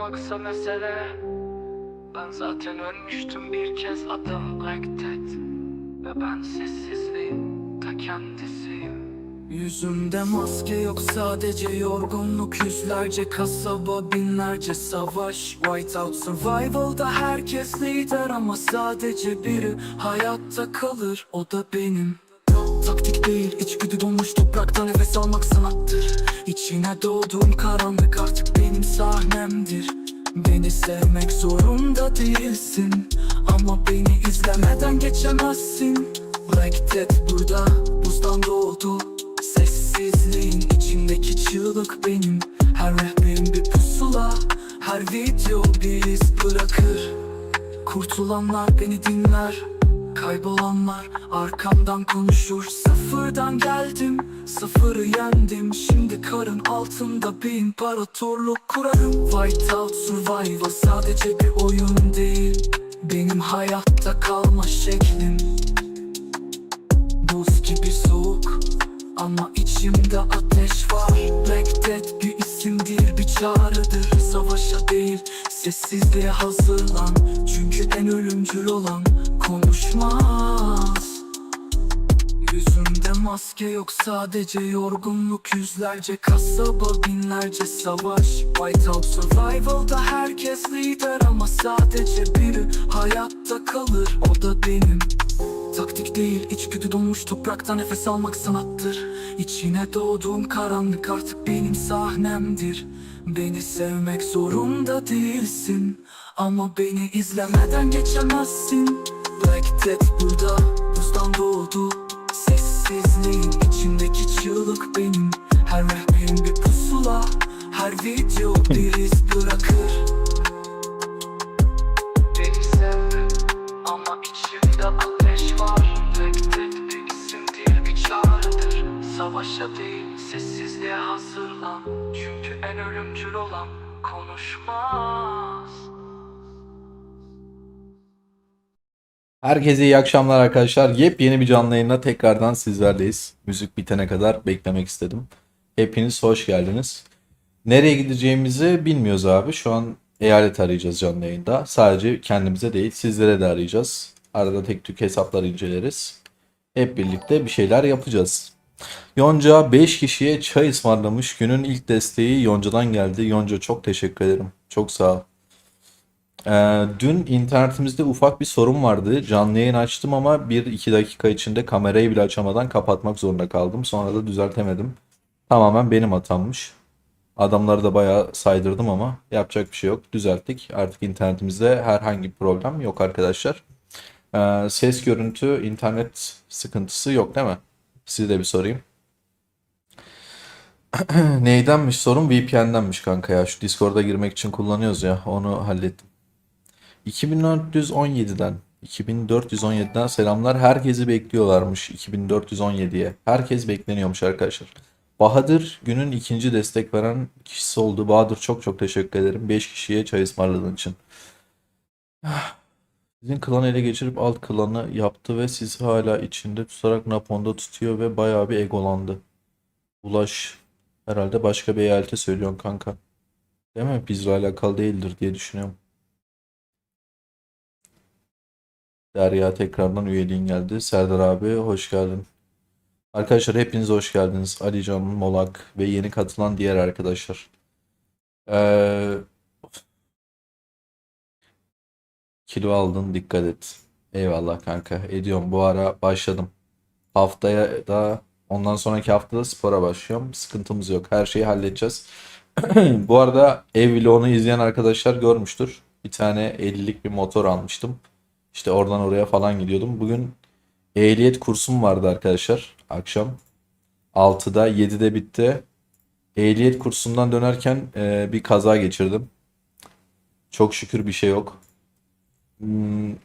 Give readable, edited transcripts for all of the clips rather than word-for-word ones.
almaksa mesele. Ben zaten ölmüştüm bir kez, adım Black Death. Ve ben sessizliğin ta kendisiyim. Yüzümde maske yok, sadece yorgunluk. Yüzlerce kasaba, binlerce savaş. Whiteout Survival'da herkes lider ama sadece biri hayatta kalır, o da benim. Taktik değil, içgüdü donmuş toprakta nefes almak sanattır. İçine doğduğum karanlık artık benim sahnemdir. Beni sevmek zorunda değilsin ama beni izlemeden geçemezsin. Black Death burada, buzdan doğdu. Sessizliğin içindeki çığlık benim. Her rehberim bir pusula, her video bir iz bırakır. Kurtulanlar beni dinler, kaybolanlar arkamdan konuşur. Sıfırdan geldim, sıfırı yendim. Şimdi karın altında bir imparatorluk kurarım. Whiteout Survival sadece bir oyun değil, benim hayatta kalma şeklim. Buz gibi soğuk ama içimde ateş var. Black Death bir isimdir, bir çağrıdır. Savaşa değil, sessizliğe hazırlan. Çünkü en ölümcül olan konuşmaz. Yüzümde maske yok, sadece yorgunluk. Yüzlerce kasaba, binlerce savaş. Whiteout Survival'da herkes lider ama sadece biri hayatta kalır, o da benim. Taktik değil, içgüdü donmuş toprakta nefes almak sanattır. İçine doğduğum karanlık artık benim sahnemdir. Beni sevmek zorunda değilsin ama beni izlemeden geçemezsin. Black Death burada, buzdan doğdu. Sessizliğin içindeki çığlık benim. Her rehberim bir pusula, her video bir iz bırakır. Beni sev ama içimde ateş var. Black Death bir isimdir, bir çağrıdır. Savaşa değil, sessizliğe hazırlan. Çünkü en ölümcül olan konuşmaz. Herkese iyi akşamlar arkadaşlar. Yepyeni bir canlı yayınla tekrardan sizlerleyiz. Müzik bitene kadar beklemek istedim. Hepiniz hoş geldiniz. Nereye gideceğimizi bilmiyoruz abi. Şu an eyalet arayacağız canlı yayında. Sadece kendimize değil, sizlere de arayacağız. Arada tek tük hesapları inceleriz. Hep birlikte bir şeyler yapacağız. Yonca 5 kişiye çay ısmarlamış. Günün ilk desteği Yonca'dan geldi. Yonca çok teşekkür ederim. Çok sağ ol. Dün internetimizde ufak bir sorun vardı. Canlı yayın açtım ama 1-2 dakika içinde kamerayı bile açamadan kapatmak zorunda kaldım. Sonra da düzeltemedim. Tamamen benim hatammış. Adamları da bayağı saydırdım ama yapacak bir şey yok. Düzelttik. Artık internetimizde herhangi bir problem yok arkadaşlar. Ses görüntü internet sıkıntısı yok değil mi? Size de bir sorayım. Neydenmiş sorun? VPN'denmiş kanka ya. Şu Discord'a girmek için kullanıyoruz ya. Onu hallettim. 2417'den selamlar. Herkesi bekliyorlarmış 2417'ye. Herkes bekleniyormuş arkadaşlar. Bahadır günün ikinci destek veren kişisi oldu. Bahadır çok çok teşekkür ederim. 5 kişiye çay ısmarladığın için. Sizin klanı ele geçirip alt klanı yaptı ve sizi hala içinde tutarak Napon'da tutuyor ve bayağı bir egolandı. Ulaş herhalde başka bir eyalete söylüyorsun kanka. Değil mi? Bizle alakalı değildir diye düşünüyorum. Derya tekrardan üyeliğin geldi. Serdar abi hoş geldin. Arkadaşlar hepiniz hoş geldiniz. Alican, Molak ve yeni katılan diğer arkadaşlar. Ee, Kilo aldın, dikkat et. Eyvallah kanka. Ediyorum, bu ara başladım. Haftaya da ondan sonraki haftada spora başlıyorum. Sıkıntımız yok. Her şeyi halledeceğiz. Bu arada ev vlogunu izleyen arkadaşlar görmüştür. Bir tane 50'lik bir motor almıştım. İşte oradan oraya falan gidiyordum. Bugün ehliyet kursum vardı arkadaşlar. Akşam 6'da 7'de bitti. Ehliyet kursundan dönerken bir kaza geçirdim. Çok şükür bir şey yok.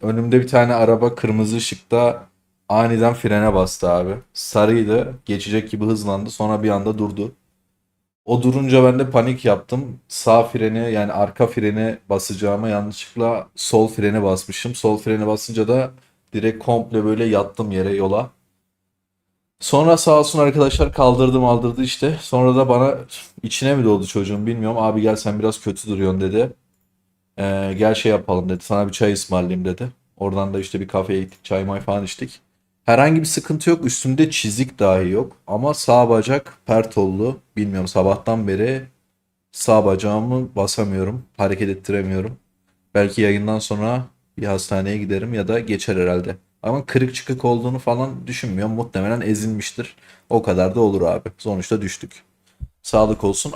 Önümde bir tane araba kırmızı ışıkta aniden frene bastı abi. Sarıydı. Geçecek gibi hızlandı. Sonra bir anda durdu. O durunca ben de panik yaptım. Sağ freni yani arka freni basacağıma yanlışlıkla sol freni basmışım. Sol freni basınca da direkt komple böyle yattım yere, yola. Sonra sağ olsun arkadaşlar kaldırdım aldırdı işte. Sonra da bana içine mi doğdu çocuğum bilmiyorum. Abi gel sen biraz kötü duruyorsun dedi. Gel şey yapalım dedi. Sana bir çay ısmarlayayım dedi. Oradan da işte bir kafeye gittik. Çay may falan içtik. Herhangi bir sıkıntı yok. Üstümde çizik dahi yok. Ama sağ bacak pert oldu. Bilmiyorum, sabahtan beri sağ bacağımı basamıyorum. Hareket ettiremiyorum. Belki yayından sonra bir hastaneye giderim ya da geçer herhalde. Ama kırık çıkık olduğunu falan düşünmüyorum. Muhtemelen ezilmiştir. O kadar da olur abi. Sonuçta düştük. Sağlık olsun,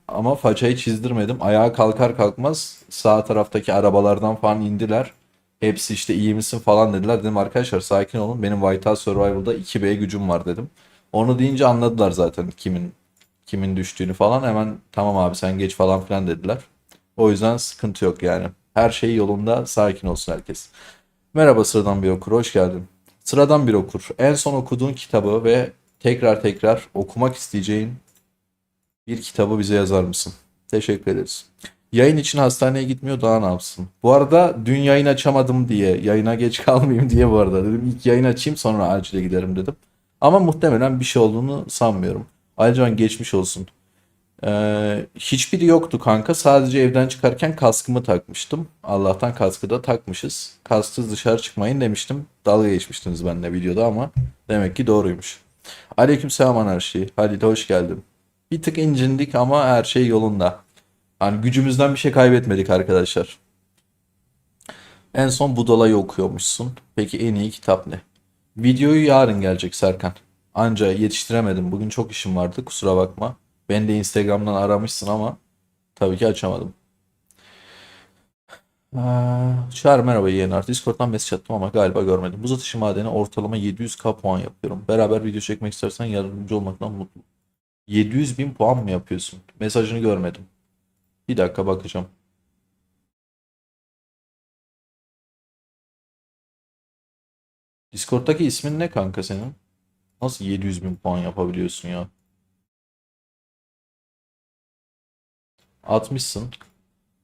ama façayı çizdirmedim. Ayağa kalkar kalkmaz sağ taraftaki arabalardan falan indiler. Hepsi işte iyi misin falan dediler. Dedim arkadaşlar sakin olun. Benim White House Survival'da 2B gücüm var dedim. Onu deyince anladılar zaten kimin düştüğünü falan. Hemen tamam abi sen geç falan filan dediler. O yüzden sıkıntı yok yani. Her şey yolunda, sakin olsun herkes. Merhaba sıradan bir okur, hoş geldin. Sıradan bir okur. En son okuduğun kitabı ve tekrar tekrar okumak isteyeceğin bir kitabı bize yazar mısın? Teşekkür ederiz. Yayın için hastaneye gitmiyor, daha ne yapsın? Bu arada dün yayın açamadım diye, yayına geç kalmayayım diye bu arada dedim. İlk yayın açayım sonra acile giderim dedim. Ama muhtemelen bir şey olduğunu sanmıyorum. Ayrıca geçmiş olsun. Hiçbiri yoktu kanka. Sadece evden çıkarken kaskımı takmıştım. Allah'tan kaskı da takmışız. Kasksız dışarı çıkmayın demiştim. Dalga geçmiştiniz benimle videoda ama demek ki doğruymuş. Aleykümselam anarşi. Halil hoş geldin. Bir tık incindik ama her şey yolunda. Yani gücümüzden bir şey kaybetmedik arkadaşlar. En son Budala'yı okuyormuşsun. Peki en iyi kitap ne? Videoyu yarın gelecek Serkan. Anca yetiştiremedim. Bugün çok işim vardı, kusura bakma. Ben de Instagram'dan aramışsın ama tabii ki açamadım. Çağrı merhaba yeğenler. Discord'dan mesaj attım ama galiba görmedim. Buz atışı madeni ortalama 700k puan yapıyorum. Beraber video çekmek istersen yardımcı olmaktan mutluyum. 700 bin puan mı yapıyorsun? Mesajını görmedim. Bir dakika bakacağım. Discord'daki ismin ne kanka senin? Nasıl 700 bin puan yapabiliyorsun ya? Atmışsın.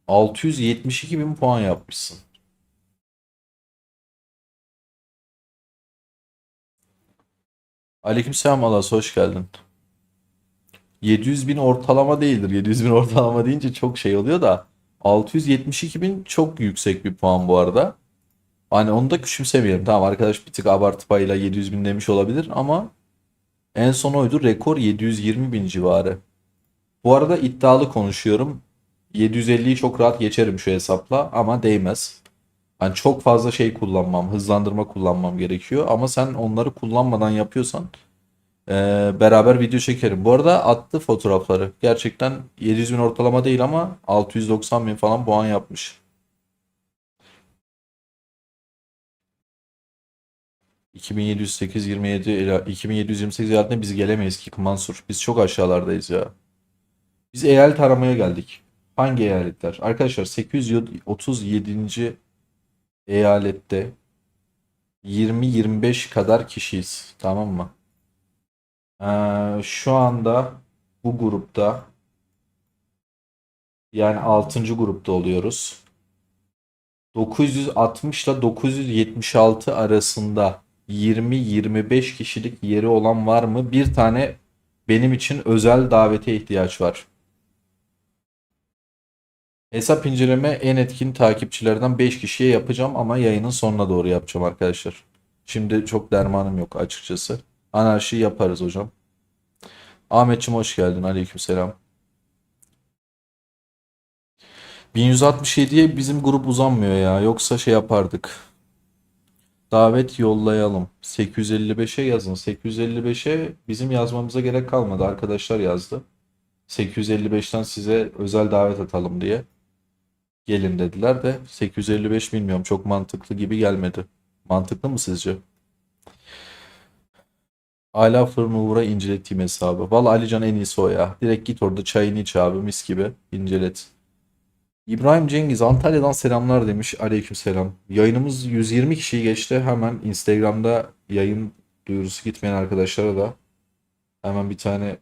672 bin puan yapmışsın. Aleykümselam Alas, hoş geldin. 700 bin ortalama değildir. 700 bin ortalama deyince çok şey oluyor da 672 bin çok yüksek bir puan bu arada. Hani onu da küçümsemeyelim. Tamam arkadaş bir tık abartı payıyla 700 bin demiş olabilir ama en son oydu. Rekor 720 bin civarı. Bu arada iddialı konuşuyorum. 750'yi çok rahat geçerim şu hesapla ama değmez. Hani çok fazla şey kullanmam, hızlandırma kullanmam gerekiyor. Ama sen onları kullanmadan yapıyorsan beraber video çekerim. Bu arada attı fotoğrafları. Gerçekten 700 bin ortalama değil ama 690 bin falan puan yapmış. 2708 27 ile 2728 eyaletine biz gelemeyiz ki Mansur. Biz çok aşağılardayız ya. Biz eyalet aramaya geldik. Hangi eyaletler? Arkadaşlar 837. eyalette 20-25 kadar kişiyiz. Tamam mı? Şu anda bu grupta, yani 6. grupta oluyoruz. 960 ile 976 arasında 20-25 kişilik yeri olan var mı? Bir tane benim için özel davete ihtiyaç var. Hesap inceleme en etkin takipçilerden 5 kişiye yapacağım ama yayının sonuna doğru yapacağım arkadaşlar. Şimdi çok dermanım yok açıkçası. Anarşi yaparız hocam. Ahmetçim hoş geldin. Aleykümselam. 1167'ye bizim grup uzanmıyor ya. Yoksa şey yapardık. Davet yollayalım. 855'e yazın. 855'e bizim yazmamıza gerek kalmadı. Arkadaşlar yazdı. 855'ten size özel davet atalım diye. Gelin dediler de 855 bilmiyorum. Çok mantıklı gibi gelmedi. Mantıklı mı sizce? Ala Fırın Uğur'a inceleteyim hesabı. Valla Alican en iyisi o ya. Direkt git orada çayını iç abi mis gibi. İncelet. İbrahim Cengiz Antalya'dan selamlar demiş. Aleykümselam. Yayınımız 120 kişiyi geçti. Hemen Instagram'da yayın duyurusu gitmeyen arkadaşlara da hemen bir tane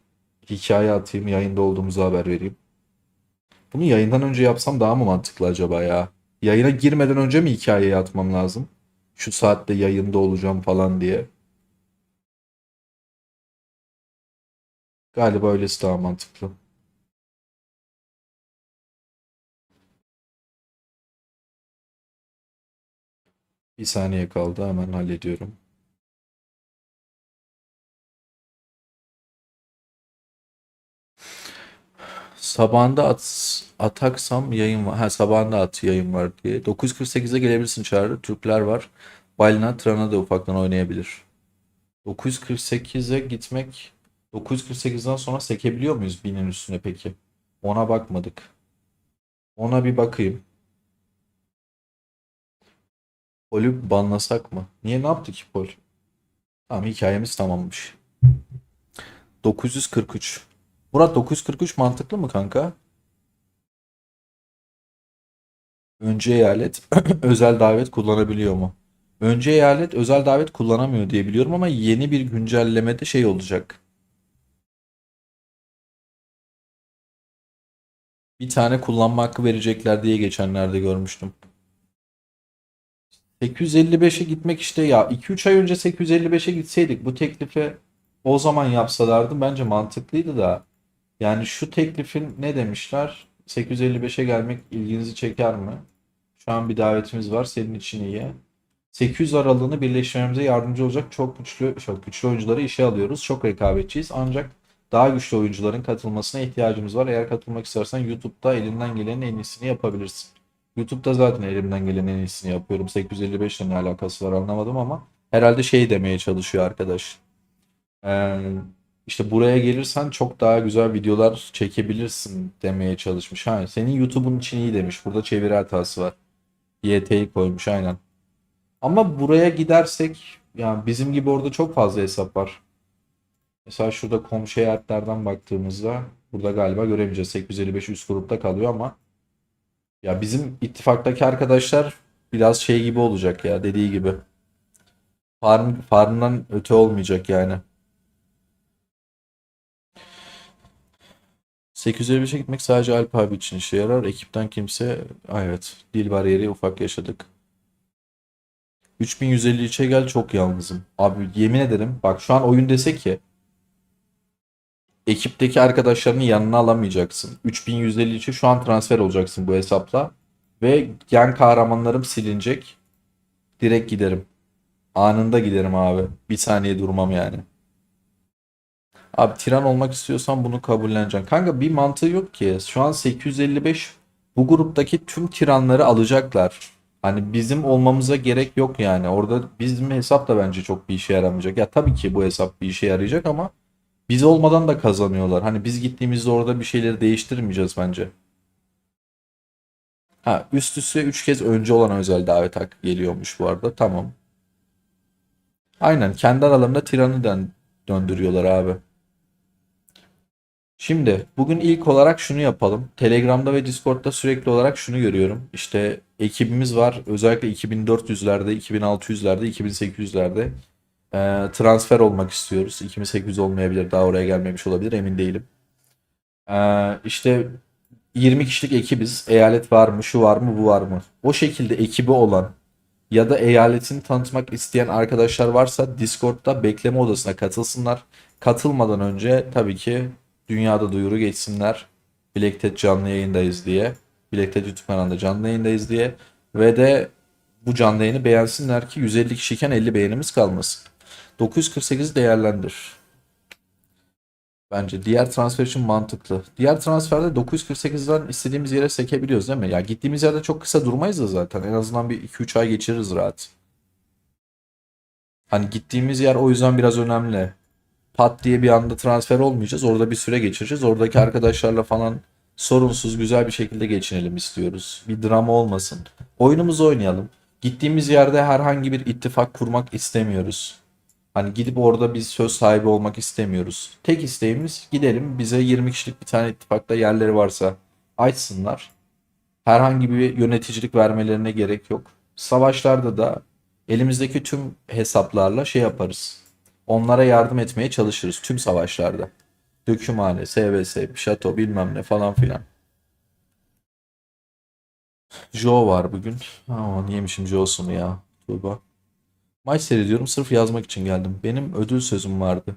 hikaye atayım. Yayında olduğumuzu haber vereyim. Bunu yayından önce yapsam daha mı mantıklı acaba ya? Yayına girmeden önce mi hikayeyi atmam lazım? Şu saatte yayında olacağım falan diye. Galiba öylesi daha mantıklı. Bir saniye kaldı, hemen hallediyorum. Sabahında ataksam yayın var. Ha, sabahında at yayın var diye. 9.48'e gelebilirsin Çağrı. Türkler var. Balina Trana da ufaktan oynayabilir. 9.48'e gitmek, 9.48'den sonra sekebiliyor muyuz binin üstüne peki? Ona bakmadık. Ona bir bakayım. Pol'ü banlasak mı? Niye, ne yaptı ki Pol? Tamam, hikayemiz tamammış. 943. Murat, 943 mantıklı mı kanka? Önce eyalet özel davet kullanabiliyor mu? Önce eyalet özel davet kullanamıyor diye biliyorum ama yeni bir güncellemede şey olacak. Bir tane kullanma hakkı verecekler diye geçenlerde görmüştüm. 855'e gitmek işte, ya 2-3 ay önce 855'e gitseydik bu teklifi o zaman yapsalardı bence mantıklıydı da. Yani şu teklifin ne demişler? 855'e gelmek ilginizi çeker mi? Şu an bir davetimiz var, senin için iyi. 800 aralığını birleştirmemize yardımcı olacak çok güçlü oyuncuları işe alıyoruz. Çok rekabetçiyiz ancak daha güçlü oyuncuların katılmasına ihtiyacımız var. Eğer katılmak istersen YouTube'da elinden gelenin en iyisini yapabilirsin. YouTube'da zaten elimden gelenin en iyisini yapıyorum. 855 ile ne alakası var anlamadım ama herhalde şey demeye çalışıyor arkadaş. Ee, işte buraya gelirsen çok daha güzel videolar çekebilirsin demeye çalışmış. Ha, senin YouTube'un için iyi demiş. Burada çeviri hatası var. YT'yi koymuş aynen. Ama buraya gidersek yani bizim gibi orada çok fazla hesap var. Mesela şurada komşu eyaletlerden baktığımızda burada galiba göremeyeceğiz. 855 üst grupta kalıyor ama ya bizim ittifaktaki arkadaşlar biraz şey gibi olacak ya, dediği gibi. Farmdan öte olmayacak yani. 855'e gitmek sadece Alp abi için işe yarar. Ekipten kimse, evet, dil bariyeri ufak yaşadık. 3153'e gel, çok yalnızım. Abi yemin ederim bak, şu an oyun dese ki ekipteki arkadaşlarını yanına alamayacaksın. 3153'e şu an transfer olacaksın bu hesapla. Ve gen kahramanlarım silinecek. Direkt giderim. Anında giderim abi. Bir saniye durmam yani. Abi tiran olmak istiyorsan bunu kabulleneceksin. Kanka bir mantığı yok ki. Şu an 855 bu gruptaki tüm tiranları alacaklar. Hani bizim olmamıza gerek yok yani. Orada bizim hesap da bence çok bir işe yaramayacak. Ya tabii ki bu hesap bir işe yarayacak ama biz olmadan da kazanıyorlar. Hani biz gittiğimizde orada bir şeyleri değiştirmeyeceğiz bence. Ha, üst üste 3 kez önce olan özel davet hakkı geliyormuş bu arada. Tamam. Aynen, kendi aralarında tiranı döndürüyorlar abi. Şimdi bugün ilk olarak şunu yapalım. Telegram'da ve Discord'da sürekli olarak şunu görüyorum. İşte ekibimiz var. Özellikle 2400'lerde, 2600'lerde, 2800'lerde transfer olmak istiyoruz. 2800 olmayabilir, daha oraya gelmemiş olabilir, emin değilim. İşte 20 kişilik ekibiz. Eyalet var mı, şu var mı, bu var mı? O şekilde ekibi olan ya da eyaletini tanıtmak isteyen arkadaşlar varsa Discord'da bekleme odasına katılsınlar. Katılmadan önce tabii ki dünyada duyuru geçsinler. Bilektet canlı yayındayız diye. Bilektet YouTube kanalında canlı yayındayız diye. Ve de bu canlı yayını beğensinler ki 150 kişiyken 50 beğenimiz kalmasın. 948 değerlendir. Bence diğer transfer için mantıklı. Diğer transferde 948'den istediğimiz yere sekebiliyoruz değil mi? Ya gittiğimiz yerde çok kısa durmayız da zaten. En azından bir 2-3 ay geçiririz rahat. Hani gittiğimiz yer o yüzden biraz önemli. Pat diye bir anda transfer olmayacağız. Orada bir süre geçireceğiz. Oradaki arkadaşlarla falan sorunsuz güzel bir şekilde geçinelim istiyoruz. Bir drama olmasın. Oyunumuzu oynayalım. Gittiğimiz yerde herhangi bir ittifak kurmak istemiyoruz. Hani gidip orada biz söz sahibi olmak istemiyoruz. Tek isteğimiz gidelim, bize 20 kişilik bir tane ittifakta yerleri varsa açsınlar. Herhangi bir yöneticilik vermelerine gerek yok. Savaşlarda da elimizdeki tüm hesaplarla şey yaparız. Onlara yardım etmeye çalışırız tüm savaşlarda. Dökümhane, SVS, şato bilmem ne falan filan. Joe var bugün. Aman yemişim Joe'sunu ya. Tuğba. Maç seyrediyorum, sırf yazmak için geldim. Benim ödül sözüm vardı.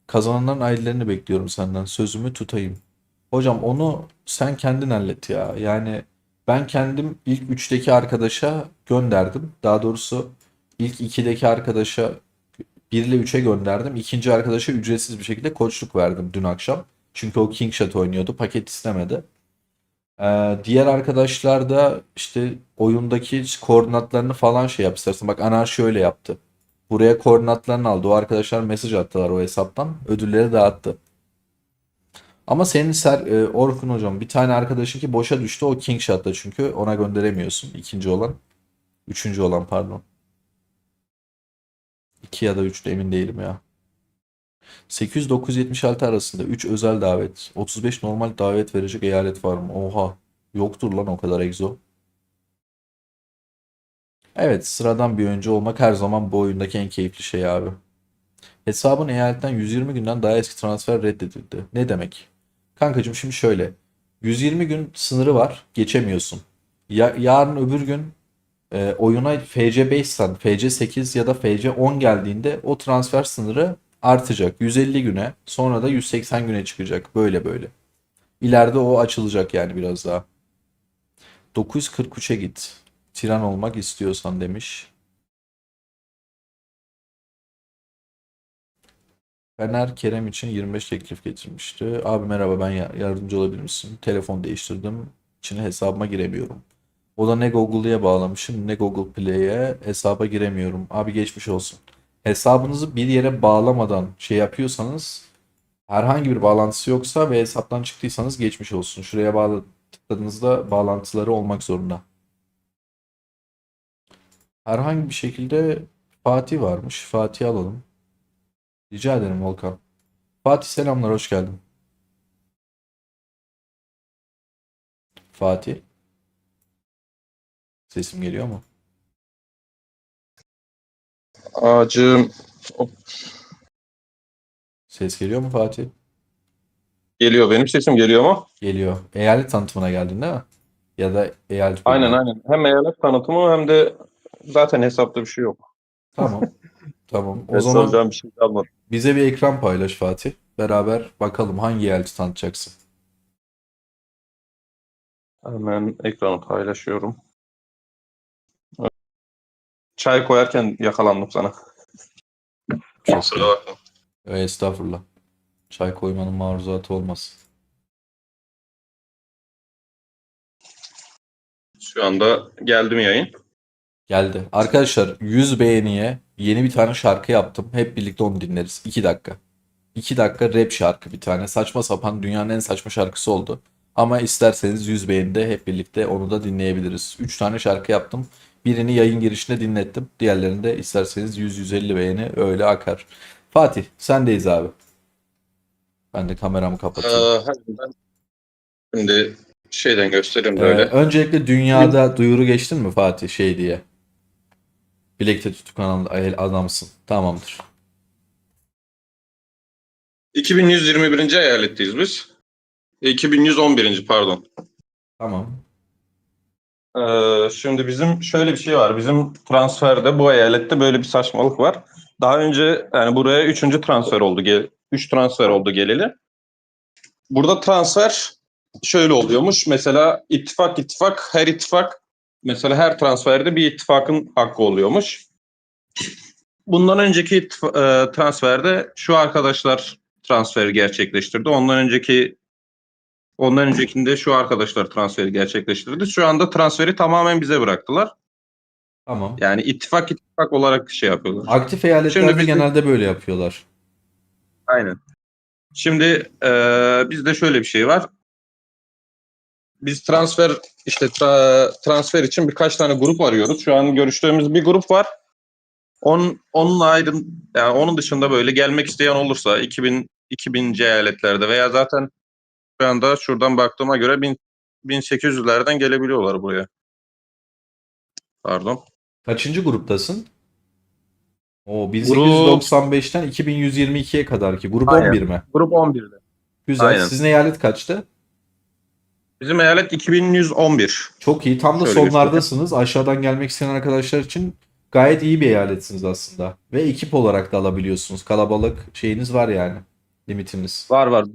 Kazananların ailelerini bekliyorum senden. Sözümü tutayım. Hocam onu sen kendin hallet ya. Yani Ben kendim ilk 3'teki arkadaşa gönderdim. Daha doğrusu ilk 2'deki arkadaşa 1 ile 3'e gönderdim. İkinci arkadaşa ücretsiz bir şekilde koçluk verdim dün akşam. Çünkü o King Shot oynuyordu. Paket istemedi. Diğer arkadaşlar da işte oyundaki koordinatlarını falan şey yap istersen. Bak Anarşi öyle yaptı. Buraya koordinatlarını aldı. O arkadaşlar mesaj attılar o hesaptan. Ödülleri dağıttı. Ama senin Orkun hocam bir tane arkadaşın ki boşa düştü. O King Shot'ta çünkü ona gönderemiyorsun. İkinci olan. Üçüncü olan pardon. 2 ya da 3'te emin değilim ya. 800-976 arasında 3 özel davet. 35 normal davet verecek eyalet var mı? Oha. Yoktur lan o kadar egzo. Evet, sıradan bir oyuncu olmak her zaman bu oyundaki en keyifli şey abi. Hesabın eyaletten 120 günden daha eski transfer reddedildi. Ne demek? Kankacığım şimdi şöyle. 120 gün sınırı var. Geçemiyorsun. Yarın öbür gün oyuna FC 5'sen, FC 8 ya da FC 10 geldiğinde o transfer sınırı artacak. 150 güne, sonra da 180 güne çıkacak. Böyle böyle. İleride o açılacak yani biraz daha. 943'e git. Tiran olmak istiyorsan demiş. Fener Kerem için 25 teklif getirmişti. Abi merhaba ben yardımcı olabilir misin? Telefon değiştirdim. İçine hesabıma giremiyorum. O da ne Google'ya bağlamışım ne Google Play'e hesaba giremiyorum. Abi geçmiş olsun. Hesabınızı bir yere bağlamadan şey yapıyorsanız herhangi bir bağlantısı yoksa ve hesaptan çıktıysanız geçmiş olsun. Şuraya bağlı tıkladığınızda bağlantıları olmak zorunda. Herhangi bir şekilde Fatih varmış. Fatih'i alalım. Rica ederim Volkan. Fatih selamlar hoş geldin. Fatih sesim geliyor mu? Ağacım Ses geliyor mu Fatih? geliyor. Benim sesim geliyor mu? Geliyor. Eyalet tanıtımına geldin değil mi? Ya da eyalet Aynen bölümüne. aynen. Hem eyalet tanıtımı hem de zaten hesapta bir şey yok. Tamam. Tamam. O Ben zaman soracağım bir şey kalmadı. bize bir ekran paylaş Fatih. Beraber bakalım hangi eyaleti tanıtacaksın. Hemen ekranı paylaşıyorum. Çay koyarken yakalandım sana. Çok Kusura iyi. bakma. Estağfurullah. Çay koymanın maruzatı olmaz. Şu anda geldi mi yayın? Geldi. Arkadaşlar 100 beğeniye yeni bir tane şarkı yaptım. Hep birlikte onu dinleriz. 2 dakika. 2 dakika rap şarkı bir tane. Saçma sapan dünyanın en saçma şarkısı oldu. Ama isterseniz 100 beğenide hep birlikte onu da dinleyebiliriz. 3 tane şarkı yaptım. Birini yayın girişinde dinlettim. Diğerlerini de isterseniz 100-150 beğeni öyle akar. Fatih sendeyiz abi. Ben de kameramı kapatayım. Hadi ben şimdi şeyden göstereyim böyle. Öncelikle dünyada duyuru geçtin mi Fatih şey diye. Bilekte tutukan adamsın. Tamamdır. 2121. eyaletteyiz biz. 2111. pardon. Tamam. Şimdi bizim şöyle bir şey var. Bizim transferde bu eyalette böyle bir saçmalık var. Daha önce yani buraya 3. transfer oldu. 3 transfer oldu geleli. Burada transfer şöyle oluyormuş. Mesela ittifak her ittifak mesela her transferde bir ittifakın hakkı oluyormuş. Bundan önceki transferde şu arkadaşlar transferi gerçekleştirdi. Ondan öncekinde şu arkadaşlar transferi gerçekleştirdi. Şu anda transferi tamamen bize bıraktılar. Tamam. Yani ittifak olarak şey yapıyorlar. Aktif Şimdi eyaletlerde biz de, genelde böyle yapıyorlar. aynen. Şimdi bizde şöyle bir şey var. Biz transfer için birkaç tane grup arıyoruz. Şu an görüştüğümüz bir grup var. Onun dışında böyle gelmek isteyen olursa 2000 eyaletlerde veya zaten şu anda şuradan baktığıma göre 1800'lerden gelebiliyorlar buraya. Pardon. Kaçıncı gruptasın? O Grup 1895'ten 2122'ye kadar ki. Grup aynen. 11 mi? Grup 11'de. Güzel. Aynen. Sizin eyalet kaçtı? Bizim eyalet 2111. Çok iyi. Tam da Şöyle göstereyim. sonlardasınız. Aşağıdan gelmek isteyen arkadaşlar için gayet iyi bir eyaletsiniz aslında. Ve ekip olarak da alabiliyorsunuz. Kalabalık şeyiniz var yani. Limitiniz. Var.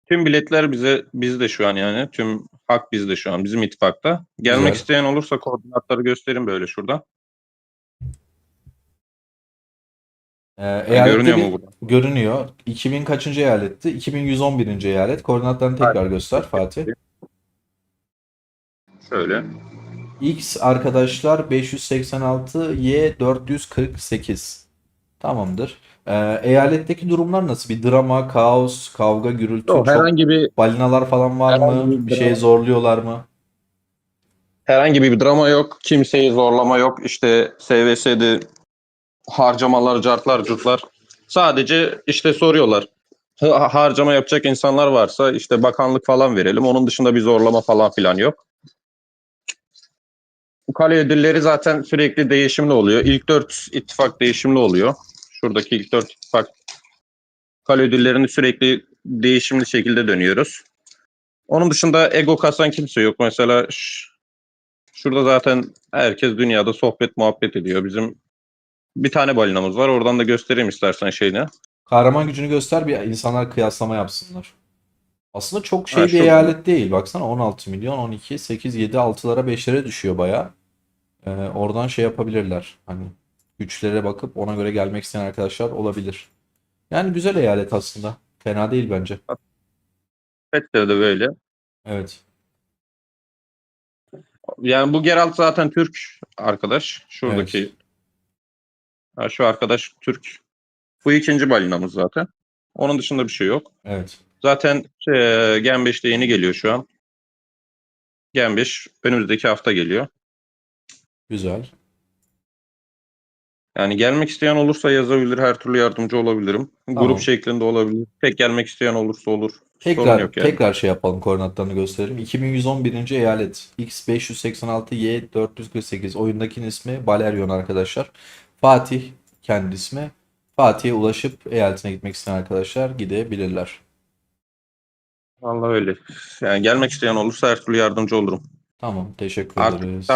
Tüm biletler bizde şu an yani. Tüm Hak bizde şu an. Bizim ittifakta. Gelmek Güzel. isteyen olursa koordinatları göstereyim böyle şurada. Eyalette Görünüyor mu bir burada? görünüyor. 2000 kaçıncı eyaletti? 2111. eyalet. Koordinatlarını tekrar göster Fatih. Şöyle. X arkadaşlar 586, Y 448. Tamamdır. Eyaletteki durumlar nasıl? Bir drama, kaos, kavga, gürültü, Yok, çok herhangi bir balinalar falan var mı? Bir şeye zorluyorlar mı? herhangi bir drama yok. Kimseyi zorlama yok. İşte SVS'de harcamalar, cartlar, curtlar. Sadece işte soruyorlar. Harcama yapacak insanlar varsa işte bakanlık falan verelim. Onun dışında bir zorlama falan filan yok. Bu kale ödülleri zaten sürekli değişimli oluyor. İlk 4 ittifak değişimli oluyor. Şuradaki ilk 4 ittifak kale ödüllerini sürekli değişimli şekilde dönüyoruz. Onun dışında ego kasan kimse yok. Mesela şurada zaten herkes dünyada sohbet muhabbet ediyor. Bizim bir tane balinamız var. Oradan da göstereyim istersen şeyini. Kahraman gücünü göster bir insanlar kıyaslama yapsınlar. Aslında çok Ha, şey bir şurada. eyalet değil. Baksana 16 milyon, 12, 8, 7, 6'lara 5'lere düşüyor bayağı. Oradan şey yapabilirler. Hani güçlere bakıp ona göre gelmek isteyen arkadaşlar olabilir. Yani güzel eyalet aslında. Fena değil bence. Petleri de böyle. Evet. Yani bu Geralt zaten Türk arkadaş. Evet. Şuradaki şu arkadaş Türk. Bu ikinci balinamız zaten. Onun dışında bir şey yok. Evet. Zaten Gen 5'te yeni geliyor şu an. Gen 5 önümüzdeki hafta geliyor. Güzel. Yani gelmek isteyen olursa yazabilir. Her türlü yardımcı olabilirim. Grup Tamam. şeklinde olabilir. Tek gelmek isteyen olursa olur. Sorun Tekrar yok yani. tekrar şey yapalım, koordinatlarını gösterelim. 2111. eyalet X 586, Y 448. Oyundakinin ismi Balerion arkadaşlar. Fatih kendi ismi. Fatih'e ulaşıp eyaletine gitmek isteyen arkadaşlar gidebilirler. Vallahi öyle. Yani gelmek isteyen olursa her türlü yardımcı olurum. Tamam, teşekkür Artık ederiz.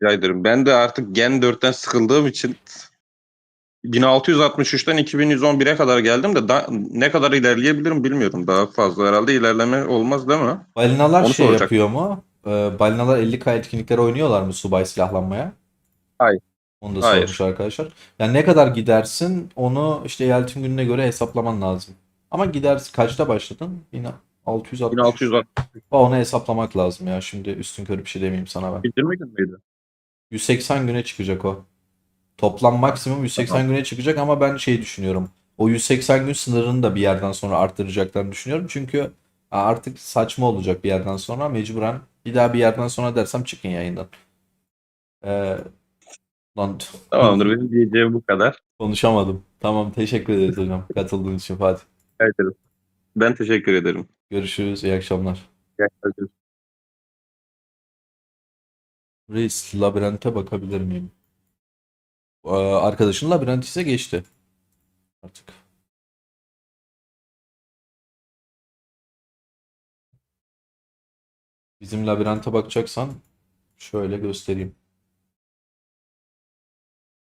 rica ederim. Ben de artık Gen 4'ten sıkıldığım için 1663'ten 2111'e kadar geldim de ne kadar ilerleyebilirim bilmiyorum. Daha fazla herhalde ilerleme olmaz değil mi? Balinalar Onu şey soracak. yapıyor mu? Balinalar 50K etkinlikleri oynuyorlar mı subay silahlanmaya? Hayır. Onu da sormuş Hayır. arkadaşlar. Yani ne kadar gidersin onu işte eyaletin gününe göre hesaplaman lazım. Ama gidersin kaçta başladın? Yine 663. 1660 Onu hesaplamak lazım ya. Şimdi üstün körü bir şey demeyeyim sana ben. bitirme gün müydü? 180 güne çıkacak o. Toplam Ha, maksimum tamam. 180 güne çıkacak ama ben şey düşünüyorum. O 180 gün sınırını da bir yerden sonra arttıracaklarını düşünüyorum. Çünkü artık saçma olacak bir yerden sonra. Mecburen bir daha bir yerden sonra dersem çıkın yayından. Ee, lan Tamamdır. Benim diyeceğim bu kadar. konuşamadım. Tamam, teşekkür ederiz hocam katıldığın için Fatih. Rica ederim. Ben teşekkür ederim. Görüşürüz. İyi akşamlar. Gerçekten. Reis labirente bakabilir miyim? Arkadaşın labirent ise geçti artık. Bizim labirente bakacaksan şöyle göstereyim.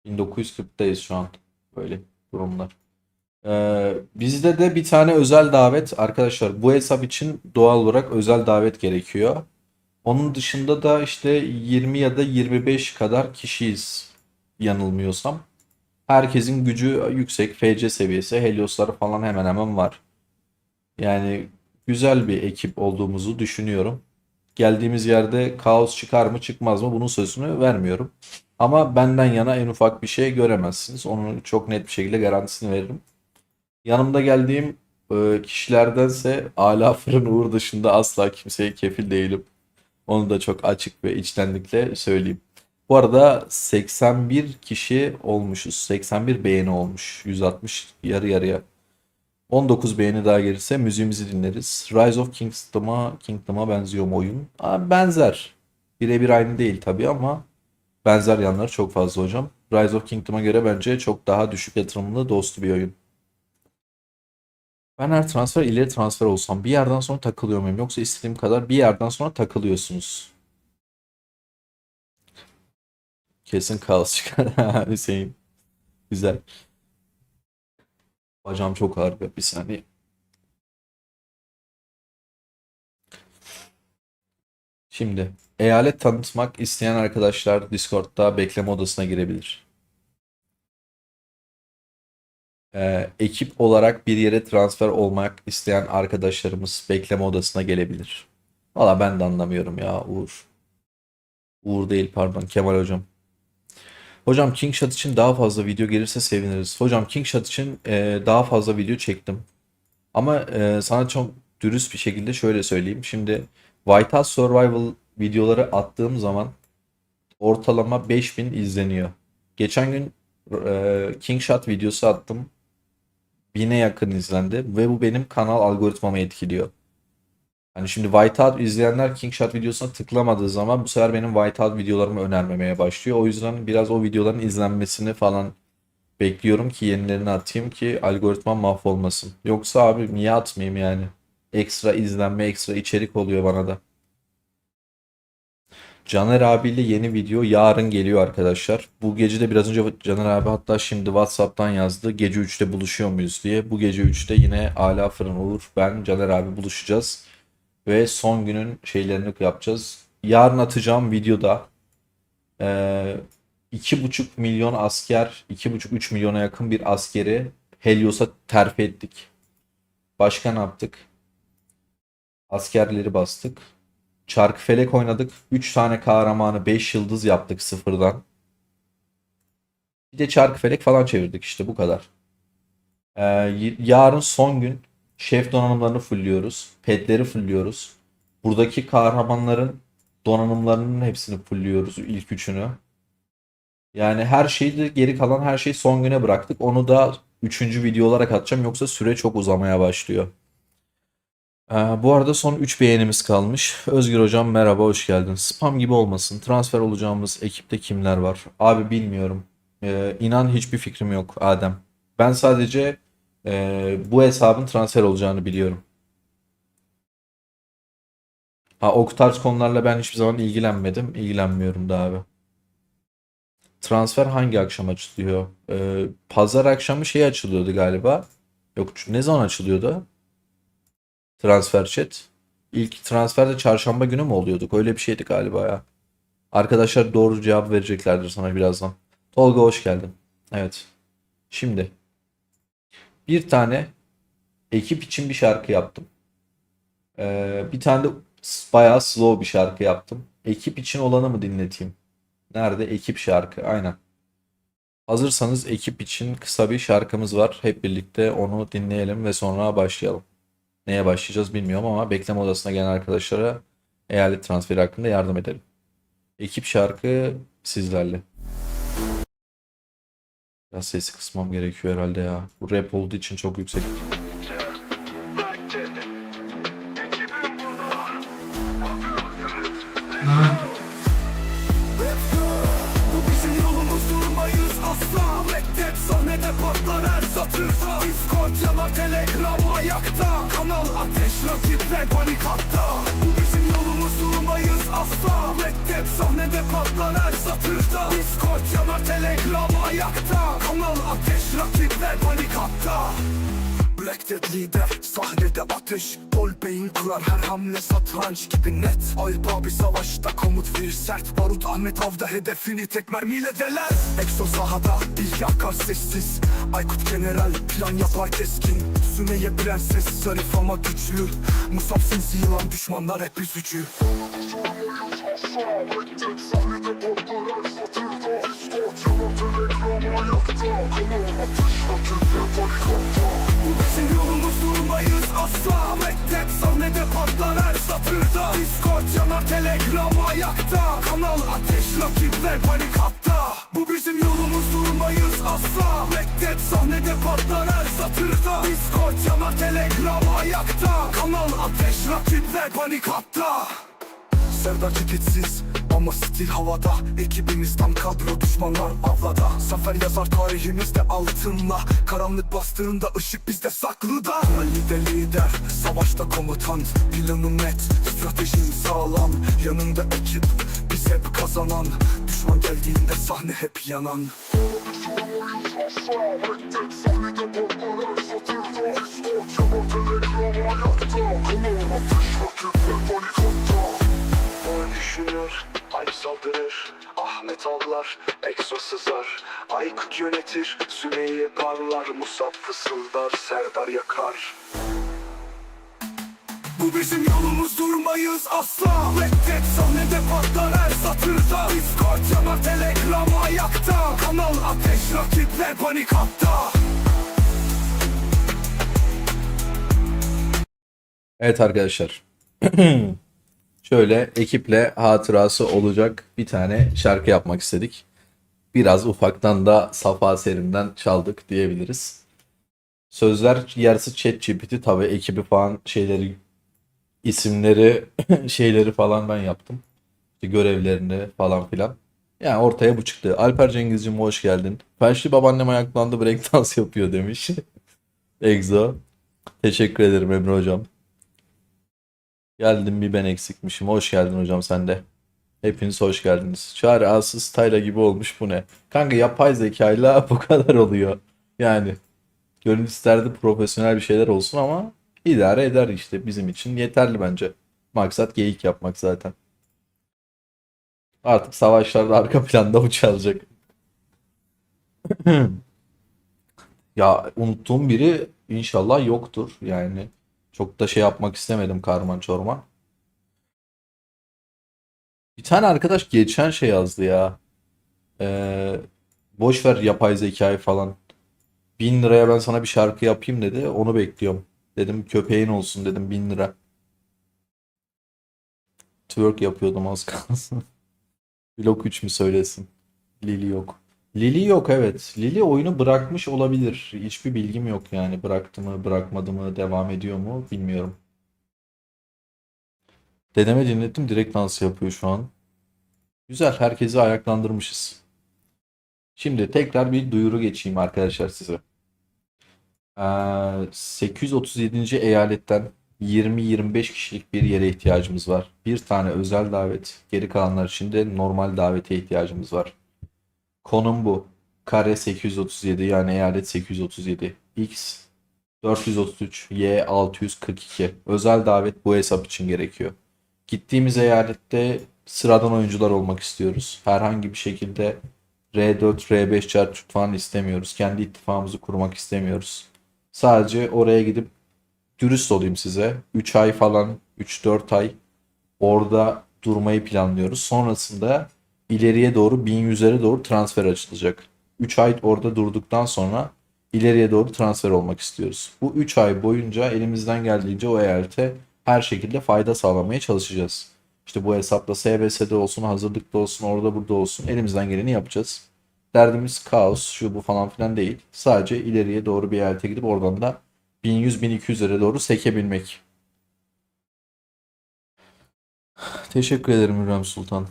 1940'tayız şu an. Böyle durumlar. Bizde de bir tane özel davet arkadaşlar. Bu hesap için doğal olarak özel davet gerekiyor. Onun dışında da işte 20 ya da 25 kadar kişiyiz yanılmıyorsam. Herkesin gücü yüksek. FC seviyesi. Heliosları falan hemen hemen var. Yani güzel bir ekip olduğumuzu düşünüyorum. Geldiğimiz yerde kaos çıkar mı çıkmaz mı bunun sözünü vermiyorum. Ama benden yana en ufak bir şey göremezsiniz. Onu çok net bir şekilde garantisini veririm. Yanımda geldiğim kişilerdense Ala Fırın Uğur dışında asla kimseye kefil değilim. Onu da çok açık ve içtenlikle söyleyeyim. Bu arada 81 kişi olmuşuz. 81 beğeni olmuş. 160 yarı yarıya. 19 beğeni daha gelirse müziğimizi dinleriz. Rise of Kingdom'a benziyor mu oyun? Benzer. Birebir aynı değil tabii ama benzer yanları çok fazla hocam. Rise of Kingdom'a göre bence çok daha düşük yatırımlı dostu bir oyun. Ben her transfer ileri transfer olsam bir yerden sonra takılıyor muyum? Yoksa istediğim kadar bir yerden sonra takılıyorsunuz. Kesin kaos çıkar. Hüseyin. Güzel. Bacağım çok ağrıyor. Bir saniye. Şimdi eyalet tanıtmak isteyen arkadaşlar Discord'da bekleme odasına girebilir. Ekip olarak bir yere transfer olmak isteyen arkadaşlarımız bekleme odasına gelebilir. Valla ben de anlamıyorum ya Uğur. Uğur değil pardon, Kemal hocam. Hocam King Shot için daha fazla video gelirse seviniriz. Hocam King Shot için daha fazla video çektim. Ama sana çok dürüst bir şekilde şöyle söyleyeyim. Şimdi White House Survival videoları attığım zaman ortalama 5000 izleniyor. Geçen gün King Shot videosu attım. 1000'e yakın izlendi ve bu benim kanal algoritmamı etkiliyor. Hani şimdi Whiteout izleyenler King Shot videosuna tıklamadığı zaman bu sefer benim Whiteout videolarımı önermemeye başlıyor. O yüzden biraz o videoların izlenmesini falan bekliyorum ki yenilerini atayım ki algoritmam mahvolmasın. Yoksa abi niye atmayayım yani? Ekstra izlenme, ekstra içerik oluyor bana da. Caner abiyle yeni video yarın geliyor arkadaşlar. Bu gece de biraz önce Caner abi hatta şimdi WhatsApp'tan yazdı. Gece 3'te buluşuyor muyuz diye. Bu gece 3'te yine Ala Fırın Uğur, ben, Caner abi buluşacağız. Ve son günün şeylerini yapacağız. Yarın atacağım videoda 2,5 milyon asker, 2,5-3 milyona yakın bir askeri Helios'a terfi ettik. Başka ne yaptık? Askerleri bastık. Çarkıfelek oynadık. 3 tane kahramanı 5 yıldız yaptık sıfırdan. Bir de çarkıfelek falan çevirdik işte bu kadar. Yarın son gün şef donanımlarını fullliyoruz. Petleri fullliyoruz. Buradaki kahramanların donanımlarının hepsini fullliyoruz. İlk üçünü. Yani her şeyi de geri kalan her şeyi son güne bıraktık. Onu da 3. video olarak atacağım. Yoksa süre çok uzamaya başlıyor. Bu arada son 3 beğenimiz kalmış. Özgür hocam merhaba, hoş geldin. Spam gibi olmasın. Transfer olacağımız ekipte kimler var? Abi bilmiyorum. İnan hiçbir fikrim yok Adem. Ben sadece bu hesabın transfer olacağını biliyorum. O tarz konularla ben hiçbir zaman ilgilenmedim. İlgilenmiyorum da abi. Transfer hangi akşam açılıyor? Pazar akşamı şey açılıyordu galiba. Yok, ne zaman açılıyordu? Transfer chat. İlk transferde çarşamba günü mü oluyorduk? Öyle bir şeydi galiba ya. Arkadaşlar doğru cevap vereceklerdir sana birazdan. Tolga hoş geldin. Evet. Şimdi bir tane ekip için bir şarkı yaptım. Bir tane de bayağı slow bir şarkı yaptım. Ekip için olanı mı dinleteyim? Nerede? Ekip şarkı. Aynen. Hazırsanız ekip için kısa bir şarkımız var. Hep birlikte onu dinleyelim ve sonra başlayalım. Neye başlayacağız bilmiyorum ama bekleme odasına gelen arkadaşlara eyalet transferi hakkında yardım edelim. Ekip şarkı sizlerle. Biraz sesi kısmam gerekiyor herhalde ya. Bu rap olduğu için çok yüksek. Bu bizim yolumuz, durmayız asla. Reddet sahnede patlar her satırda. Discord yanar, Telegram ayakta. Kanal ateş, rakipler panik hatta. Bu bizim yolumuz, durmayız asla. Reddet sahnede patlar her satırda. Discord yanar, Telegram ayakta. Kanal ateş, rakipler panik hatta. Black Dead lider, sahnede ateş. Bol beyin kurar, her hamle satranç gibi net. Ayıp bir savaşta komut verir sert. Barut Ahmet avda hedefini tek mermiyle deler. Exo sahada ilk yakar sessiz. Aykut general plan yapar keskin. Sümeyye prenses zarif ama güçlü. Musab sinsi yılan, düşmanlar hep üzücü. Bu bizim yolumuz, durmayız asla. Reddet sahnede patlar her satırda. Discord yanar, Telegram ayakta. Kanal ateş, rakipler panik hatta. Bu bizim yolumuz, durmayız asla. Reddet sahnede patlar her satırda. Discord yanar, Telegram ayakta. Kanal ateş, rakipler panik hatta. Serdar ceketsiz ama stil havada. Ekibimiz tam kadro, düşmanlar avlada. Zafer yazar tarihimizde altınla. Karanlık bastığında ışık bizde saklıda. Ali lider, savaşta komutan. Planım net, stratejim sağlam. Yanında ekip, biz hep kazanan. Düşman geldiğinde sahne hep yanan. sızar, Exo sızar. Aykut yönetir, Sümeyye parlar, Musab fısıldar, Serdar yakar. Bu bizim yolumuz, durmayız asla. Reddet sahnede patlar her satırda. Discord yanar, Telegram ayakta. Kanal ateş, rakipler panik hatta. Evet arkadaşlar. Şöyle ekiple hatırası olacak bir tane şarkı yapmak istedik. Biraz ufaktan da Safa Serim'den çaldık diyebiliriz. Sözler yarısı ChatGPT, tabii ekibi falan şeyleri, isimleri, şeyleri falan ben yaptım. İşte görevlerini falan filan. Yani ortaya bu çıktı. Alper Cengizciğim hoş geldin. Felçli babaannem ayaklandı, breakdance yapıyor demiş. Egzo. Teşekkür ederim Emre hocam. Geldim, bir ben eksikmişim. Hoş geldin hocam sen de. Hepiniz hoş geldiniz. Çağrı Asız Tayla gibi olmuş, bu ne? Kanka yapay zekayla bu kadar oluyor. Yani gönül isterdi profesyonel bir şeyler olsun ama idare eder işte, bizim için yeterli bence. Maksat geyik yapmak zaten. Artık savaşlarda arka planda bu çalacak. Ya unuttuğum biri inşallah yoktur. Yani çok da şey yapmak istemedim, karman çorman. Bir tane arkadaş geçen şey yazdı ya. Ee, boş ver yapay zekayı falan. 1.000 liraya ben sana bir şarkı yapayım dedi. Onu bekliyorum. Dedim köpeğin olsun, dedim 1.000 lira. Twerk yapıyordum az kalsın. Blok 3 mü söylesin? Lili yok. Lili yok, evet. Lili oyunu bırakmış olabilir. Hiçbir bilgim yok yani. Bıraktı mı, bırakmadı mı, devam ediyor mu bilmiyorum. Dedeme dinlettim, direkt dans yapıyor şu an. Güzel, herkesi ayaklandırmışız. Şimdi tekrar bir duyuru geçeyim arkadaşlar size. 837. eyaletten 20-25 kişilik bir yere ihtiyacımız var. Bir tane özel davet. Geri kalanlar için de normal davete ihtiyacımız var. Konum bu. Kare 837, yani eyalet 837. X 433, Y 642. Özel davet bu hesap için gerekiyor. Gittiğimiz eyalette sıradan oyuncular olmak istiyoruz. Herhangi bir şekilde R4, R5 çarçurt falan istemiyoruz. Kendi ittifakımızı kurmak istemiyoruz. Sadece oraya gidip, dürüst olayım size, 3 ay falan, 3-4 ay orada durmayı planlıyoruz. Sonrasında ileriye doğru 1100'lere doğru transfer açılacak. 3 ay orada durduktan sonra ileriye doğru transfer olmak istiyoruz. Bu 3 ay boyunca elimizden geldiğince o eyalete her şekilde fayda sağlamaya çalışacağız. İşte bu hesapla SBS'de olsun, hazırlıkta olsun, orada burada olsun, elimizden geleni yapacağız. Derdimiz kaos, şu bu falan filan değil. Sadece ileriye doğru bir eyalete gidip oradan da 1100-1200'lere doğru sekebilmek. Teşekkür ederim Hürrem Sultan.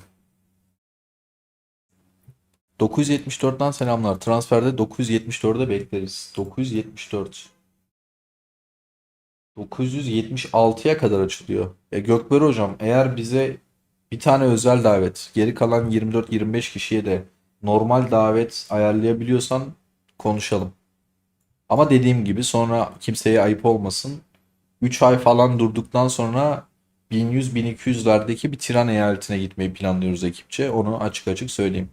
974'ten selamlar. Transferde 974'e bekleriz. 974. 976'ya kadar açılıyor. Gökber hocam, eğer bize bir tane özel davet, geri kalan 24-25 kişiye de normal davet ayarlayabiliyorsan konuşalım. Ama dediğim gibi sonra kimseye ayıp olmasın. 3 ay falan durduktan sonra 1100-1200'lerdeki bir Tiran eyaletine gitmeyi planlıyoruz ekipçe. Onu açık açık söyleyeyim.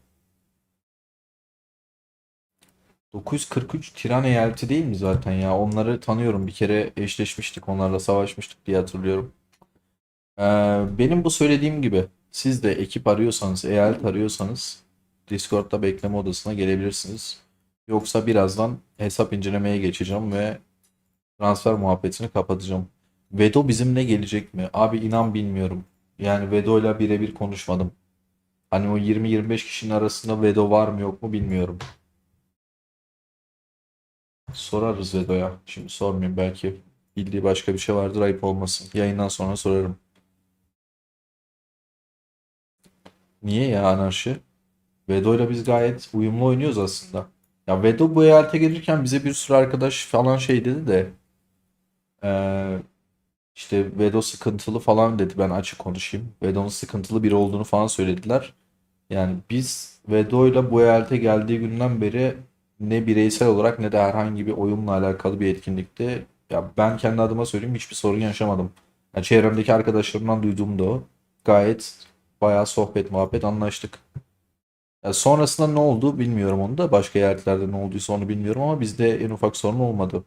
943 Tiran eyaleti değil mi zaten ya? Onları tanıyorum. Bir kere eşleşmiştik. Onlarla savaşmıştık diye hatırlıyorum. Benim bu söylediğim gibi siz de ekip arıyorsanız, eyalet arıyorsanız Discord'da bekleme odasına gelebilirsiniz. Yoksa birazdan hesap incelemeye geçeceğim ve transfer muhabbetini kapatacağım. Vedo bizimle gelecek mi? Abi inan bilmiyorum. Yani Vedo'yla birebir konuşmadım. Hani o 20-25 kişinin arasında Vedo var mı yok mu bilmiyorum. Sorarız Vedo'ya. Şimdi sormayayım, belki bildiği başka bir şey vardır, ayıp olmasın. Yayından sonra sorarım. Niye ya anarşi? Vedo'yla biz gayet uyumlu oynuyoruz aslında. Ya Vedo bu eyalete gelirken bize bir sürü arkadaş falan şey dedi de eee, işte Vedo sıkıntılı falan dedi, ben açık konuşayım. Vedo'nun sıkıntılı biri olduğunu falan söylediler. Yani biz Vedo'yla bu eyalete geldiği günden beri ne bireysel olarak ne de herhangi bir oyunla alakalı bir etkinlikte, ya ben kendi adıma söyleyeyim, hiçbir sorun yaşamadım. Yani çevremdeki arkadaşlarımdan duyduğum da o. Gayet bayağı sohbet muhabbet anlaştık. Ya sonrasında ne oldu bilmiyorum onu da. Başka yerlerde ne olduysa onu bilmiyorum ama bizde en ufak sorun olmadı.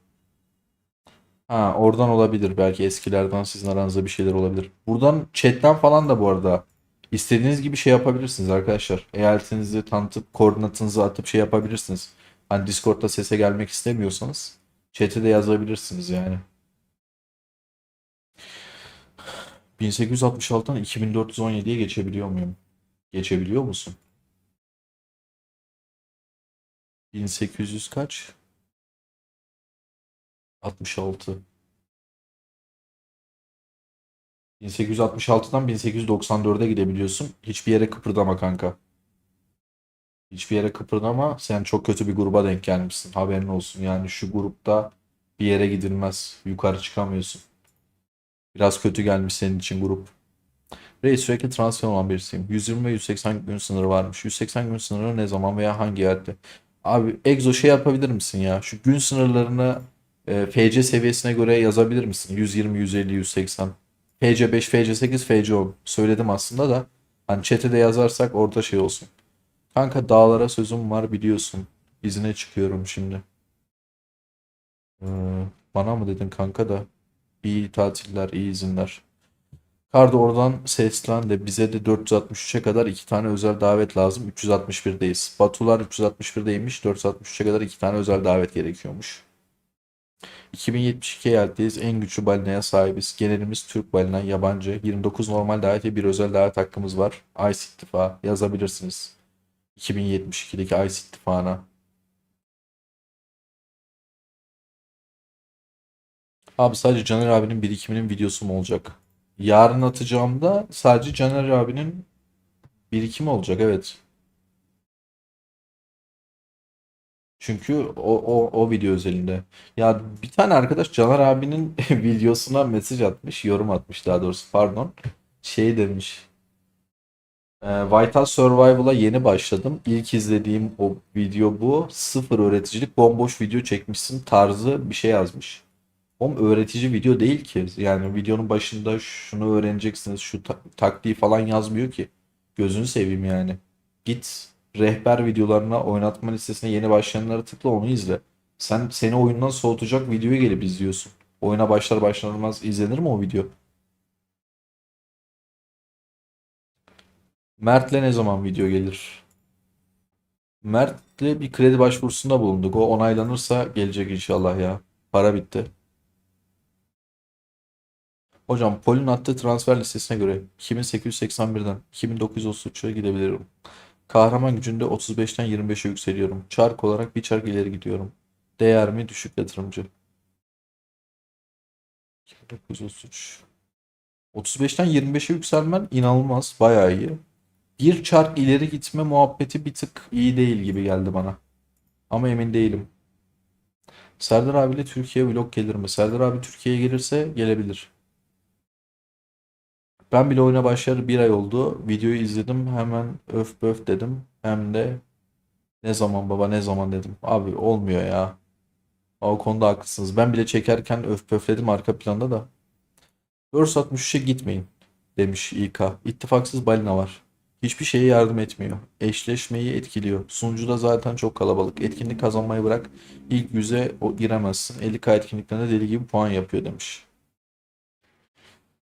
Ha, oradan olabilir. Belki eskilerden sizin aranızda bir şeyler olabilir. Buradan chatten falan da bu arada istediğiniz gibi şey yapabilirsiniz arkadaşlar. Eyaletinizi tanıtıp koordinatınızı atıp şey yapabilirsiniz. Hani Discord'da sese gelmek istemiyorsanız chat'e de yazabilirsiniz yani. 1866'dan 2417'ye geçebiliyor muyum? Geçebiliyor musun? 1800 kaç? 66. 1866'dan 1894'e gidebiliyorsun. Hiçbir yere kıpırdama kanka. Hiçbir yere kıpırdama. Sen çok kötü bir gruba denk gelmişsin. Haberin olsun. Yani şu grupta bir yere gidilmez. Yukarı çıkamıyorsun. Biraz kötü gelmiş senin için grup. Reis sürekli transfer olan birisiyim. 120 ve 180 gün sınırı varmış. 180 gün sınırı ne zaman veya hangi yerde? Abi Exo şey yapabilir misin ya? Şu gün sınırlarını FC seviyesine göre yazabilir misin? 120, 150, 180. FC 5, FC 8, FC 10. Söyledim aslında da. Hani chat'e de yazarsak orada şey olsun. Kanka dağlara sözüm var biliyorsun. İzine çıkıyorum şimdi. Bana mı dedin kanka da? İyi tatiller, iyi izinler. Kardo oradan seslen de bize de 463'e kadar iki tane özel davet lazım. 361'deyiz. Batular 361'deymiş. 463'e kadar iki tane özel davet gerekiyormuş. 2072 eldeyiz. En güçlü balinaya sahibiz. Genelimiz Türk balina, yabancı. 29 normal davet ve bir özel davet hakkımız var. ICE ittifa yazabilirsiniz. 2072'deki ICE ittifana. Abi sadece Caner abinin birikiminin videosu mu olacak? Yarın atacağımda sadece Caner abinin birikimi olacak, evet. Çünkü o video özelinde. Ya bir tane arkadaş Caner abinin videosuna mesaj atmış, yorum atmış daha doğrusu pardon. Şey demiş. Vital Survival'a yeni başladım. İlk izlediğim o video bu. Sıfır öğreticilik, bomboş video çekmişsin tarzı bir şey yazmış. Oğlum öğretici video değil ki. Yani videonun başında şunu öğreneceksiniz, şu taktiği falan yazmıyor ki. Gözünü seveyim yani. Git rehber videolarına, oynatma listesine yeni başlayanlara tıkla, onu izle. Seni oyundan soğutacak videoyu gelip izliyorsun. Oyuna başlar başlanmaz izlenir mi o video? Mert'le ne zaman video gelir? Mert'le bir kredi başvurusunda bulunduk. O onaylanırsa gelecek inşallah ya. Para bitti. Hocam Pol'ün attığı transfer listesine göre 2881'den 2933'e gidebilirim. Kahraman gücünde 35'ten 25'e yükseliyorum. Çark olarak bir çark ileri gidiyorum. Değer mi? Düşük yatırımcı. 2933. 35'ten 25'e yükselmen inanılmaz. Bayağı iyi. Bir çark ileri gitme muhabbeti bir tık iyi değil gibi geldi bana. Ama emin değilim. Serdar abiyle Türkiye vlog gelir mi? Serdar abi Türkiye'ye gelirse gelebilir. Ben bile oyuna başlayalı bir ay oldu. Videoyu izledim. Hemen öf böf dedim. Hem de ne zaman baba ne zaman dedim. Abi olmuyor ya. O konuda haklısınız. Ben bile çekerken öf pöfledim arka planda da. Verse 63'e gitmeyin demiş İK. İttifaksız balina var. Hiçbir şeye yardım etmiyor. Eşleşmeyi etkiliyor. Sunucuda zaten çok kalabalık. Etkinlik kazanmayı bırak. İlk yüze giremezsin. 50K etkinliklerinde deli gibi puan yapıyor demiş.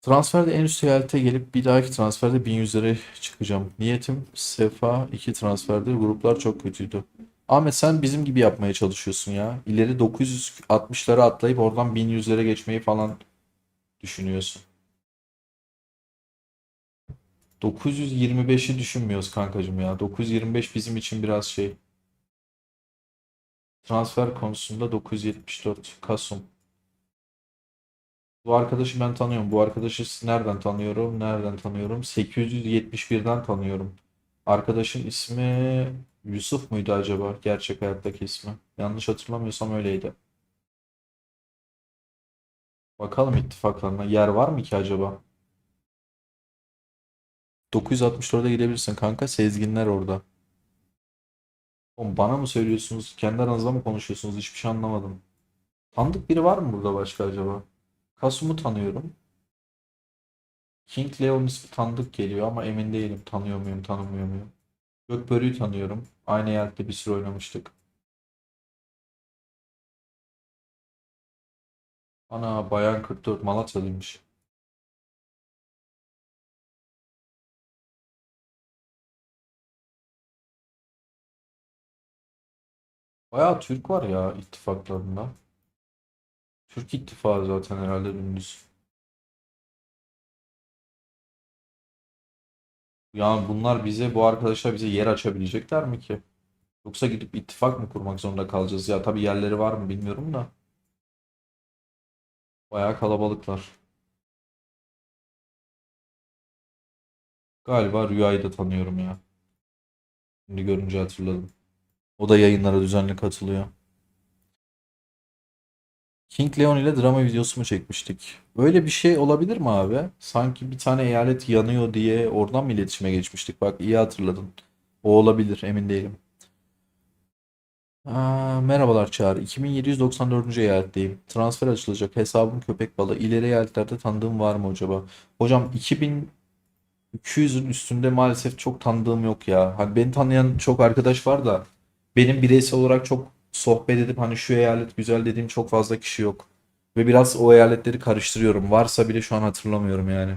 Transferde en üst eyalete gelip bir dahaki transferde 1100'lere çıkacağım. Niyetim Sefa 2 transferde gruplar çok kötüydü. Ahmet sen bizim gibi yapmaya çalışıyorsun ya. İleri 960'lara atlayıp oradan 1100'lere geçmeyi falan düşünüyorsun. 925'i düşünmüyoruz kankacığım ya. 925 bizim için biraz şey. Transfer konusunda 974 Kasım. Bu arkadaşı ben tanıyorum. Bu arkadaşı nereden tanıyorum? Nereden tanıyorum? 871'den tanıyorum. Arkadaşın ismi Yusuf muydu acaba? Gerçek hayattaki ismi. Yanlış hatırlamıyorsam öyleydi. Bakalım ittifaklarına. Yer var mı ki acaba? 964'e gidebilirsin kanka. Sezginler orada. Oğlum bana mı söylüyorsunuz? Kendi aranızda mı konuşuyorsunuz? Hiçbir şey anlamadım. Tanıdık biri var mı burada başka acaba? Kasum'u tanıyorum. King Leon ismi tanıdık geliyor ama emin değilim. Tanıyor muyum, tanımıyor muyum? Gökbörü'yü tanıyorum. Aynı yerde bir süre oynamıştık. Ana Bayan 44 Malatyalıymış. Bayağı Türk var ya ittifaklarında. Türk ittifakı zaten herhalde dümdüz. Yani bunlar bize, bu arkadaşlar bize yer açabilecekler mi ki? Yoksa gidip ittifak mı kurmak zorunda kalacağız? Ya tabii yerleri var mı bilmiyorum da. Bayağı kalabalıklar. Galiba Rüya'yı da tanıyorum ya. Şimdi görünce hatırladım. O da yayınlara düzenli katılıyor. King Leon ile drama videosu mu çekmiştik? Öyle bir şey olabilir mi abi? Sanki bir tane eyalet yanıyor diye oradan mı iletişime geçmiştik? Bak iyi hatırladın. O olabilir, emin değilim. Merhabalar Çağrı. 2794. eyaletteyim. Transfer açılacak. Hesabım köpek balığı. İleri eyaletlerde tanıdığım var mı acaba? Hocam 2200'ün üstünde maalesef çok tanıdığım yok ya. Hani beni tanıyan çok arkadaş var da benim bireysel olarak çok sohbet edip hani şu eyalet güzel dediğim çok fazla kişi yok. Ve biraz o eyaletleri karıştırıyorum. Varsa bile şu an hatırlamıyorum yani.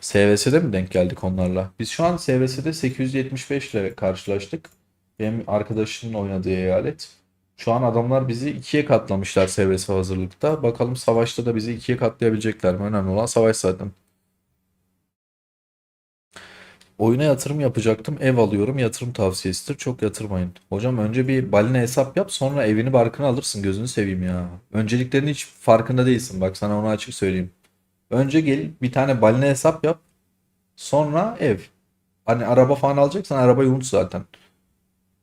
SVS'de mi denk geldik onlarla? Biz şu an SVS'de 875 ile karşılaştık. Benim arkadaşımın oynadığı eyalet. Şu an adamlar bizi ikiye katlamışlar SVS hazırlıkta. Bakalım savaşta da bizi ikiye katlayabilecekler mi? Önemli olan savaş zaten. Oyuna yatırım yapacaktım. Ev alıyorum. Yatırım tavsiyesidir. Çok yatırmayın. Hocam önce bir balina hesap yap. Sonra evini barkını alırsın. Gözünü seveyim ya. Önceliklerin hiç farkında değilsin. Bak sana onu açık söyleyeyim. Önce gel bir tane balina hesap yap. Sonra ev. Hani araba falan alacaksan arabayı unut zaten.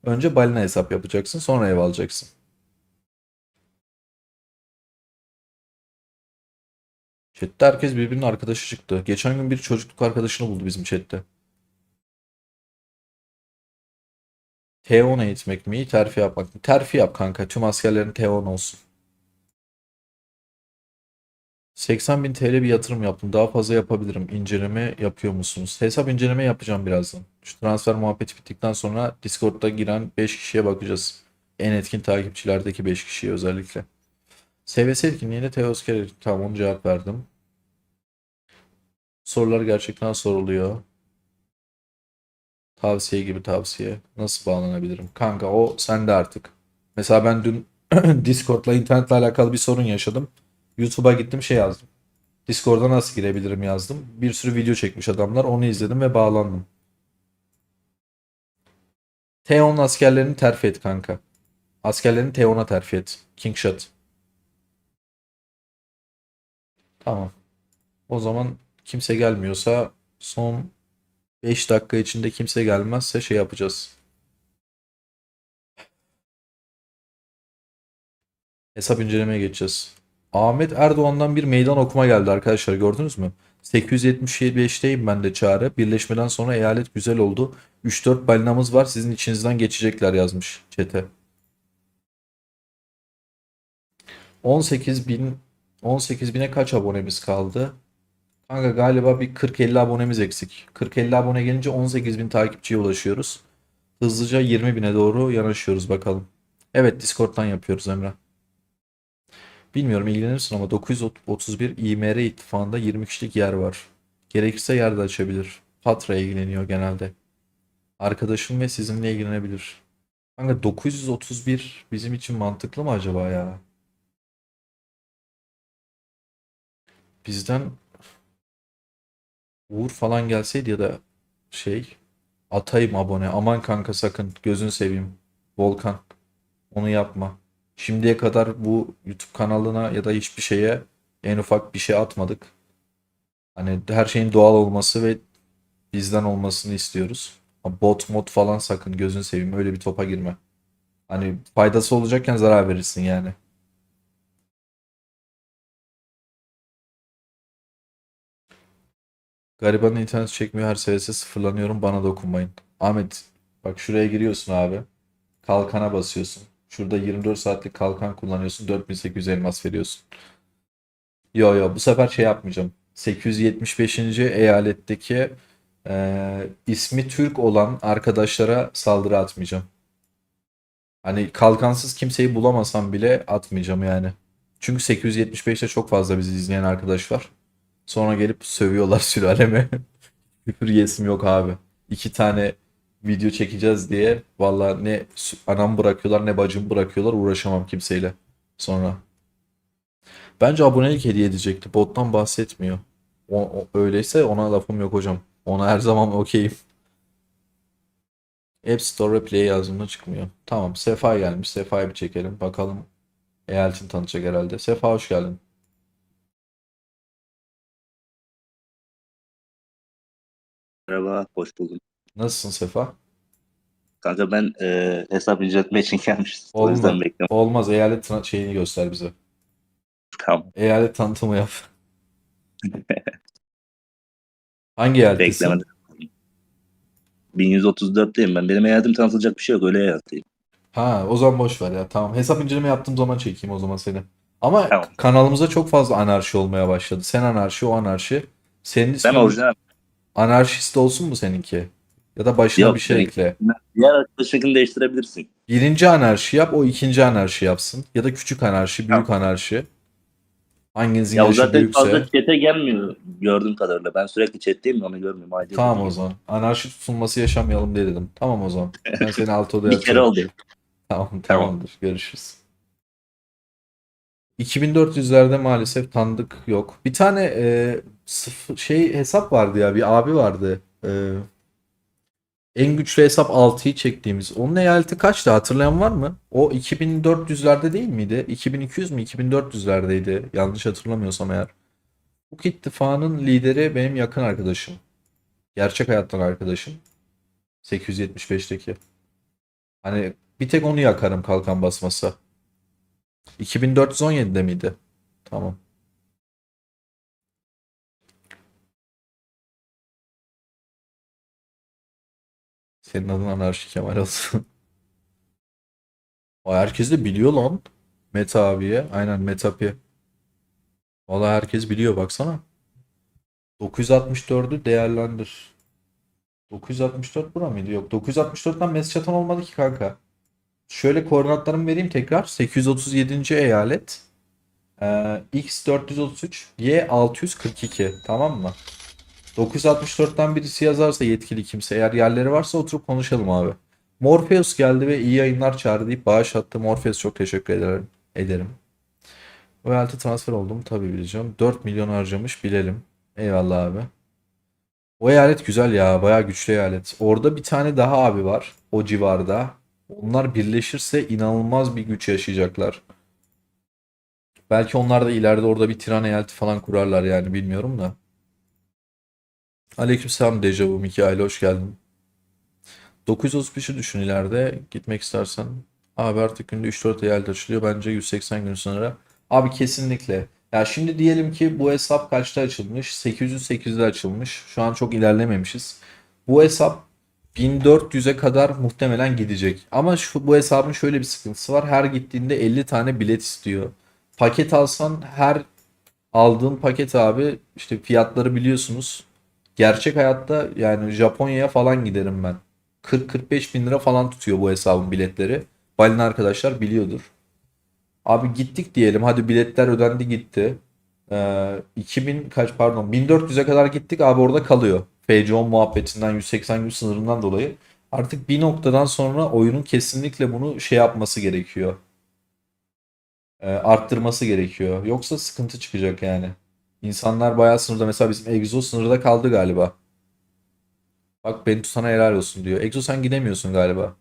Önce balina hesap yapacaksın. Sonra ev alacaksın. Chat'te herkes birbirinin arkadaşı çıktı. Geçen gün bir çocukluk arkadaşını buldu bizim chat'te. T10 eğitmek mi? Terfi yapmak mı? Terfi yap kanka. Tüm askerlerin T10 olsun. 80.000 TL bir yatırım yaptım. Daha fazla yapabilirim. İnceleme yapıyor musunuz? Hesap inceleme yapacağım birazdan. Şu transfer muhabbeti bittikten sonra Discord'da giren 5 kişiye bakacağız. En etkin takipçilerdeki 5 kişiye özellikle. SVS etkinliğine Teosker tamam onu cevap verdim. Sorular gerçekten soruluyor. Tavsiye gibi tavsiye. Nasıl bağlanabilirim? Kanka o sende artık. Mesela ben dün Discord'la internetle alakalı bir sorun yaşadım. YouTube'a gittim şey yazdım. Discord'a nasıl girebilirim yazdım. Bir sürü video çekmiş adamlar. Onu izledim ve bağlandım. T10 askerlerini terfi et kanka. Askerlerini T10'a terfi et. King Shot. Tamam. O zaman kimse gelmiyorsa son 5 dakika içinde kimse gelmezse şey yapacağız. Hesap incelemeye geçeceğiz. Ahmet Erdoğan'dan bir meydan okuma geldi arkadaşlar gördünüz mü? 875'teyim ben de Çağrı. Birleşmeden sonra eyalet güzel oldu. 3-4 balinamız var sizin içinizden geçecekler yazmış çete. 18 bin 18 bine kaç abonemiz kaldı? Kanka galiba bir 40-50 abonemiz eksik. 40-50 abone gelince 18 bin takipçiye ulaşıyoruz. Hızlıca 20 bine doğru yanaşıyoruz bakalım. Evet Discord'dan yapıyoruz Emre. Bilmiyorum ilgilenirsin ama 931 İMR ittifakında 20 kişilik yer var. Gerekirse yer de açabilir. Patra ilgileniyor genelde. Arkadaşım ve sizinle ilgilenebilir. Kanka 931 bizim için mantıklı mı acaba ya? Bizden Uğur falan gelseydi ya da şey atayım abone. Aman kanka sakın gözünü seveyim. Volkan onu yapma. Şimdiye kadar bu YouTube kanalına ya da hiçbir şeye en ufak bir şey atmadık. Hani her şeyin doğal olması ve bizden olmasını istiyoruz. Bot mod falan sakın gözünü seveyim öyle bir topa girme. Hani faydası olacakken zarar verirsin yani. Garibanın internet çekmiyor her seviyesi sıfırlanıyorum bana dokunmayın. Ahmet bak şuraya giriyorsun abi. Kalkana basıyorsun. Şurada 24 saatlik kalkan kullanıyorsun. 4800 elmas veriyorsun. Yo yo bu sefer şey yapmayacağım. 875. eyaletteki ismi Türk olan arkadaşlara saldırı atmayacağım. Hani kalkansız kimseyi bulamasam bile atmayacağım yani. Çünkü 875'te çok fazla bizi izleyen arkadaş var. Sonra gelip sövüyorlar sülaleme. Küfür yesim yok abi. 2 tane video çekeceğiz diye valla ne anam bırakıyorlar ne bacım bırakıyorlar, uğraşamam kimseyle sonra. Bence abonelik hediye edecekti. Bottan bahsetmiyor. Öyleyse ona lafım yok hocam. Ona her zaman okeyim. App Store Play yazdığımda çıkmıyor. Tamam, Sefa gelmiş. Sefa'yı bir çekelim. Bakalım eyaletin tanıtacak herhalde. Sefa hoş geldin. Merhaba, hoş buldum. Nasılsın Sefa? Kanka ben hesap inceletme için gelmiştim. O Olmaz. yüzden bekliyorum. Olmaz. Şeyini göster bize. Tamam, Eyalet tanıtımı yap. Hangi eyalettesin? beklemedim. 1134'teyim ben. Benim hayatım tanıtılacak bir şey yok. Öyle hayattayım. Ha, o zaman boş ver ya. Tamam. Hesap inceleme yaptığım zaman çekeyim o zaman seni. Ama Tamam. kanalımıza çok fazla anarşi olmaya başladı. Sen anarşi, o anarşi. Senin Ben ismin orijinal. anarşist olsun mu seninki? Ya da başına Yok, bir şey benim- ekle. Diğer arkadaşınkini değiştirebilirsin. Birinci anarşi yap, o ikinci anarşi yapsın. Ya da küçük anarşi, büyük anarşi. Hanginizin Ya o yaşı zaten fazla büyükse. chat'e gelmiyor gördüğüm kadarıyla. Ben sürekli chat'teyim de onu görmüyorum. Haydi Tamam yapayım. o zaman. Anarşi tutulması yaşamayalım diye dedim. Tamam o zaman. Ben seni alt odaya Bir kere atıyorum. oldu. Tamam, tamamdır. Görüşürüz. 2400'lerde maalesef tanıdık yok. Bir tane hesap vardı ya, bir abi vardı. En güçlü hesap 6'yı çektiğimiz. Onun eyaleti kaçtı, hatırlayan var mı? O 2400'lerde değil miydi? 2200 mü 2400'lerdeydi. Yanlış hatırlamıyorsam eğer. Hukuk İttifakı'nın lideri benim yakın arkadaşım. Gerçek hayattan arkadaşım. 875'teki. Hani bir tek onu yakarım kalkan basmasa. 2417'de miydi? Tamam. Senin adın Anarşi Kemal olsun. O herkes de biliyor lan. Meta abiye. Aynen Metapi. Valla herkes biliyor baksana. 964'ü değerlendir. 964 bura mıydı? Yok. 964'ten mesaj atan olmadı ki kanka. Şöyle koordinatlarımı vereyim tekrar. 837. eyalet. X 433. Y 642. Tamam mı? 964'ten birisi yazarsa yetkili kimse, eğer yerleri varsa oturup konuşalım abi. Morpheus geldi ve iyi yayınlar çağırdı deyip bağış attı. Morpheus çok teşekkür ederim. Royalty transfer oldum tabii bileceğim. 4 milyon harcamış bilelim. Eyvallah abi. O eyalet güzel ya, bayağı güçlü eyalet. Orada bir tane daha abi var o civarda. Onlar birleşirse inanılmaz bir güç yaşayacaklar. Belki onlar da ileride orada bir tiran eyaleti falan kurarlar yani, bilmiyorum da. Aleykümselam Dejavu Mikail, hoş geldin. 935'i düşün ileride gitmek istersen. Abi artık günde 3-4 eyalet açılıyor. Bence 180 gün sonra. Abi kesinlikle. Ya şimdi diyelim ki bu hesap kaçta açılmış? 808'de açılmış. Şu an çok ilerlememişiz. Bu hesap 1400'e kadar muhtemelen gidecek. Ama bu hesabın şöyle bir sıkıntısı var. Her gittiğinde 50 tane bilet istiyor. Paket alsan her aldığın paket abi işte fiyatları biliyorsunuz. Gerçek hayatta yani Japonya'ya falan giderim ben. 40-45 bin lira falan tutuyor bu hesabın biletleri. Balin arkadaşlar biliyordur. Abi gittik diyelim, hadi biletler ödendi gitti. 2000 kaç pardon 1400'e kadar gittik abi, orada kalıyor. FC10 muhabbetinden 180 gün sınırından dolayı. Artık bir noktadan sonra oyunun kesinlikle bunu şey yapması gerekiyor. Arttırması gerekiyor. Yoksa sıkıntı çıkacak yani. İnsanlar bayağı sınırda. Mesela bizim Exo sınırda kaldı galiba. Bak beni tutana helal olsun diyor. Exo sen gidemiyorsun galiba.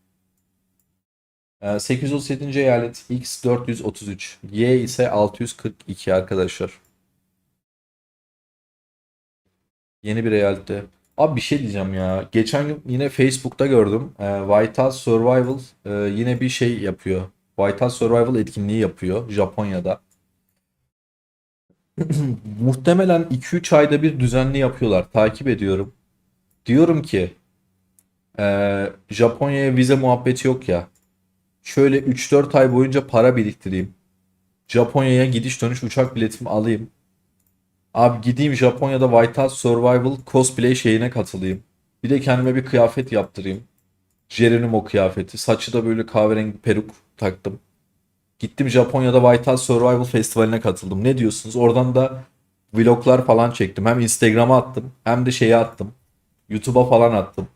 837. eyalet X 433. Y ise 642 arkadaşlar. Yeni bir eyalette. Abi bir şey diyeceğim ya. Geçen gün yine Facebook'ta gördüm. White House Survival yine bir şey yapıyor. White House Survival etkinliği yapıyor Japonya'da. Muhtemelen 2-3 ayda bir düzenli yapıyorlar. Takip ediyorum. Diyorum ki Japonya'ya vize muhabbeti yok ya. Şöyle 3-4 ay boyunca para biriktireyim. Japonya'ya gidiş dönüş uçak biletimi alayım. Abi gideyim Japonya'da White House Survival cosplay şeyine katılayım. Bir de kendime bir kıyafet yaptırayım. Geronimo kıyafeti. Saçı da böyle kahverengi peruk taktım. Gittim Japonya'da Whitehouse Survival Festivali'ne katıldım. Ne diyorsunuz? Oradan da vloglar falan çektim. Hem Instagram'a attım hem de şeye attım. YouTube'a falan attım.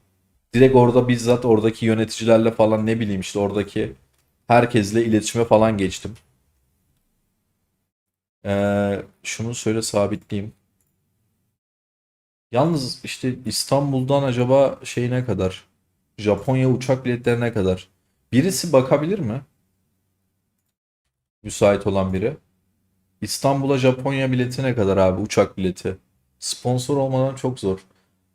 Direkt orada bizzat oradaki yöneticilerle falan ne bileyim işte oradaki herkesle iletişime falan geçtim. Şunu söyle sabitleyeyim. Yalnız işte İstanbul'dan acaba şey ne kadar? Japonya uçak biletleri ne kadar? Birisi bakabilir mi? Müsait olan biri. İstanbul'a Japonya bileti ne kadar abi uçak bileti? Sponsor olmadan çok zor.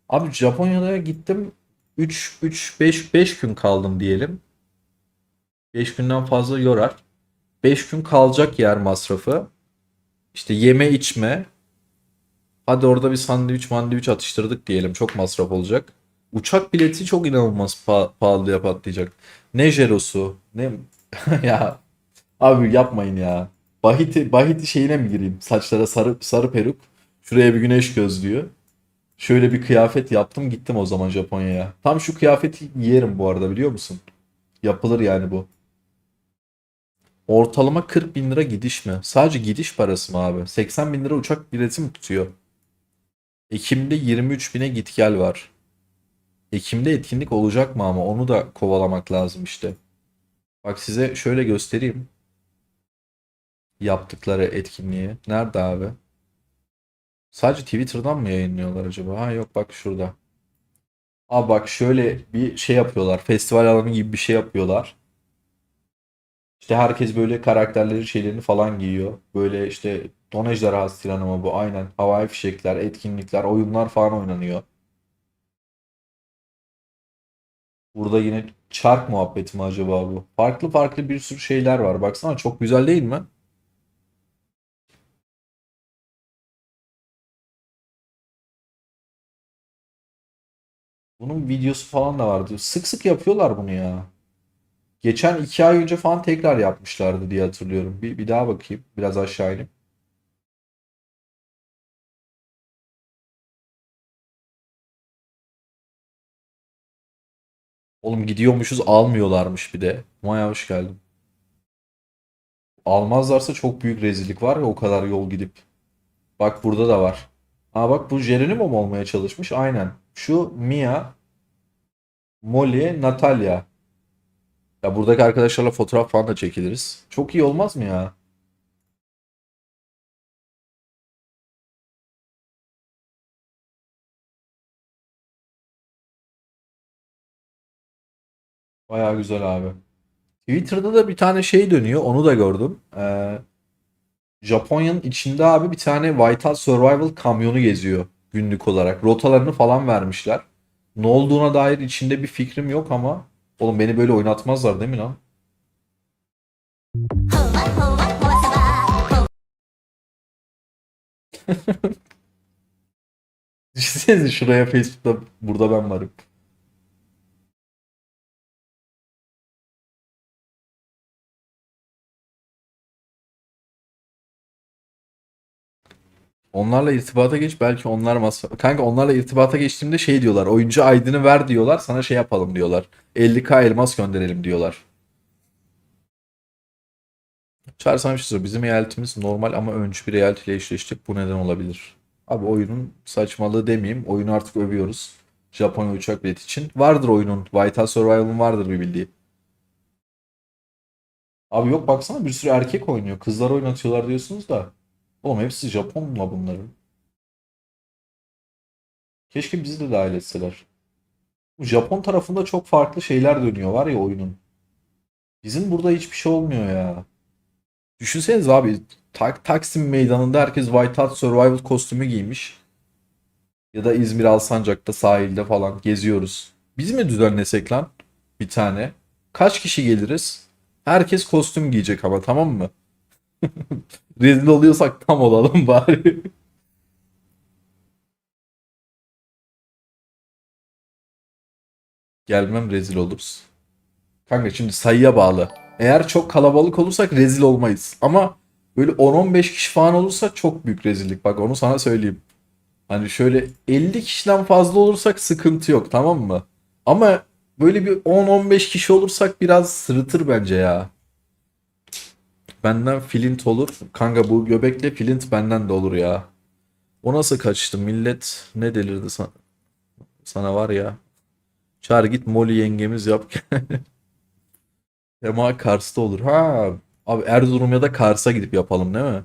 Abi Japonya'da gittim 5 gün kaldım diyelim. 5 günden fazla yorar. 5 gün kalacak yer masrafı. İşte yeme içme. Hadi orada bir sandviç atıştırdık diyelim. Çok masraf olacak. Uçak bileti çok inanılmaz pahalıya patlayacak. Ne jerosu ne ya abi yapmayın ya. Bahiti şeyine mi gireyim? Saçlara sarı peruk. Şuraya bir güneş gözlüğü. Şöyle bir kıyafet yaptım gittim o zaman Japonya'ya. Tam şu kıyafeti giyerim bu arada biliyor musun? Yapılır yani bu. Ortalama 40 bin lira gidiş mi? Sadece gidiş parası mı abi? 80 bin lira uçak bileti mi tutuyor? Ekim'de 23 bine git gel var. Ekim'de etkinlik olacak mı ama onu da kovalamak lazım işte. Bak size şöyle göstereyim. Yaptıkları etkinliği. Nerede abi? Sadece Twitter'dan mı yayınlıyorlar acaba? Ha yok bak şurada. Abi bak şöyle bir şey yapıyorlar. Festival alanı gibi bir şey yapıyorlar. İşte herkes böyle karakterleri şeylerini falan giyiyor. Böyle işte Don Ejderhası Tiranoma bu aynen. Havai fişekler, etkinlikler, oyunlar falan oynanıyor. Burada yine çark muhabbeti mi acaba bu? Farklı farklı bir sürü şeyler var. Baksana çok güzel değil mi? Bunun videosu falan da vardı. Sık sık yapıyorlar bunu ya. Geçen 2 ay önce falan tekrar yapmışlardı diye hatırlıyorum. Bir daha bakayım. Biraz aşağı ineyim. Oğlum gidiyormuşuz almıyorlarmış bir de. Maya hoş geldin. Almazlarsa çok büyük rezillik var ya o kadar yol gidip. Bak burada da var. Aa bak bu Geronimo mu olmaya çalışmış? Aynen. Şu Mia, Molly, Natalia. Ya buradaki arkadaşlarla fotoğraf falan da çekiliriz. Çok iyi olmaz mı ya? Baya güzel abi. Twitter'da da bir tane şey dönüyor. Onu da gördüm. Japonya'nın içinde abi bir tane Whiteout Survival kamyonu geziyor günlük olarak. Rotalarını falan vermişler. Ne olduğuna dair içinde bir fikrim yok ama oğlum beni böyle oynatmazlar değil mi lan? Düşünsenize şuraya Facebook'ta burada ben varım. Onlarla irtibata geç belki onlar Kanka onlarla irtibata geçtiğimde şey diyorlar. Oyuncu ID'ni ver diyorlar. Sana şey yapalım diyorlar. 50k elmas gönderelim diyorlar. Çağrı sana bir şey söyleyeyim. Bizim eyaletimiz normal ama öncü bir eyalet ile eşleştik. Bu neden olabilir? Abi oyunun saçmalığı demeyeyim. Oyunu artık övüyoruz. Japonya uçak bileti için. Vardır oyunun. Whitehouse Survival'ın vardır bir bildiği. Abi yok baksana bir sürü erkek oynuyor. Kızlar oynatıyorlar diyorsunuz da. Oğlum hepsi Japon mu bunların? Keşke bizi de dahil etseler. Bu Japon tarafında çok farklı şeyler dönüyor var ya oyunun. Bizim burada hiçbir şey olmuyor ya. Düşünsenize abi Taksim Meydanı'nda herkes Whiteout Survival kostümü giymiş. Ya da İzmir Alsancak'ta sahilde falan geziyoruz. Biz mi düzenlesek lan bir tane? Kaç kişi geliriz? Herkes kostüm giyecek ama tamam mı? Rezil oluyorsak tam olalım bari. Gelmem rezil oluruz. Kanka şimdi sayıya bağlı. Eğer çok kalabalık olursak rezil olmayız. Ama böyle 10-15 kişi falan olursa çok büyük rezillik. Bak onu sana söyleyeyim. Hani şöyle 50 kişiden fazla olursak sıkıntı yok, tamam mı? Ama böyle bir 10-15 kişi olursak biraz sırıtır bence ya. Benden Flint olur. Kanka bu göbekle Flint benden de olur ya. O nasıl kaçtı? Millet ne delirdi sana var ya. Çağır git Molly yengemiz yap. Ama Kars'ta olur. Ha, abi Erzurum ya da Kars'a gidip yapalım değil mi?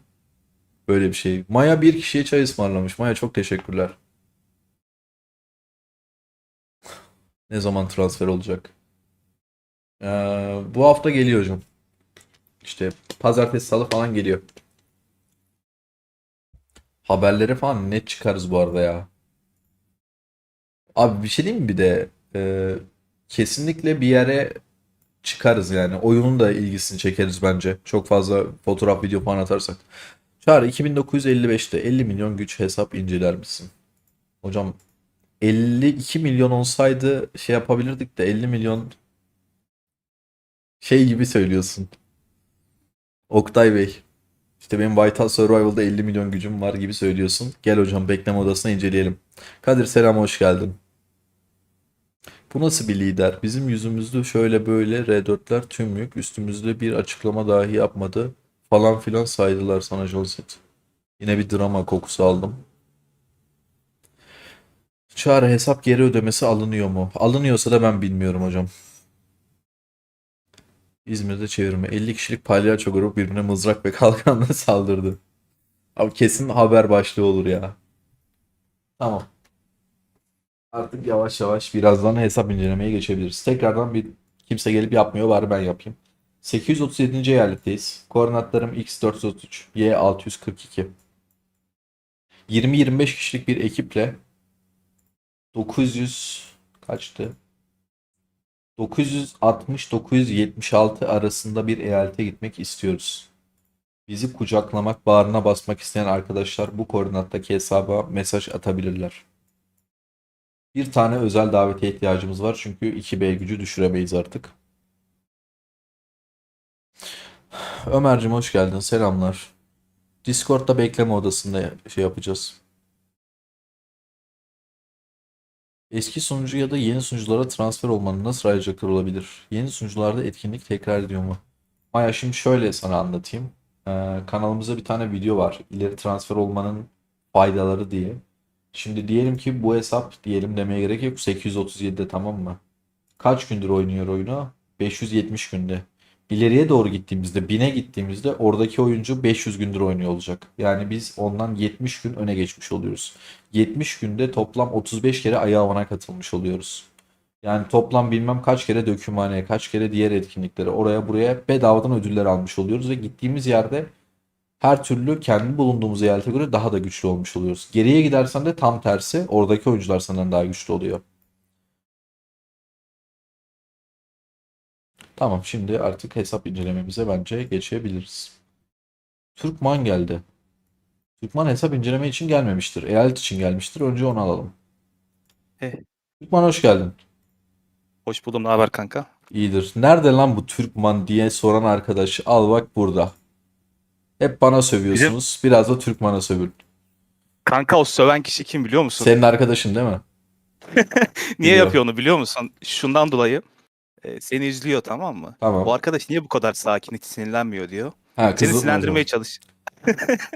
Böyle bir şey. Maya bir kişiye çay ısmarlamış. Maya çok teşekkürler. Ne zaman transfer olacak? Bu hafta geliyor hocam. İşte pazartesi salı falan geliyor. Haberlere falan net çıkarız bu arada ya. Abi bir şey diyeyim mi bir de kesinlikle bir yere çıkarız yani. Oyunun da ilgisini çekeriz bence. Çok fazla fotoğraf video falan atarsak. Çağrı 2955'te 50 milyon güç hesap inceler misin? Hocam 52 milyon olsaydı şey yapabilirdik de 50 milyon şey gibi söylüyorsun. Oktay Bey. İşte benim Vital Survival'da 50 milyon gücüm var gibi söylüyorsun. Gel hocam bekleme odasına inceleyelim. Kadir selam hoş geldin. Bu nasıl bir lider? Bizim yüzümüzde şöyle böyle R4'ler tüm yük. Üstümüzde bir açıklama dahi yapmadı. Falan filan saydılar sana Jolset. Yine bir drama kokusu aldım. Çağrı hesap geri ödemesi alınıyor mu? Alınıyorsa da ben bilmiyorum hocam. İzmir'de çevirme. 50 kişilik palyaço grup birbirine mızrak ve kalkanla saldırdı. Abi kesin haber başlığı olur ya. Tamam. Artık yavaş yavaş birazdan hesap incelemeye geçebiliriz. Tekrardan bir kimse gelip yapmıyor bari ben yapayım. 837. eyaletteyiz. Koordinatlarım X433, Y642. 20-25 kişilik bir ekiple 900 kaçtı? 960-976 arasında bir eyalete gitmek istiyoruz. Bizi kucaklamak, bağrına basmak isteyen arkadaşlar bu koordinattaki hesaba mesaj atabilirler. Bir tane özel davete ihtiyacımız var çünkü 2B gücü düşüremeyiz artık. Ömer'cim hoş geldin. Selamlar. Discord'da bekleme odasında şey yapacağız. Eski sunucu ya da yeni sunuculara transfer olmanın nasıl ayrıcalıkları olabilir? Yeni sunucularda etkinlik tekrar ediyor mu? Maya şimdi şöyle sana anlatayım. Kanalımızda bir tane video var. İleri transfer olmanın faydaları diye. Şimdi diyelim ki bu hesap diyelim demeye gerek yok. 837'de tamam mı? Kaç gündür oynuyor oyunu? 570 günde. İleriye doğru gittiğimizde 1000'e gittiğimizde oradaki oyuncu 500 gündür oynuyor olacak. Yani biz ondan 70 gün öne geçmiş oluyoruz. 70 günde toplam 35 kere ayağına katılmış oluyoruz. Yani toplam bilmem kaç kere dökümhaneye, kaç kere diğer etkinliklere, oraya buraya bedavadan ödüller almış oluyoruz ve gittiğimiz yerde her türlü kendi bulunduğumuz eyalete göre daha da güçlü olmuş oluyoruz. Geriye gidersen de tam tersi, oradaki oyuncular senden daha güçlü oluyor. Tamam, şimdi artık hesap incelememize bence geçebiliriz. Türkman geldi. Türkman hesap inceleme için gelmemiştir. Eyalet için gelmiştir. Önce onu alalım. Eh, Türkman hoş geldin. hoş buldum. Ne haber kanka? İyidir. Nerede lan bu Türkman diye soran arkadaş. Al bak burada. Hep bana sövüyorsunuz. Biraz da Türkman'a sövün. Kanka o söven kişi kim biliyor musun? Senin arkadaşın değil mi? Niye biliyorum. yapıyor onu biliyor musun? Şundan dolayı seni izliyor, tamam mı? Tamam. Bu arkadaş niye bu kadar sakin, hiç sinirlenmiyor diyor. Ha, Seni kızıltma sinirlendirmeye hocam. çalış.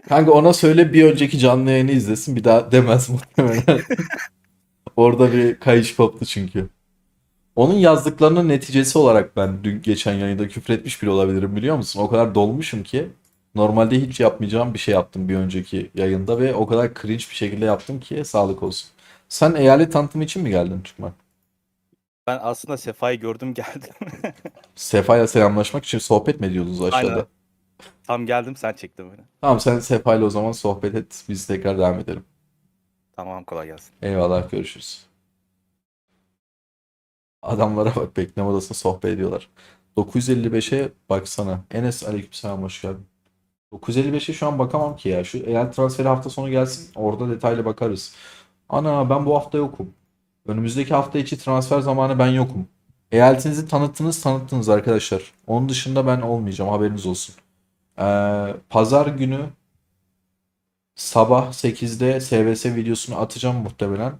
Kanka ona söyle bir önceki canlı yayını izlesin. Bir daha demez muhtemelen. Orada bir kayış koptu çünkü. Onun yazdıklarının neticesi olarak ben dün geçen yayında küfretmiş bile olabilirim biliyor musun? O kadar dolmuşum ki normalde hiç yapmayacağım bir şey yaptım bir önceki yayında ve o kadar cringe bir şekilde yaptım ki sağlık olsun. Sen eyalet tanıtımı için mi geldin Çıkmak? Ben aslında Sefa'yı gördüm geldim. Sefa'yla selamlaşmak için sohbet mi ediyordunuz aşağıda? Aynen. Tam geldim, sen çektin beni. Tamam sen Sefa'yla o zaman sohbet et. Biz tekrar devam edelim. Tamam, kolay gelsin. Eyvallah görüşürüz. Adamlara bak bekleme odasında sohbet ediyorlar. 955'e baksana. Enes aleykümselam hoş geldin. 955'e şu an bakamam ki ya. Şu eğer transferi hafta sonu gelsin orada detaylı bakarız. Ana ben bu hafta yokum. Önümüzdeki hafta içi transfer zamanı ben yokum. Eyaletinizi tanıttınız arkadaşlar. Onun dışında ben olmayacağım haberiniz olsun. Pazar günü Sabah 8'de SBS videosunu atacağım muhtemelen.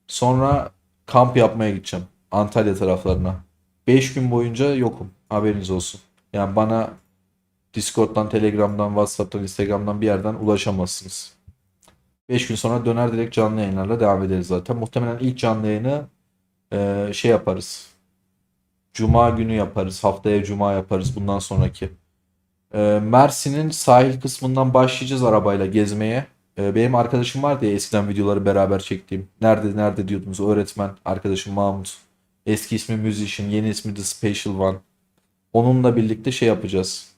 Sonra kamp yapmaya gideceğim. Antalya taraflarına. 5 gün boyunca yokum. Haberiniz olsun. Yani bana Discord'dan, Telegram'dan, WhatsApp'tan, Instagram'dan bir yerden ulaşamazsınız. 5 gün sonra döner direkt canlı yayınlarla devam ederiz zaten. Muhtemelen ilk canlı yayını şey yaparız. Cuma günü yaparız. Haftaya Cuma yaparız bundan sonraki. Mersin'in sahil kısmından başlayacağız arabayla gezmeye. Benim arkadaşım vardı ya eskiden videoları beraber çektiğim. Nerede nerede diyordunuz öğretmen arkadaşım Mahmut. Eski ismi Musician, yeni ismi The Special One. Onunla birlikte şey yapacağız.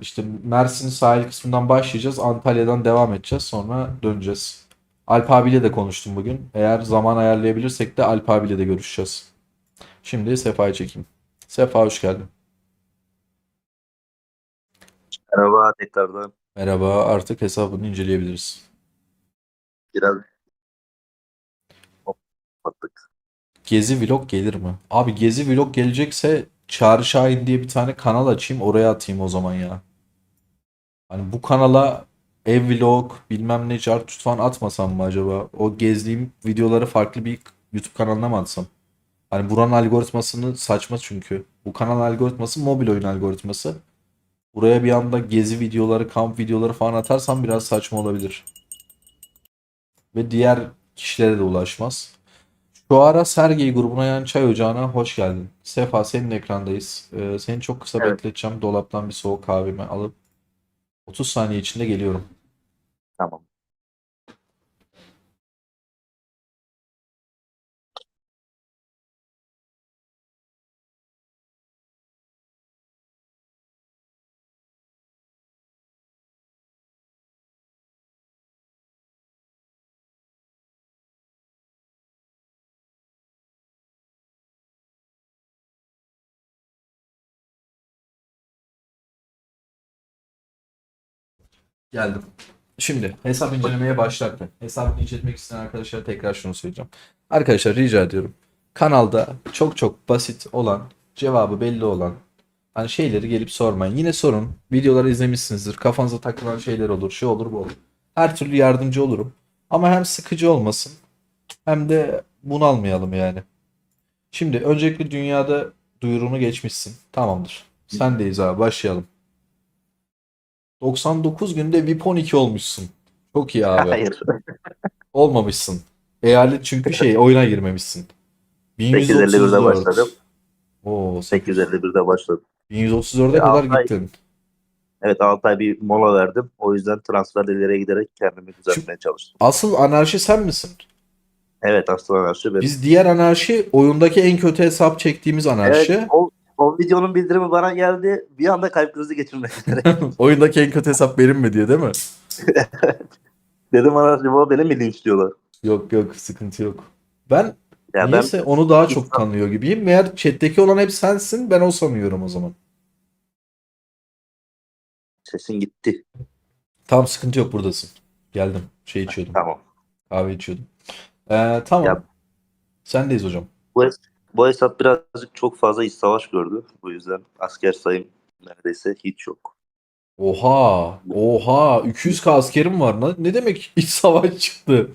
İşte Mersin sahil kısmından başlayacağız. Antalya'dan devam edeceğiz. Sonra döneceğiz. Alp abiyle de konuştum bugün. Eğer zaman ayarlayabilirsek de Alp abiyle de görüşeceğiz. Şimdi Sefa'yı çekeyim. Sefa hoş geldin. Merhaba tekrardan. Merhaba, artık hesabını inceleyebiliriz. Biraz kapattık. Gezi vlog gelir mi? Abi Gezi vlog gelecekse Çağrı Şahin diye bir tane kanal açayım, oraya atayım o zaman ya. Hani bu kanala ev vlog bilmem ne cart falan atmasam mı acaba? O gezdiğim videoları farklı bir YouTube kanalına mı atsam? Hani buranın algoritmasını saçma çünkü. Bu kanal algoritması mobil oyun algoritması. Buraya bir anda gezi videoları, kamp videoları falan atarsam biraz saçma olabilir. Ve diğer kişilere de ulaşmaz. Şu ara Sergey grubuna yani çay ocağına hoş geldin. Sefa senin ekrandayız. Seni çok kısa Evet. bekleteceğim. Dolaptan bir soğuk kahvemi alıp 30 saniye içinde geliyorum. Tamam. Geldim. Şimdi hesap incelemeye başlarken hesabını incelemek isteyen arkadaşlara tekrar şunu söyleyeceğim. Arkadaşlar rica ediyorum. Kanalda çok çok basit olan, cevabı belli olan hani şeyleri gelip sormayın. Yine sorun. Videoları izlemişsinizdir. Kafanıza takılan şeyler olur. Şu olur bu olur. Her türlü yardımcı olurum. Ama hem sıkıcı olmasın hem de bunalmayalım yani. Şimdi öncelikle dünyada duyurunu geçmişsin. Tamamdır. Sendeyiz abi başlayalım. 99 günde VIP 12 olmuşsun. Çok iyi abi. Hayır. Olmamışsın. Eyalet çünkü şey oyuna girmemişsin. 851'de başladım. 1134. Oo, 800. 851'de başladım. 1134'e kadar Altı ay, gittin. evet 6 ay bir mola verdim. O yüzden transfer ileriye giderek kendimi düzeltmeye çalıştım. Asıl anarşi sen misin? Evet aslında her şey benim. Biz diğer anarşi oyundaki en kötü hesap çektiğimiz anarşi. Evet, o videonun bildirimi bana geldi. Bir anda kalp krizi geçirmek üzere. Oyundaki en kötü hesap benim mi diye değil mi? Dedim anarşi bu beni mi linçliyorlar? Yok yok sıkıntı yok. Ben Ya niyeyse onu daha çok tanıyor gibiyim. Meğer chat'teki olan hep sensin ben o sanıyorum o zaman. sesin gitti. Tamam sıkıntı yok buradasın. Geldim. Şey içiyordum. Tamam. Kahve içiyordum. Tamam. Ya- Sendeyiz hocam. Bu hesap birazcık çok fazla iç savaş gördü. Bu yüzden asker sayım neredeyse hiç yok. Oha. Oha. 200k askerim var. Ne demek iç savaş çıktı?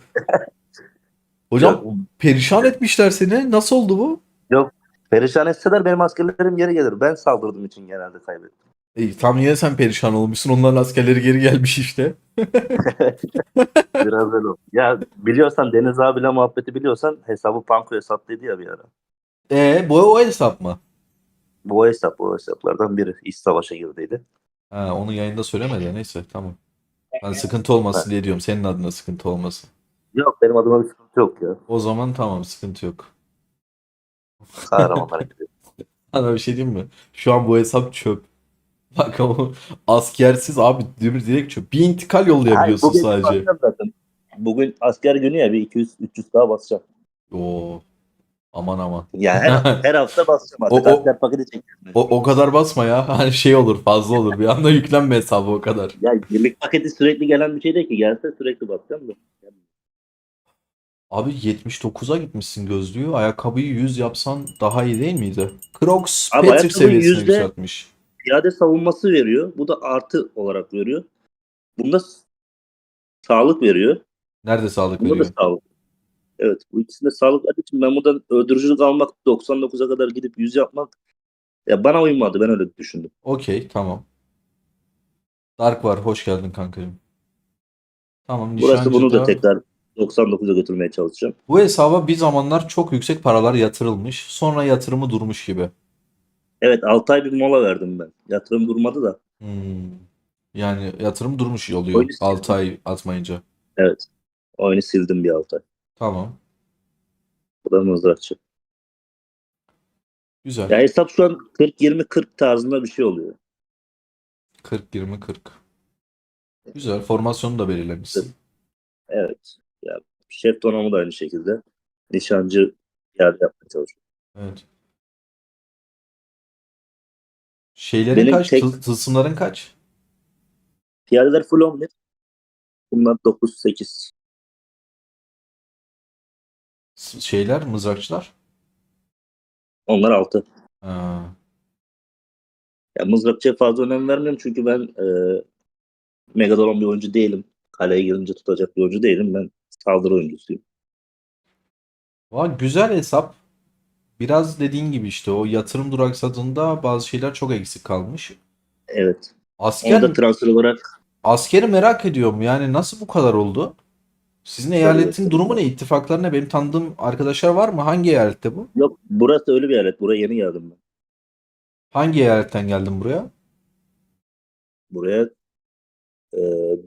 Hocam perişan etmişler seni. Nasıl oldu bu? Yok. Perişan etseler benim askerlerim geri gelir. Ben saldırdığım için genelde kaybettim. Tam yine sen perişan olmuşsun. Onların askerleri geri gelmiş işte. Biraz öyle oldu. Ya biliyorsan Deniz abiyle muhabbeti biliyorsan hesabı Panko hesaplıydı ya bir ara. Bu o hesap mı? Bu hesaplardan biri. İç savaşa girdiydi. Ha, onu yayında söylemedi. Neyse tamam. Ben sıkıntı olmasın diye diyorum. Senin adına sıkıntı olmasın. Yok benim adıma bir sıkıntı yok ya. O zaman tamam sıkıntı yok. Kahramanlar gidiyor. Sana bir şey diyeyim mi? Şu an bu hesap çöp. Bak o askersiz abi direkt çöp. Bir intikal yollayabiliyorsun Bugün sadece. basacağım zaten. Bugün asker günü ya bir 200-300 daha basacağım. Oo. Aman aman. Yani her hafta basacağım artık. O- Asker paketi çekeceğim. O kadar basma ya. Hani şey olur fazla olur. Bir anda yüklenme hesabı o kadar. Ya birlik paketi sürekli gelen bir şey değil ki. Gelse sürekli basacağım da. Abi 79'a gitmişsin gözlüğü. Ayakkabıyı 100 yapsan daha iyi değil miydi? Crocs Abi Patrick ayakkabıyı seviyesine yüzde- yükseltmiş. piyade savunması veriyor. Bu da artı olarak veriyor. Bunda sağlık veriyor. Nerede sağlık Bunda da veriyor? sağlık. Evet, bu ikisinde sağlık verdiği için ben buradan öldürücülük almak, 99'a kadar gidip 100 yapmak ya bana uymadı. Ben öyle düşündüm. Okey, tamam. Dark var. Hoş geldin kankacığım. Tamam, Burası bunu da nişancıda. tekrar 99'a götürmeye çalışacağım. Bu hesaba bir zamanlar çok yüksek paralar yatırılmış. Sonra yatırımı durmuş gibi. Evet, 6 ay bir mola verdim ben. Yatırım durmadı da. Hmm. Yani yatırım durmuş oluyor Oyunu 6 sildim. ay atmayınca. Evet. Oyunu sildim bir 6 ay. Tamam. Bu da mızrakçı. Güzel. Ya hesap şu an 40-20-40 tarzında bir şey oluyor. 40-20-40. Güzel. Formasyonu da belirlemişsin. Evet. Ya, şef donanımı da aynı şekilde. Nişancı yer yapmaya çalışıyor. Evet. Şeylerin Benim kaç? tek Tılsımların kaç? piyadeler full 11. Bunlar 9-8. Şeyler, mızrakçılar. Onlar 6. Ha, Ya mızrakçıya fazla önem vermiyorum çünkü ben Megadolon bir oyuncu değilim. Kaleye girince tutacak bir oyuncu değilim. Ben saldırı oyuncusuyum. güzel hesap. Biraz dediğin gibi işte o yatırım duraksadığında bazı şeyler çok eksik kalmış. Evet. Onu Asker da transfer olarak askeri merak ediyorum. Yani nasıl bu kadar oldu? Sizin böyle eyaletin durumu göstereyim. ne? İttifaklar ne? Benim tanıdığım arkadaşlar var mı? Hangi eyalette bu? Yok, burası öyle bir eyalet. Buraya yeni geldim ben. Hangi eyaletten geldin buraya? Buraya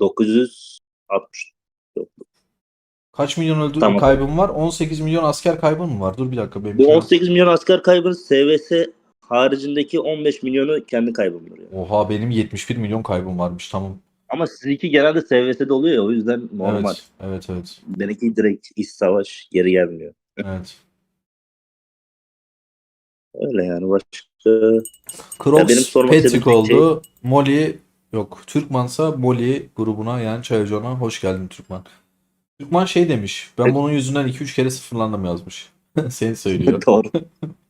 960. Yok. Kaç milyon Tamam. kaybın var? 18 milyon asker kaybın mı var? Dur bir dakika Bu benimkine. 18 milyon asker kaybını SVS haricindeki 15 milyonu kendi kaybımdır yani. Oha, benim 71 milyon kaybım varmış. Tamam. Ama sizinki genelde SVS'de oluyor ya, o yüzden normal. Evet. Evet, evet. Benimki direkt iç savaş, geri gelmiyor. Evet. Öyle yani, başka. Ya benim Krox sormak istediğim Patrick tek şey, oldu. Molly yok. Türkmansa Molly grubuna yani Çayoca'na hoş geldin Türkman. Türkman şey demiş. Ben bunun yüzünden 2-3 kere sıfırlandım yazmış. Seni söylüyor. doğru.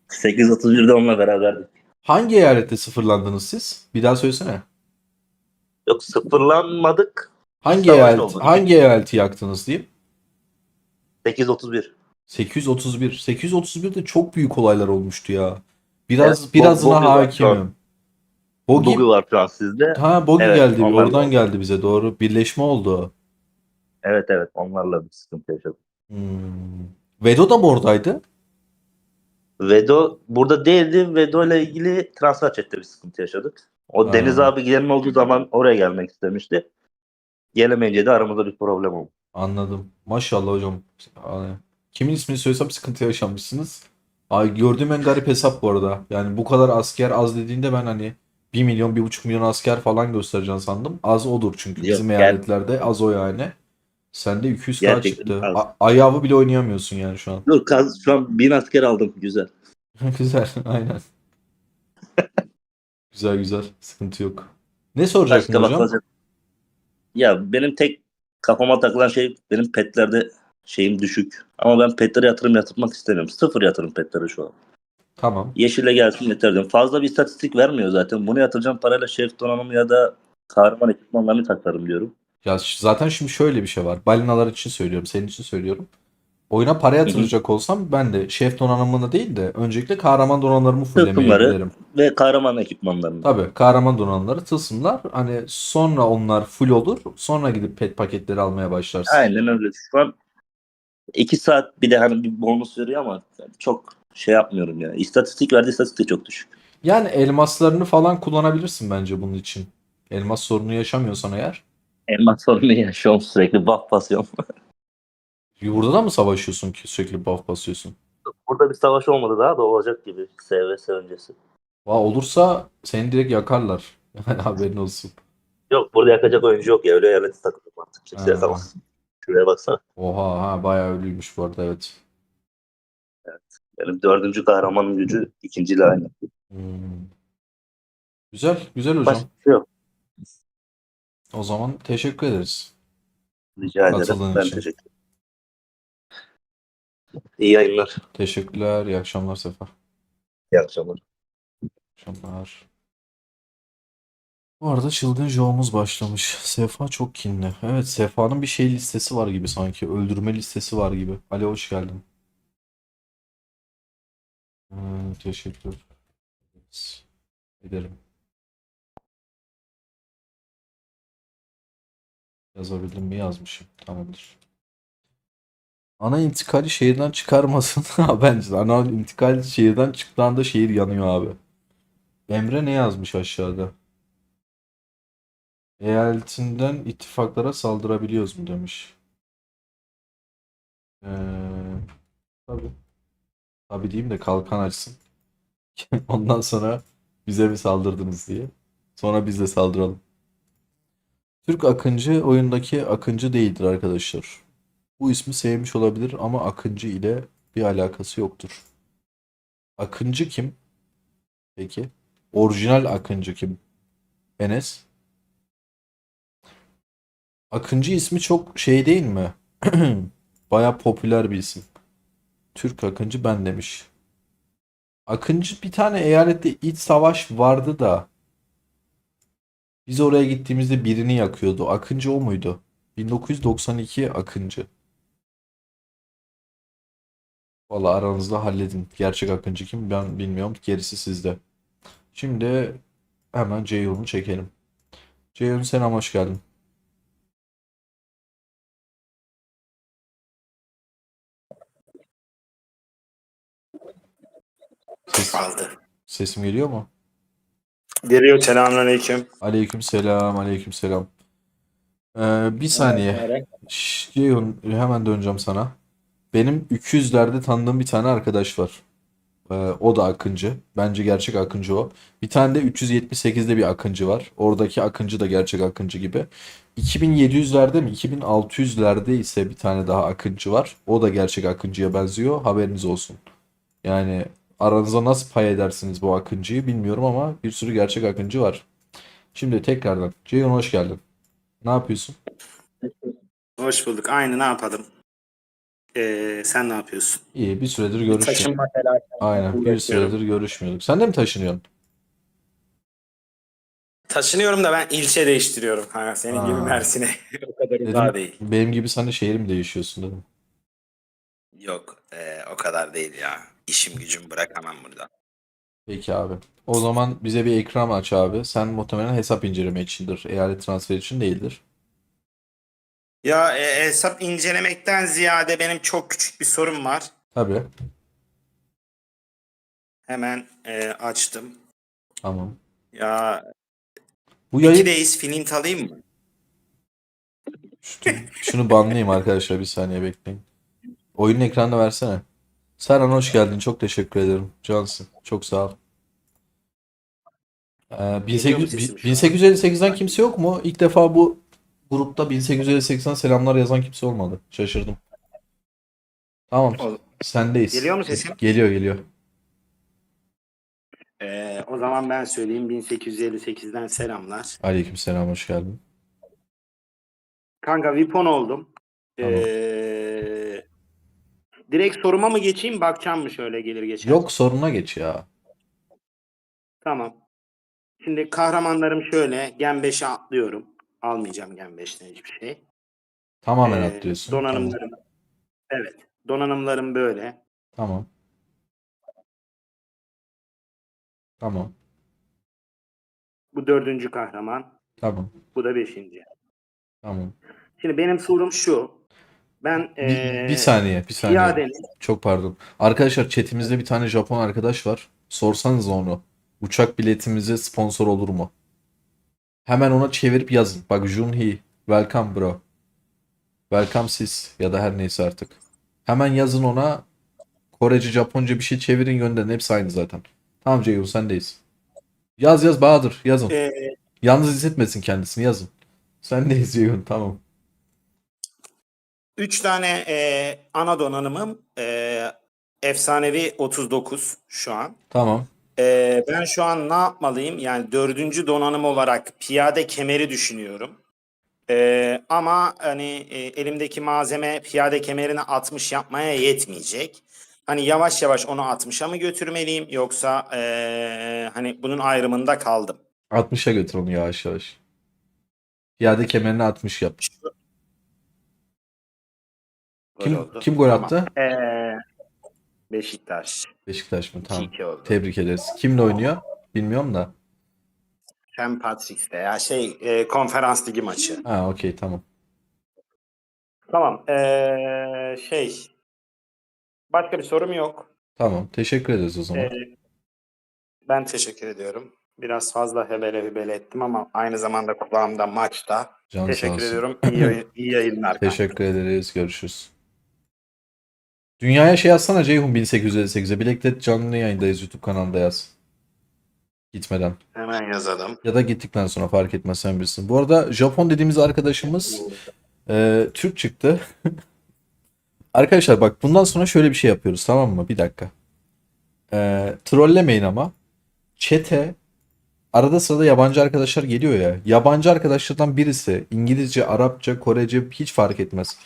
831'de onunla beraberdik. Hangi eyalette sıfırlandınız siz? Bir daha söylesene. Yok, sıfırlanmadık. İç Hangi savaş eyalet, oldu. hangi eyaleti yaktınız diyeyim? 831. 831. 831'de çok büyük olaylar olmuştu ya. Evet. Birazına Bogi var şu an. hakimim. Bogi, Bogi var şu an sizde. Bogi Evet, geldi. onlarla. Oradan geldi bize doğru. Birleşme oldu. Evet, evet, onlarla bir sıkıntı yaşadık. Vedo da mı oradaydı? Vedo burada değildi. Vedo ile ilgili transfer chat'te bir sıkıntı yaşadık. O Deniz Ha, abi gelin olduğu zaman oraya gelmek istemişti. Gelemeyince de aramızda bir problem oldu. anladım. Maşallah hocam. Ay, kimin ismini söylesem sıkıntı yaşamışsınız. Ay, gördüğüm en garip hesap bu arada. Yani bu kadar asker az dediğinde ben hani 1 milyon, 1,5 milyon asker falan göstereceğim sandım. Az odur çünkü Yok, bizim eyaletlerde az o yani. Sende 200K gerçekten çıktı. az. Ayavı bile oynayamıyorsun yani şu an. Dur, şu an 1000 asker aldım. Güzel. Güzel, aynen. Güzel güzel. Sıkıntı yok. Ne soracaktın Başka hocam? bakılacak. Ya benim tek kafama takılan şey, benim petlerde şeyim düşük. Ama ben petlere yatırmak istemiyorum. Sıfır yatırım petlere şu an. Tamam. Yeşile gelsin yeter diyorum. Fazla bir istatistik vermiyor zaten. Bunu yatıracağım parayla şef donanımı ya da kahraman ekipmanlarını takarım diyorum. Ya zaten şimdi şöyle bir şey var. Balinalar için söylüyorum, senin için söylüyorum. Oyuna para Hı hı. yatıracak olsam ben de şef donanımını değil de öncelikle kahraman donanımlarımı fullemeye Tılsımları giderim. ve kahraman ekipmanlarını. Tabii kahraman donanımları tılsımlar. Hani sonra onlar full olur. Sonra gidip pet paketleri almaya başlarsın. Aynen öyle. Şu an 2 saat bir de hani bir bonus veriyor ama çok şey yapmıyorum ya. İstatistik verdiği istatistik çok düşük. Yani elmaslarını falan kullanabilirsin bence bunun için. Elmas sorunu yaşamıyorsan eğer. Elmas sorunu yaşıyorum, sürekli buff basıyorum. Burada da mı savaşıyorsun ki sürekli buff basıyorsun? Burada bir savaş olmadı, daha da olacak gibi SVS öncesi. Olursa seni direkt yakarlar. Yani haberin olsun. Yok, burada yakacak oyuncu yok ya, öyle yerlerde takılıyorum artık. Kimse Ha. yakamaz. Şuraya baksana. Oha, ha bayağı ölüymüş bu arada, evet. Benim dördüncü kahramanın gücü ikinciyle aynı. Hmm. Güzel, güzel hocam. Başka bir şey yok. O zaman teşekkür ederiz Rica ederim. katıldığın Ben için. teşekkür ederim. İyi yayınlar. Teşekkürler, iyi akşamlar Sefa. İyi akşamlar. İyi akşamlar. Bu arada çılgın Joe'muz başlamış. Sefa çok kinli. Evet, Sefa'nın bir şey listesi var gibi sanki. Öldürme listesi var gibi. Ali hoş geldin. Teşekkür ederim. Yazabildim mi? Yazmışım. Tamamdır. Ana intikali şehirden çıkarmasın. Ha, bence de. Ana intikal şehirden çıktığında şehir yanıyor abi. Emre ne yazmış aşağıda? Eyaletinden ittifaklara saldırabiliyoruz mu demiş. Tabii. Tabii diyeyim de kalkan açsın. Ondan sonra bize mi saldırdınız diye. Sonra biz de saldıralım. Türk Akıncı oyundaki Akıncı değildir arkadaşlar. Bu ismi sevmiş olabilir ama Akıncı ile bir alakası yoktur. Akıncı kim? Peki. Orijinal Akıncı kim? Enes. Akıncı ismi çok şey değil mi? Baya popüler bir isim. Türk Akıncı ben demiş. Akıncı bir tane eyalette iç savaş vardı da biz oraya gittiğimizde birini yakıyordu. Akıncı o muydu? 1992 Akıncı. Valla aranızda halledin. Gerçek Akıncı kim ben bilmiyorum. Gerisi sizde. Şimdi hemen Ceyhun'u çekelim. Ceyhun selam hoş geldin. Kaldı. Sesim geliyor mu? Geliyor, selamünaleyküm. Aleyküm selam, aleyküm selam. Bir saniye. Ceyhun hemen döneceğim sana. Benim 200'lerde tanıdığım bir tane arkadaş var. O da Akıncı. Bence gerçek Akıncı o. Bir tane de 378'de bir Akıncı var. Oradaki Akıncı da gerçek Akıncı gibi. 2700'lerde mi 2600'lerde ise bir tane daha Akıncı var. O da gerçek Akıncı'ya benziyor. Haberiniz olsun. Yani aranıza nasıl pay edersiniz bu Akıncı'yı bilmiyorum ama bir sürü gerçek Akıncı var. Şimdi tekrardan. Ceyhun hoş geldin. Ne yapıyorsun? Hoş bulduk. Aynı ne yapalım? Sen ne yapıyorsun? İyi bir süredir Bir görüşüyoruz. taşınma telaşı. Aynen bir Uğraşıyorum. süredir görüşmüyorduk. Sen de mi taşınıyorsun? Taşınıyorum da ben ilçe değiştiriyorum. Ha, senin gibi Ha. Mersin'e. O kadar Dedim uzağa değil. benim gibi sen de şehir mi değişiyorsun dedim. Yok, o kadar değil ya. İşim gücüm bırakamam burada. Peki abi. O zaman bize bir ekran aç abi. Sen muhtemelen hesap inceleme içindir. Eyalet transferi için değildir. Ya hesap incelemekten ziyade benim çok küçük bir sorum var. Tabii. Hemen açtım. Tamam. Ya Bu iki yayın... deyiz filint alayım mı? Şunu banlayayım arkadaşlar bir saniye bekleyin. Oyunun ekranını versene. Serhan hoş geldin. Çok teşekkür ederim. Cansın. Çok sağ ol. Geliyor mu sesim şu an? 1858'den kimse yok mu? İlk defa bu grupta 1858'den selamlar yazan kimse olmadı. Şaşırdım. Tamam. Ol- Sendeyiz. Geliyor mu sesim? Geliyor geliyor. O zaman ben söyleyeyim, 1858'den selamlar. Aleykümselam hoş geldin. Kanka Vipon oldum. Tamam. Direkt soruma mı geçeyim, bakacağım mı şöyle gelir geçer? Yok soruna geç ya. Tamam. Şimdi kahramanlarım şöyle. Gen 5'e atlıyorum. Almayacağım Gen 5'ten hiçbir şey. Tamamen atlıyorsun. Donanımlarım. Evet. Donanımlarım böyle. Tamam. Tamam. Bu 4. kahraman. Tamam. Bu da 5. Tamam. Şimdi benim sorum şu. Ben Bir saniye. piyadenin Çok pardon. Arkadaşlar chatimizde bir tane Japon arkadaş var. Sorsanız onu. Uçak biletimize sponsor olur mu? Hemen ona çevirip yazın. Bak Junhee. Welcome bro. Welcome sis. Ya da her neyse artık. Hemen yazın ona. Korece, Japonca bir şey çevirin gönderin. Hepsi aynı zaten. Tamam Ceyhun sendeyiz. Yaz Bahadır yazın. Yalnız hissetmesin kendisini yazın. Sendeyiz Ceyhun tamam. 3 tane ana donanımım efsanevi 39 şu an. Tamam. Ben şu an ne yapmalıyım? Yani 4. donanım olarak piyade kemeri düşünüyorum. Ama hani elimdeki malzeme piyade kemerini 60 yapmaya yetmeyecek. Hani yavaş yavaş onu 60'a mı götürmeliyim, yoksa hani bunun ayrımında kaldım. 60'a götür onu yavaş yavaş. Piyade kemerini 60 yap. Gol Kim oldu. kim gol Tamam. attı? Beşiktaş. Beşiktaş mı? Tamam. 2-2 oldu. Tebrik ederiz. Kimle oynuyor? Bilmiyorum da. St. Patrick's'te ya konferans ligi maçı. Ha, okey, tamam. Tamam. Başka bir sorum yok. Tamam. Teşekkür ederiz o zaman. Ee, Ben teşekkür ediyorum. Biraz fazla hebele ettim ama aynı zamanda kulağımda maçta. Can sağ Teşekkür olsun. ediyorum. İyi yayınlar. Teşekkür ederiz. Görüşürüz. Dünyaya şey yazsana Ceyhun 1858'e. Bileklet canlı yayındayız YouTube kanalında yaz. Gitmeden. Hemen yazalım. Ya da gittikten sonra fark etmez, sen bilirsin. Bu arada Japon dediğimiz arkadaşımız Türk çıktı. Arkadaşlar bak, bundan sonra şöyle bir şey yapıyoruz, tamam mı? Bir dakika. Trollemeyin ama. Chat'e arada sırada yabancı arkadaşlar geliyor ya. Yabancı arkadaşlardan birisi İngilizce, Arapça, Korece hiç fark etmez.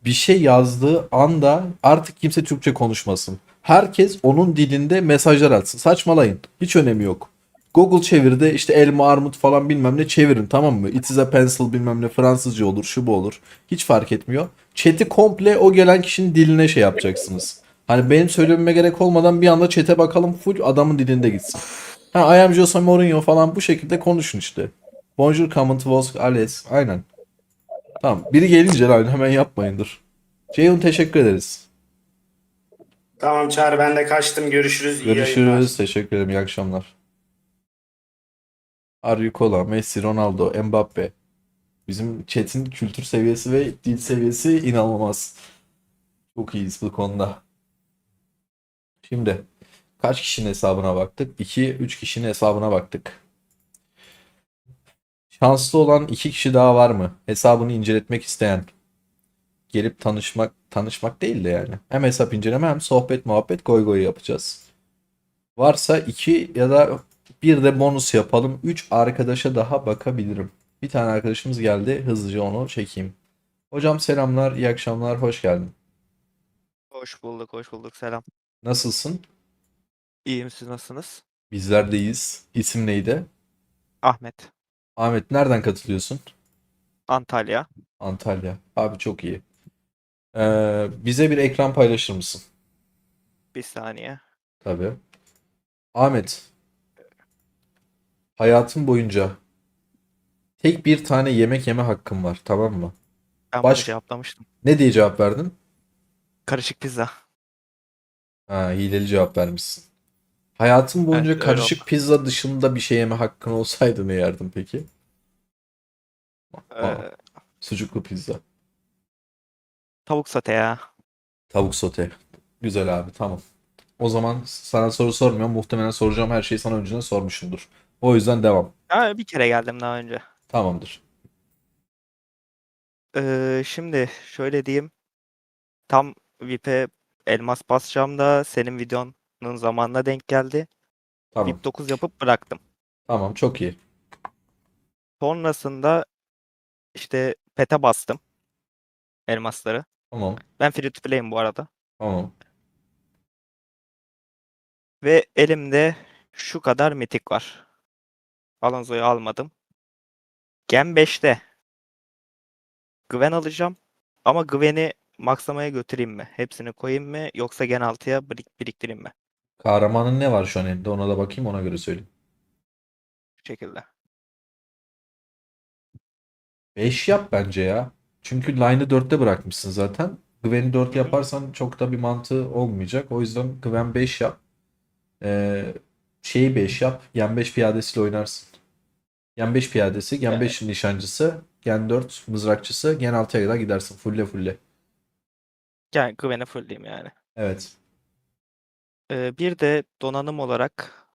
Bir şey yazdığı anda artık kimse Türkçe konuşmasın. Herkes onun dilinde mesajlar atsın. Saçmalayın. Hiç önemi yok. Google çevirde işte elma, armut falan bilmem ne çevirin, tamam mı? It is a pencil bilmem ne Fransızca olur, şu bu olur. Hiç fark etmiyor. Chat'i komple o gelen kişinin diline şey yapacaksınız. Hani benim söylememe gerek olmadan bir anda chat'e bakalım, full adamın dilinde gitsin. Ha, I am Jose Mourinho falan bu şekilde konuşun işte. Bonjour, comment was alles. Aynen. Tamam. Biri gelince lan hemen yapmayın, dur. Ceyhun teşekkür ederiz. Tamam Çağrı, ben de kaçtım. Görüşürüz. İyi yayınlar. Görüşürüz. Teşekkür ederim. İyi akşamlar. Arjukola, Messi, Ronaldo, Mbappe. Bizim chat'in kültür seviyesi ve dil seviyesi inanılmaz. Çok iyiyiz bu konuda. Şimdi kaç kişinin hesabına baktık? 2-3 kişinin hesabına baktık. Şanslı olan 2 kişi daha var mı? Hesabını inceletmek isteyen. Gelip tanışmak değil de yani. Hem hesap inceleme hem sohbet muhabbet goy goy yapacağız. Varsa 2 ya da bir de bonus yapalım. 3 arkadaşa daha bakabilirim. Bir tane arkadaşımız geldi. Hızlıca onu çekeyim. Hocam selamlar, iyi akşamlar, hoş geldin. Hoş bulduk, hoş bulduk. Selam. Nasılsın? İyiyim, siz nasılsınız? Bizler deyiz. İsim neydi? Ahmet, Ahmet, nereden katılıyorsun? Antalya. Antalya. Abi çok iyi. Bize bir ekran paylaşır mısın? Bir saniye. Tabii. Ahmet, hayatın boyunca tek bir tane yemek yeme hakkın var, tamam mı? Ben bunu Baş cevaplamıştım. Ne diye cevap verdin? Karışık pizza. Ha, hileli cevap vermişsin. Hayatın boyunca Evet, öyle oldu. karışık pizza dışında bir şey yeme hakkın olsaydı ne yerdin peki? Aa, Ee, sucuklu pizza. Tavuk sote ya. Tavuk sote. Güzel abi, tamam. O zaman sana soru sormuyorum. Muhtemelen soracağım her şeyi sana önceden sormuşumdur. O yüzden devam. Ha, bir kere geldim daha önce. Tamamdır. Şimdi şöyle diyeyim. Tam VIP'e elmas basacağım da senin videonun zamanına denk geldi. Tamam. VIP 9 yapıp bıraktım. Tamam, çok iyi. Sonrasında işte pete bastım elmasları. Tamam. Ben free to play'im bu arada. Tamam. Ve elimde şu kadar mitik var. Alonso'yu almadım. Gen 5'te Gwen alacağım. Ama Gwen'i maxlamaya götüreyim mi? Hepsini koyayım mı? Yoksa Gen 6'ya biriktireyim mi? Kahramanın ne var şu an elinde? Ona da bakayım, ona göre söyleyeyim. Bu şekilde. 5 yap bence ya. Çünkü line'ı 4'te bırakmışsın zaten. Gwen'i 4 Hı hı. yaparsan çok da bir mantığı olmayacak. O yüzden Gwen 5 yap. Şeyi 5 yap. Gen 5 piyadesiyle oynarsın. Gen 5 piyadesi, Gen 5 nişancısı, Gen 4 mızrakçısı, Gen 6'ya kadar gidersin. Fulle fulle. Yani Gwen'i fullleyeyim yani. Evet. Bir de donanım olarak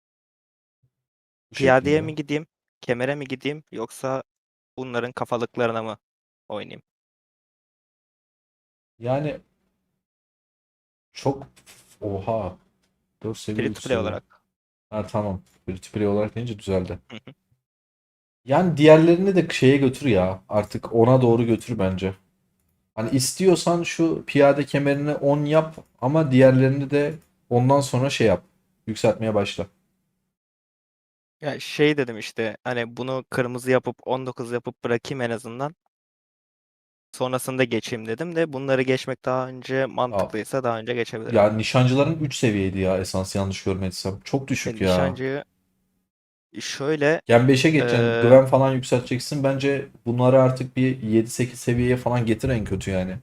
Bu piyadeye şekilde. mi gideyim? Kemere mi gideyim? Yoksa bunların kafalıklarına mı oynayayım? Yani çok oha. 4 seviye, Free 3 to play seviye. olarak. Ha, tamam. Free to play olarak deyince düzeldi. Hı hı. Yani diğerlerini de şeye götür ya. Artık ona doğru götür bence. Hani istiyorsan şu piyade kemerini 10 yap ama diğerlerini de ondan sonra şey yap. Yükseltmeye başla. Ya şey dedim işte hani bunu kırmızı yapıp 19 yapıp bırakayım en azından. Sonrasında geçeyim dedim de bunları geçmek daha önce mantıklıysa daha önce geçebilirim. Ya nişancıların 3 seviyeydi ya esans, yanlış görmediysem. Çok düşük ya. Nişancıyı şöyle Gen 5'e geçeceksin. eee, Güven falan yükselteceksin. Bence bunları artık bir 7-8 seviyeye falan getir en kötü yani.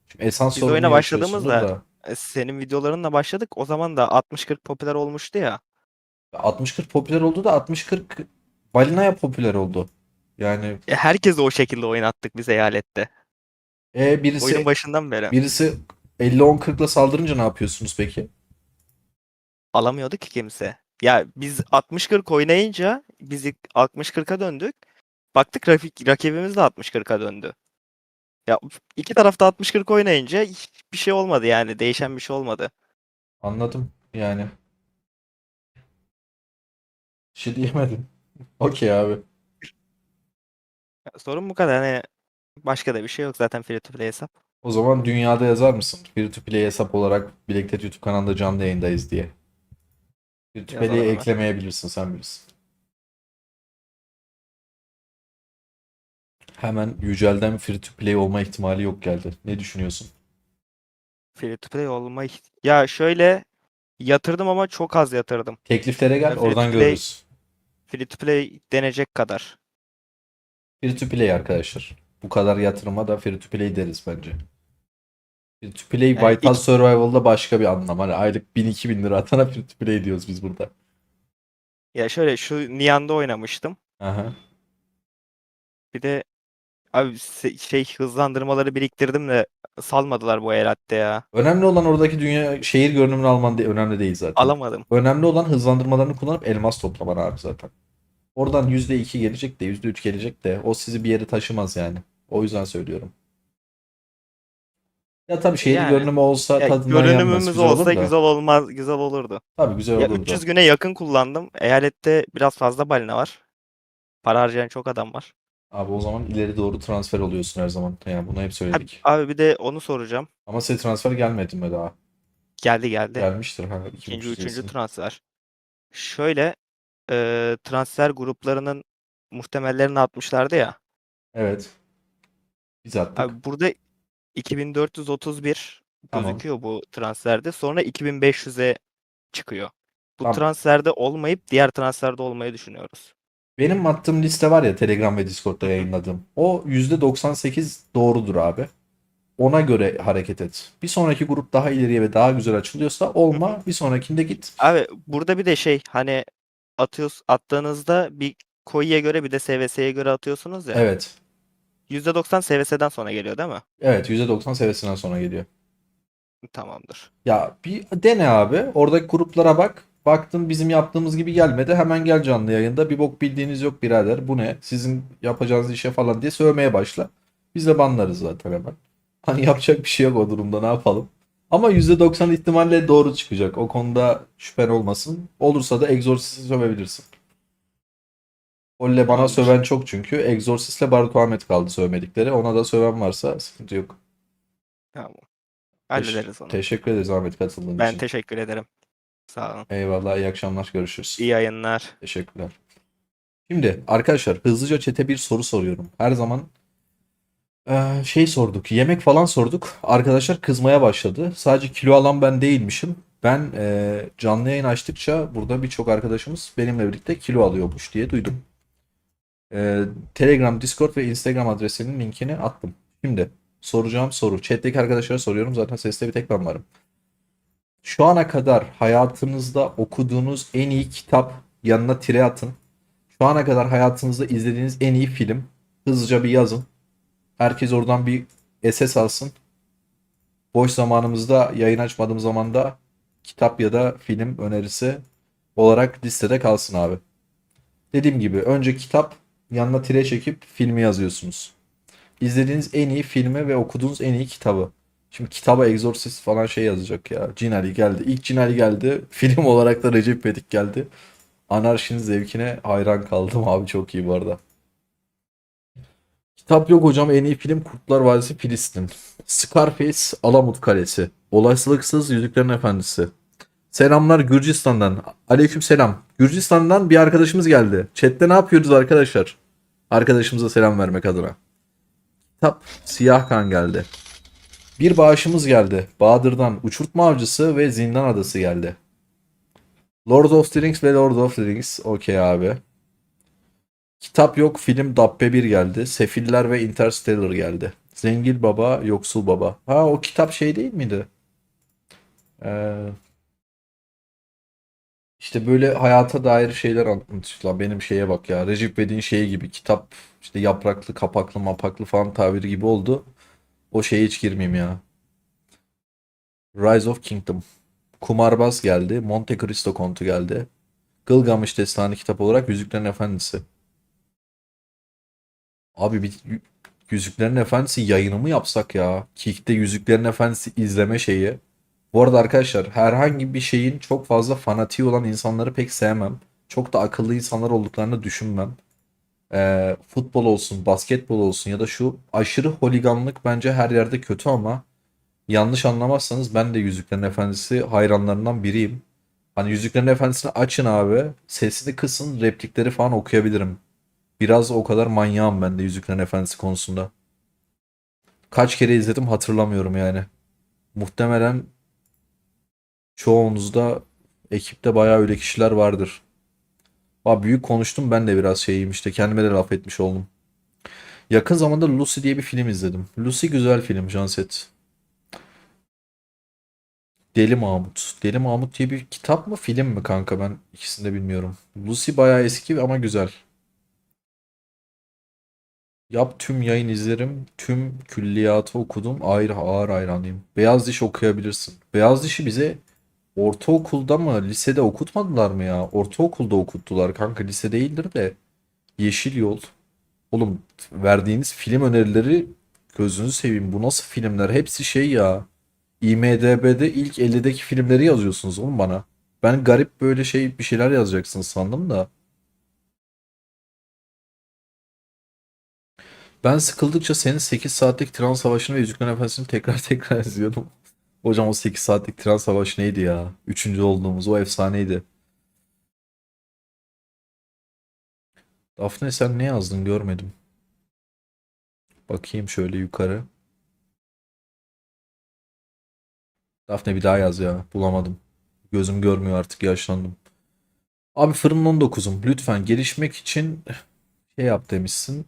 Şimdi esans biz sorunu oyuna yaşıyorsundur başladığımızda da. senin videolarınla başladık. O zaman da 60-40 popüler olmuştu ya. 60-40 popüler oldu da 60-40 balinaya popüler oldu. Yani Herkesi o şekilde oynattık biz eyalette. Oyunun birisi başından beri. birisi 50-10-40'la saldırınca ne yapıyorsunuz peki? Alamıyordu ki kimse. Ya biz 60-40 oynayınca biz ilk 60-40'a döndük. Baktık rakibimiz de 60-40'a döndü. Ya iki tarafta 60-40 oynayınca hiçbir şey olmadı yani. Değişen bir şey olmadı. Anladım yani. Bir şey diyemedim. Okey abi. Ya sorun bu kadar. Hani başka da bir şey yok zaten free to play hesap. O zaman dünyada yazar mısın? Free to play hesap olarak Bilektet YouTube kanalında canlı yayındayız diye. Free to play'i Yazalım hemen. eklemeyebilirsin, sen bilirsin. Hemen Yücel'den free to play olma ihtimali yok geldi. Ne düşünüyorsun? Free to play ya şöyle yatırdım ama çok az yatırdım. Tekliflere gel, Ya oradan görürüz. free to play denecek kadar. Free to play arkadaşlar. Bu kadar yatırıma da free to play deriz bence. Free to play Yani Vital Survival'da başka bir anlam. Hani aylık 1000-2000 lira atana free to play diyoruz biz burada. ya şöyle şu Nian'da oynamıştım. Aha. Bir de abi şey hızlandırmaları biriktirdim de salmadılar bu herhalde ya. Önemli olan oradaki dünya şehir görünümünü alman önemli değil zaten. Alamadım. Önemli olan hızlandırmalarını kullanıp elmas toplaman abi zaten. Oradan %2 gelecek de %3 gelecek de o sizi bir yere taşımaz yani. O yüzden söylüyorum. Ya tabii şehir Yani görünümü olsa ya tadından yenmez. görünümümüz Güzel olur olsa da. güzel olurdu. Tabii güzel Ya olur da. 300 güne yakın kullandım. Eyalette biraz fazla balina var. Para harcayan çok adam var. Abi o zaman ileri doğru transfer oluyorsun her zaman. Yani bunu hep Abi, söyledik. abi bir de onu soracağım. Ama size transfer gelmedi mi daha? Geldi. Gelmiştir ha. İkinci, 2300 üçüncü diyorsun. transfer. Şöyle transfer gruplarının muhtemellerini atmışlardı ya. Evet. Biz attık. Abi burada 2431 Tamam. gözüküyor bu transferde. Sonra 2500'e çıkıyor. Bu Tamam. transferde olmayıp diğer transferde olmayı düşünüyoruz. Benim attığım liste var ya, Telegram ve Discord'da Hı hı. yayınladığım. O %98 doğrudur abi. Ona göre hareket et. Bir sonraki grup daha ileriye ve daha güzel açılıyorsa Hı hı. olma. Bir sonrakinde git. Abi burada bir de şey hani attığınızda bir koyiye göre bir de SVS'ye göre atıyorsunuz ya. Evet. %90 SVS'den sonra geliyor değil mi? Evet, %90 seviyesinden sonra geliyor. Tamamdır. Ya bir dene abi. Oradaki gruplara bak. Baktın bizim yaptığımız gibi gelmedi. Hemen gel canlı yayında. Bir bok bildiğiniz yok birader. Bu ne? Sizin yapacağınız işe falan diye sövmeye başla. Biz de banlarız zaten hemen. Hani yapacak bir şey yok o durumda, ne yapalım. Ama %90 ihtimalle doğru çıkacak. O konuda şüphen olmasın. Olursa da Exorcist'i sövebilirsin. Olle bana Tamamdır. söven çok çünkü. Exorcist'le Barut Ahmet kaldı sövmedikleri. Ona da söven varsa sıkıntı yok. Tamam. Hallederiz onu. Teşekkür ederiz Ahmet katıldığın Ben için. teşekkür ederim. Sağ olun. Eyvallah, iyi akşamlar, görüşürüz. İyi yayınlar. Teşekkürler. Şimdi arkadaşlar hızlıca chat'e bir soru soruyorum. Her zaman şey sorduk, yemek falan sorduk. Arkadaşlar kızmaya başladı. Sadece kilo alan ben değilmişim. Ben canlı yayın açtıkça burada birçok arkadaşımız benimle birlikte kilo alıyormuş diye duydum. Telegram, Discord ve Instagram adresinin linkini attım. Şimdi soracağım soru. Chat'teki arkadaşlara soruyorum. Zaten seste bir tek ben varım. Şu ana kadar hayatınızda okuduğunuz en iyi kitap, yanına tire atın. Şu ana kadar hayatınızda izlediğiniz en iyi film. Hızlıca bir yazın. Herkes oradan bir SS alsın. Boş zamanımızda, yayın açmadığım zaman da kitap ya da film önerisi olarak listede kalsın abi. Dediğim gibi önce kitap, yanına tire çekip filmi yazıyorsunuz. İzlediğiniz en iyi filmi ve okuduğunuz en iyi kitabı. Şimdi kitaba Exorcist falan şey yazacak ya. Cin Ali geldi. İlk Cin Ali geldi. Film olarak da Recep İvedik geldi. Anarşinin zevkine hayran kaldım abi, çok iyi bu arada. Kitap yok hocam, en iyi film Kurtlar Vadisi Filistin. Scarface, Alamut Kalesi. Olasılıksız, Yüzüklerin Efendisi. Selamlar Gürcistan'dan. Aleykümselam. Gürcistan'dan bir arkadaşımız geldi. Chat'te ne yapıyoruz arkadaşlar? Arkadaşımıza selam vermek adına. Kitap Siyah Kan geldi. Bir bağışımız geldi. Bahadır'dan Uçurtma Avcısı ve Zindan Adası geldi. Lord of the Rings ve Lord of the Rings. Okey abi. Kitap yok, film Dabbe 1 geldi. Sefiller ve Interstellar geldi. Zengin Baba, Yoksul Baba. Ha, o kitap şey değil miydi? Ee, işte böyle hayata dair şeyler anlatıyorlar. Benim şeye bak ya. Recep İvedik'in şeyi gibi. Kitap işte yapraklı, kapaklı, mapaklı falan tabiri gibi oldu. O şeye hiç girmeyeyim ya. Rise of Kingdom. Kumarbaz geldi. Monte Cristo Kontu geldi. Gılgamış Destanı kitap olarak Yüzüklerin Efendisi. Abi bir Yüzüklerin Efendisi yayını mı yapsak ya? Kick'te Yüzüklerin Efendisi izleme şeyi. Bu arada arkadaşlar herhangi bir şeyin çok fazla fanatiği olan insanları pek sevmem. Çok da akıllı insanlar olduklarını düşünmem. Futbol olsun, basketbol olsun ya da şu aşırı holiganlık bence her yerde kötü ama yanlış anlamazsanız ben de Yüzüklerin Efendisi hayranlarından biriyim. Hani Yüzüklerin Efendisi'ni açın abi, sesini kısın, replikleri falan okuyabilirim. Biraz o kadar manyağım ben de Yüzüklerin Efendisi konusunda. Kaç kere izledim hatırlamıyorum yani. Muhtemelen çoğunuzda ekipte bayağı öyle kişiler vardır. Abi büyük konuştum, ben de biraz şeyim işte, kendime de laf etmiş oldum. Yakın zamanda Lucy diye bir film izledim. Lucy güzel film Janset. Deli Mahmut. Deli Mahmut diye bir kitap mı film mi kanka, ben ikisini de bilmiyorum. Lucy bayağı eski ama güzel. Yap tüm yayın izlerim. Tüm külliyatı okudum. Ayrı ağır hayranıyım. Beyaz Diş okuyabilirsin. Beyaz Diş'i bize ortaokulda mı lisede okutmadılar mı ya? Ortaokulda okuttular kanka, lise değildir de. Yeşil Yol. Oğlum verdiğiniz film önerileri gözünüzü seveyim. Bu nasıl filmler? Hepsi şey ya. IMDb'de ilk 50'deki filmleri yazıyorsunuz oğlum bana. Ben garip böyle şey bir şeyler yazacaksınız sandım da. Ben sıkıldıkça senin 8 saatlik Tron Savaşı'nı ve Yüzüklerin Efendisi'ni tekrar tekrar izliyordum. Hocam o 8 saatlik Tron Savaşı neydi ya? Üçüncü olduğumuz o efsaneydi. Daphne sen ne yazdın görmedim. Bakayım şöyle yukarı. Daphne bir daha yaz ya. Bulamadım. Gözüm görmüyor artık, yaşlandım. Abi Fırın 19'um. Lütfen gelişmek için şey yap demişsin.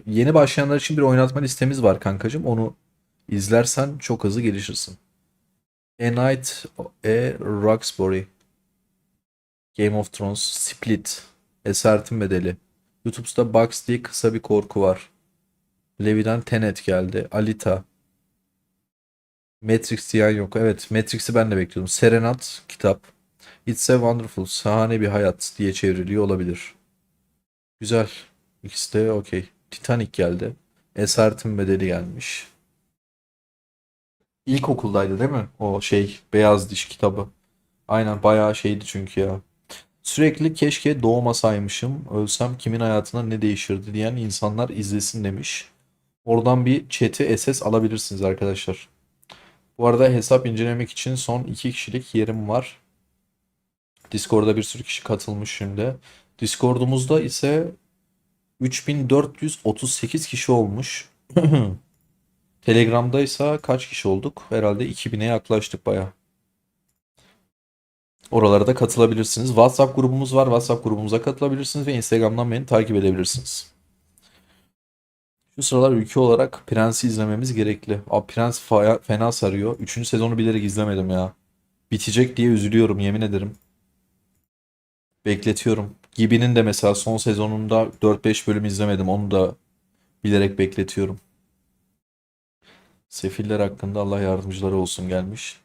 Yeni başlayanlar için bir oynatma listemiz var kankacığım. Onu izlersen çok hızlı gelişirsin. A Night at Roxbury. Game of Thrones. Split. Esaretin Bedeli. YouTube'da Bugs diye kısa bir korku var. Levi'den Tenet geldi. Alita. Matrix diyen yok. Evet, Matrix'i ben de bekliyordum. Serenat kitap. It's a Wonderful. Şahane bir hayat diye çevriliyor olabilir. Güzel. İkisi de okey. Titanic geldi. Esaretin Bedeli gelmiş. İlkokuldaydı değil mi? O şey Beyaz Diş kitabı. Aynen bayağı şeydi çünkü ya. Sürekli keşke doğmasaymışım, ölsem kimin hayatına ne değişirdi diyen insanlar izlesin demiş. Oradan bir chat'i SS alabilirsiniz arkadaşlar. Bu arada hesap incelemek için son 2 kişilik yerim var. Discord'da bir sürü kişi katılmış şimdi. Discord'umuzda ise 3438 kişi olmuş. Telegram'da ise kaç kişi olduk? Herhalde 2000'e yaklaştık baya. Oralara da katılabilirsiniz. WhatsApp grubumuz var. WhatsApp grubumuza katılabilirsiniz ve Instagram'dan beni takip edebilirsiniz. Şu sıralar ülke olarak Prens'i izlememiz gerekli. Abi Prens fena sarıyor. 3. sezonu bilerek izlemedim ya. Bitecek diye üzülüyorum yemin ederim. Bekletiyorum. Gibi'nin de mesela son sezonunda 4-5 bölüm izlemedim. Onu da bilerek bekletiyorum. Sefiller hakkında Allah yardımcıları olsun gelmiş.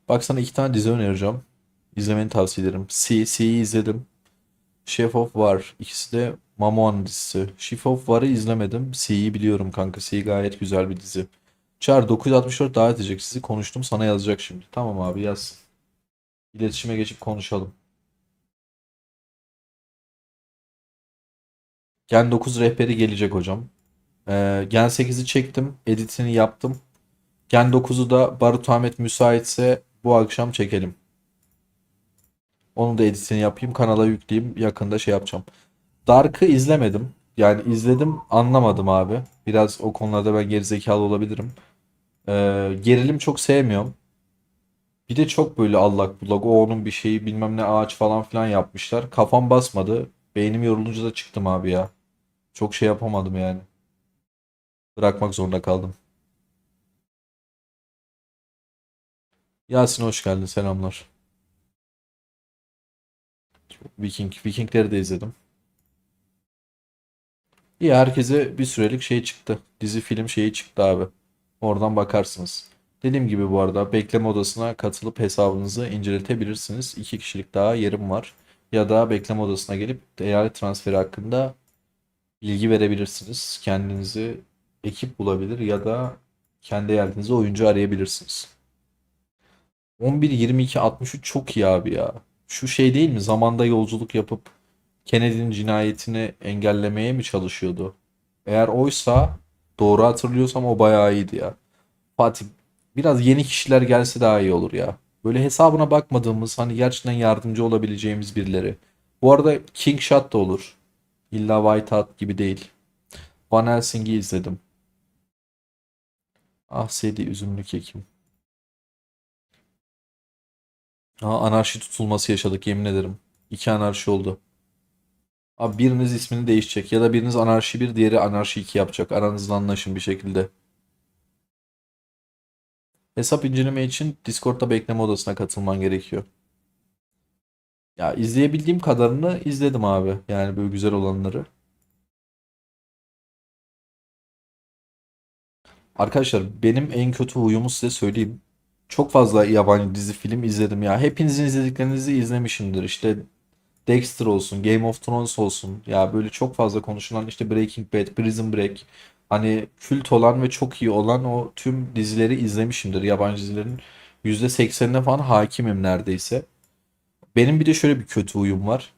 Bak sana 2 tane dizi önereceğim. İzlemeni tavsiye ederim. C'yi izledim. Chef of War. İkisi de Mamoan dizisi. Chef of War'ı izlemedim. C'yi biliyorum kanka. C gayet güzel bir dizi. Çağrı 964 davet edecek sizi. Konuştum, sana yazacak şimdi. Tamam abi yaz. İletişime geçip konuşalım. Gen 9 rehberi gelecek hocam. Gen 8'i çektim. Editini yaptım. Gen 9'u da Barut Ahmet müsaitse bu akşam çekelim. Onu da editini yapayım, kanala yükleyeyim. Yakında şey yapacağım. Dark'ı izlemedim. Yani izledim, anlamadım abi. Biraz o konularda ben gerizekalı olabilirim. Gerilim çok sevmiyorum. Bir de çok böyle allak bullak, o onun bir şeyi bilmem ne ağaç falan filan yapmışlar. Kafam basmadı. Beynim yorulunca da çıktım abi ya. Çok şey yapamadım yani. Bırakmak zorunda kaldım. Yasin hoş geldin, selamlar. Vikingleri de izledim. İyi, herkese bir sürelik şey çıktı. Dizi film şeyi çıktı abi. Oradan bakarsınız. Dediğim gibi bu arada bekleme odasına katılıp hesabınızı inceletebilirsiniz. 2 kişilik daha yerim var. Ya da bekleme odasına gelip eyalet transferi hakkında bilgi verebilirsiniz. Kendinizi ekip bulabilir ya da kendi eyaletinizde oyuncu arayabilirsiniz. 11 22 63 çok iyi abi ya. Şu şey değil mi? Zamanda yolculuk yapıp Kennedy'nin cinayetini engellemeye mi çalışıyordu? Eğer oysa, doğru hatırlıyorsam, o bayağı iyiydi ya. Fatih, biraz yeni kişiler gelse daha iyi olur ya. Böyle hesabına bakmadığımız, hani gerçekten yardımcı olabileceğimiz birileri. Bu arada King Shot da olur. İlla White Hat gibi değil. Van Helsing'i izledim. Ah Sedi üzümlü kekim. Anarşi tutulması yaşadık, yemin ederim. 2 anarşi oldu. Abi biriniz ismini değişecek ya da biriniz anarşi 1, diğeri anarşi 2 yapacak. Aranızda anlaşın bir şekilde. Hesap inceleme için Discord'da bekleme odasına katılman gerekiyor. Ya izleyebildiğim kadarını izledim abi. Yani böyle güzel olanları. Arkadaşlar benim en kötü huyumu size söyleyeyim. Çok fazla yabancı dizi film izledim ya. Hepinizin izlediklerinizi izlemişimdir. İşte Dexter olsun, Game of Thrones olsun. Ya böyle çok fazla konuşulan işte Breaking Bad, Prison Break. Hani kült olan ve çok iyi olan o tüm dizileri izlemişimdir. Yabancı dizilerin %80'ine falan hakimim neredeyse. Benim bir de şöyle bir kötü huyum var.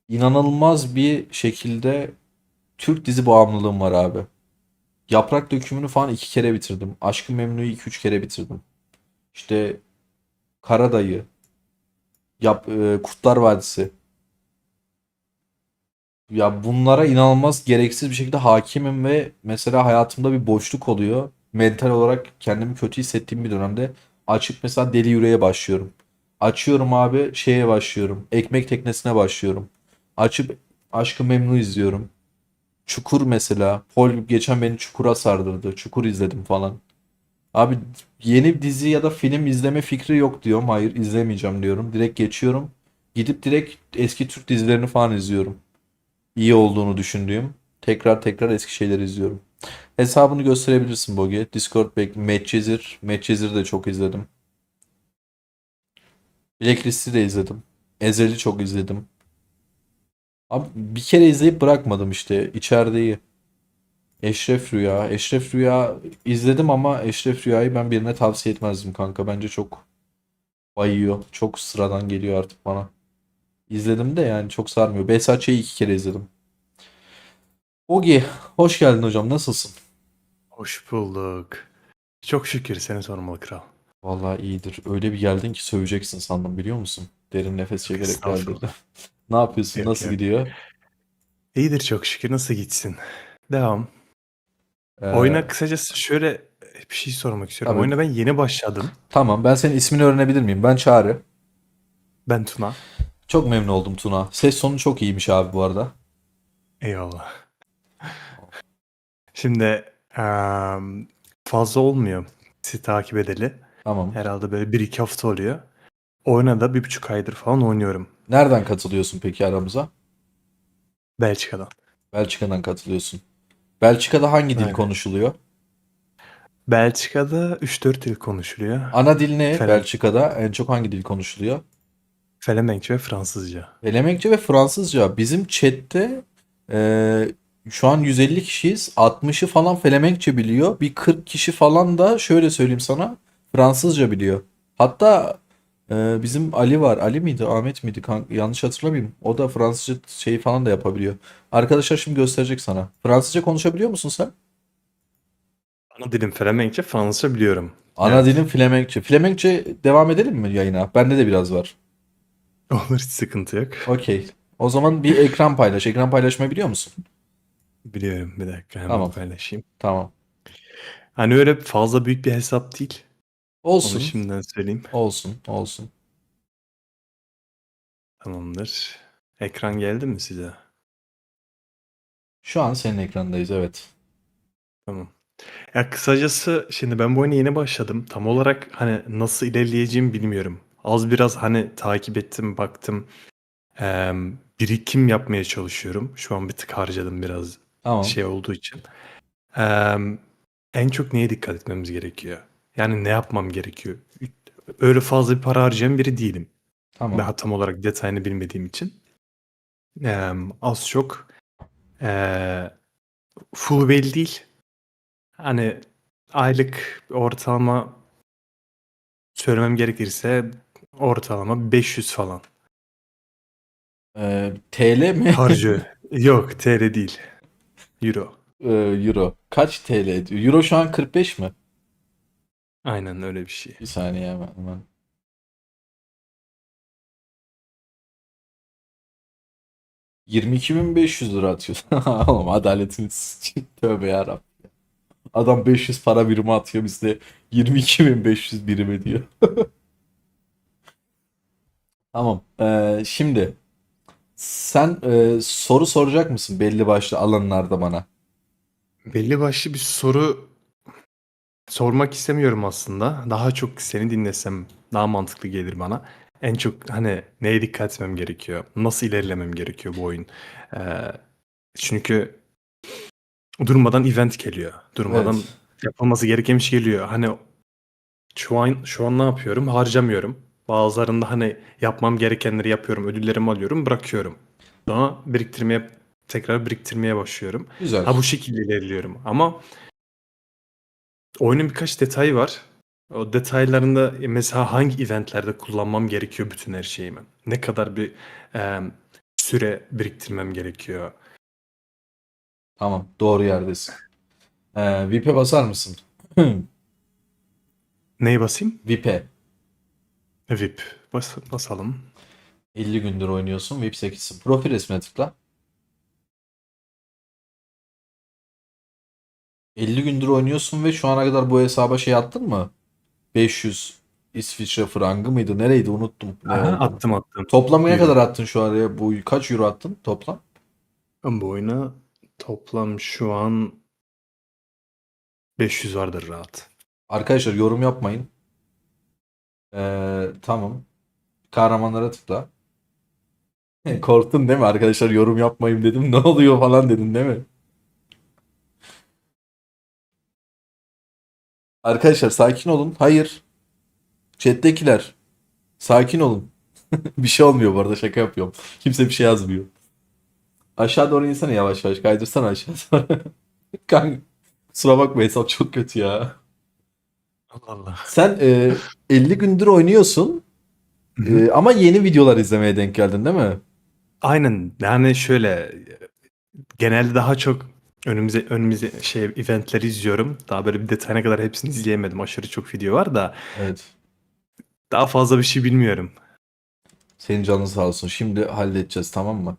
İnanılmaz bir şekilde Türk dizi bağımlılığım var abi. Yaprak Dökümü'nü falan 2 kere bitirdim. Aşk-ı Memnu'yu 2-3 kere bitirdim. İşte Karadayı, Kurtlar Vadisi. Ya bunlara inanılmaz gereksiz bir şekilde hakimim ve mesela hayatımda bir boşluk oluyor. Mental olarak kendimi kötü hissettiğim bir dönemde açıp mesela Deli Yüreğe başlıyorum. Açıyorum abi, şeye başlıyorum. Ekmek Teknesi'ne başlıyorum. Açıp Aşk-ı Memnu izliyorum. Çukur mesela. Paul geçen beni Çukur'a sardırdı. Çukur izledim falan. Abi yeni dizi ya da film izleme fikri yok diyorum. Hayır, izlemeyeceğim diyorum. Direkt geçiyorum. Gidip direkt eski Türk dizilerini falan izliyorum. İyi olduğunu düşündüğüm. Tekrar tekrar eski şeyleri izliyorum. Hesabını gösterebilirsin Bogi. Discord Medcezir. Medcezir'i de çok izledim. Blacklist'i de izledim. Ezel'i çok izledim. Abi bir kere izleyip bırakmadım işte. İçeride iyi. Eşref Rüya. Eşref Rüya izledim ama Eşref Rüya'yı ben birine tavsiye etmezdim kanka. Bence çok bayıyor. Çok sıradan geliyor artık bana. İzledim de yani çok sarmıyor. Behzatçı'yı 2 kere izledim. Ogi, hoş geldin hocam. Nasılsın? Hoş bulduk. Çok şükür seni sormalı kral. Vallahi iyidir. Öyle bir geldin ki söveceksin sandım, biliyor musun? Derin nefes çekerek geldin. Estağfurullah. Ne yapıyorsun? Yok Nasıl yok. gidiyor? İyidir çok şükür. Nasıl gitsin? Devam. Ee, Oyuna kısacası şöyle bir şey sormak istiyorum. tabii. Oyuna ben yeni başladım. Tamam. Ben senin ismini öğrenebilir miyim? Ben Çağrı. Ben Tuna. Çok memnun oldum Tuna. Ses tonu çok iyiymiş abi bu arada. Eyvallah. Şimdi fazla olmuyor sizi takip edeli. Tamam. Herhalde böyle 1-2 hafta oluyor. Oyuna da 1,5 aydır falan oynuyorum. Nereden katılıyorsun peki aramıza? Belçika'dan. Belçika'dan katılıyorsun. Belçika'da hangi dil Aynen. konuşuluyor? Belçika'da 3-4 dil konuşuluyor. Ana dil ne? Felen Belçika'da en çok hangi dil konuşuluyor? Felemenkçe ve Fransızca. Felemenkçe ve Fransızca. Bizim chatte şu an 150 kişiyiz. 60'ı falan Felemenkçe biliyor. Bir 40 kişi falan da şöyle söyleyeyim sana, Fransızca biliyor. Hatta bizim Ali var. Ali miydi? Ahmet miydi? Yanlış hatırlamayayım. O da Fransızca şeyi falan da yapabiliyor. Arkadaşlar şimdi gösterecek sana. Fransızca konuşabiliyor musun sen? Ana dilim Flemenkçe, Fransızca biliyorum. Ana Evet. dilim Flemenkçe. Flemenkçe devam edelim mi yayına? Bende de biraz var. Olur, hiç sıkıntı yok. Okey. O zaman bir ekran paylaş. Ekran paylaşmayı biliyor musun? Biliyorum, bir dakika hemen Tamam. paylaşayım. Tamam. Hani öyle fazla büyük bir hesap değil. Onu Olsun. şimdiden söyleyeyim. Olsun. Olsun. Tamamdır. Ekran geldi mi size? Şu an senin ekranındayız, evet. Tamam. Ya kısacası şimdi ben bu oyuna yeni başladım. Tam olarak hani nasıl ilerleyeceğimi bilmiyorum. Az biraz hani takip ettim, baktım. Birikim yapmaya çalışıyorum. Şu an bir tık harcadım biraz Tamam. şey olduğu için. Em, En çok neye dikkat etmemiz gerekiyor? Yani ne yapmam gerekiyor? Öyle fazla bir para harcayan biri değilim. Tamam. Daha tam olarak detayını bilmediğim için. Az çok full well değil. Hani aylık ortalama söylemem gerekirse ortalama 500 falan TL mi? harcıyor. Yok, TL değil. Euro. Euro. Kaç TL ediyor? Euro şu an 45 mi? Aynen öyle bir şey. Bir saniye hemen. $22.500 atıyor. Oğlum adaletiniz için. Tövbe yarabbim. Adam 500 para birimi atıyor, bizde 22.500 birim ediyor. Tamam. Şimdi sen soru soracak mısın belli başlı alanlarda bana? Belli başlı bir soru sormak istemiyorum aslında. Daha çok seni dinlesem daha mantıklı gelir bana. En çok hani neye dikkat etmem gerekiyor? Nasıl ilerlemem gerekiyor bu oyun? Ee, Çünkü durmadan event geliyor. Durmadan Evet. yapılması gereken bir şey geliyor. Hani şu an ne yapıyorum? Harcamıyorum. Bazılarında hani yapmam gerekenleri yapıyorum, ödüllerimi alıyorum, bırakıyorum. Sonra tekrar biriktirmeye başlıyorum. Güzel. Ha, bu şekilde ilerliyorum. Ama oyunun birkaç detayı var. O detaylarında mesela hangi eventlerde kullanmam gerekiyor bütün her şeyimi? Ne kadar bir e, süre biriktirmem gerekiyor? Tamam. Doğru yerdesin. VIP'e basar mısın? Neye basayım? VIP'e. VIP. Basalım. 50 gündür oynuyorsun. VIP 8'sin. Profil resmine tıkla. 50 gündür oynuyorsun ve şu ana kadar bu hesaba şey attın mı? 500 İsviçre frangı mıydı? Nereydi? Unuttum ne Aha, olduğunu. attım. Toplamaya Euro. kadar attın şu araya? Bu kaç euro attın toplam? Ben bu oyuna toplam şu an 500 vardır rahat. Arkadaşlar yorum yapmayın. Tamam. Kahramanlara tıkla. Korktun değil mi? Arkadaşlar yorum yapmayın dedim. Ne oluyor falan dedin değil mi? Arkadaşlar sakin olun. Hayır. Chat'tekiler. Sakin olun. Bir şey olmuyor bu arada, şaka yapıyorum. Kimse bir şey yazmıyor. Aşağı doğru insene yavaş yavaş. Kaydırsana aşağı doğru. Kanka, kusura bakma, hesap çok kötü ya. Allah Allah. Sen 50 gündür oynuyorsun Hı hı. ama yeni videolar izlemeye denk geldin değil mi? Aynen. Yani şöyle genelde daha çok önümüze şey eventleri izliyorum. Daha böyle bir detayına kadar hepsini izleyemedim. Aşırı çok video var da Evet. daha fazla bir şey bilmiyorum. Senin canın sağ olsun. Şimdi halledeceğiz, tamam mı?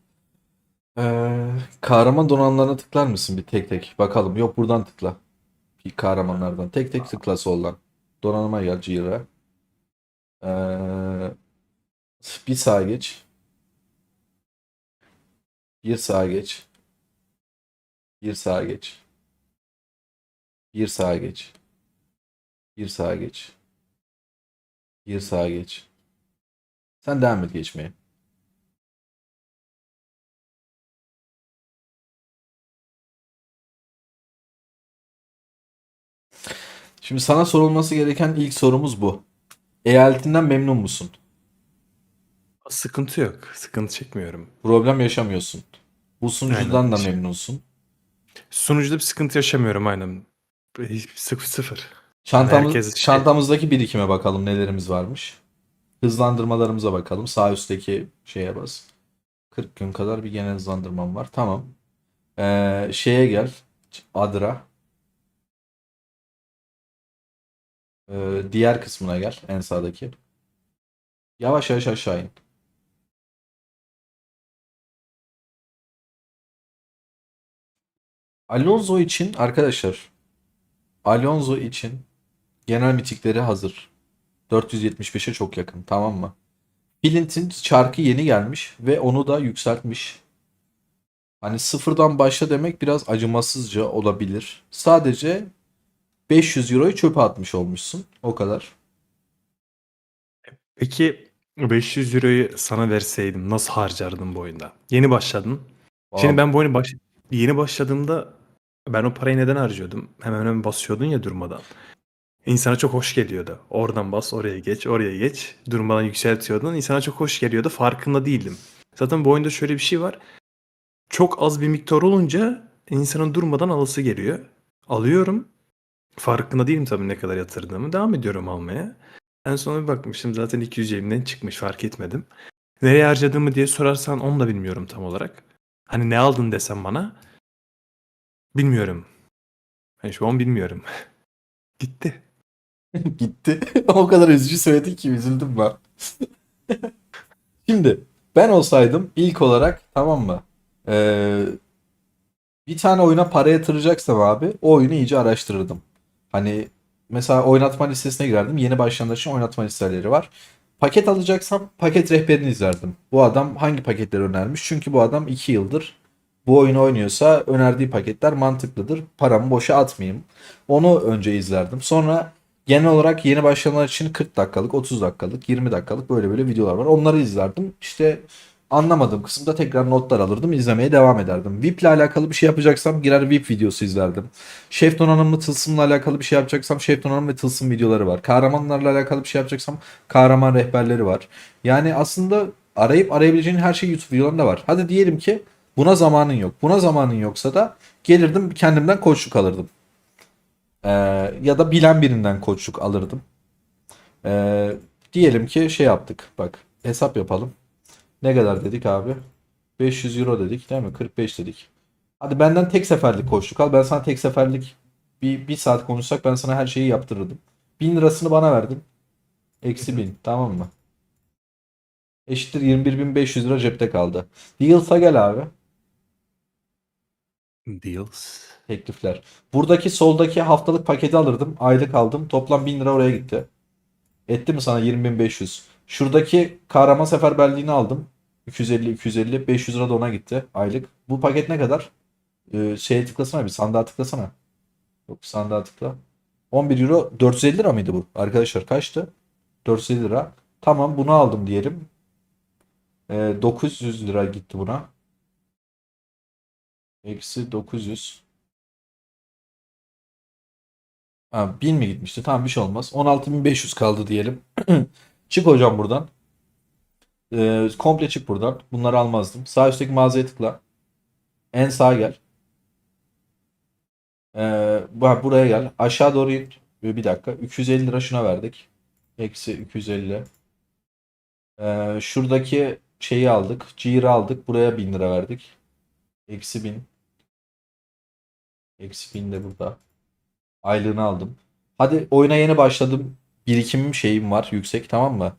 Kahraman donanımlarına tıklar mısın bir tek tek? Bakalım. Yok, buradan tıkla. Bir kahramanlardan. Tek tek tıkla soldan. Donanıma gel, Jira. Ee, bir sağa geç. Bir sağa geç. Bir sağa geç. Bir sağa geç. Bir sağa geç. Bir sağa geç. Sen devam et geçmeye. Şimdi sana sorulması gereken ilk sorumuz bu. Eyaletinden memnun musun? Sıkıntı yok. Sıkıntı çekmiyorum. Problem yaşamıyorsun. Bu sunucudan Aynen. da memnunsun. Sunucuda bir sıkıntı yaşamıyorum aynen. Sıfır. Yani Çantamız, herkes çantamızdaki birikime bakalım nelerimiz varmış. Hızlandırmalarımıza bakalım. Sağ üstteki şeye bas. 40 gün kadar bir genel hızlandırmam var. Tamam. Şeye gel. Adra. Diğer kısmına gel. En sağdaki. Yavaş yavaş aşağı in. Alonso için arkadaşlar. Alonso için genel mitikleri hazır. 475'e çok yakın, tamam mı? Flint'in çarkı yeni gelmiş ve onu da yükseltmiş. Hani sıfırdan başla demek biraz acımasızca olabilir. Sadece 500 euroyu çöpe atmış olmuşsun. O kadar. Peki 500 euroyu sana verseydim nasıl harcardın bu oyunda? Yeni başladın. Şimdi Vallahi ben bu oyunu yeni başladığımda ben o parayı neden harcıyordum? Hemen hemen basıyordun ya durmadan. İnsana çok hoş geliyordu. Oradan bas, oraya geç, oraya geç. Durmadan yükseltiyordun. İnsana çok hoş geliyordu. Farkında değildim. Zaten bu oyunda şöyle bir şey var. Çok az bir miktar olunca insanın durmadan alısı geliyor. Alıyorum. Farkında değilim tabii ne kadar yatırdığımı. Devam ediyorum almaya. En son bir bakmışım zaten 200 cebimden çıkmış, fark etmedim. Nereye harcadığımı diye sorarsan onu da bilmiyorum tam olarak. Hani ne aldın desem bana bilmiyorum. Ben şu an bilmiyorum. Gitti. gitti. O kadar üzücü söyledin ki üzüldüm ben. Şimdi ben olsaydım ilk olarak, tamam mı? Ee, Bir tane oyuna para yatıracaksam abi o oyunu iyice araştırırdım. Hani mesela oynatma listesine girerdim. Yeni başlayanlar için oynatma listeleri var. Paket alacaksam paket rehberini izlerdim. Bu adam hangi paketleri önermiş? Çünkü bu adam 2 yıldır bu oyunu oynuyorsa önerdiği paketler mantıklıdır. Paramı boşa atmayayım. Onu önce izlerdim. Sonra genel olarak yeni başlayanlar için 40 dakikalık, 30 dakikalık, 20 dakikalık böyle videolar var. Onları izlerdim. İşte anlamadığım kısımda tekrar notlar alırdım, izlemeye devam ederdim. VIP ile alakalı bir şey yapacaksam girer VIP videosu izlerdim. Şef Donanımlı Tılsım'la alakalı bir şey yapacaksam Şef Donanım ve Tılsım videoları var. Kahramanlarla alakalı bir şey yapacaksam kahraman rehberleri var. Yani aslında arayabileceğin her şey YouTube videolarında var. Hadi diyelim ki buna zamanın yok. Buna zamanın yoksa da gelirdim kendimden koçluk alırdım. Ee, Ya da bilen birinden koçluk alırdım. Ee, Diyelim ki şey yaptık. Bak hesap yapalım. Ne kadar dedik abi? 500 euro dedik değil mi? 45 dedik. Hadi benden tek seferlik koçluk al. Ben sana tek seferlik bir saat konuşsak ben sana her şeyi yaptırırdım. 1000 lirasını bana verdin. Eksi 1000, tamam mı? Eşittir 21.500 lira cepte kaldı. Deals'a gel abi. Deals. Teklifler. Buradaki soldaki haftalık paketi alırdım. Aylık aldım. Toplam 1000 lira oraya gitti. Etti mi sana 20.500? Şuradaki kahraman seferberliğini aldım. 250, 500 lira da ona gitti aylık. Bu paket ne kadar? Şeye tıklasana, bir sandığa tıklasana. Yok, sandığa tıkla. 11 euro 450 lira mıydı bu? Arkadaşlar kaçtı? 450 lira. Tamam, bunu aldım diyelim. 900 lira gitti buna. Eksi 900. Ha, 1000 mi gitmişti? Tamam, bir şey olmaz. 16.500 kaldı diyelim. Çık hocam buradan. Komple çık buradan. Bunları almazdım. Sağ üstteki mağazaya tıkla. En sağa gel. Bak buraya gel. Aşağı doğru in. Bir dakika. 250 lira şuna verdik. Eksi 250. Şuradaki şeyi aldık. Cihri aldık. Buraya 1000 lira verdik. Eksi 1000. Eksi 1000 de burada. Aylığını aldım. Hadi oyuna yeni başladım. Birikimim şeyim var yüksek, tamam mı?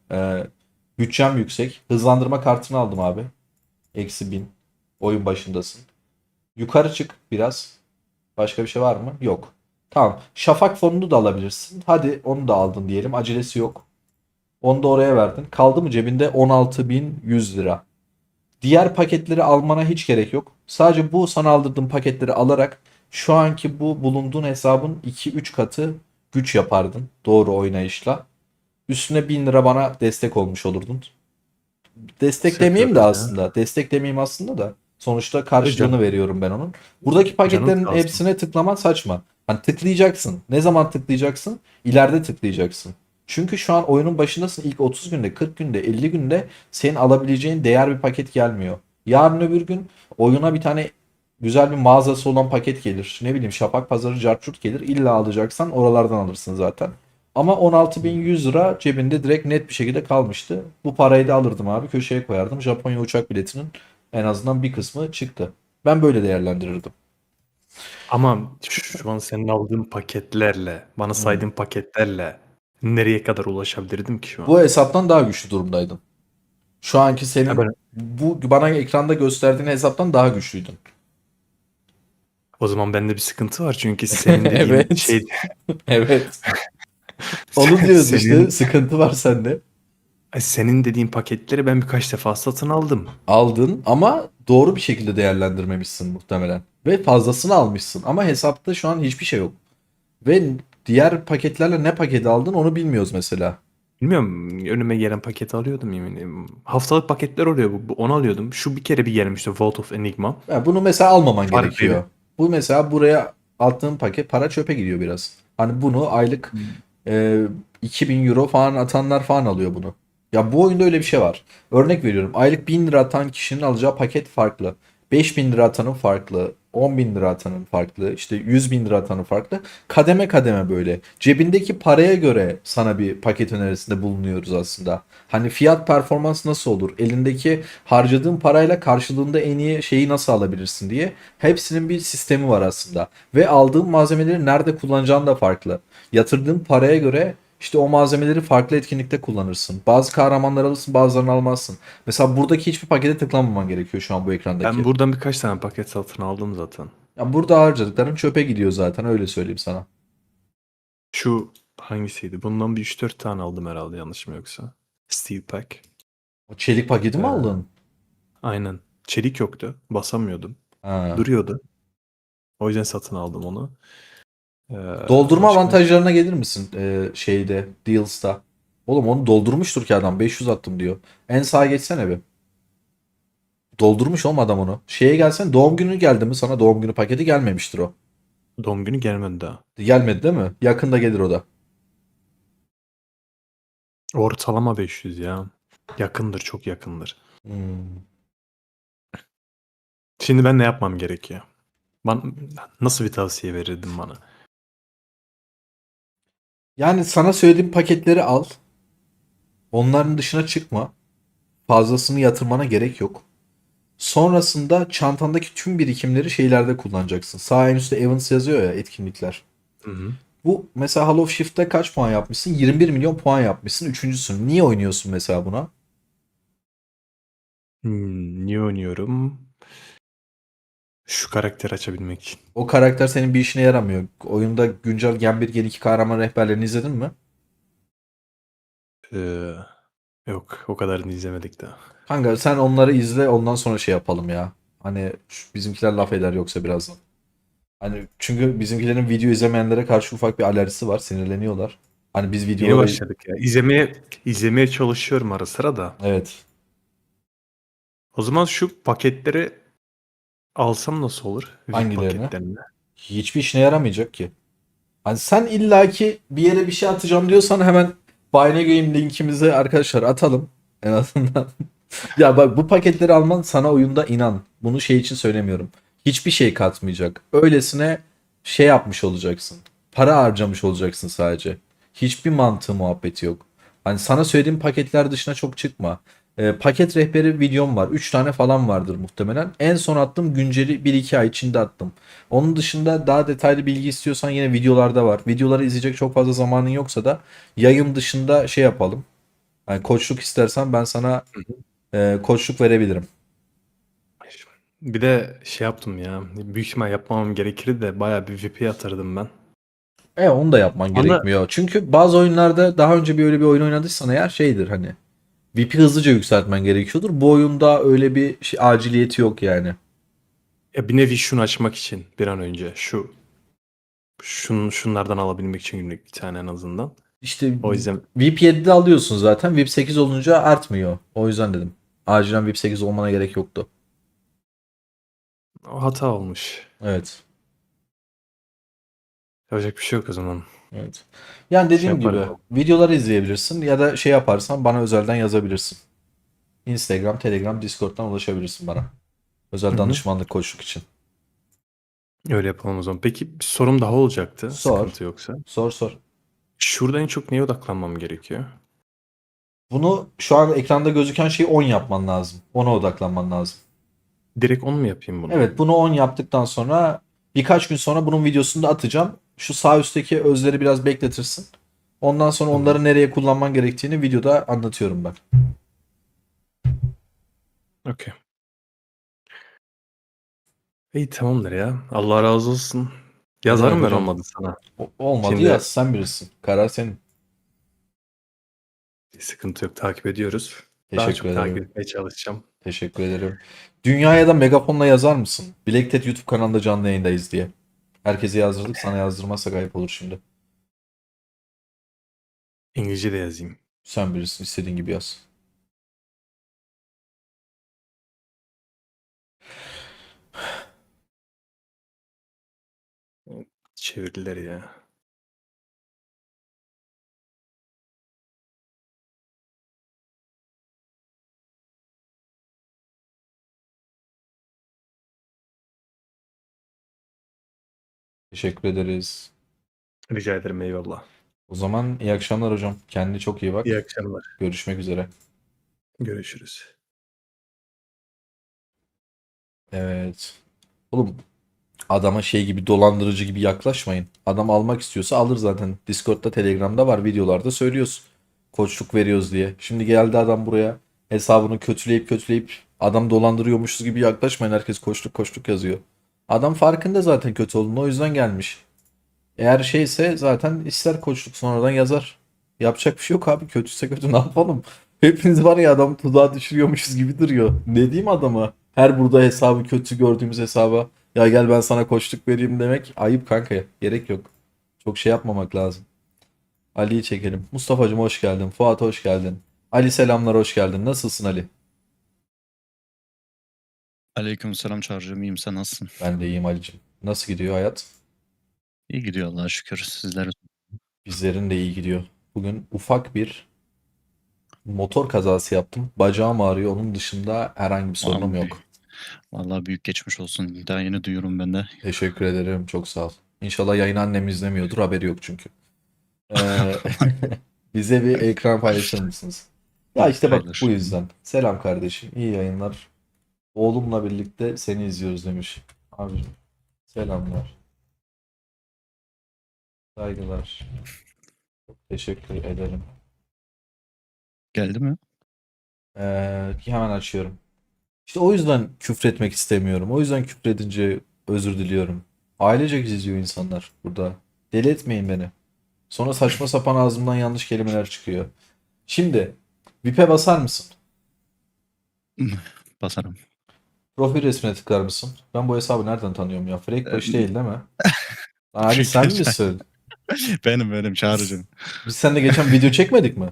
Bütçem yüksek. Hızlandırma kartını aldım abi. Eksi 1000. Oyun başındasın. Yukarı çık biraz. Başka bir şey var mı? Yok. Tamam. Şafak fonunu da alabilirsin. Hadi onu da aldın diyelim. Acelesi yok. Onu da oraya verdin. Kaldı mı cebinde 16.100 lira. Diğer paketleri almana hiç gerek yok. Sadece bu sana aldırdığım paketleri alarak şu anki bu bulunduğun hesabın 2-3 katı güç yapardın. Doğru oynayışla. Üstüne 1000 lira bana destek olmuş olurdun. Destek demeyeyim de Şaka ya. aslında. Destek demeyeyim aslında da. Sonuçta Tabii karşılığını canım. veriyorum ben onun. Buradaki paketlerin sağ olsun. hepsine tıklaman saçma. Hani tıklayacaksın. Ne zaman tıklayacaksın? İleride tıklayacaksın. Çünkü şu an oyunun başındasın. İlk 30 günde, 40 günde, 50 günde senin alabileceğin değer bir paket gelmiyor. Yarın öbür gün oyuna bir tane güzel bir mağazası olan paket gelir. Ne bileyim, Şafak Pazarı, Carçurt gelir. İlla alacaksan oralardan alırsın zaten. Ama 16.100 lira cebinde direkt net bir şekilde kalmıştı. Bu parayı da alırdım abi, köşeye koyardım. Japonya uçak biletinin en azından bir kısmı çıktı. Ben böyle değerlendirirdim. Ama şu an senin aldığın paketlerle, bana saydığın paketlerle Nereye kadar ulaşabilirdim ki şu an? Bu hesaptan daha güçlü durumdaydın. Şu anki senin Ha, ben- bu bana ekranda gösterdiğin hesaptan daha güçlüydün. O zaman bende bir sıkıntı var çünkü senin dediğin Evet. şey Evet. Onu diyoruz işte. senin, Sıkıntı var sende. senin dediğin paketleri ben birkaç defa satın aldım. Aldın ama doğru bir şekilde değerlendirmemişsin muhtemelen. Ve fazlasını almışsın. Ama hesapta şu an hiçbir şey yok. Ve diğer paketlerle ne paket aldın onu bilmiyoruz mesela. Bilmiyorum, önüme gelen paketi alıyordum eminim. Haftalık paketler oluyor, onu alıyordum. Şu bir kere bir gelmişti, Vault of Enigma. Ya bunu mesela almaman Fark gerekiyor. değil. Bu mesela buraya attığın paket para çöpe gidiyor biraz. Hani bunu aylık 2000 euro falan atanlar falan alıyor bunu. Ya bu oyunda öyle bir şey var. Örnek veriyorum. Aylık 1000 lira atan kişinin alacağı paket farklı. 5000 lira atanın farklı. 10.000 lira atanın farklı. İşte 100.000 lira atanın farklı. Kademe kademe böyle. Cebindeki paraya göre sana bir paket önerisinde bulunuyoruz aslında. Hani fiyat performans nasıl olur? Elindeki harcadığın parayla karşılığında en iyi şeyi nasıl alabilirsin diye. Hepsinin bir sistemi var aslında. Ve aldığın malzemeleri nerede kullanacağın da farklı. Yatırdığın paraya göre işte o malzemeleri farklı etkinlikte kullanırsın. Bazı kahramanlar alırsın, bazılarını almazsın. Mesela buradaki hiçbir pakete tıklanmaman gerekiyor şu an bu ekrandaki. Ben buradan birkaç tane paket satın aldım zaten. Ya burada harcadıkların çöpe gidiyor zaten öyle söyleyeyim sana. Şu hangisiydi? Bundan bir 3-4 tane aldım herhalde, yanlışım yoksa. Steel Pack. O çelik paketi mi Ee, aldın? Aynen. Çelik yoktu. Basamıyordum. Ha. Duruyordu. O yüzden satın aldım onu. Ee, Doldurma başka- avantajlarına gelir misin şeyde, Deals'ta? Oğlum onu doldurmuştur ki adam 500 attım diyor. En sağa geçsene bir. Doldurmuş oğlum adam onu. Şeye gelsen doğum günü geldi mi sana doğum günü paketi gelmemiştir o. Doğum günü gelmedi daha. Gelmedi değil mi? Yakında gelir o da. Ortalama 500 ya. Yakındır, çok yakındır. Hmm. Şimdi ben ne yapmam gerekiyor? Nasıl bir tavsiye verirdin bana? Yani sana söylediğim paketleri al. Onların dışına çıkma. Fazlasını yatırmana gerek yok. Sonrasında çantandaki tüm birikimleri şeylerde kullanacaksın. Sağ en üstte Events yazıyor ya etkinlikler. Hı hı. Bu mesela Hall of Shift'te kaç puan yapmışsın? 21 milyon puan yapmışsın. Üçüncüsün. Niye oynuyorsun mesela buna? Niye oynuyorum? Şu karakteri açabilmek için. O karakter senin bir işine yaramıyor. Oyunda güncel Gen 1 Gen 2 kahraman rehberlerini izledin mi? Ee, Yok, o kadarını izlemedik daha. Kanka sen onları izle ondan sonra şey yapalım ya. Hani bizimkiler laf eder yoksa birazdan. Hani çünkü bizimkilerin video izlemeyenlere karşı ufak bir alerjisi var. Sinirleniyorlar. Hani biz Yeni videoları... başladık ya. İzlemeye çalışıyorum ara sıra da. Evet. O zaman şu paketleri alsam nasıl olur? VIP Hangilerini? paketlerini. Hiçbir işine yaramayacak ki. Hani sen illaki bir yere bir şey atacağım diyorsan hemen Buyne Game linkimizi arkadaşlar atalım. En azından. Ya bak bu paketleri alman sana oyunda inan. Bunu şey için söylemiyorum. Hiçbir şey katmayacak. Öylesine şey yapmış olacaksın. Para harcamış olacaksın sadece. Hiçbir mantığı muhabbeti yok. Hani sana söylediğim paketler dışına çok çıkma. Paket rehberi videom var. 3 tane falan vardır muhtemelen. En son attım günceli 1-2 ay içinde attım. Onun dışında daha detaylı bilgi istiyorsan yine videolarda var. Videoları izleyecek çok fazla zamanın yoksa da yayın dışında şey yapalım. Yani koçluk istersen ben sana koçluk verebilirim. Bir de şey yaptım ya. Büyük ihtimal yapmamam gerekir de bayağı bir VIP yatırdım ben. Onu da yapman Bana- gerekmiyor. Çünkü bazı oyunlarda daha önce bir öyle bir oyun oynadıysan eğer şeydir hani. VP hızlıca yükseltmen gerekiyordur. Bu oyunda öyle bir aciliyeti yok yani. Ya bir nevi şunu açmak için bir an önce. Şunlardan alabilmek için günlük bir tane en azından. İşte O yüzden VIP 7'de alıyorsun zaten. VIP 8 olunca artmıyor. O yüzden dedim. Acilen VIP 8 olmana gerek yoktu. o hata olmuş. Evet. Yapacak bir şey yok o zaman. Evet. Yani dediğim gibi yaparım. videoları izleyebilirsin ya da şey yaparsan bana özelden yazabilirsin. Instagram, Telegram, Discord'dan ulaşabilirsin bana. Özel Hı hı. danışmanlık koçluk için. Öyle yapalım o zaman. Peki bir sorum daha olacaktı. Sor. Sıkıntı yoksa. Sor. Şurada en çok neye odaklanmam gerekiyor? Bunu şu an ekranda gözüken şeyi 10 yapman lazım. Ona odaklanman lazım. Direkt 10 mu yapayım bunu? Evet bunu 10 yaptıktan sonra birkaç gün sonra bunun videosunu da atacağım. Şu sağ üstteki özleri biraz bekletirsin. Ondan sonra onları nereye kullanman gerektiğini videoda anlatıyorum ben. Okey. İyi tamamdır ya. Allah razı olsun. Yazarım ben hocam. olmadı sana. Olmadı Şimdi- yaz, sen birisin. Karar senin. Sıkıntı yok. Takip ediyoruz. Daha Teşekkür çok takip ederim. etmeye çalışacağım. Teşekkür ederim. Dünyaya da megafonla yazar mısın? Black Ted YouTube kanalında canlı yayındayız diye. Herkese yazdırdık. Sana yazdırmazsak ayıp olur şimdi. İngilizce de yazayım. Sen birisin. İstediğin gibi yaz. Çevirdiler ya. Teşekkür ederiz. Rica ederim, eyvallah. O zaman iyi akşamlar hocam. Kendine çok iyi bak. İyi akşamlar. Görüşmek üzere. Görüşürüz. Evet. Oğlum adama şey gibi dolandırıcı gibi yaklaşmayın. Adam almak istiyorsa alır zaten. Discord'da, Telegram'da var, videolarda söylüyoruz. Koçluk veriyoruz diye. Şimdi geldi adam buraya hesabını kötüleyip adam dolandırıyormuşuz gibi yaklaşmayın. Herkes koçluk yazıyor. Adam farkında zaten kötü olduğunu, o yüzden gelmiş. Eğer şeyse zaten ister koçluk sonradan yazar. Yapacak bir şey yok abi. Kötüyse kötü, ne yapalım? Hepiniz var ya adamı tuzağa düşürüyormuşuz gibi duruyor. Ne diyeyim adama? Her burada hesabı kötü gördüğümüz hesaba ya gel ben sana koçluk vereyim demek ayıp kanka. Gerek yok. Çok şey yapmamak lazım. Ali'yi çekelim. Mustafa'cığım hoş geldin. Fuat hoş geldin. Ali selamlar, hoş geldin. Nasılsın Ali? Aleykümselam Çağrı'cığım, iyiyim, sen nasılsın? Ben de iyiyim Ali'cim. Nasıl gidiyor hayat? İyi gidiyor Allah'a şükür. Sizler Bizlerin de iyi gidiyor. Bugün ufak bir motor kazası yaptım. Bacağım ağrıyor. Onun dışında herhangi bir sorunum Abi, yok. vallahi büyük geçmiş olsun. Daha yeni duyuyorum ben de. Teşekkür ederim. Çok sağ ol. İnşallah yayını annem izlemiyordur. Haberi yok çünkü. Bize bir ekran paylaşır mısınız? Ya işte bak Paylaş. bu yüzden. Selam kardeşim. İyi yayınlar. Oğlumla birlikte seni izliyoruz demiş. Abicim selamlar. Saygılar. Çok teşekkür ederim. Geldi mi? Hemen açıyorum. İşte o yüzden küfretmek istemiyorum. O yüzden küfredince özür diliyorum. Ailecek izliyor insanlar burada. Deli etmeyin beni. Sonra saçma sapan ağzımdan yanlış kelimeler çıkıyor. Şimdi VIP'e basar mısın? Basarım. Profil resmine tıklar mısın? Ben bu hesabı nereden tanıyorum ya? Freakbaş Ee, değil mi? Lan Ali sen Freakbaş. misin? Benim Çağrı'cığım. Biz seninle geçen video çekmedik mi?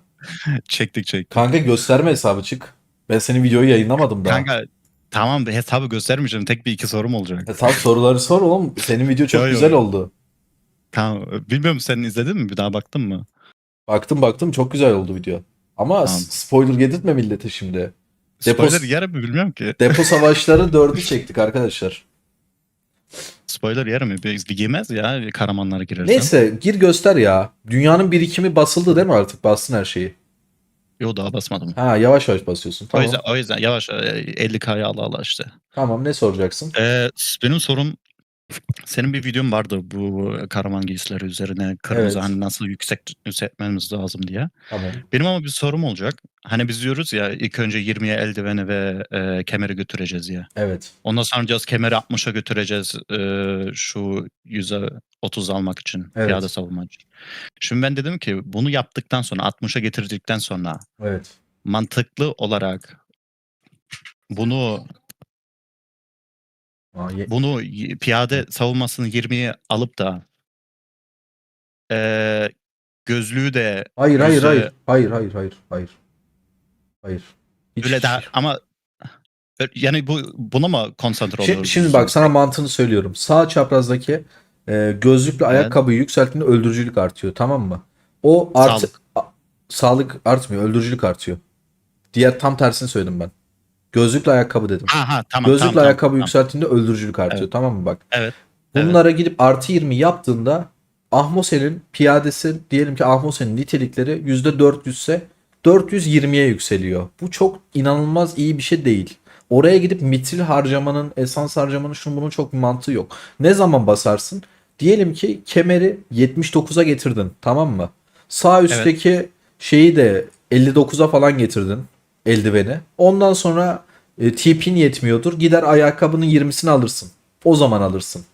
Çektik. Kanka gösterme hesabı, çık. Ben senin videoyu yayınlamadım daha. Kanka tamam, hesabı göstermeyeceğim. Tek bir iki sorum olacak. Tamam, soruları sor oğlum. Senin video çok Yo, yo. güzel oldu. Tamam. Bilmiyorum, sen izledin mi? Bir daha baktın mı? Baktım çok güzel oldu video. Ama Tamam. spoiler yedirtme millete şimdi. Spoiler yer mi bilmiyorum ki. Depo Savaşları 4'ü çektik arkadaşlar. Spoiler yer mi? Bir giymez ya, bir Karamanlara girersen. Neyse gir göster ya. Dünyanın birikimi basıldı değil mi artık? Bastın her şeyi. Yo, daha basmadım. Ha, yavaş yavaş basıyorsun. O Tamam. yüzden yavaş 50K'ya ala işte. Tamam, ne soracaksın? Benim sorum, senin bir videon vardı bu Karaman giysileri üzerine, kırmızı Evet. hani nasıl yükseltmemiz lazım diye. Tamam. Benim ama bir sorum olacak. Hani biz diyoruz ya ilk önce 20'ye eldiveni ve kemeri götüreceğiz ya. Evet. Ondan sonra diyoruz kemeri 60'a götüreceğiz şu 100'e 30 almak için, Evet. piyade savunma için. Şimdi ben dedim ki bunu yaptıktan sonra 60'a getirdikten sonra Evet. mantıklı olarak bunu piyade savunmasını 20'ye alıp da gözlüğü de Hayır. yüzde- Hayır. Hiç, öyle daha ama yani buna mı konsantre oluyoruz? Şimdi bak sana mantığını söylüyorum. Sağ çaprazdaki gözlüklü ayakkabıyı yükselttiğinde öldürücülük artıyor, tamam mı? O sağlık artmıyor, öldürücülük artıyor. Diğer tam tersini söyledim ben. Gözlüklü ayakkabı dedim. Tamam. Gözlüklü ayakkabı tamam. yükselttiğinde öldürücülük artıyor, Evet. tamam mı bak? Evet. Bunlara gidip artı 20 yaptığında Ahmosen'in piyadesi, diyelim ki Ahmosen'in nitelikleri %400 ise 420'ye yükseliyor. Bu çok inanılmaz iyi bir şey değil. Oraya gidip mitril harcamanın, esans harcamanın şunun bunun çok bir mantığı yok. Ne zaman basarsın? Diyelim ki kemeri 79'a getirdin, tamam mı? Sağ üstteki şeyi de 59'a falan getirdin, eldiveni. Ondan sonra TP'in yetmiyordur. Gider ayakkabının 20'sini alırsın. O zaman alırsın.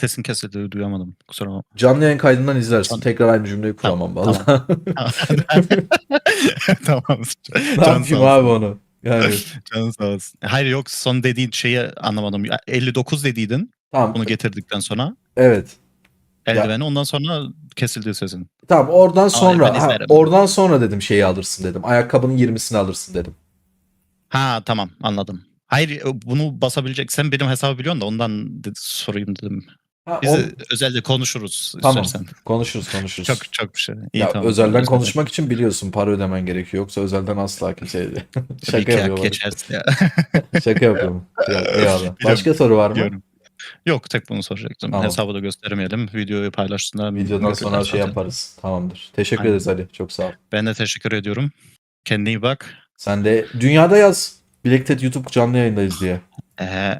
Sesin kesildi, duyamadım. Kusura bakma. Canlı yayın kaydından izlersin. Tamam. Tekrar aynı cümleyi kuramam vallahi. Tamam. Ne yapayım abi onu? Yani Canın sağ olsun. Hayır yok, son dediğin şeyi anlamadım. 59 dediydin tamam. bunu getirdikten sonra. Evet. Eldiveni, ondan sonra kesildi sesin. Tamam oradan ben sonra izlerim. oradan sonra dedim şeyi alırsın dedim. Ayakkabının 20'sini alırsın dedim. Ha tamam, anladım. Hayır, bunu basabileceksen benim hesabı biliyorsun da ondan sorayım dedim. Ha, Biz özelde konuşuruz tamam. istersen. Konuşuruz. Çok bir şey. İyi, Ya tamam. özelden Özelde. konuşmak için biliyorsun para ödemen gerekiyor. Yoksa özelden asla kimseye Tabii şaka ki yapıyorum. geçersin ya. Şaka yapıyorum. Eyvallah. Başka soru var mı? Biliyorum. Yok, tek bunu soracaktım. Tamam. Hesabı da göstermeyelim. Videoyu paylaştığında Videodan görürler sonra şey zaten. yaparız. Tamamdır. Teşekkür Aynen. ederiz Ali. Çok sağ ol. Ben de teşekkür ediyorum. Kendine iyi bak. Sen de dünyada yaz. Bilektet YouTube canlı yayındayız diye.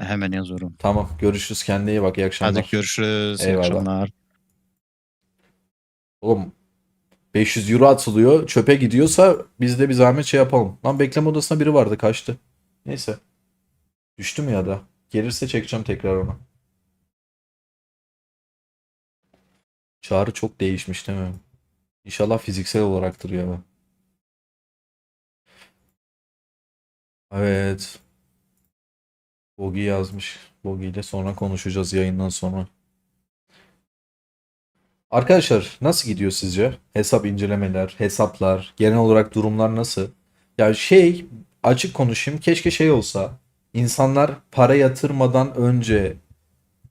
Hemen yazıyorum. Tamam. Görüşürüz. Kendine iyi bak. İyi akşamlar. Hadi görüşürüz. İyi Eyvallah. akşamlar. Oğlum 500 euro atılıyor. Çöpe gidiyorsa biz de bir zahmet şey yapalım. Lan bekleme odasında biri vardı. Kaçtı. Neyse. Düştü mü ya da? Gelirse çekeceğim tekrar onu. Çağrı çok değişmiş değil mi? İnşallah fiziksel olaraktır ya. Evet. Bogi yazmış. Bogi ile sonra konuşacağız yayından sonra. Arkadaşlar nasıl gidiyor sizce? Hesap incelemeler, hesaplar, genel olarak durumlar nasıl? Ya açık konuşayım, keşke şey olsa. İnsanlar para yatırmadan önce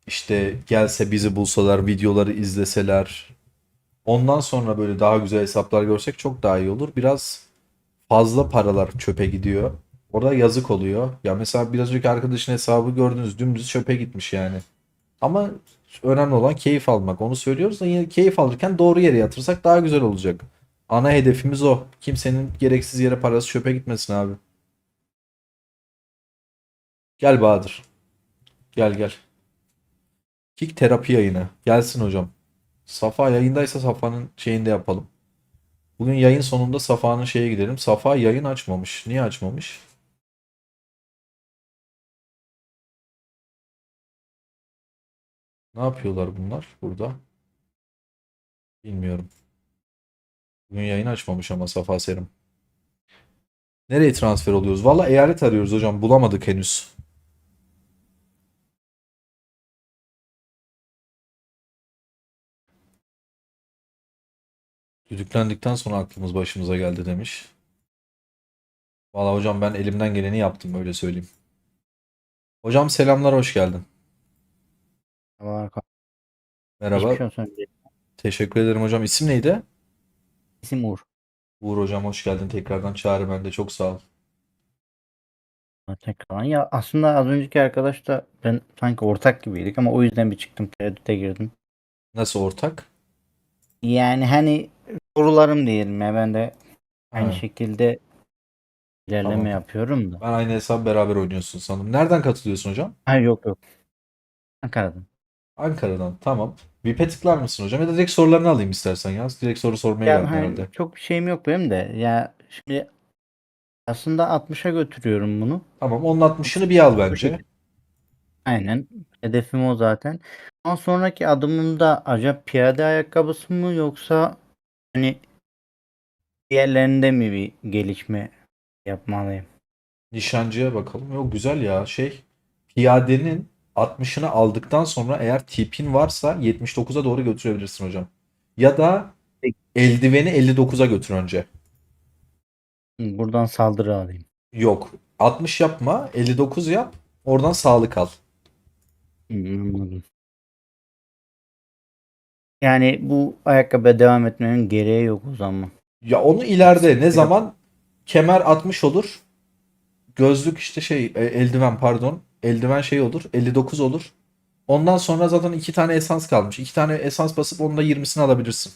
işte gelse bizi bulsalar, videoları izleseler. Ondan sonra böyle daha güzel hesaplar görsek çok daha iyi olur. Biraz fazla paralar çöpe gidiyor. Orada yazık oluyor. Ya mesela biraz önceki arkadaşın hesabı gördünüz, dümdüz çöpe gitmiş yani. Ama önemli olan keyif almak. Onu söylüyoruz da yine keyif alırken doğru yere yatırsak daha güzel olacak. Ana hedefimiz o. Kimsenin gereksiz yere parası çöpe gitmesin abi. Gel Bahadır. Gel. Kick terapi yayını. Gelsin hocam. Safa yayındaysa Safa'nın şeyinde yapalım. Bugün yayın sonunda Safa'nın şeye gidelim. Safa yayın açmamış. Niye açmamış? Ne yapıyorlar bunlar burada? Bilmiyorum. Bugün yayın açmamış ama Safa Serim. Nereye transfer oluyoruz? Valla eyalet arıyoruz hocam. Bulamadık henüz. Düdüklendikten sonra aklımız başımıza geldi demiş. Valla hocam ben elimden geleni yaptım öyle söyleyeyim. Hocam selamlar, hoş geldin. Merhaba. Geçmiş olsun önce. Teşekkür ederim hocam. İsim neydi? İsim Uğur. Uğur hocam hoş geldin tekrardan. Çağrı ben de çok sağ ol. Tekrar. Ya aslında az önceki arkadaş da ben sanki ortak gibiydik ama o yüzden bir çıktım, tereddüte girdim. Nasıl ortak? Yani hani sorularım diyelim ya, ben de aynı Ha, şekilde ilerleme tamam. yapıyorum da. Ben aynı hesabı beraber oynuyorsun sanırım. Nereden katılıyorsun hocam? Hayır, yok. Ankara'dan. Ankara'dan. Tamam. VIP'e tıklar mısın hocam? Ya da direkt sorularını alayım istersen ya. Direkt soru sormaya Ya geldin hani herhalde. çok bir şeyim yok benim de. Ya şimdi aslında 60'a götürüyorum bunu. Tamam, onun 60'ını bir al Bu bence. şekilde. Aynen. Hedefim o zaten. Ama sonraki adımımda acaba piyade ayakkabısı mı, yoksa hani diğerlerinde mi bir gelişme yapmalıyım? Nişancıya bakalım. Yok güzel ya. Piyadenin 60'ını aldıktan sonra eğer tipin varsa 79'a doğru götürebilirsin hocam. Ya da Peki. eldiveni 59'a götür önce. Buradan saldırı alayım. Yok. 60 yapma. 59 yap. Oradan sağlık al. Anladım. Yani bu ayakkabıya devam etmenin gereği yok o zaman. Ya onu ileride ne Yap- zaman kemer 60 olur. Gözlük işte eldiven pardon. Eldiven olur. 59 olur. Ondan sonra zaten 2 tane esans kalmış. 2 tane esans basıp onun da 20'sini alabilirsin.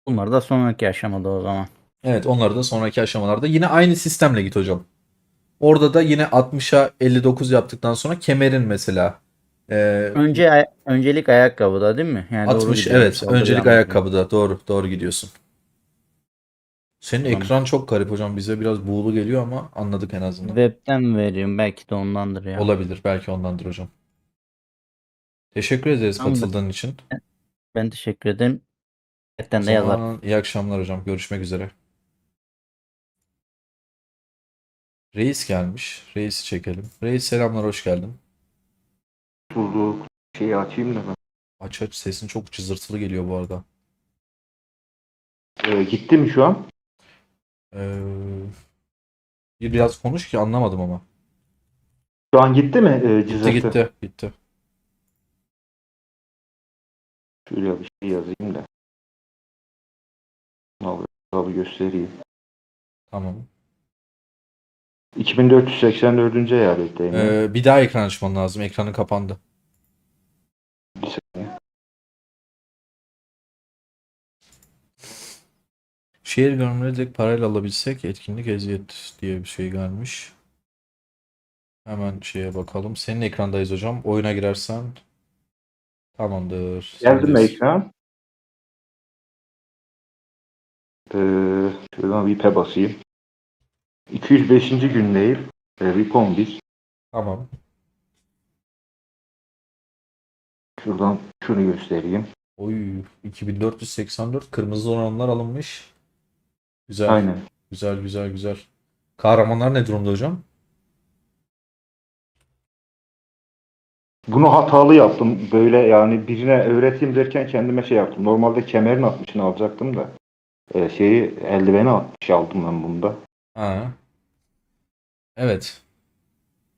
Bunlar da sonraki aşamada o zaman. Evet, onları da sonraki aşamalarda yine aynı sistemle git hocam. Orada da yine 60'a 59 yaptıktan sonra kemerin mesela Ee, Öncelik ayakkabıda değil mi? Yani doğru 60 gidiyorum. evet. Saldırı Öncelik yanlış. ayakkabıda. Doğru. Doğru gidiyorsun. Senin Tamam. ekran çok garip hocam. Bize biraz buğulu geliyor ama anladık en azından. Web'ten veriyorum. Belki de ondandır ya. Olabilir. Belki ondandır hocam. Teşekkür ederiz Tamamdır. katıldığın için. Ben teşekkür ederim. O Chatten de yazarım. zaman iyi akşamlar hocam. Görüşmek üzere. Reis gelmiş. Reis'i çekelim. Reis selamlar, hoş geldin. Bulduk. Şeyi açayım da ben. Aç aç, sesin çok cızırtılı geliyor bu arada. Gitti mi şu an? Ee, biraz konuş ki anlamadım ama. Şu an gitti mi Gitti cızırtı? gitti gitti. Şöyle bir şey yazayım da. Abi göstereyim. Tamam. 2484. eyaletteyim. Bir daha ekran açman lazım. Ekranı kapandı. Bir saniye. Şehir görünümleri direkt parayla alabilsek etkinlik eziyet diye bir şey gelmiş. Hemen şeye bakalım. Senin ekrandayız hocam. Oyuna girersen tamamdır. Geldi mi Sendeyiz. ekran? Şuradan VIP'e basayım. 205. gündeyim. VIP 11. Tamam. Şuradan şunu göstereyim. Oy, 2484 kırmızı donanımlar alınmış. Güzel. Aynen. Güzel güzel güzel. Kahramanlar ne durumda hocam? Bunu hatalı yaptım. Böyle yani birine öğreteyim derken kendime şey yaptım. Normalde kemerin 60'ını alacaktım da. Eldiveni 60 aldım ben bunda. Ha. Evet.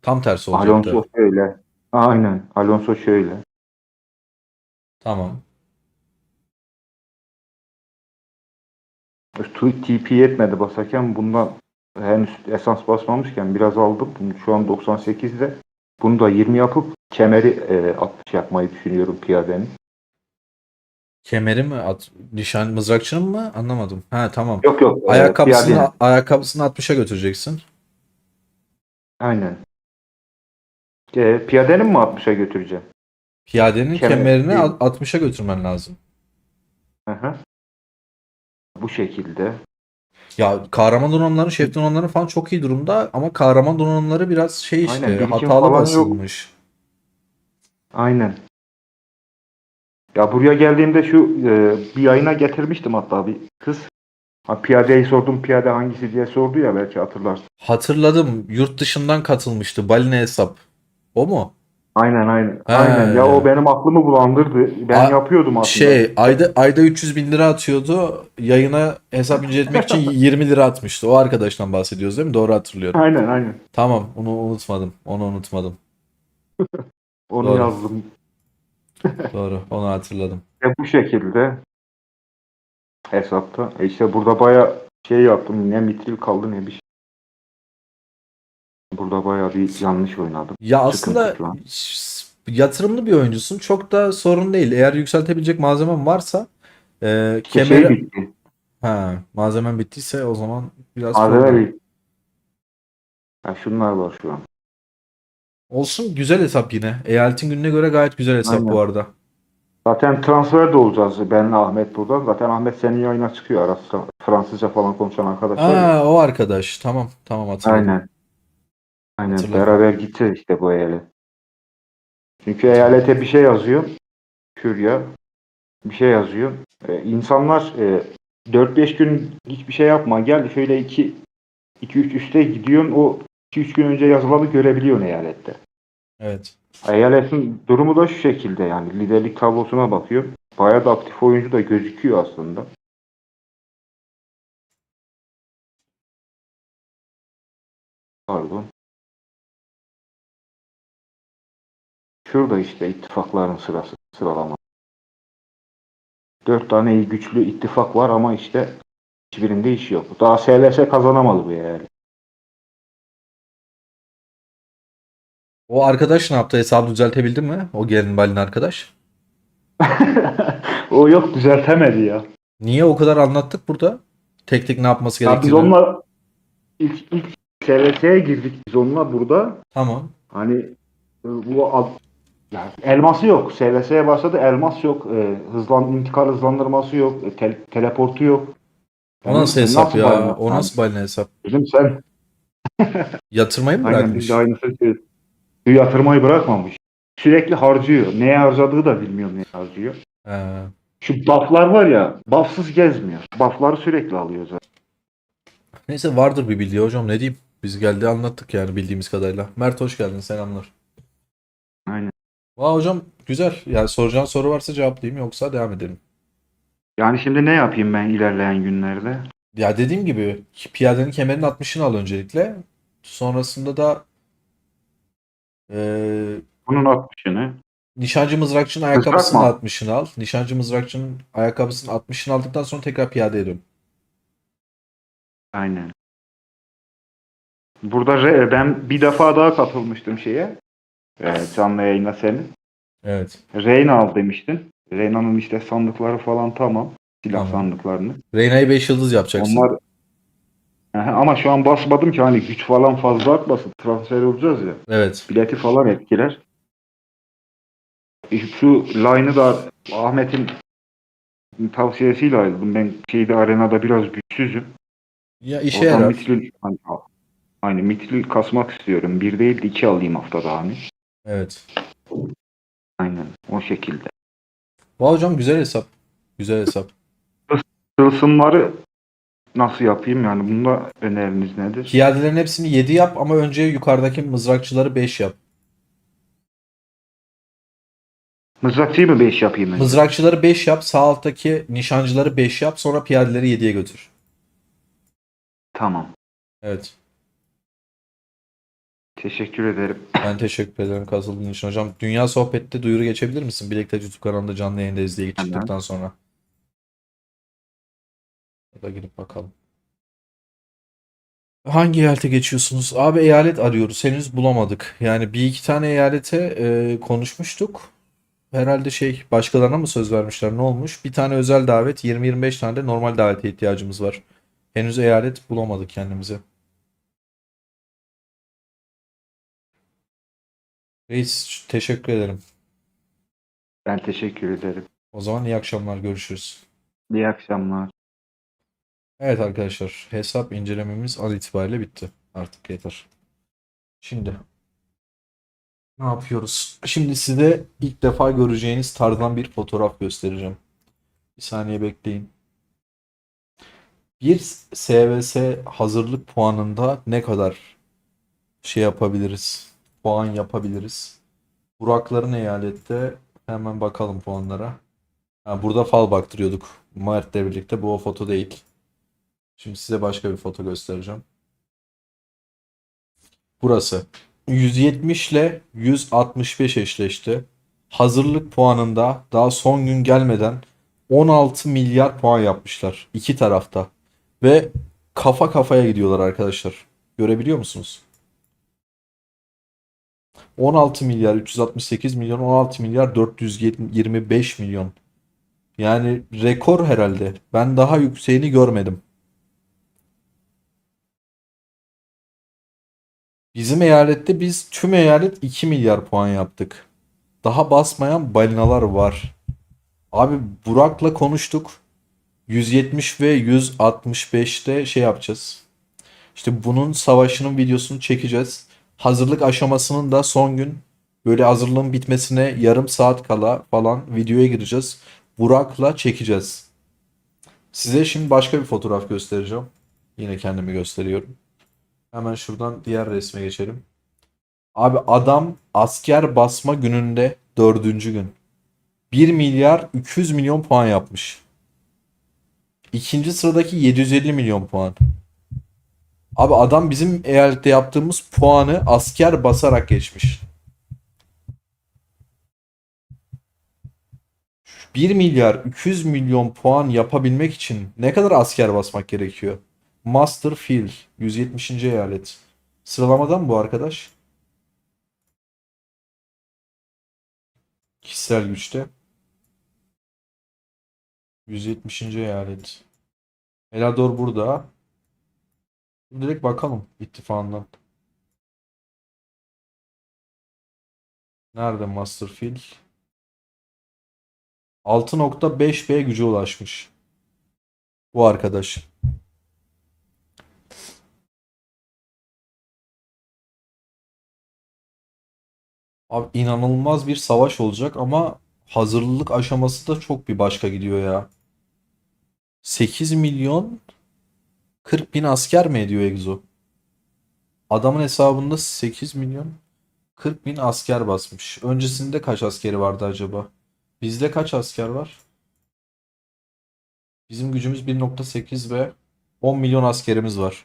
Tam tersi olacaktı. Alonso şöyle. Aynen. Alonso şöyle. Tamam. TP yetmedi basarken bundan henüz esans basmamışken biraz aldım. Bunu şu an 98'de. Bunu da 20 yapıp kemeri 60 yapmayı düşünüyorum piyadenin. Kemeri mi at, nişan mızrakçının mı? Anlamadım. Ha tamam. Yok yok. Ayakkabısını Piyadenin. 60'a götüreceksin. Aynen. Piyadenin mi 60'a götüreceğim? Piyadenin Kemer kemerini değil. 60'a götürmen lazım. Hı hı. Bu şekilde. Ya kahraman donanımların, şef donanımları falan çok iyi durumda ama kahraman donanımları biraz şey işte Aynen. Birikim hatalı falan yok. basılmış. Aynen. Ya buraya geldiğimde şu bir yayına getirmiştim hatta bir kız. Ha, piyadeyi sordum, piyade hangisi diye sordu ya, belki hatırlarsın. Hatırladım. Yurt dışından katılmıştı. Balina hesap. O mu? Aynen. He. Aynen. Ya o benim aklımı bulandırdı. Ben yapıyordum aslında. Ayda 300 bin lira atıyordu. Yayına hesap inceletmek için 20 lira atmıştı. O arkadaştan bahsediyoruz değil mi? Doğru hatırlıyorum. Aynen. Tamam, onu unutmadım. Onu unutmadım. Onu Doğru. yazdım. Doğru, onu hatırladım. Bu şekilde hesapta. İşte burada baya şey yaptım. Ne mitril kaldı ne bir şey. Burada baya bir yanlış oynadım. Ya Sıkıntı aslında şu an. yatırımlı bir oyuncusun. Çok da sorun değil. Eğer yükseltebilecek malzemen varsa İşte kemeri bitti. malzemen bittiyse o zaman biraz Malzeme problem. bitti. Ha, şunlar var şu an. Olsun, güzel hesap yine. Eyaletin gününe göre gayet güzel hesap Aynen. bu arada. Zaten transfer de olacağız. Benle Ahmet burada. Zaten Ahmet senin yayına çıkıyor. Ara sıra Fransızca falan konuşan arkadaşlar. Ya. O arkadaş. Tamam hatırladım. Aynen. Hatırladım. Beraber gideceğiz işte bu eyalet. Çünkü eyalete bir şey yazıyor. Kürya. Bir şey yazıyor. İnsanlar 4-5 gün hiçbir şey yapma. Gel şöyle 2-3 üste gidiyorsun. O 2-3 gün önce yazılanı görebiliyorsun eyalette. Evet. Eyaletin durumu da şu şekilde yani. Liderlik tablosuna bakıyor. Bayağı da aktif oyuncu da gözüküyor aslında. Pardon. Şurada işte ittifakların sıralama. 4 tane iyi güçlü ittifak var ama işte hiçbirinde iş yok. Daha SLS kazanamadı bu yani. O arkadaş ne yaptı? Hesabı düzeltebildi mi? O gelin balin arkadaş. O yok, düzeltemedi ya. Niye o kadar anlattık burada? Tek tek ne yapması Ya biz gerektiğini. onunla ilk SLS'ye girdik biz onunla burada. Tamam. Hani bu Ya, elması yok. SVS'ye başladı. Elmas yok. İntikal hızlandırması yok. Teleportu yok. O nasıl Sen hesap nasıl ya? balina? O Yani, nasıl balina hesap? dedim sen Yatırmayı mı aynen biz de bırakmış? aynısını söylüyoruz. Yatırmayı bırakmamış. Sürekli harcıyor. Neye harcadığı da bilmiyorum neye harcıyor. He. Şu buff'lar var ya, buff'sız gezmiyor. Buff'ları sürekli alıyor zaten. Neyse vardır bir bildiği hocam, ne diyeyim. Biz geldi anlattık yani bildiğimiz kadarıyla. Mert hoş geldin, selamlar. Aynen. Vay hocam güzel. Yani soracağın soru varsa cevaplayayım, yoksa devam edelim. Yani şimdi ne yapayım ben ilerleyen günlerde? Ya dediğim gibi piyadenin kemerinin 60'ını al öncelikle. Sonrasında da Bunun 60'ını. nişancı mızrakçının Mızrak ayakkabısının mı? 60'ını al. Nişancı mızrakçının ayakkabısının 60'ını aldıktan sonra tekrar piyadeye dön. Aynen. Burada ben bir defa daha katılmıştım şeye. Canlı yayına senin. Evet. Reyna al demiştin. Reyna'nın işte sandıkları falan tamam. Silah Tamam. sandıklarını. Reyna'yı 5 yıldız yapacaksın. Onlar ama şu an basmadım ki hani güç falan fazla artmasın. Transfer olacağız ya. Evet. Bileti falan etkiler. Şu line'ı da Ahmet'in tavsiyesiyle aldım. Ben arenada biraz güçsüzüm. Ya işe Oradan yarar. mitli kasmak istiyorum. Bir değil de 2 alayım haftada hani. Evet. Aynen o şekilde. Vay hocam güzel hesap. Güzel hesap. Tılsımları nasıl yapayım yani bunda öneriniz nedir? Piyadelerin hepsini 7 yap ama önce yukarıdaki mızrakçıları 5 yap. Mızrakçıyı mı 5 yapayım önce? Mızrakçıları 5 yap, sağ alttaki nişancıları 5 yap, sonra piyadeleri 7'ye götür. Tamam. Evet. Teşekkür ederim. Ben teşekkür ederim katıldığın için hocam. Dünya Sohbet'te duyuru geçebilir misin? Bilektaş YouTube kanalında canlı yayındayız diye çıktıktan sonra. Ya da girip bakalım. Hangi eyalete geçiyorsunuz? Abi eyalet arıyoruz. Henüz bulamadık. Yani bir iki tane eyalete konuşmuştuk. Herhalde başkalarına mı söz vermişler, ne olmuş? Bir tane özel davet, 20-25 tane de normal davete ihtiyacımız var. Henüz eyalet bulamadık kendimize. Reis teşekkür ederim. Ben teşekkür ederim. O zaman iyi akşamlar, görüşürüz. İyi akşamlar. Evet arkadaşlar, hesap incelememiz an itibariyle bitti. Artık yeter. Şimdi ne yapıyoruz? Şimdi size ilk defa göreceğiniz tarzdan bir fotoğraf göstereceğim. Bir saniye bekleyin. Bir SVS hazırlık puanında ne kadar yapabiliriz? Puan yapabiliriz. Burakların eyalette hemen bakalım puanlara. Burada fal baktırıyorduk Mert'le birlikte. Bu o foto değil. Şimdi size başka bir foto göstereceğim. Burası. 170 ile 165 eşleşti. Hazırlık puanında daha son gün gelmeden 16 milyar puan yapmışlar iki tarafta. Ve kafa kafaya gidiyorlar arkadaşlar. Görebiliyor musunuz? 16 milyar 368 milyon, 16 milyar 425 milyon. Yani rekor herhalde. Ben daha yükseğini görmedim. Bizim eyalette biz tüm eyalet 2 milyar puan yaptık. Daha basmayan balinalar var. Abi Burak'la konuştuk. 170 ve 165'te yapacağız. İşte bunun savaşının videosunu çekeceğiz. Hazırlık aşamasının da son gün böyle hazırlığın bitmesine yarım saat kala falan videoya gireceğiz. Burak'la çekeceğiz. Size şimdi başka bir fotoğraf göstereceğim. Yine kendimi gösteriyorum. Hemen şuradan diğer resme geçelim. Abi adam asker basma gününde 4. gün. 1 milyar 200 milyon puan yapmış. İkinci sıradaki 750 milyon puan. Abi adam bizim eyalette yaptığımız puanı asker basarak geçmiş. 1 milyar 200 milyon puan yapabilmek için ne kadar asker basmak gerekiyor? Master Phil 170. eyalet. Sıralamadan mı bu arkadaş? Kişisel güçte. 170. eyalet. Elador burada. Direkt bakalım ittifakından. Nerede Masterfield? 6.5B güce ulaşmış. Bu arkadaş. Abi inanılmaz bir savaş olacak ama hazırlık aşaması da çok bir başka gidiyor ya. 8 milyon 40 bin asker mi ediyor Exo? Adamın hesabında 8 milyon 40 bin asker basmış. Öncesinde kaç askeri vardı acaba? Bizde kaç asker var? Bizim gücümüz 1.8 ve 10 milyon askerimiz var.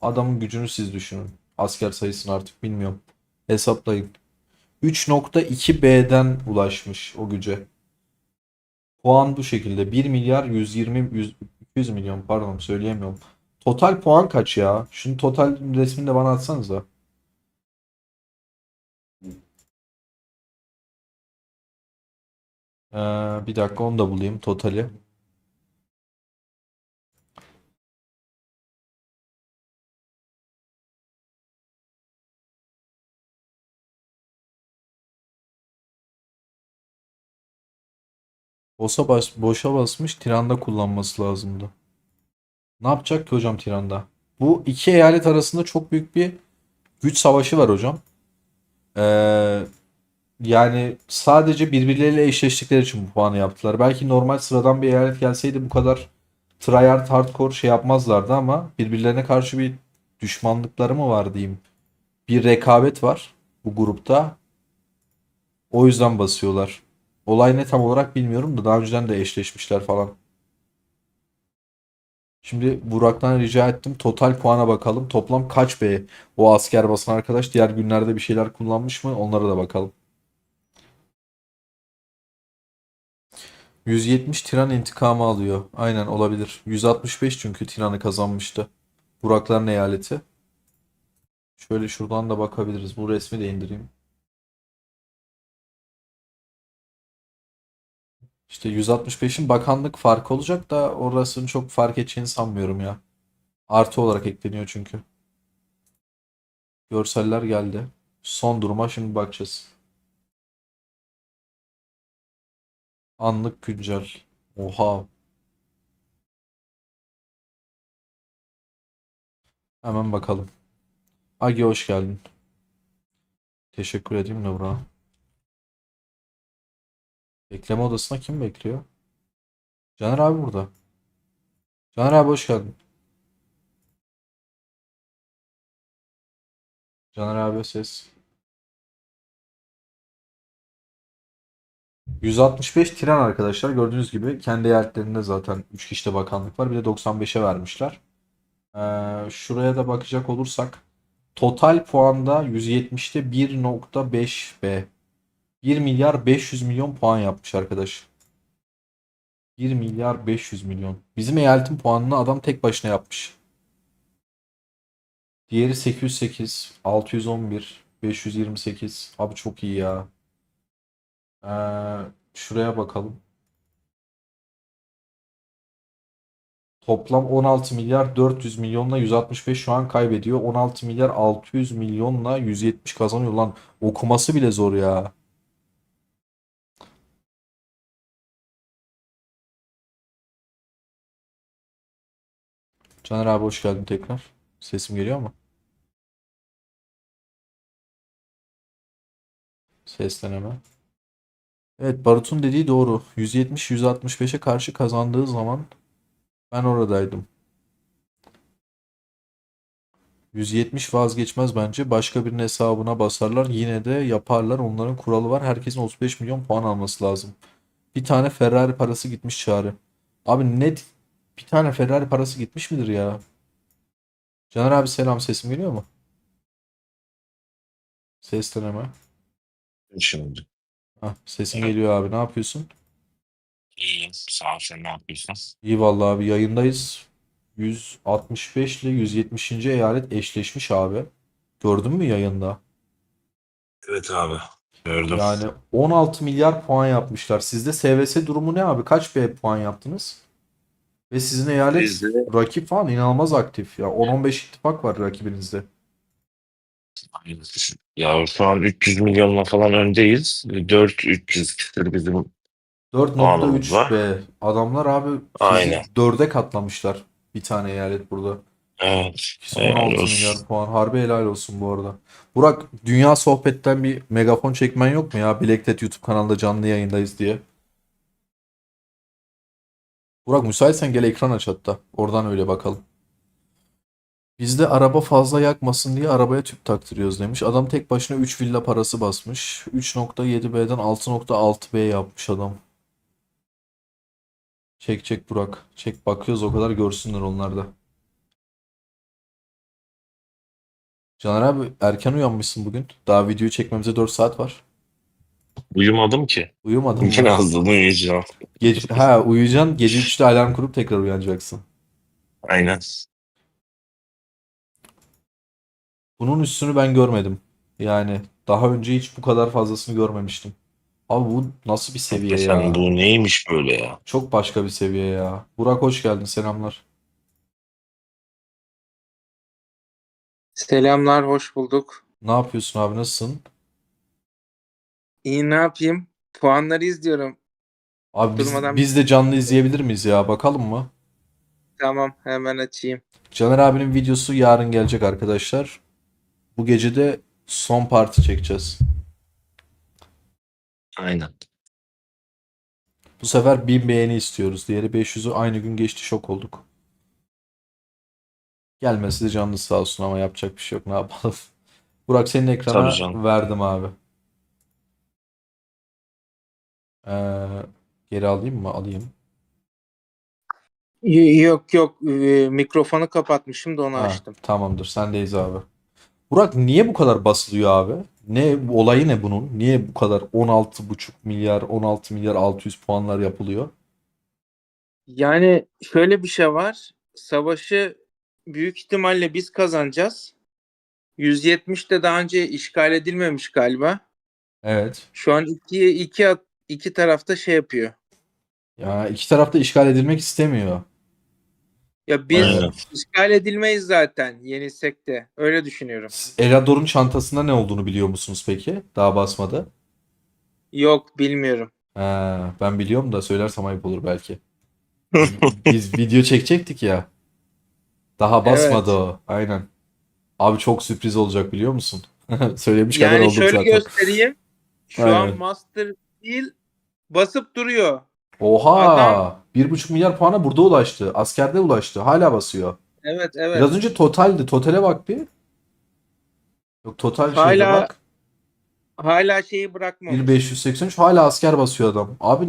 Adamın gücünü siz düşünün. Asker sayısını artık bilmiyorum. Hesaplayın. 3.2B'den ulaşmış o güce. Puan bu şekilde. 1 milyar 200 milyon pardon söyleyemiyorum. Total puan kaç ya? Şunu total resmini de bana atsanıza. Bir dakika onu da bulayım totali. Boşa basmış Tiran'da kullanması lazımdı. Ne yapacak ki hocam Tiran'da? Bu iki eyalet arasında çok büyük bir güç savaşı var hocam. Ee, Yani sadece birbirleriyle eşleştikleri için bu puanı yaptılar. Belki normal sıradan bir eyalet gelseydi bu kadar tryhard hardcore şey yapmazlardı ama birbirlerine karşı bir düşmanlıkları mı var diyeyim. Bir rekabet var bu grupta. O yüzden basıyorlar. Olay ne tam olarak bilmiyorum da daha önceden de eşleşmişler falan. Şimdi Burak'tan rica ettim. Total puana bakalım. Toplam kaç B o asker basan arkadaş. Diğer günlerde bir şeyler kullanmış mı? Onlara da bakalım. 170 Tiran intikamı alıyor. Aynen olabilir. 165 çünkü Tiran'ı kazanmıştı. Burakların eyaleti. Şöyle şuradan da bakabiliriz. Bu resmi de indireyim. İşte 165'in bakanlık farkı olacak da orasını çok fark edeceğini sanmıyorum ya. Artı olarak ekleniyor çünkü. Görseller geldi. Son duruma şimdi bakacağız. Anlık güncel. Oha. Hemen bakalım. Agi hoş geldin. Teşekkür edeyim Nur'a. Bekleme odasına kim bekliyor? Caner abi burada. Caner abi hoş geldin. Caner abi ses. 165 tren arkadaşlar. Gördüğünüz gibi kendi eyaletlerinde zaten 3 kişide bakanlık var. Bir de 95'e vermişler. Şuraya da bakacak olursak total puanda 170'te 1.5 B. 1 milyar 500 milyon puan yapmış arkadaş. 1 milyar 500 milyon. Bizim eyaletin puanını adam tek başına yapmış. Diğeri 808, 611, 528. Abi çok iyi ya. Şuraya bakalım. Toplam 16 milyar 400 milyonla 165 şu an kaybediyor. 16 milyar 600 milyonla 170 kazanıyor lan. Okuması bile zor ya. Caner abi hoş geldin tekrar. Sesim geliyor mu? Ses deneme. Evet Barut'un dediği doğru. 170-165'e karşı kazandığı zaman ben oradaydım. 170 vazgeçmez bence. Başka birinin hesabına basarlar. Yine de yaparlar. Onların kuralı var. Herkesin 35 milyon puan alması lazım. Bir tane Ferrari parası gitmiş Çağrı. Abi net bir tane Ferrari parası gitmiş midir ya? Caner abi selam sesim geliyor mu? Ses deneme. Şimdi. Hah, sesin geliyor abi. Ne yapıyorsun? İyiyim. Sağ ol. Sen ne yapıyorsun? İyi vallahi abi yayındayız. 165 ile 170. eyalet eşleşmiş abi. Gördün mü yayında? Evet abi. Gördüm. Yani 16 milyar puan yapmışlar. Sizde SVS durumu ne abi? Kaç B puan yaptınız? Ve sizin eyalet Bizde rakip falan inanılmaz aktif ya. 10-15 ittifak var rakibinizde. Aynı. Ya şu an 300 milyonla falan öndeyiz. 4-300 küsür bizim 4.3 puanımız var. be. Adamlar abi Aynen. fizi 4'e katlamışlar. Bir tane eyalet burada. Evet. İkisi Helal 16 milyar olsun. puan. Harbi helal olsun bu arada. Burak, Dünya Sohbet'ten bir megafon çekmen yok mu ya? Bilektet YouTube kanalında canlı yayındayız diye. Burak, müsaitsen gel ekran aç hatta. Oradan öyle bakalım. Bizde araba fazla yakmasın diye arabaya tüp taktırıyoruz demiş. Adam tek başına 3 villa parası basmış. 3.7B'den 6.6B yapmış adam. Çek çek Burak. Çek, bakıyoruz o kadar, görsünler onlar da. Caner abi, erken uyanmışsın bugün. Daha videoyu çekmemize 4 saat var. Uyumadım ki. Uyumadın mı? Birazdan uyuyacağım. Uyuyacaksın. Gece 3'te alarm kurup tekrar uyanacaksın. Aynen. Bunun üstünü ben görmedim. Yani daha önce hiç bu kadar fazlasını görmemiştim. Abi bu nasıl bir seviye Hakikaten ya? bu neymiş böyle ya? Çok başka bir seviye ya. Burak, hoş geldin. Selamlar. Selamlar, hoş bulduk. Ne yapıyorsun abi? Nasılsın? İyi ne yapayım? Puanları izliyorum. Abi biz, Durmadan biz de canlı izleyebilir miyiz ya? Bakalım mı? tamam hemen açayım. Caner abinin videosu yarın gelecek arkadaşlar. Bu gece de son parti çekeceğiz. Aynen. Bu sefer 1000 beğeni istiyoruz. Diğeri 500'ü aynı gün geçti, şok olduk. Gelmesi de canlı sağ olsun ama yapacak bir şey yok. Ne yapalım? Burak, senin Tabii ekrana canım. verdim abi. Ee, Geri alayım mı? Alayım. Yok yok, mikrofonu kapatmışım da onu Ha, açtım. tamamdır. Sendeyiz abi. Burak, niye bu kadar basılıyor abi? Olayı ne bunun? Niye bu kadar 16,5 milyar, 16 milyar 600 puanlar yapılıyor? Yani şöyle bir şey var. Savaşı büyük ihtimalle biz kazanacağız. 170 de daha önce işgal edilmemiş galiba. Evet. Şu an iki tarafta şey yapıyor. Ya iki taraf da işgal edilmek istemiyor. Ya biz Aynen. Ee, işgal edilmeyiz zaten yenilsek de. Öyle düşünüyorum. Elador'un çantasında ne olduğunu biliyor musunuz peki? Daha basmadı. Yok bilmiyorum. Ben biliyorum da söylersem ayıp olur belki. Biz video çekecektik ya. Daha basmadı Evet. o. Aynen. Abi çok sürpriz olacak, biliyor musun? Söylemiş kadar Yani olduk şöyle zaten. göstereyim. Şu an Aynen. master değil basıp duruyor. Adam Oha! 1,5 milyar puana burada ulaştı. Askerde ulaştı. Hala basıyor. evet Biraz evet. önce totaldi. Totale bak bir. Yok, total şeyde Hala bak. şeyi bırakmamış. 1583 hala asker basıyor adam. Abi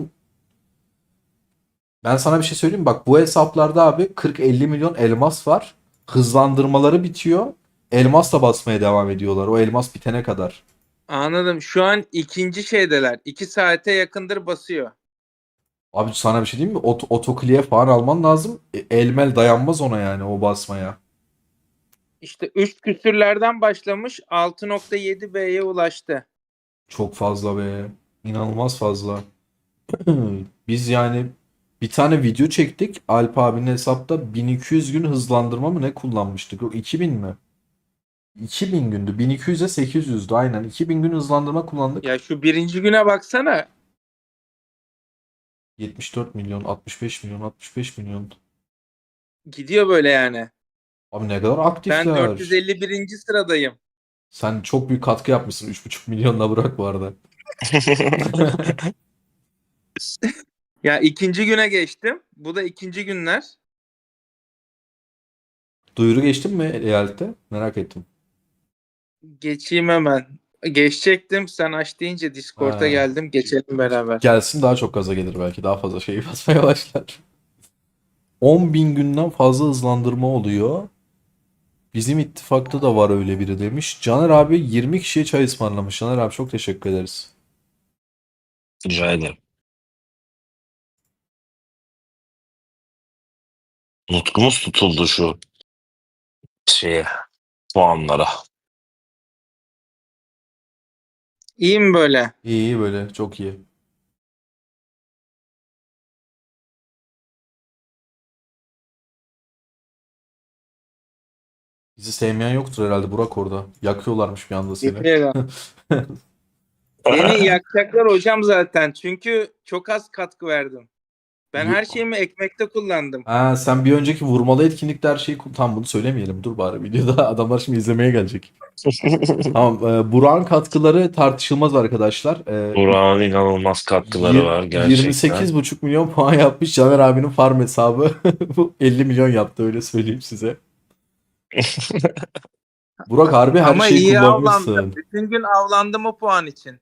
ben sana bir şey söyleyeyim mi? Bak, bu hesaplarda abi 40-50 milyon elmas var. Hızlandırmaları bitiyor. Elmasla basmaya devam ediyorlar. O elmas bitene kadar. Anladım. Şu an ikinci şeydeler. 2 saate yakındır basıyor. Abi sana bir şey diyeyim mi? Otokliye falan alman lazım. Elmel dayanmaz ona yani, o basmaya. İşte 3 küsürlerden başlamış 6.7 B'ye ulaştı. Çok fazla be. İnanılmaz fazla. Biz yani bir tane video çektik. Alp abinin hesapta 1200 gün hızlandırma mı ne kullanmıştık? Yok, 2000 mi? 2000 gündü. 1200'e 800'dü aynen. 2000 gün hızlandırma kullandık. Ya şu birinci güne baksana. 74 milyon, 65 milyon, 65 milyon. Gidiyor böyle yani. Abi ne kadar Ben aktifler. 451. sıradayım. Sen çok büyük katkı yapmışsın. 3,5 milyonla bırak bu arada. Ya ikinci güne geçtim. Bu da ikinci günler. Duyuru geçtin mi eyalette? Merak ettim. Geçeyim hemen. Geçecektim. Sen aç deyince Discord'a Ha. geldim. Geçelim beraber. Gelsin, daha çok gaza gelir belki. Daha fazla şey basmaya başlar. 10 bin günden fazla hızlandırma oluyor. Bizim ittifakta da var öyle biri demiş. Caner abi 20 kişiye çay ısmarlamış. Caner abi çok teşekkür ederiz. Rica ederim. Nutkumuz tutuldu şu şeye, puanlara. İyi mi böyle? İyi iyi, böyle çok iyi. Bizi sevmeyen yoktur herhalde Burak orada. Yakıyorlarmış bir anda seni. Yemin Beni yakacaklar hocam zaten. Çünkü çok az katkı verdim. Ben her şeyimi ekmekte kullandım. Ha, sen bir önceki vurmalı etkinlikte her şeyi tam bunu söylemeyelim. Dur bari videoda adamlar şimdi izlemeye gelecek. Tamam, Burak'ın katkıları tartışılmaz arkadaşlar. Burak'ın inanılmaz katkıları var gerçekten. 28,5 milyon puan yapmış. Caner abinin farm hesabı bu 50 milyon yaptı, öyle söyleyeyim size. Burak harbi her Ama şeyi iyi kullanmışsın. avlandım. Bütün gün avlandım o puan için.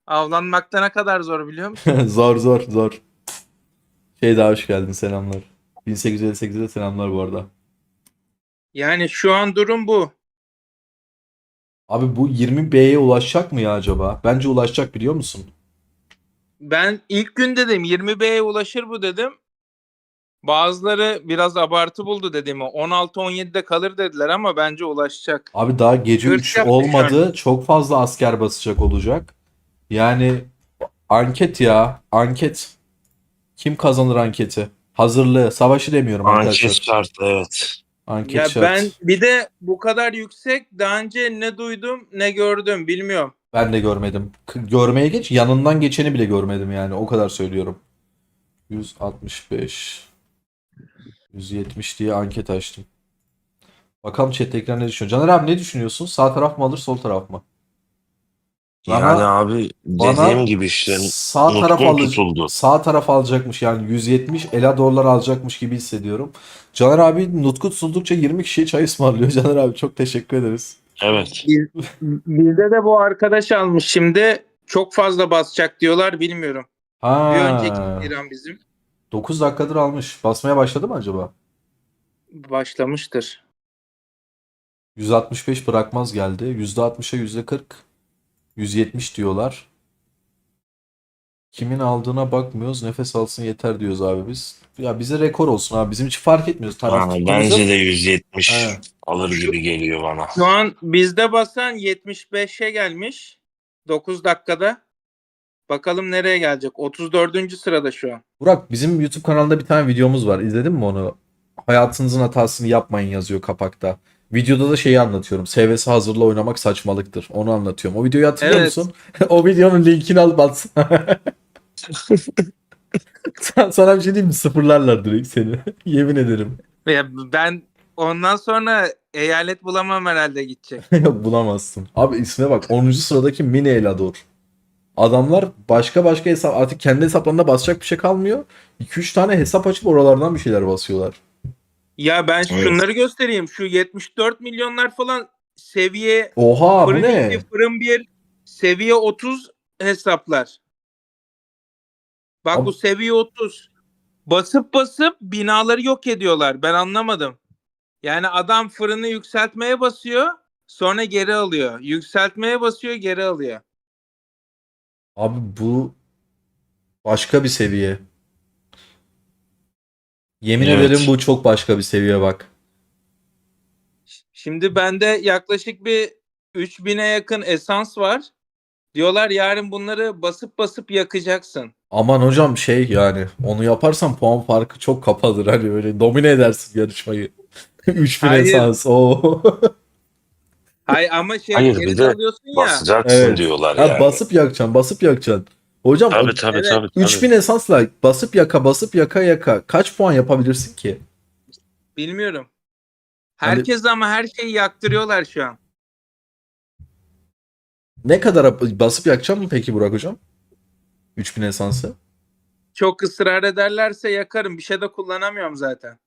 Avlanmakta ne kadar zor biliyor musun? Zor zor zor. Daha hoş geldin, selamlar. 1858'e selamlar bu arada. Yani şu an durum bu. Abi bu 20B'ye ulaşacak mı ya acaba? Bence ulaşacak, biliyor musun? Ben ilk gün dedim 20B'ye ulaşır bu dedim. Bazıları biraz abartı buldu dediğimi. 16-17'de kalır dediler ama bence ulaşacak. Abi daha gece Hırs 3 yaptık olmadı. Çok fazla asker basacak olacak. Yani anket ya. Anket. Kim kazanır anketi? Hazırlığı. Savaşı demiyorum arkadaşlar. Anket şart, evet. Anket Ya şart. ben bir de bu kadar yüksek daha önce ne duydum ne gördüm bilmiyorum. Ben de görmedim. Görmeye geç. Yanından geçeni bile görmedim yani. O kadar söylüyorum. 165 170 diye anket açtım. Bakalım chat'tekiler ne düşünüyor. Caner abi ne düşünüyorsun? Sağ taraf mı alır, sol taraf mı? Yani abi bana dediğim gibi işte sağ taraf nutkum tutuldu. sağ taraf alacakmış, yani 170 Eladorlar alacakmış gibi hissediyorum. Caner abi nutku tutuldukça 20 kişiye çay ısmarlıyor. Caner abi çok teşekkür ederiz. Evet. Bizde de bu arkadaş almış şimdi. Çok fazla basacak diyorlar bilmiyorum. Bir önceki İran bizim 9 dakikadır almış. Basmaya başladı mı acaba? başlamıştır. 165 bırakmaz geldi. %60'a %40. 170 diyorlar. Kimin aldığına bakmıyoruz. Nefes alsın yeter diyoruz abi biz. Ya bize rekor olsun abi. Bizim için fark etmiyoruz. Taraf Ha, tuttuğumuzda. bence de 170 He. alır gibi geliyor bana. Şu an bizde basan 75'e gelmiş. 9 dakikada. Bakalım nereye gelecek? 34. sırada şu an. Burak, bizim YouTube kanalında bir tane videomuz var. İzledin mi onu? Hayatınızın hatasını yapmayın yazıyor kapakta. Videoda da şeyi anlatıyorum. SVS hazırla oynamak saçmalıktır. Onu anlatıyorum. O videoyu hatırlıyor Evet. musun? O videonun linkini alıp atsana. Sana bir şey diyeyim mi? Sıfırlarlar direkt seni. Yemin ederim. Ya ben ondan sonra eyalet bulamam herhalde gidecek. Yok, bulamazsın. Abi isme bak. 10. sıradaki Mini Elador. Adamlar başka hesap, artık kendi hesaplarında basacak bir şey kalmıyor. 2-3 tane hesap açıp oralardan bir şeyler basıyorlar. Ya ben Evet. şunları göstereyim. Şu 74 milyonlar falan seviye Oha, bu fırın ne? 2, fırın 1, seviye 30 hesaplar. Bak Abi- bu seviye 30. Basıp binaları yok ediyorlar. Ben anlamadım. Yani adam fırını yükseltmeye basıyor, sonra geri alıyor. Yükseltmeye basıyor, geri alıyor. Abi bu başka bir seviye. Yemin Evet. ederim bu çok başka bir seviye bak. Şimdi bende yaklaşık bir 3000'e yakın esans var. Diyorlar yarın bunları basıp yakacaksın. Aman hocam yani onu yaparsan puan farkı çok kapalır. Hani böyle domine edersin yarışmayı. 3000 Hayır. esans. Oo. Hayır ama Hayır, bir geri de alıyorsun ya. basacaksın Evet. diyorlar Ha, yani. basıp yakacaksın. Hocam Tabii tabii Evet. tabii. 3000 esansla basıp yaka kaç puan yapabilirsin ki? Bilmiyorum. Hani- Herkes ama her şeyi yaktırıyorlar şu an. Ne kadar basıp yakacağım mı peki Burak hocam? 3000 esansı. Çok ısrar ederlerse yakarım. Bir şey de kullanamıyorum zaten.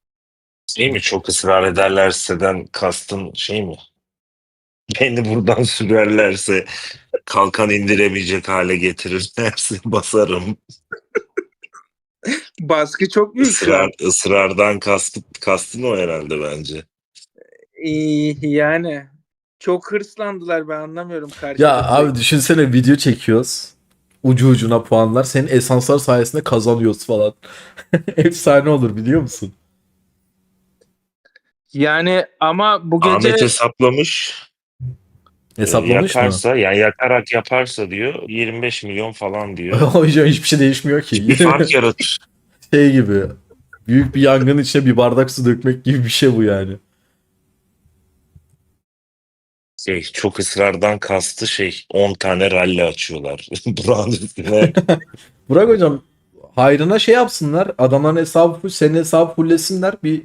Şey mi, çok ısrar ederlerseden kastın şey mi? Beni buradan sürerlerse, kalkan indiremeyecek hale getirirlerse basarım. Baskı çok büyük şu an. Isrardan kastın o herhalde bence. Yani çok hırslandılar, ben anlamıyorum Ya karşıdaki. abi düşünsene, video çekiyoruz. Ucu ucuna puanlar. Senin esanslar sayesinde kazanıyoruz falan. Efsane olur, biliyor musun? Yani ama bu gece Ahmet hesaplamış. Hesaplamış mı? Yakarsa, yani yakarak yaparsa diyor 25 milyon falan diyor. Hocam hiçbir şey değişmiyor ki. Bir fark yaratır. Şey gibi. Büyük bir yangının içine bir bardak su dökmek gibi bir şey bu yani. Çok ısrardan kastı 10 tane ralli açıyorlar. Buranın üstüne. Burak hocam hayrına şey yapsınlar. Adamların hesabı full, senin hesabı fulllesinler. Bir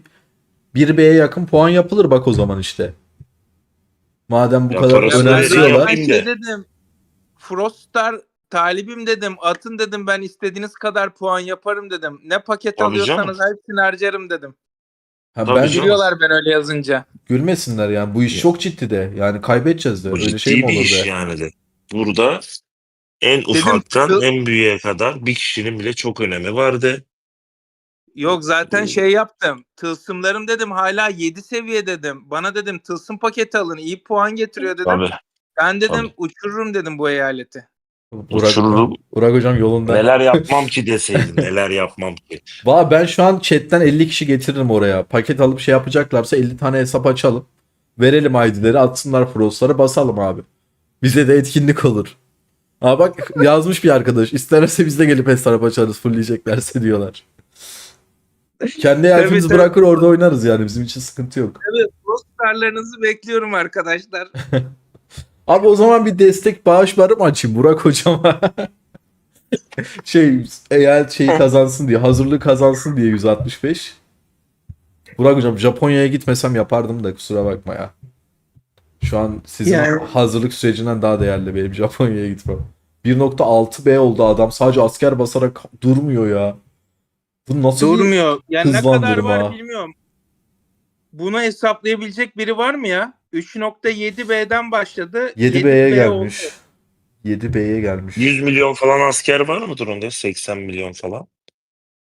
1B'ye yakın puan yapılır bak o zaman işte. Madem bu Ya kadar parası önemsiyorlar. Ben Yapayım da. dedim. Froststar talibim dedim. Atın dedim, ben istediğiniz kadar puan yaparım dedim. Ne paket Tabii alıyorsanız hepsini harcarım dedim. Ha, Tabii bence canım. Gülüyorlar ben öyle yazınca. gülmesinler yani. Bu iş çok ciddi de. Yani kaybedeceğiz de. Bu Öyle şey ciddi mi bir olur iş be? yani de. Burada en ufaktan en büyüğe kadar bir kişinin bile çok önemi vardı. Yok zaten şey yaptım. Tılsımlarım dedim hala 7 seviye dedim. Bana dedim tılsım paketi alın, iyi puan getiriyor dedim. Tabii. Ben dedim Tabii. uçururum dedim bu eyaleti. Uçururum. Burak hocam yolunda. Neler yapmam ki deseydin. Neler yapmam ki. Valla ben şu an chatten 50 kişi getiririm oraya. Paket alıp şey yapacaklarsa 50 tane hesap açalım. Verelim ID'leri, atsınlar Frost'lara, basalım abi. Bize de etkinlik olur. Aa bak yazmış bir arkadaş. İsterse biz de gelip hesap açarız fullleyeceklerse diyorlar. Kendi elfimizi tabii. bırakır orada oynarız yani. Bizim için sıkıntı yok. Evet, Froststar'larınızı bekliyorum arkadaşlar. Abi o zaman bir destek bağışları mı açayım Burak hocama? Eğer kazansın diye, hazırlığı kazansın diye 165. Burak hocam Japonya'ya gitmesem yapardım da kusura bakma ya. Şu an sizin Yani- hazırlık sürecinden daha değerli benim Japonya'ya gitmem. 1.6B oldu adam. Sadece asker basarak durmuyor ya. Bu nasıl bir Durmuyor. Yani ne kadar hızlandırma? var bilmiyorum. Bunu hesaplayabilecek biri var mı ya? 3.7B'den başladı. 7B'ye 7B gelmiş. oldu. 7B'ye gelmiş. 100 milyon falan asker var mıdır onda? 80 milyon falan.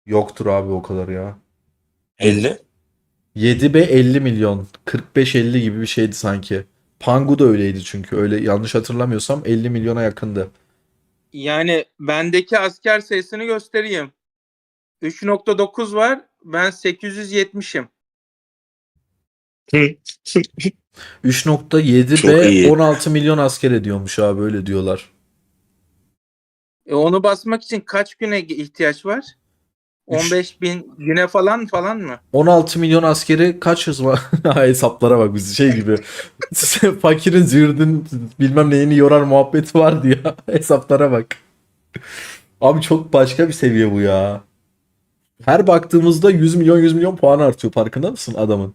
Yoktur abi o kadar ya. 50. 7B 50 milyon. 45-50 gibi bir şeydi sanki. Pangu da öyleydi çünkü. Öyle yanlış hatırlamıyorsam 50 milyona yakındı. Yani bendeki asker sayısını göstereyim. 3.9 var. Ben 870'im. 3.7B Çok iyi. 16 milyon asker ediyormuş abi, öyle diyorlar. Onu basmak için kaç güne ihtiyaç var? 15 bin güne falan mı? 16 milyon askeri kaç hız var? Hesaplara bak, biz şey gibi. Fakirin züğürdün bilmem neyini yorar muhabbeti vardı ya. Hesaplara bak. Abi çok başka bir seviye bu ya. Her baktığımızda 100 milyon puan artıyor, farkında mısın adamın?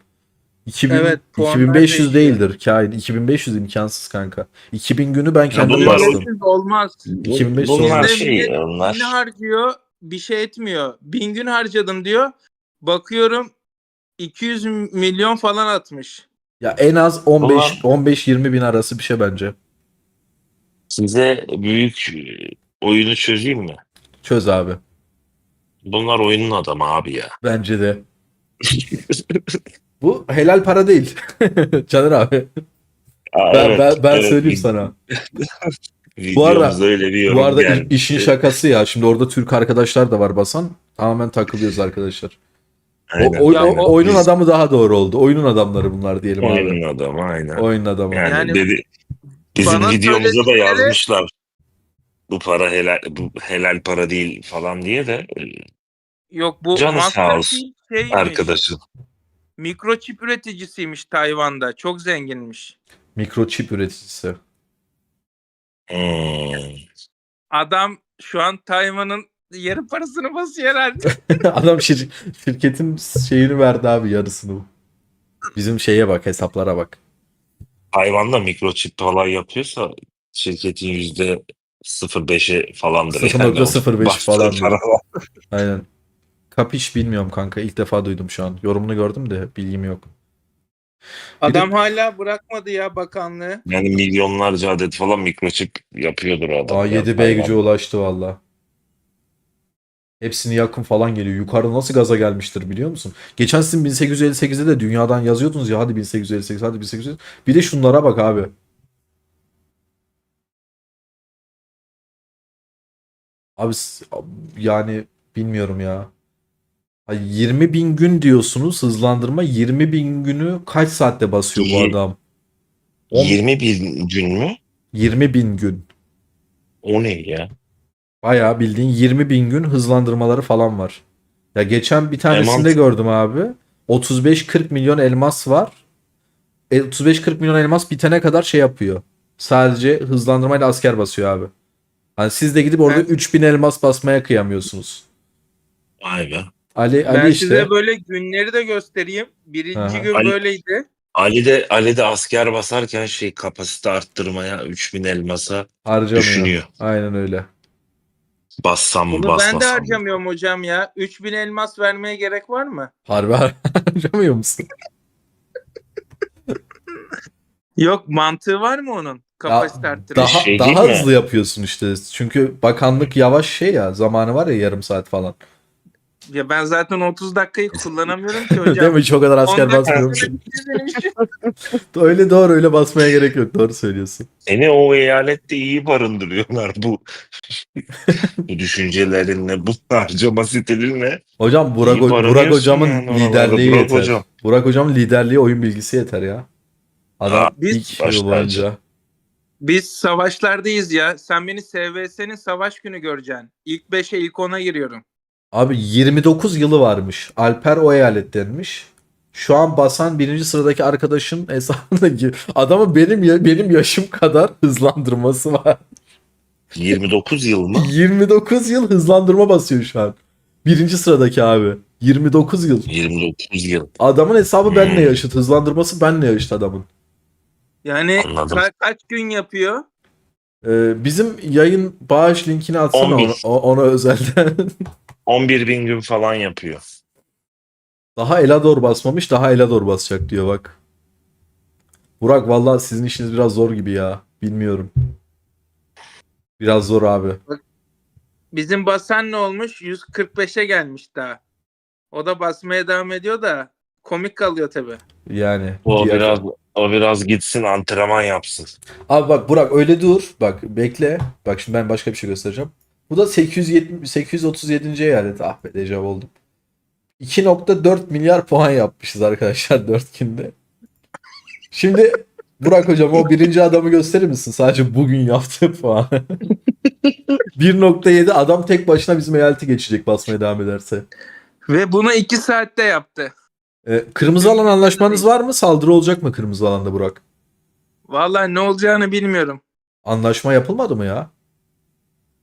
2000, Evet, puanlar 2500 değişiyor. değildir. Kain 2500 imkansız kanka. 2000 günü ben kendim bunlar- bastım. 1500 olmaz. 2500 Bunlar olmaz. Bizde onlar. bin harcıyor, bir şey etmiyor. 1000 gün harcadım diyor. Bakıyorum 200 milyon falan atmış. Ya en az Ulan. 15-20 bin arası bir şey bence. Size büyük oyunu çözeyim mi? Çöz abi. Bunlar oyunun adamı abi ya. Bence de. Bu helal para değil. Caner abi. Aa, Ben evet. söyleyeyim sana. Videomuzda öyle bir yorum Bu arada gelmişti. işin şakası ya. Şimdi orada Türk arkadaşlar da var basan. Tamamen takılıyoruz arkadaşlar. Aynen, Oyunun aynen. Biz adamı daha doğru oldu. Oyunun adamları bunlar diyelim abi. oyunun adamı aynen. Oyunun adamı. Yani, Yani dedi bizim bana videomuza da söyledikleri- yazmışlar. Bu para helal, bu helal para değil falan diye de Yok bu canı sağ Master olsun Chief şeymiş. arkadaşın. Mikroçip üreticisiymiş Tayvan'da. Çok zenginmiş. Mikroçip üreticisi. Hmm. Adam şu an Tayvan'ın yarı parasını basıyor herhalde. Adam şirketin şeyini verdi abi, yarısını. Bizim şeye bak, hesaplara bak. Hayvanda mikroçip falan yapıyorsa şirketin %0.5'i falandır. 0.05 Bastığı falandır. para var. Aynen. Kapiş bilmiyorum kanka. İlk defa duydum şu an. Yorumunu gördüm de bilgim yok. Adam hala bırakmadı ya bakanlığı. Yani milyonlarca adet falan mikroçip yapıyordur o adam. Aa, ya, 7B hayvan. gücü ulaştı valla. Hepsini yakın falan geliyor. Yukarı nasıl gaza gelmiştir biliyor musun? Geçen sizin 1858'de de dünyadan yazıyordunuz ya, hadi 1858, hadi 1858. Bir de şunlara bak abi. Abi yani bilmiyorum ya. 20 bin gün diyorsunuz hızlandırma. 20 bin günü kaç saatte basıyor bu adam? 21 gün mü? 20 bin gün. O ne ya? Bayağı bildiğin 20 bin gün hızlandırmaları falan var. Ya geçen bir tanesinde Elmas. gördüm abi. 35-40 milyon elmas var. 35-40 milyon elmas bitene kadar şey yapıyor. Sadece hızlandırmayla asker basıyor abi. Hani siz de gidip orada Ben- 3000 elmas basmaya kıyamıyorsunuz. Vay be. Ali Ben işte. size böyle günleri de göstereyim. Birinci Aha. gün Ali- böyleydi. Ali de asker basarken kapasite arttırmaya 3000 elmasa Harcamıyor. düşünüyor. Aynen öyle. Bassam mı Bunu ben de basmasam mı? harcamıyorum hocam ya. 3000 elmas vermeye gerek var mı? Harbi harcamıyor musun? Yok, mantığı var mı onun? Kapasite arttırma. Daha Şey daha değil mi? hızlı yapıyorsun işte. Çünkü bakanlık yavaş şey ya. Zamanı var ya yarım saat falan. Ya ben zaten 30 dakikayı kullanamıyorum ki Değil hocam. mi? Çok kadar 10 asker dakika basmıyormuş. sonra bitti benim işim. Öyle doğru öyle basmaya gerek yok. Doğru söylüyorsun. Seni o eyalette iyi barındırıyorlar bu bu düşüncelerinle, bu harcama stilinle. Hocam Burak, İyi Burak barınıyorsun hocamın yani oralarda, liderliği Burak yeter. hocam. Burak hocamın liderliği oyun bilgisi yeter ya. Adam Aa, ilk baş yıl tacı. boyunca. Biz savaşlardayız ya. Sen beni SVS'nin savaş günü göreceksin. İlk 5'e ilk 10'a giriyorum. Abi 29 yılı varmış. Alper o eyalettenmiş. Şu an basan birinci sıradaki arkadaşın hesabındaki adamın benim yaşım kadar hızlandırması var. 29 yıl mı? 29 yıl hızlandırma basıyor şu an. Birinci sıradaki abi. 29 yıl. 29 yıl. Adamın hesabı benle Hmm. yaşıt. Hızlandırması benle yaşıt adamın. Yani Anladım. kaç gün yapıyor? Bizim yayın bağış linkini atsana 11. ona özelden. 11.000 gün falan yapıyor. Daha Elador basmamış, daha Elador basacak diyor bak. Burak vallahi sizin işiniz biraz zor gibi ya. Bilmiyorum. Biraz zor abi. Bizim basan ne olmuş? 145'e gelmiş daha. O da basmaya devam ediyor da komik kalıyor tabii. Yani. O biraz gitsin antrenman yapsın. Abi bak Burak öyle dur. Bak bekle. Bak şimdi ben başka bir şey göstereceğim. Bu da 837. eyalet. Ah be dejav oldum. 2.4 milyar puan yapmışız arkadaşlar 4 günde. Şimdi Burak hocam o birinci adamı gösterir misin? Sadece bugün yaptığı puan. 1.7 adam tek başına bizim eyaleti geçecek basmaya devam ederse. Ve bunu 2 saatte yaptı. Kırmızı alan anlaşmanız var mı? Saldırı olacak mı kırmızı alanda Burak? Vallahi ne olacağını bilmiyorum. Anlaşma yapılmadı mı ya?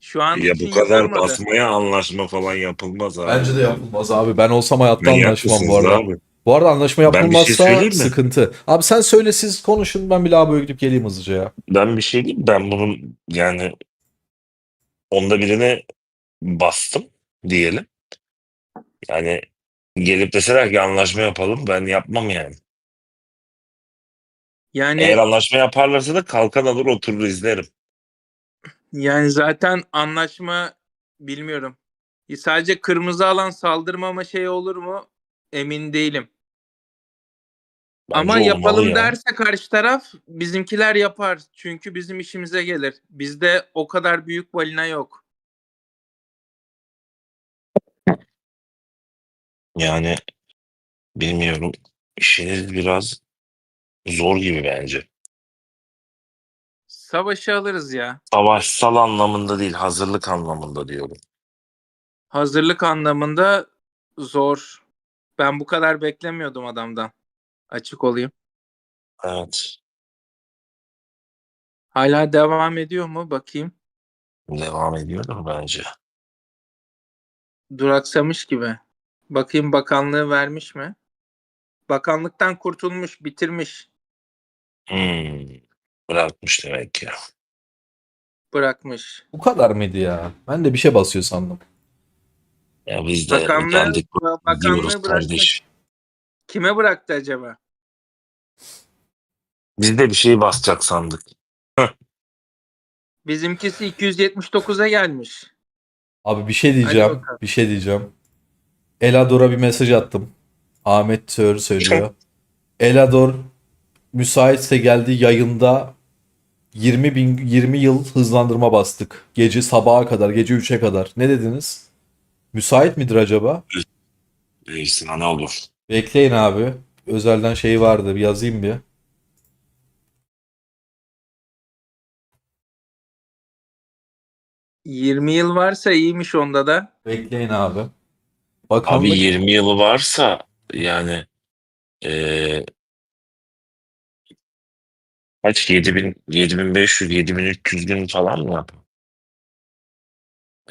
Şu an Ya için bu kadar yapılmadı. basmaya anlaşma falan yapılmaz abi. Bence de yapılmaz abi. Ben olsam hayatta Manyak anlaşmam bu mısınız arada. abi? Bu arada anlaşma Ben bir şey yapılmazsa söyleyeyim mi? sıkıntı. Abi sen söyle siz konuşun ben bir lavaboya gidip geleyim hızlıca ya. Ben bir şey diyeyim. Ben bunun yani onda birine bastım diyelim. Yani gelip deseler ki anlaşma yapalım, ben yapmam yani. Yani Eğer anlaşma yaparlarsa da kalkan alır oturur izlerim. zaten anlaşma bilmiyorum. Sadece kırmızı alan saldırmama şey olur mu? Emin değilim. Bence Ama olmalı yapalım ya. derse karşı taraf bizimkiler yapar. Çünkü bizim işimize gelir. Bizde o kadar büyük balina yok. Yani bilmiyorum. İşiniz biraz zor gibi bence. Savaşı alırız ya. Savaşsal anlamında değil, hazırlık anlamında diyorum. Hazırlık anlamında zor. Ben bu kadar beklemiyordum adamdan. Açık olayım. Evet. Hala devam ediyor mu? Bakayım. Devam ediyordur bence. Duraksamış gibi. Bakayım bakanlığı vermiş mi? Bakanlıktan kurtulmuş, bitirmiş, Bırakmış demek ki. bırakmış. Bu kadar mıydı ya? Ben de bir şey basıyor sandım. Ya biz de Bakanlığı, geldik bakanlığı diyoruz bırakmış. kardeş. Kime bıraktı acaba? Biz de bir şey basacak sandık. Bizimkisi 279'a gelmiş. Abi bir şey Hadi diyeceğim. bakalım. Bir şey diyeceğim. Elador'a bir mesaj attım. Ahmet Sör söylüyor. Elador müsaitse geldi yayında 20 yıl hızlandırma bastık. Gece sabaha kadar, gece 3'e kadar. Ne dediniz? Müsait midir acaba? Değilsin ne olur. Bekleyin abi. Özelden şey vardı. Bir yazayım bir. ...20 yıl varsa iyiymiş onda da. Bekleyin abi. Abi Bakanlık 20 yılı varsa yani eee Kaç? 7500, 7300 gün falan mı?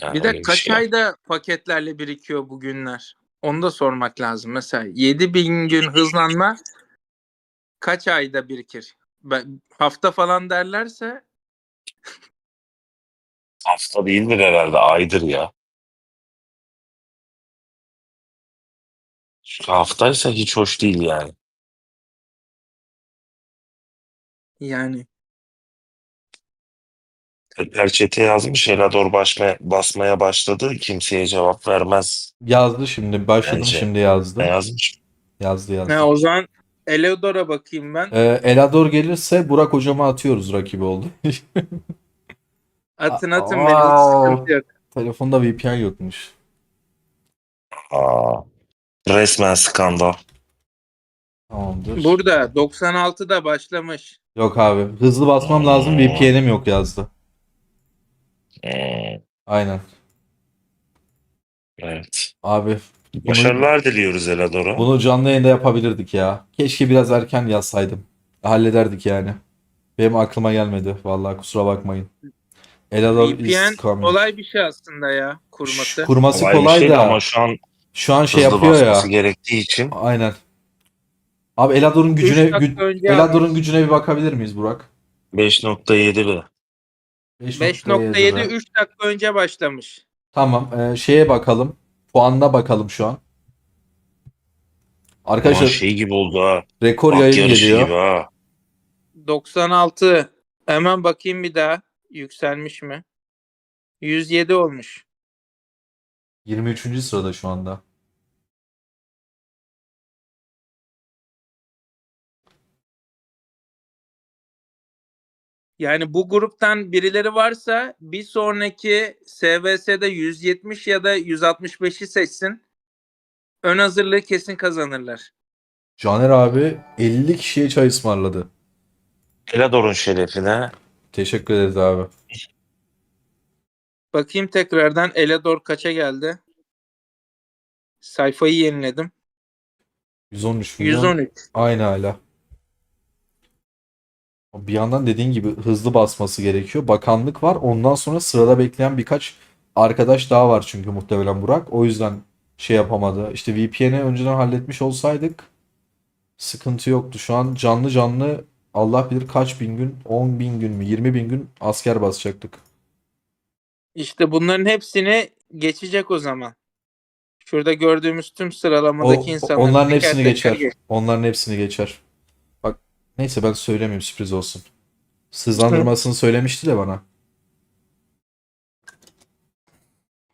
Yani Bir de öyle bir kaç şey. ayda paketlerle birikiyor bu günler? Onu da sormak lazım. Mesela 7000 gün hızlanma kaç ayda birikir? Hafta falan derlerse Hafta değildir herhalde, aydır ya. Çünkü haftaysa hiç hoş değil yani. yani Tekrar chat'e yazmış. Elador basmaya başladı. Kimseye cevap vermez Yazdı şimdi. Başladım bence. şimdi Ne yazdı. yazmış? Yazdı ne yazdı. o zaman Eleodor'a bakayım ben. Elador gelirse Burak hocama atıyoruz rakibi oldu. Atın benim hiç Aa, sıkıntı yok. telefonda VPN yokmuş. Aa, resmen skandal. Tamamdır. Burada 96'da başlamış. Yok abi. Hızlı basmam lazım. VPN'im yok yazdı. Hmm, Aynen. evet. Abi bunu Başarılar diliyoruz Elador'a. bunu canlı yayında yapabilirdik ya. Keşke biraz erken yazsaydım. Hallederdik yani. Benim aklıma gelmedi. Vallahi kusura bakmayın. Elador is VPN coming. kolay bir şey aslında ya kurması. Kurması Kolay bir kolay şey de ama da şu an şey hızlı yapıyor basması ya. gerektiği için Aynen. Abi Elador'un 3 gücüne dakika önce Elador'un almış. gücüne bir bakabilir miyiz Burak? 5.7 be. 5.7 5.7 be. 3 dakika önce başlamış. Tamam. Şeye bakalım. Puanına bakalım şu an. Ulan Arkadaşlar şey gibi oldu ha. rekor At yayın yarışı geliyor. gibi ha. 96. Hemen bakayım bir daha. Yükselmiş mi? 107 olmuş. 23. sırada şu anda. Yani bu gruptan birileri varsa bir sonraki SVS'de 170 ya da 165'i seçsin. Ön hazırlığı kesin kazanırlar. Caner abi 50 kişiye çay ısmarladı. Elador'un şerefine. Teşekkür ederiz abi. Bakayım tekrardan Elador kaça geldi? Sayfayı yeniledim. 113 milyon 113. aynı hala. Bir yandan dediğin gibi hızlı basması gerekiyor. Bakanlık var. Ondan sonra sırada bekleyen birkaç arkadaş daha var çünkü muhtemelen Burak. O yüzden şey yapamadı. İşte VPN'i önceden halletmiş olsaydık sıkıntı yoktu. Şu an canlı canlı Allah bilir kaç bin gün, 10 bin gün mü, 20 bin gün asker basacaktık. İşte bunların hepsini geçecek o zaman. Şurada gördüğümüz tüm sıralamadaki insanları Onların teker hepsini teker geçer. geç. Onların hepsini geçer. Bak neyse ben söylemeyeyim sürpriz olsun. Hızlandırmasını söylemişti de bana.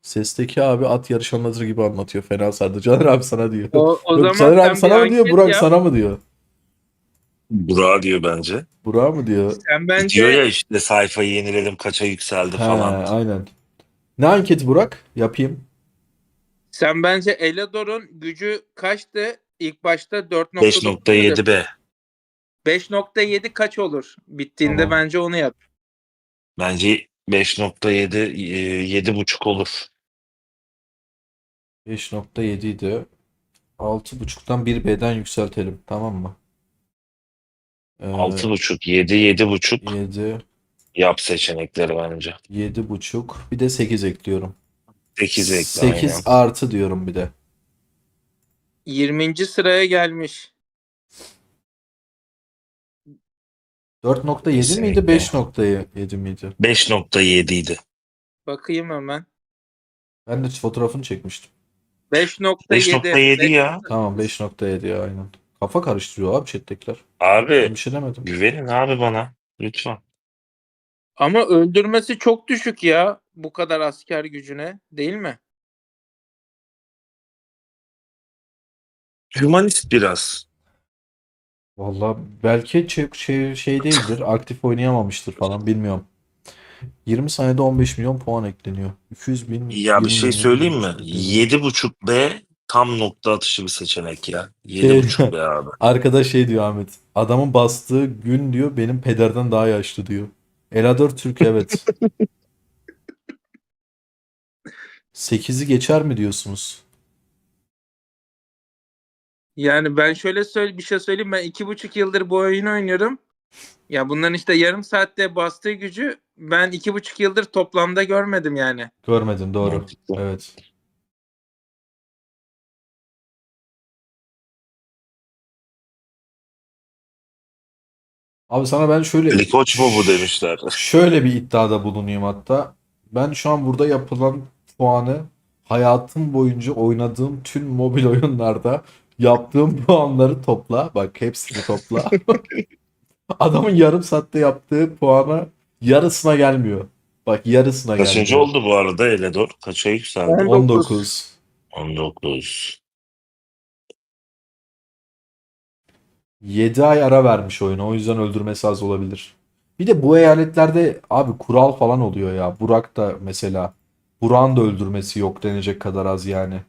Sesteki abi at yarış anlatır gibi anlatıyor. Fena sardı. Caner abi sana diyor. O Yok zaman Caner abi sen bir sana mı diyor? anket Burak yap. sana mı diyor? Burak diyor bence. Burak mı diyor? Sen Diyor ya bence işte sayfayı yeniledim kaça yükseldi He falan. aynen. Ne anketi Burak? Yapayım. Elador'un gücü kaçtı? İlk başta 4.9 5.7 be. 5.7 kaç olur? Bittiğinde Tamam. bence onu yap. Bence 5.7 7.5 olur. 5.7 idi. 6.5'tan 1B'den yükseltelim. Tamam mı? 6.5, 7, 7.5 7, yap seçenekleri bence. 7.5. Bir de 8 ekliyorum. 8 ekle aynen. 8 artı diyorum bir de. 20. sıraya gelmiş. 4.7 miydi? Kesinlikle. 5.7 miydi? 5.7 idi. Bakayım hemen. Ben de fotoğrafını çekmiştim. 5.7. 5.7 ya. Tamam 5.7 ya aynen. Kafa karıştırıyor abi chat'tekiler. Ben Abi bir şey demedim. güvenin abi bana. Lütfen. Ama öldürmesi çok düşük ya. Bu kadar asker gücüne. Değil mi? Hümanist biraz. Valla belki şey değildir. Aktif oynayamamıştır falan bilmiyorum. 20 saniyede 15 milyon puan ekleniyor. 200 bin, Ya bir 20 şey milyon, söyleyeyim mi? 100 bin. 7.5 B tam nokta atışı bir seçenek ya. Şey, 7.5 B abi. arkadaş şey diyor Ahmet. Adamın bastığı gün diyor benim pederden daha yaşlı diyor. Elador Türk evet. 8'i geçer mi diyorsunuz? Yani ben şöyle bir şey söyleyeyim. Ben 2,5 yıldır bu oyunu oynuyorum. Ya bunların işte yarım saatte bastığı gücü ben 2,5 yıldır toplamda görmedim yani. Görmedim, doğru. Mantıklı. Evet. Abi sana ben Ali Koç mu bu demişler. şöyle bir iddiada bulunayım hatta. Ben şu an burada yapılan puanı hayatım boyunca oynadığım tüm mobil oyunlarda yaptığım puanları topla. Bak hepsini topla. Adamın yarım saatte yaptığı puana yarısına gelmiyor. Bak yarısına Kaçıncı gelmiyor. oldu bu arada Eledor? Kaça yükseldi? 19. 19. 7 ay ara vermiş oyuna. O yüzden öldürmesi az olabilir. Bir de bu eyaletlerde abi kural falan oluyor ya. Burak da mesela. Burak'ın da öldürmesi yok denecek kadar az yani.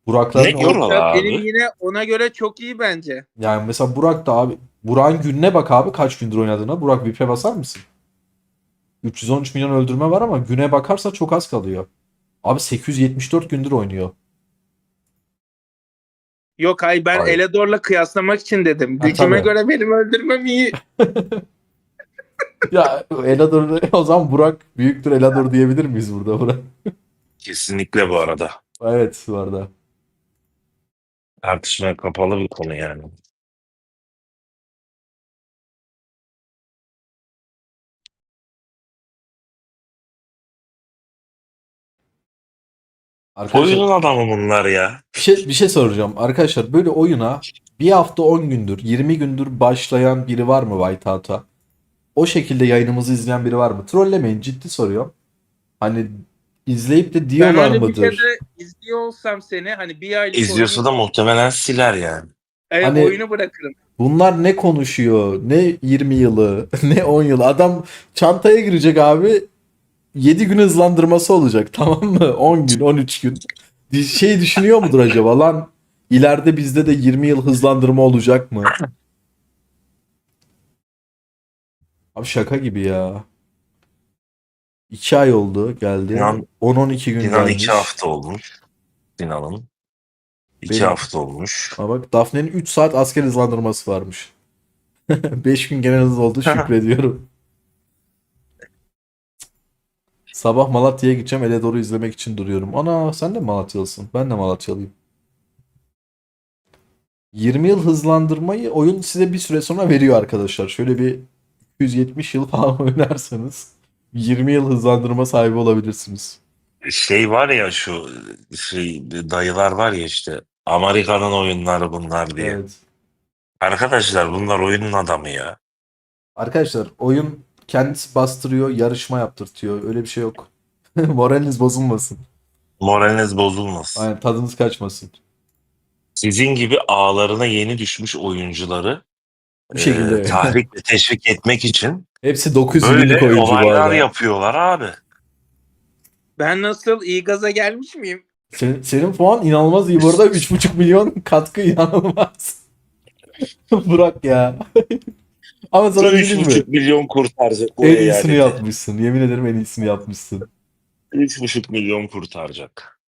Burak'ların Ne o- kural Yoksa abi? benim yine ona göre çok iyi bence. yani mesela Burak da abi. Burak'ın gününe bak abi kaç gündür oynadığına. Burak VIP'e basar mısın? 313 milyon öldürme var ama güne bakarsa çok az kalıyor. Abi 874 gündür oynuyor. Yok hayır, ben Hayır. Eledor'la kıyaslamak için dedim. Ha, Gücüme tabii. göre benim öldürmem iyi. Ya Elador o zaman Burak büyüktür Elador diyebilir miyiz burada Burak? Kesinlikle bu arada. Evet bu arada. Tartışmaya kapalı bir konu yani. Arkadaşlar Oyunun adamı bunlar ya. bir şey soracağım. Arkadaşlar böyle oyuna bir hafta 10 gündür 20 gündür başlayan biri var mı Whiteout'a? O şekilde yayınımızı izleyen biri var mı? Trollemeyin, ciddi soruyorum. Hani izleyip de Ben diyorlar öyle bir mıdır? şeyde izliyor olsam seni hani bir aylık İzliyorsa da oynayayım, muhtemelen siler yani. Hani- oyunu bırakırım. Bunlar ne konuşuyor? Ne 20 yılı, ne 10 yıl. Adam çantaya girecek abi. 7 gün hızlandırması olacak, tamam mı? 10 gün, 13 gün. Şey düşünüyor mudur acaba lan? İleride bizde de 20 yıl hızlandırma olacak mı? Abi şaka gibi ya. 2 ay oldu geldi. Sinan- 10-12 gün Sinan gelmiş. 2 hafta olmuş. Sinan'ın. 2 Benim- hafta olmuş. Ama bak Daphne'nin 3 saat asker hızlandırması varmış. 5 gün genel hız oldu, şükrediyorum. Sabah Malatya'ya gideceğim. Eledor'u izlemek için duruyorum. Ana sen de Malatyalısın. Ben de Malatyalıyım. 20 yıl hızlandırmayı oyun size bir süre sonra veriyor arkadaşlar. Şöyle bir 170 yıl falan oynarsanız 20 yıl hızlandırma sahibi olabilirsiniz. Şey var ya şu dayılar var ya işte Amerika'nın oyunları bunlar diye. Evet. Arkadaşlar bunlar oyunun adamı ya. Arkadaşlar oyun kendisi bastırıyor, yarışma yaptırtıyor. Öyle bir şey yok. Moraliniz bozulmasın. Moraliniz bozulmasın. Aynen, tadınız kaçmasın. Sizin gibi ağlarına yeni düşmüş oyuncuları Bir şekilde. tahrik ve teşvik etmek için Hepsi 900 günlük böyle oyuncu bu olaylar arada. yapıyorlar abi. Ben nasıl iyi gaza gelmiş miyim? Senin puan inanılmaz iyi. Bu arada 3,5 milyon katkı inanılmaz. Bırak ya. Ama sana bir şey diyeyim mi? 3,5 milyon kurtaracak bu En iyisini eyaleti. yapmışsın. Yemin ederim en iyisini yapmışsın. 3,5 milyon kurtaracak.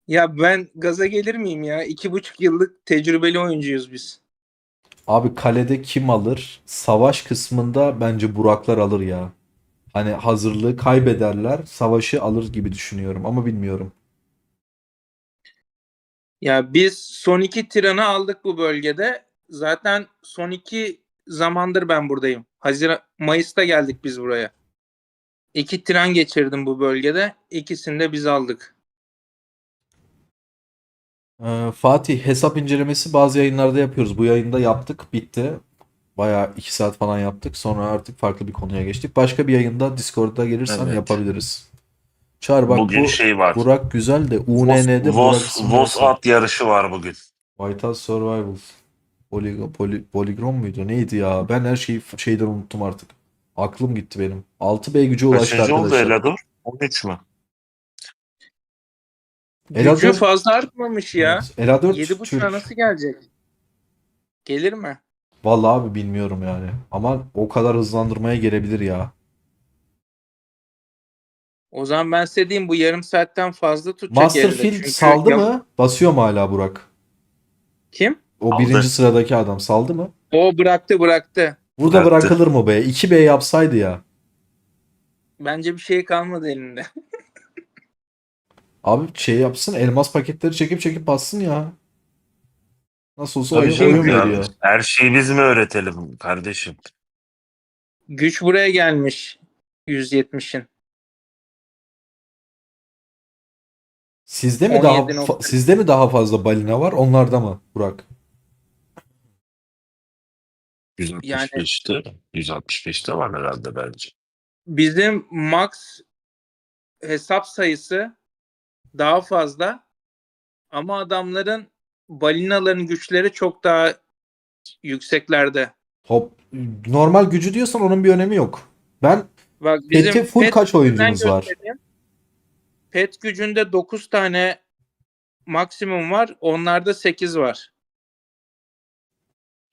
Ya ben gaza gelir miyim ya? 2,5 yıllık tecrübeli oyuncuyuz biz. Abi kalede kim alır? Savaş kısmında bence Buraklar alır ya. Hani hazırlığı kaybederler, savaşı alır gibi düşünüyorum ama bilmiyorum. Ya biz son 2 tiranı aldık bu bölgede. Zaten son 2 zamandır ben buradayım. Mayıs'ta geldik biz buraya. 2 tiran geçirdim bu bölgede. İkisini de biz aldık. Fatih, hesap incelemesi bazı yayınlarda yapıyoruz. Bu yayında yaptık, bitti. Bayağı 2 saat falan yaptık. Sonra artık farklı bir konuya geçtik. Başka bir yayında Discord'da gelirsen Evet. yapabiliriz. Çağır bak, Bugün bu şey var. Burak güzel de UNN'de Burak ismi Vos nasıl? at yarışı var bugün. Whitehouse Survival. Polygon muydu? Neydi ya? Ben her şeyi şeyden unuttum artık. Aklım gitti benim. 6B gücü ulaştı Kaçıncı oldu arkadaşlar. Elador? 13 mü? Ela Gücü 4 fazla artmamış ya. Evet, Ela 4 7,5'a Türk. nasıl gelecek? Gelir mi? Vallahi abi bilmiyorum yani. Ama o kadar hızlandırmaya gelebilir ya. O zaman ben size diyeyim, bu yarım saatten fazla tutacak elde. Masterfield Çünkü saldı mı? Basıyor mu hala Burak? Kim? O Aldı. birinci sıradaki adam saldı mı? O bıraktı. Burada Bıraktı. bırakılır mı be? 2B yapsaydı ya. Bence bir şey kalmadı elinde. Abi şey yapsın, elmas paketleri çekip çekip bassın ya. Nasıl olsa Tabii oyun, canım oyun ya. veriyor. Her şeyi biz mi öğretelim kardeşim? Güç buraya gelmiş. 170'in. Sizde mi daha 17 sizde mi daha fazla balina var, onlarda mı Burak? 165'te. 165'te var herhalde bence. Bizim max hesap sayısı daha fazla ama adamların balinaların güçleri çok daha yükseklerde. Top normal gücü diyorsan onun bir önemi yok. Ben Bak Pet'te full pet kaç oyuncumuz gücünden var? göstereyim. Pet gücünde 9 tane maksimum var. Onlarda 8 var.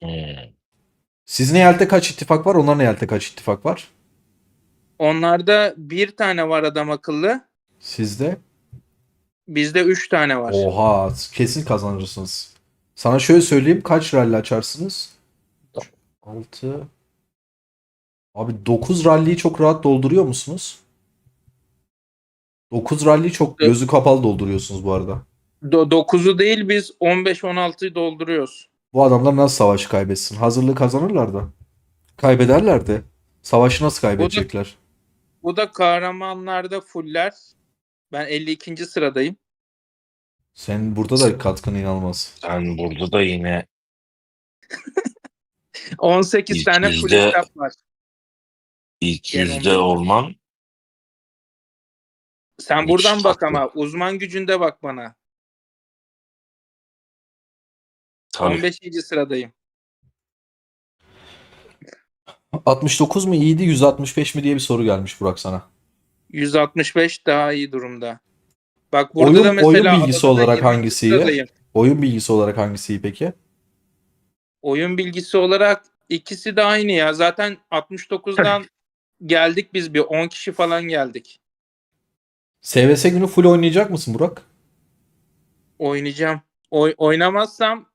Hmm. Sizin eyalette kaç ittifak var? Onların eyalette kaç ittifak var? Onlarda bir tane var adam akıllı. Sizde? Bizde 3 tane var. Oha, kesin kazanırsınız. Sana şöyle söyleyeyim, kaç rally açarsınız? 6. Abi 9 rally'yi çok rahat dolduruyor musunuz? 9 rally'yi çok gözü kapalı dolduruyorsunuz bu arada. 9'u değil biz 15-16'yı dolduruyoruz. Bu adamlar nasıl savaşı kaybetsin? Hazırlığı kazanırlar da. Kaybederler de. Savaşı nasıl kaybedecekler? Bu da kahramanlarda fuller. Ben 52. sıradayım. Senin burada da katkın inanılmaz. Sen burada da yine 18 İlk tane full yüzde- hesap var. ilk Gel yüzde ondan. olman Sen Hiç buradan bak tatlı. ama uzman gücünde bak bana. tabii. 15. sıradayım. 69 mu iyiydi, 165 mi diye bir soru gelmiş Burak sana. 165 daha iyi durumda. Bak burada da Oyun mesela bilgisi adada olarak 20. hangisi iyi? sıradayım. Oyun bilgisi olarak hangisi iyi peki? Oyun bilgisi olarak ikisi de aynı ya. Zaten 69'dan geldik biz bir 10 kişi falan geldik. SVS günü full oynayacak mısın Burak? Oynayacağım. Oynamazsam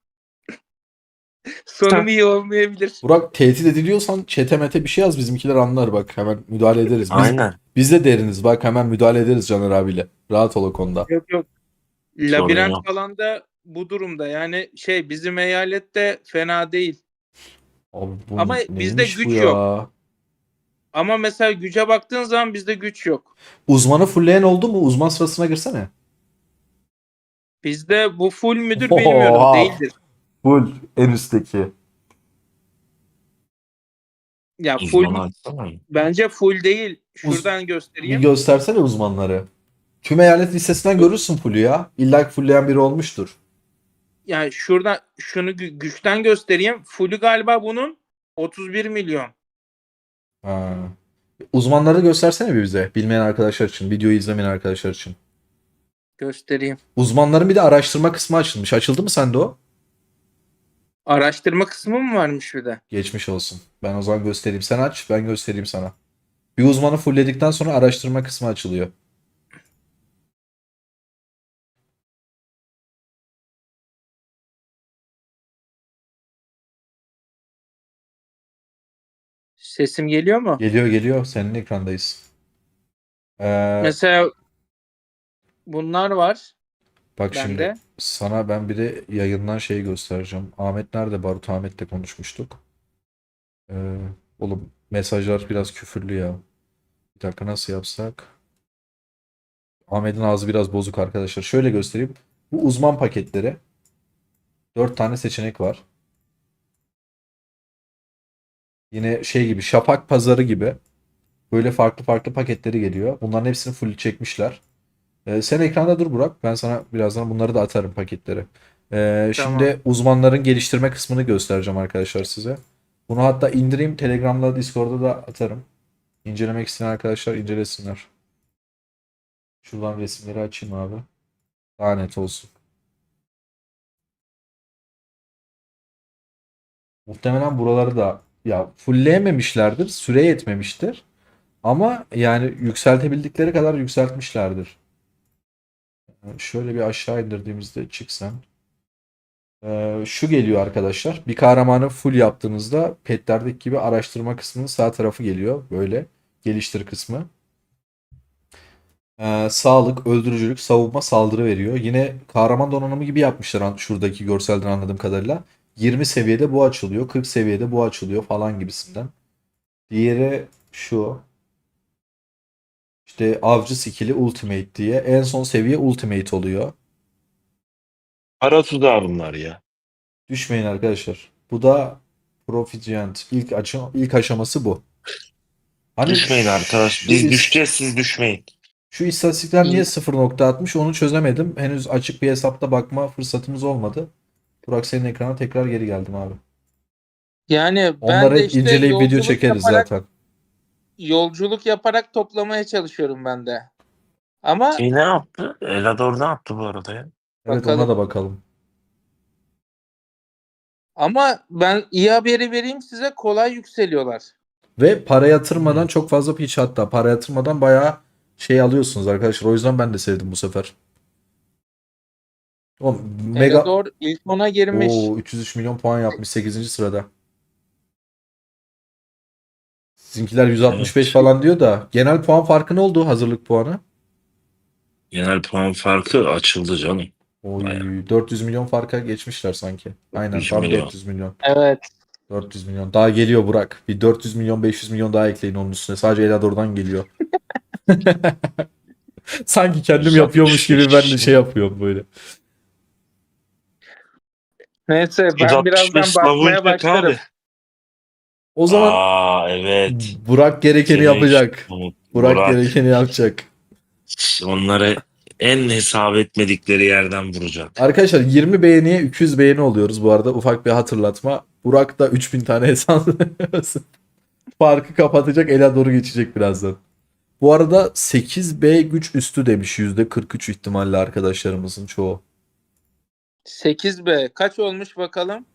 sonum iyi olmayabilir. Burak tehdit ediliyorsan çete mete bir şey yaz, bizimkiler anlar bak, hemen müdahale ederiz. Aynen. Biz de deriniz bak, hemen müdahale ederiz Caner abiyle. Rahat ol o konuda. Yok. Sorun Labirent yok. falan da bu durumda. Yani bizim eyalette fena değil. Abi bu Ama bizde neymiş bu güç ya? yok. Ama mesela güce baktığın zaman bizde güç yok. Uzmanı fullleyen oldu mu? Uzman sırasına girsene. Bizde bu full müdür bilmiyorum. Oha. Değildir. Full en üstteki. Ya full Uzmanı açsana. bence full değil. Şuradan Bir göstereyim. göstersene uzmanları. Tüm eyalet listesinden görürsün fullü ya. İlla ki fullleyen biri olmuştur. Yani şuradan şunu güçten göstereyim. Fullü galiba bunun 31 milyon. Ha. Uzmanları göstersene bir bize. Bilmeyen arkadaşlar için. Videoyu izlemeyen arkadaşlar için. Göstereyim. Uzmanların bir de araştırma kısmı açılmış. Açıldı mı sende o? Araştırma kısmı mı varmış bir de? Geçmiş olsun. Ben o zaman göstereyim. Sen aç, ben göstereyim sana. Bir uzmanı fullledikten sonra araştırma kısmı açılıyor. Sesim geliyor mu? Geliyor. Senin ekrandayız. Mesela bunlar var. Bak bende. şimdi sana ben bir de yayından şey göstereceğim. Ahmet nerede? Barut Ahmet'le konuşmuştuk. Oğlum mesajlar biraz küfürlü ya. Bir dakika, nasıl yapsak? Ahmet'in ağzı biraz bozuk arkadaşlar. Şöyle göstereyim. Bu uzman paketleri. 4 tane seçenek var. Yine şey gibi, Şafak Pazarı gibi. Böyle farklı farklı paketleri geliyor. Bunların hepsini full çekmişler. Sen ekranda dur Burak. Ben sana birazdan bunları da atarım, paketleri. Şimdi uzmanların geliştirme kısmını göstereceğim arkadaşlar size. Bunu hatta indireyim, Telegram'da, Discord'da da atarım. İncelemek isteyen arkadaşlar incelesinler. Şuradan resimleri açayım abi. Daha net olsun. Muhtemelen buraları da ya fullleyememişlerdir. Süre yetmemiştir. Ama yani yükseltebildikleri kadar yükseltmişlerdir. Şöyle bir aşağı indirdiğimizde çıksan. Şu geliyor arkadaşlar. Bir kahramanı full yaptığınızda petlerdeki gibi araştırma kısmının sağ tarafı geliyor. Böyle geliştir kısmı. Sağlık, öldürücülük, savunma, saldırı veriyor. Yine kahraman donanımı gibi yapmışlar şuradaki görselden anladığım kadarıyla. 20 seviyede bu açılıyor, 40 seviyede bu açılıyor falan gibisinden. Diğeri şu. İşte avcı skill'i ultimate diye. En son seviye ultimate oluyor. Para tuzağı bunlar ya. Düşmeyin arkadaşlar. Bu da Proficient. İlk aşaması bu. Hani Düşmeyin arkadaş. Biz düşeceğiz, siz düşmeyin. Şu istatistikler niye 0.60 onu çözemedim. Henüz açık bir hesapta bakma fırsatımız olmadı. Burak senin ekrana tekrar geri geldim abi. Yani ben Onları de hep işte inceleyip video yolculuk çekeriz yaparak, zaten. yolculuk yaparak toplamaya çalışıyorum ben de. Ama Ne yaptı? Elador ne yaptı bu arada ya? Evet bakalım. ona da bakalım. Ama ben iyi haberi vereyim size, kolay yükseliyorlar. Ve para yatırmadan çok fazla pitch, hatta para yatırmadan bayağı şey alıyorsunuz arkadaşlar. O yüzden ben de sevdim bu sefer. O mega Elador ilk 10'a girmiş. 303 milyon puan yapmış 8. sırada. Sizinkiler 165 Evet. falan diyor da genel puan farkı ne oldu, hazırlık puanı? Genel puan farkı açıldı canım. Oy, Bayağı. 400 milyon farka geçmişler sanki. Aynen 400 tam milyon. 400 milyon. Evet. 400 milyon. Daha geliyor Burak. Bir 400 milyon 500 milyon daha ekleyin onun üstüne. Sadece Elador'dan geliyor. Sanki kendim yapıyormuş gibi ben de şey yapıyorum böyle. Neyse ben birazdan 165 bakmaya savunacak başlarım. abi. O zaman Evet. Burak gerekeni Kimi yapacak. Burak Burak gerekeni yapacak. onları en hesap etmedikleri yerden vuracak. Arkadaşlar 20 beğeniye 200 beğeni oluyoruz bu arada. Ufak bir hatırlatma. Burak da 3000 tane hesap farkı kapatacak. Elador'u geçecek birazdan. Bu arada 8B güç üstü demiş %43 ihtimalle arkadaşlarımızın çoğu. 8B kaç olmuş bakalım?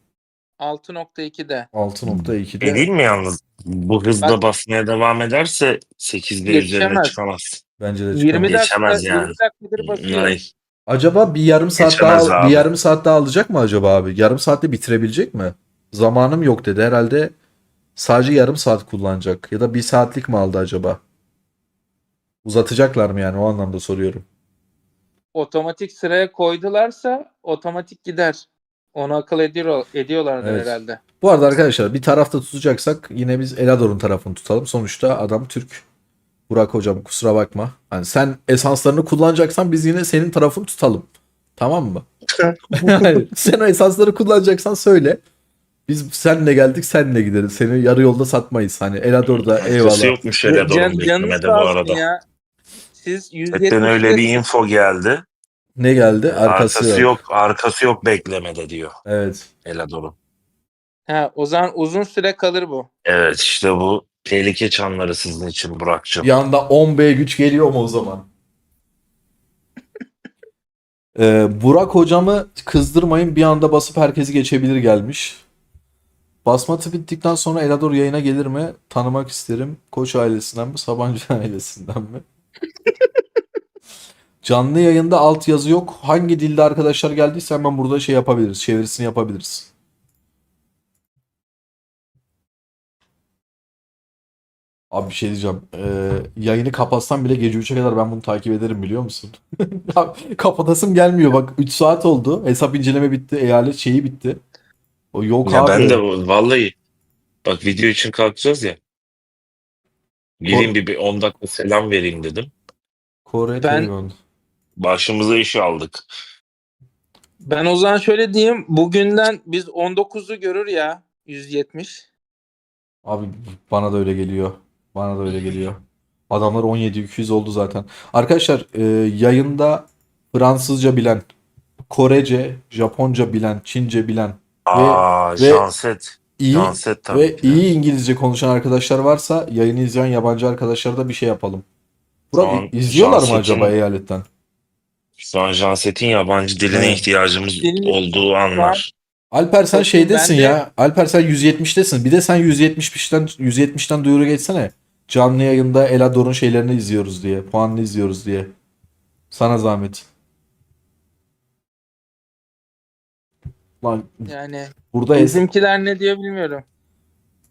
6.2'de. 6.2'de Değil mi yalnız? Bu hızla basmaya devam ederse 8B üzerine Yetişemez. çıkamaz. bence de 20 çıkamaz. dakika, Geçemez 20 yani. dakikadır basıyor. Hayır. Acaba bir yarım saat Geçemez daha abi. bir yarım saat daha alacak mı acaba abi? Yarım saatte bitirebilecek mi? Zamanım yok dedi. Herhalde sadece yarım saat kullanacak. Ya da bir saatlik mi aldı acaba? Uzatacaklar mı yani, o anlamda soruyorum. Otomatik sıraya koydularsa otomatik gider. Onu akıl ediyorlardır Evet. herhalde. Bu arada arkadaşlar bir tarafta tutacaksak yine biz Elador'un tarafını tutalım. Sonuçta adam Türk. Burak hocam kusura bakma. Hani sen esanslarını kullanacaksan biz yine senin tarafını tutalım. Tamam mı? Sen o esansları kullanacaksan söyle. Biz seninle geldik, seninle gideriz. Seni yarı yolda satmayız. Hani Elador'da Arkası eyvallah. yokmuş Elador'un Canınız beklemede sağ bu olsun arada. ya. Siz Chatten öyle 170'te bir info geldi. Ne geldi? Arkası yok. Arkası yok beklemede diyor Evet. Elador'un. Ha, o zaman uzun süre kalır bu. Evet işte bu tehlike çanları sizin için Burak'cığım. Bir anda 10B güç geliyor mu o zaman? Burak hocamı kızdırmayın, bir anda basıp herkesi geçebilir gelmiş. Basmatı bittikten sonra Elador yayına gelir mi? Tanımak isterim. Koç ailesinden mi? Sabancı ailesinden mi? Canlı yayında alt yazı yok. Hangi dilde arkadaşlar geldiyse hemen burada şey yapabiliriz. Çevirisini yapabiliriz. Abi bir şey diyeceğim. Yayını kapatsam bile gece 3'e kadar ben bunu takip ederim, biliyor musun? Ya, kapatasım gelmiyor. Bak 3 saat oldu. Hesap inceleme bitti. Eyalet şeyi bitti. O yok Ya abi. ben de vallahi bak video için kalkacağız ya. Gireyim bir 10 dakika selam vereyim dedim. Kore Ben- Telegon. Başımıza iş aldık. Ben o zaman şöyle diyeyim. Bugünden biz 19'u görür ya. 170. Abi bana da öyle geliyor. Bana da öyle geliyor. Adamlar 17.200 oldu zaten. Arkadaşlar yayında Fransızca bilen, Korece, Japonca bilen, Çince bilen ve Janset. iyi Janset tabii ve ki de. iyi İngilizce konuşan arkadaşlar varsa yayını izleyen yabancı arkadaşlara da bir şey yapalım. Şu an Burak izliyorlar mı Janset'in- acaba eyaletten? Şu an Janset'in yabancı diline Evet. ihtiyacımız Dilini- olduğu anlar. Alper sen Bakın şeydesin ben de- ya. Alper sen 170'tesin. Bir de sen 170'ten duyuru geçsene. Canlı yayında Elador'un şeylerini izliyoruz diye. Puanını izliyoruz diye. Sana zahmet. Lan Yani burada bizimkiler ne diyor bilmiyorum.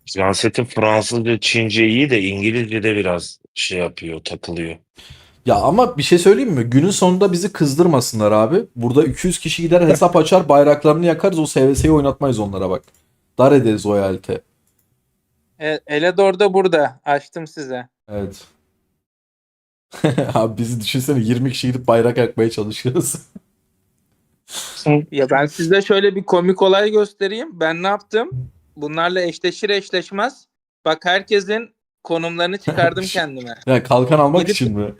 Siyasetin Fransızca, Çince iyi de İngilizce de biraz şey yapıyor, takılıyor. Ya ama bir şey söyleyeyim mi? Günün sonunda bizi kızdırmasınlar abi. Burada 200 kişi gider hesap açar, bayraklarını yakarız, o SVS'yi oynatmayız onlara bak. Dar ederiz o eyalete. Elador da burada. Açtım size. Evet. Abi bizi düşünsene, 20 kişi gidip bayrak yakmaya çalışıyoruz. Ya ben size şöyle bir komik olay göstereyim. Ben ne yaptım? Bunlarla eşleşir eşleşmez. Bak herkesin konumlarını çıkardım kendime. Ya kalkan almak Gidip- için mi?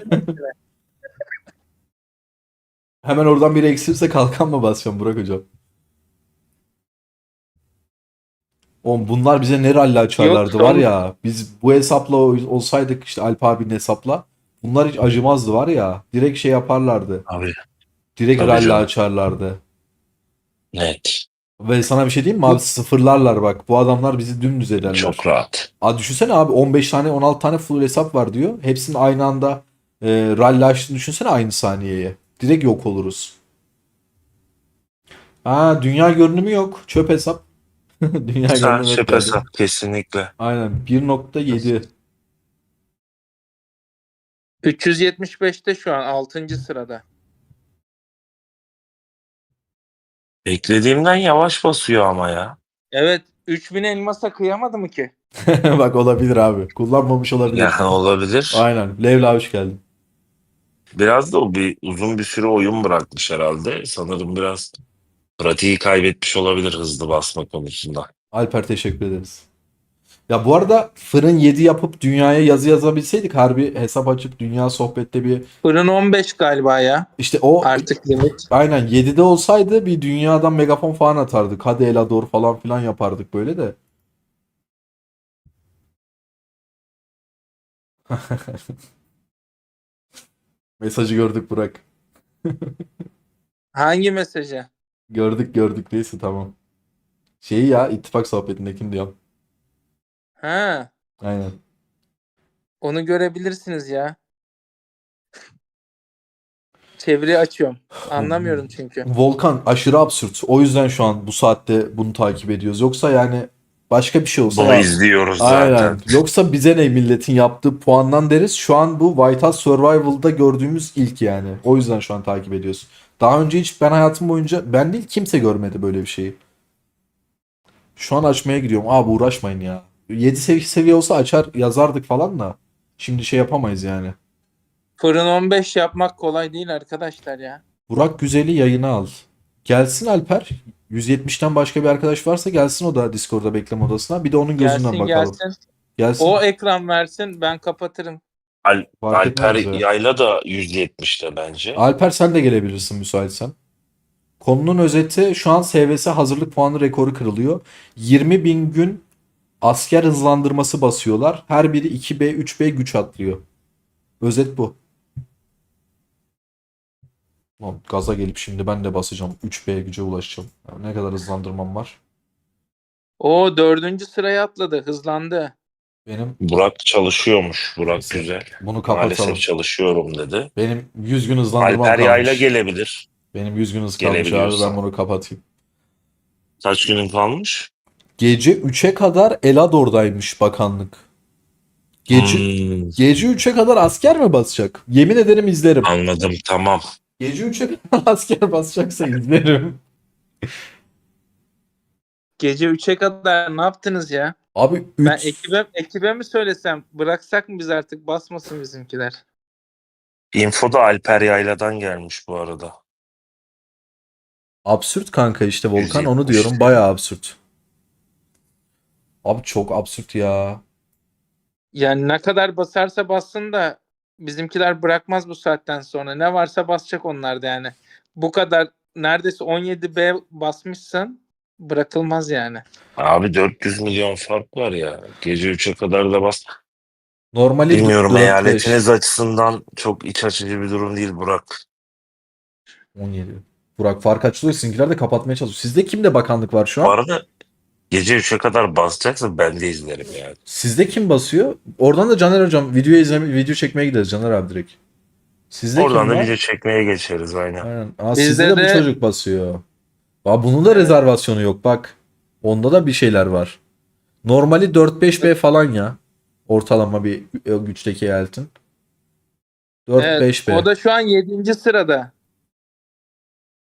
Hemen oradan biri eksilirse kalkan mı basacağım Burak hocam? Oğlum bunlar bize ne rally açarlardı Yok, var son- ya. Biz bu hesapla olsaydık, işte Alp abinin hesapla. Bunlar hiç acımazdı var ya. Direkt şey yaparlardı. Abi Direkt Tabii rally canım. açarlardı. net. Ve sana bir şey diyeyim mi abi, sıfırlarlar bak. Bu adamlar bizi dümdüz ederler. Çok rahat. Aa, düşünsene abi, 15 tane 16 tane full hesap var diyor. Hepsinin aynı anda rally açtığını düşünsene aynı saniyeye. Direkt yok oluruz. Ha, dünya görünümü yok. Çöp hesap. Dünya Sen görünümü yok şöp geldi. hesap kesinlikle. Aynen 1.7. 375'te şu an 6. sırada. Beklediğimden yavaş basıyor ama ya. Evet 3000 elmasa kıyamadı mı ki? Bak olabilir abi. Kullanmamış olabilir. Yani olabilir. Aynen. Levla hoş geldin. Biraz da o uzun bir süre oyun bırakmış herhalde. Sanırım biraz pratiği kaybetmiş olabilir hızlı basma konusunda. Alper teşekkür ederiz. Ya bu arada fırın 7 yapıp dünyaya yazı yazabilseydik, harbi hesap açıp dünya sohbette bir Fırın 15 galiba ya. işte o Artık limit. aynen 7'de olsaydı bir dünyadan megafon falan atardık. Hadi Elador falan filan yapardık böyle de. Mesajı gördük Burak. Hangi mesajı? Gördük neyse tamam. Şeyi ya, ittifak sohbetindekini diyorum. Ha, Aynen. onu görebilirsiniz ya. Çeviri açıyorum. Anlamıyorum çünkü. Volkan aşırı absürt. O yüzden şu an bu saatte bunu takip ediyoruz. Yoksa yani başka bir şey olsa Bunu ya- izliyoruz Aynen. zaten. Yoksa bize ne milletin yaptığı puandan deriz. Şu an bu White House Survival'da gördüğümüz ilk yani. O yüzden şu an takip ediyoruz. Daha önce hiç ben hayatım boyunca, ben değil kimse görmedi böyle bir şeyi. Şu an açmaya gidiyorum. Abi uğraşmayın ya. 7 seviye olsa açar yazardık falan da. Şimdi şey yapamayız yani. Fırın 15 yapmak kolay değil arkadaşlar ya. Burak Güzel'i yayına al. Gelsin Alper. 170'ten başka bir arkadaş varsa gelsin o da Discord'da bekleme odasına. Bir de onun gözünden Gelsin bakalım. gelsin. Gelsin. O ekran versin ben kapatırım. Fark Alper etmez ya. Yayla da 170'te bence. Alper sen de gelebilirsin müsaitsen. Konunun özeti, şu an SVS hazırlık puanı rekoru kırılıyor. 20.000 gün asker hızlandırması basıyorlar. Her biri 2B 3B güç atlıyor. Özet bu. Lan gaza gelip şimdi ben de basacağım. 3B güce ulaşacağım. Ya ne kadar hızlandırmam var? O 4. sıraya atladı. Hızlandı. Benim Burak çalışıyormuş. Burak Neyse, güzel. bunu kapatalım. Maalesef çalışıyorum dedi. Benim 100 gün hızlandırmam Alper Yayla kalmış. gelebilir. Benim 100 gün hız kalmış abi, Gelebiliyorsa. ben bunu kapatayım. Kaç günün kalmış? Gece 3'e kadar Elador'daymış bakanlık. Gece Hmm, Gece 3'e kadar asker mi basacak? Yemin ederim izlerim. anladım, tamam. Gece 3'e kadar asker basacaksa izlerim. Gece 3'e kadar ne yaptınız ya? Abi Ben 3 ekibe mi söylesem? Bıraksak mı biz artık basmasın bizimkiler? Info da Alper Yayla'dan gelmiş bu arada. absürt kanka işte Volkan, onu 170. diyorum, bayağı absürt. Abi çok absürt ya. Yani ne kadar basarsa bassın da bizimkiler bırakmaz bu saatten sonra. Ne varsa basacak onlar da yani. Bu kadar neredeyse 17B basmışsın bırakılmaz yani. Abi 400 milyon fark var ya. Gece 3'e kadar da bas. Normali Bilmiyorum, 4-5. eyaletiniz açısından çok iç açıcı bir durum değil Burak. 17. Burak fark açılıyor. Sizinkiler de kapatmaya çalışıyor. Sizde kimde bakanlık var şu Bu an? arada gece 3'e kadar basacaksa ben de izlerim yani. Sizde kim basıyor? Oradan da Caner hocam video çekmeye gideriz Caner abi direkt. Sizde Oradan kim da var? video çekmeye geçeriz aynen. Aynen. Aa, Bizde sizde de bu de- çocuk basıyor. Bunun da rezervasyonu yok bak. Onda da bir şeyler var. Normali 4-5B falan ya. Ortalama bir güçteki eyaletin. Evet, 4-5B. o da şu an 7. sırada.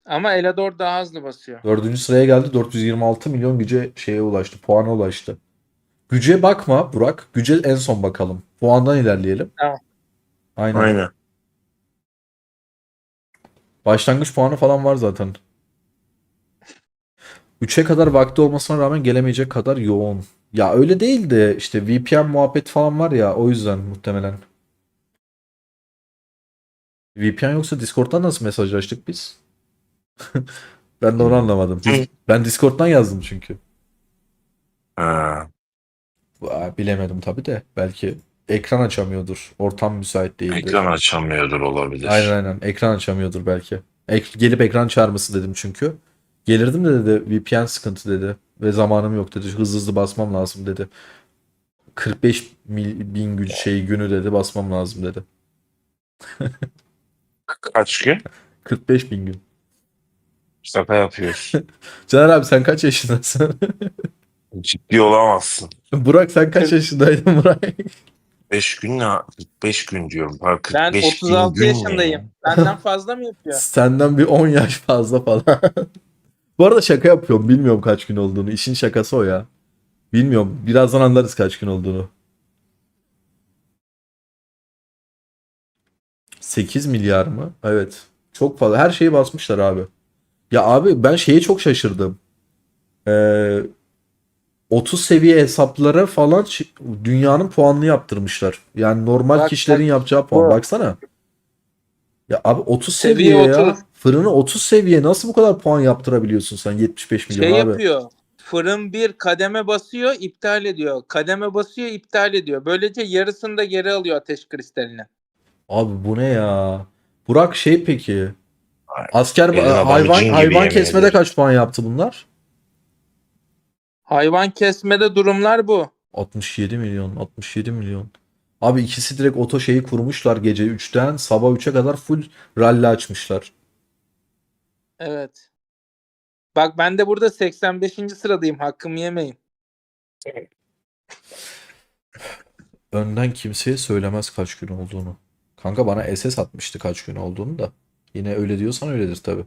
Ama Elador daha hızlı basıyor. 4. sıraya geldi. 426 milyon güce şeye ulaştı. Puana ulaştı. Güce bakma Burak. Güce en son bakalım. Puandan ilerleyelim. Tamam. Aynen. Aynen. Başlangıç puanı falan var zaten. 3'e kadar vakti olmasına rağmen gelemeyecek kadar yoğun. Ya öyle değil de işte VPN muhabbet falan var ya, o yüzden muhtemelen. VPN yoksa Discord'dan nasıl mesajlaştık biz? Ben de onu anlamadım. Ben Discord'dan yazdım çünkü. Ha. Bilemedim tabii de. Belki ekran açamıyordur. Ortam müsait değildir. Ekran açamıyordur olabilir. Aynen. Ekran açamıyordur belki. Gelip ekran çağırması dedim çünkü. Gelirdim de dedi VPN sıkıntı dedi. Ve zamanım yok dedi. Hızlı hızlı basmam lazım dedi. 45 bin gün günü dedi basmam lazım dedi. Kaç gün? 45 bin gün. Şaka yapıyorsun. Caner abi sen kaç yaşındasın? Ciddi olamazsın. Burak sen kaç yaşındaydın Burak? 5 gün ne? 45 gün diyorum. Ha, Ben 45 bin 36 gün ne yaşındayım. ya? Benden fazla mı yapıyor? Senden bir 10 yaş fazla falan. Bu arada şaka yapıyorum. Bilmiyorum kaç gün olduğunu. İşin şakası o ya. Bilmiyorum. Birazdan anlarız kaç gün olduğunu. 8 milyar mı? Evet. Çok fazla. Her şeyi basmışlar abi. Ya abi ben şeye çok şaşırdım. 30 seviye hesaplara falan dünyanın puanını yaptırmışlar. Yani normal Bak, kişilerin yapacağı puan. bu. Baksana. Ya abi 30 Seviye seviye ya. 30. Fırını 30 seviye nasıl bu kadar puan yaptırabiliyorsun sen 75 milyon Şey abi? yapıyor. Fırın bir kademe basıyor, iptal ediyor. Kademe basıyor, iptal ediyor. Böylece yarısını da geri alıyor ateş kristaline. Abi bu ne ya? Burak şey peki. Ay, Asker elin adamı hayvan cin gibi hayvan yemin kesmede ederim. kaç puan yaptı bunlar? Hayvan kesmede durumlar bu. 67 milyon, 67 milyon. Abi ikisi direkt oto şeyi kurmuşlar gece 3'ten sabah 3'e kadar full rally açmışlar. Evet. Bak ben de burada 85. sıradayım. Hakkımı yemeyin. Önden kimseye söylemez kaç gün olduğunu. Kanka bana SS atmıştı kaç gün olduğunu da. Yine öyle diyorsan öyledir tabi.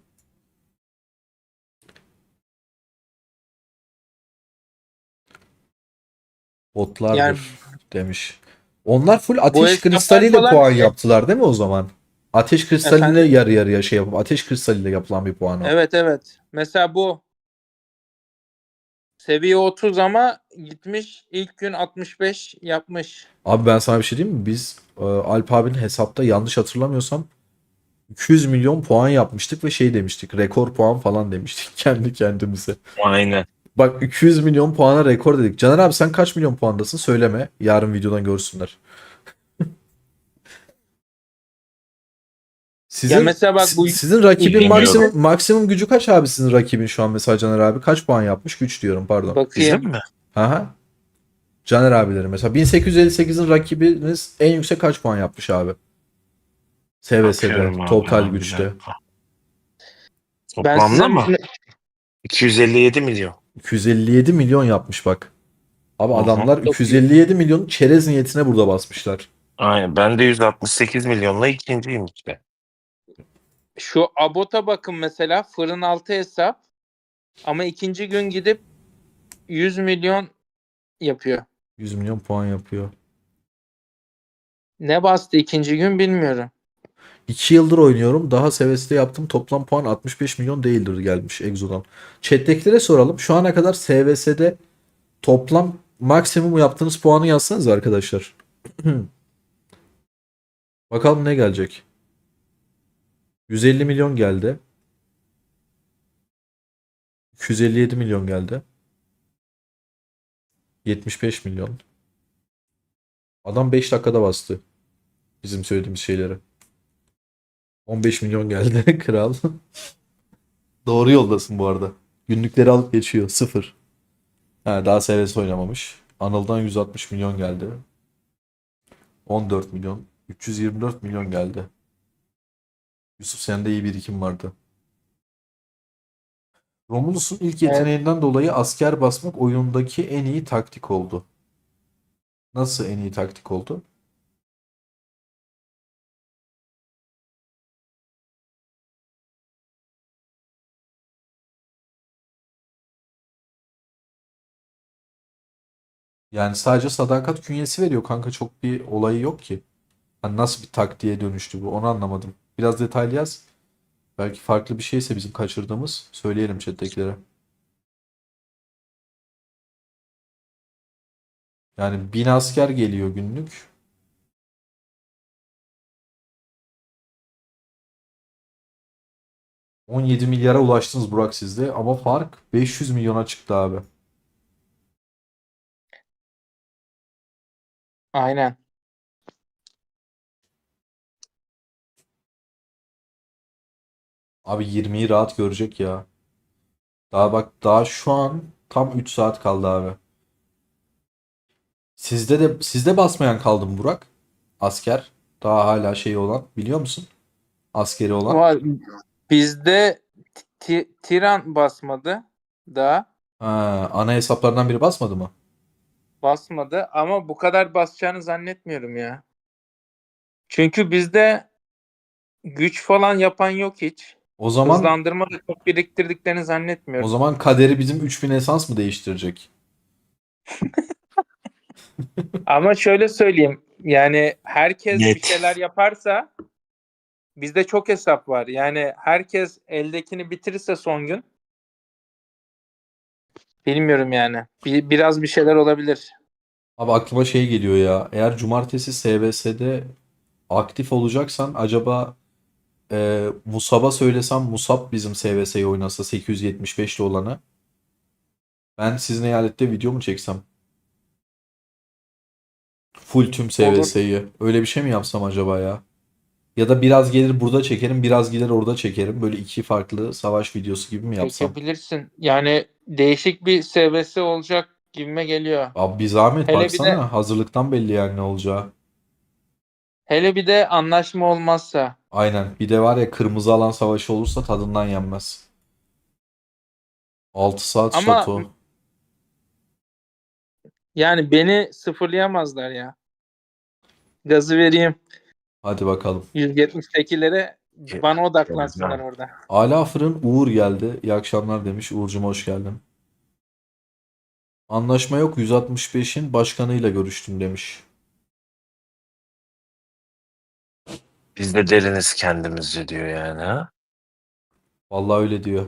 Botlardır Yani demiş. Onlar full bu ateş hesaplar kristaliyle falan puan yaptılar değil mi o zaman? Ateş kristaline efendim. yarı yarıya şey yapıp ateş kristaliyle yapılan bir puan o. Evet evet. Mesela bu seviye 30 ama gitmiş ilk gün 65 yapmış. Abi ben sana bir şey diyeyim mi? Biz Alp abinin hesapta yanlış hatırlamıyorsam 200 milyon puan yapmıştık ve şey demiştik. Rekor puan falan demiştik kendi kendimize. Aynen. Bak 200 milyon puana rekor dedik. Caner abi sen kaç milyon puandasın? Söyleme. Yarın videodan görsünler. Ya mesela bak bu sizin rakibin Bilmiyorum. maksimum gücü kaç abi sizin rakibin şu an mesela Caner abi? Kaç puan yapmış? Güç diyorum pardon. bakayım. Bizim mi? Aha. Caner abileri mesela 1858'in rakibiniz en yüksek kaç puan yapmış abi? SVS'de Bakıyorum abi, total bir güçte. dakika. Ben Toplamda size mı? 257 milyon. 257 milyon yapmış bak. Abi Hı hı. adamlar 257 milyon çerez niyetine burada basmışlar. Aynen. Ben de 168 milyonla ikinciyim işte. Şu Abot'a bakın mesela fırın altı hesap ama ikinci gün gidip 100 milyon yapıyor. 100 milyon puan yapıyor. Ne bastı ikinci gün bilmiyorum. 2 yıldır oynuyorum. Daha SVS'de yaptım. Toplam puan 65 milyon değildir gelmiş Exo'dan. Chat'tekilere soralım. Şu ana kadar SVS'de toplam maksimum yaptığınız puanı yazsanız arkadaşlar. Bakalım ne gelecek. 150 milyon geldi. 257 milyon geldi. 75 milyon. Adam 5 dakikada bastı. Bizim söylediğimiz şeyleri. 15 milyon geldi kral. Doğru yoldasın bu arada. Günlükleri alıp geçiyor. 0. Ha, daha SVS oynamamış. Anıl'dan 160 milyon geldi. 14 milyon. 324 milyon geldi. Yusuf sende iyi birikim vardı. Romulus'un ilk Evet. yeteneğinden dolayı asker basmak oyundaki en iyi taktik oldu. Nasıl en iyi taktik oldu? Yani sadece sadakat künyesi veriyor kanka, çok bir olayı yok ki. Hani nasıl bir taktiğe dönüştü bu, onu anlamadım. Biraz detaylı yaz. Belki farklı bir şeyse bizim kaçırdığımız, söyleyelim chat'tekilere. Yani 1000 asker geliyor günlük. ...17 milyara ulaştınız Burak sizde ama fark 500 milyona çıktı abi. Aynen. Abi 20'yi rahat görecek ya. Daha bak, daha şu an tam 3 saat kaldı abi. Sizde basmayan kaldı mı Burak? Asker. Daha hala şey olan, biliyor musun? Askeri olan. Var. Bizde Tiran basmadı daha. Ha, ana hesaplardan biri basmadı mı? Basmadı ama bu kadar basacağını zannetmiyorum ya. Çünkü bizde güç falan yapan yok hiç. O zaman Hızlandırma da çok biriktirdiklerini o zannetmiyorum. zaman kaderi bizim 3000 esans mı değiştirecek? Ama şöyle söyleyeyim. Yani herkes bir Net. şeyler yaparsa bizde çok hesap var. Yani herkes eldekini bitirirse son gün bilmiyorum yani. Biraz bir şeyler olabilir. Abi aklıma şey geliyor ya. Eğer cumartesi SVS'de aktif olacaksan acaba Musab'a söylesem, Musab bizim SVS'yi oynasa 875'li olanı. Ben sizin eyalette video mu çeksem? Full tüm Olur. SVS'yi. Öyle bir şey mi yapsam acaba ya? Ya da biraz gelir burada çekerim, biraz gider orada çekerim. Böyle iki farklı savaş videosu gibi mi yapsam? Çekebilirsin. Yani değişik bir seviyesi olacak gibime geliyor. Abi bir zahmet Hele bir de baksana. Hazırlıktan belli yani ne olacağı. anlaşma olmazsa. Aynen. Bir de var ya, kırmızı alan savaşı olursa tadından yenmez. 6 saat Ama şato. yani beni sıfırlayamazlar ya. Gazı vereyim. Hadi bakalım. 178'lere bana odaklansınlar Güzel. orada. Ala Fırın Uğur geldi. İyi akşamlar demiş. Uğurcum hoş geldin. Anlaşma yok, 165'in başkanıyla görüştüm demiş. Biz de deriniz kendimizce diyor yani ha. Vallahi öyle diyor.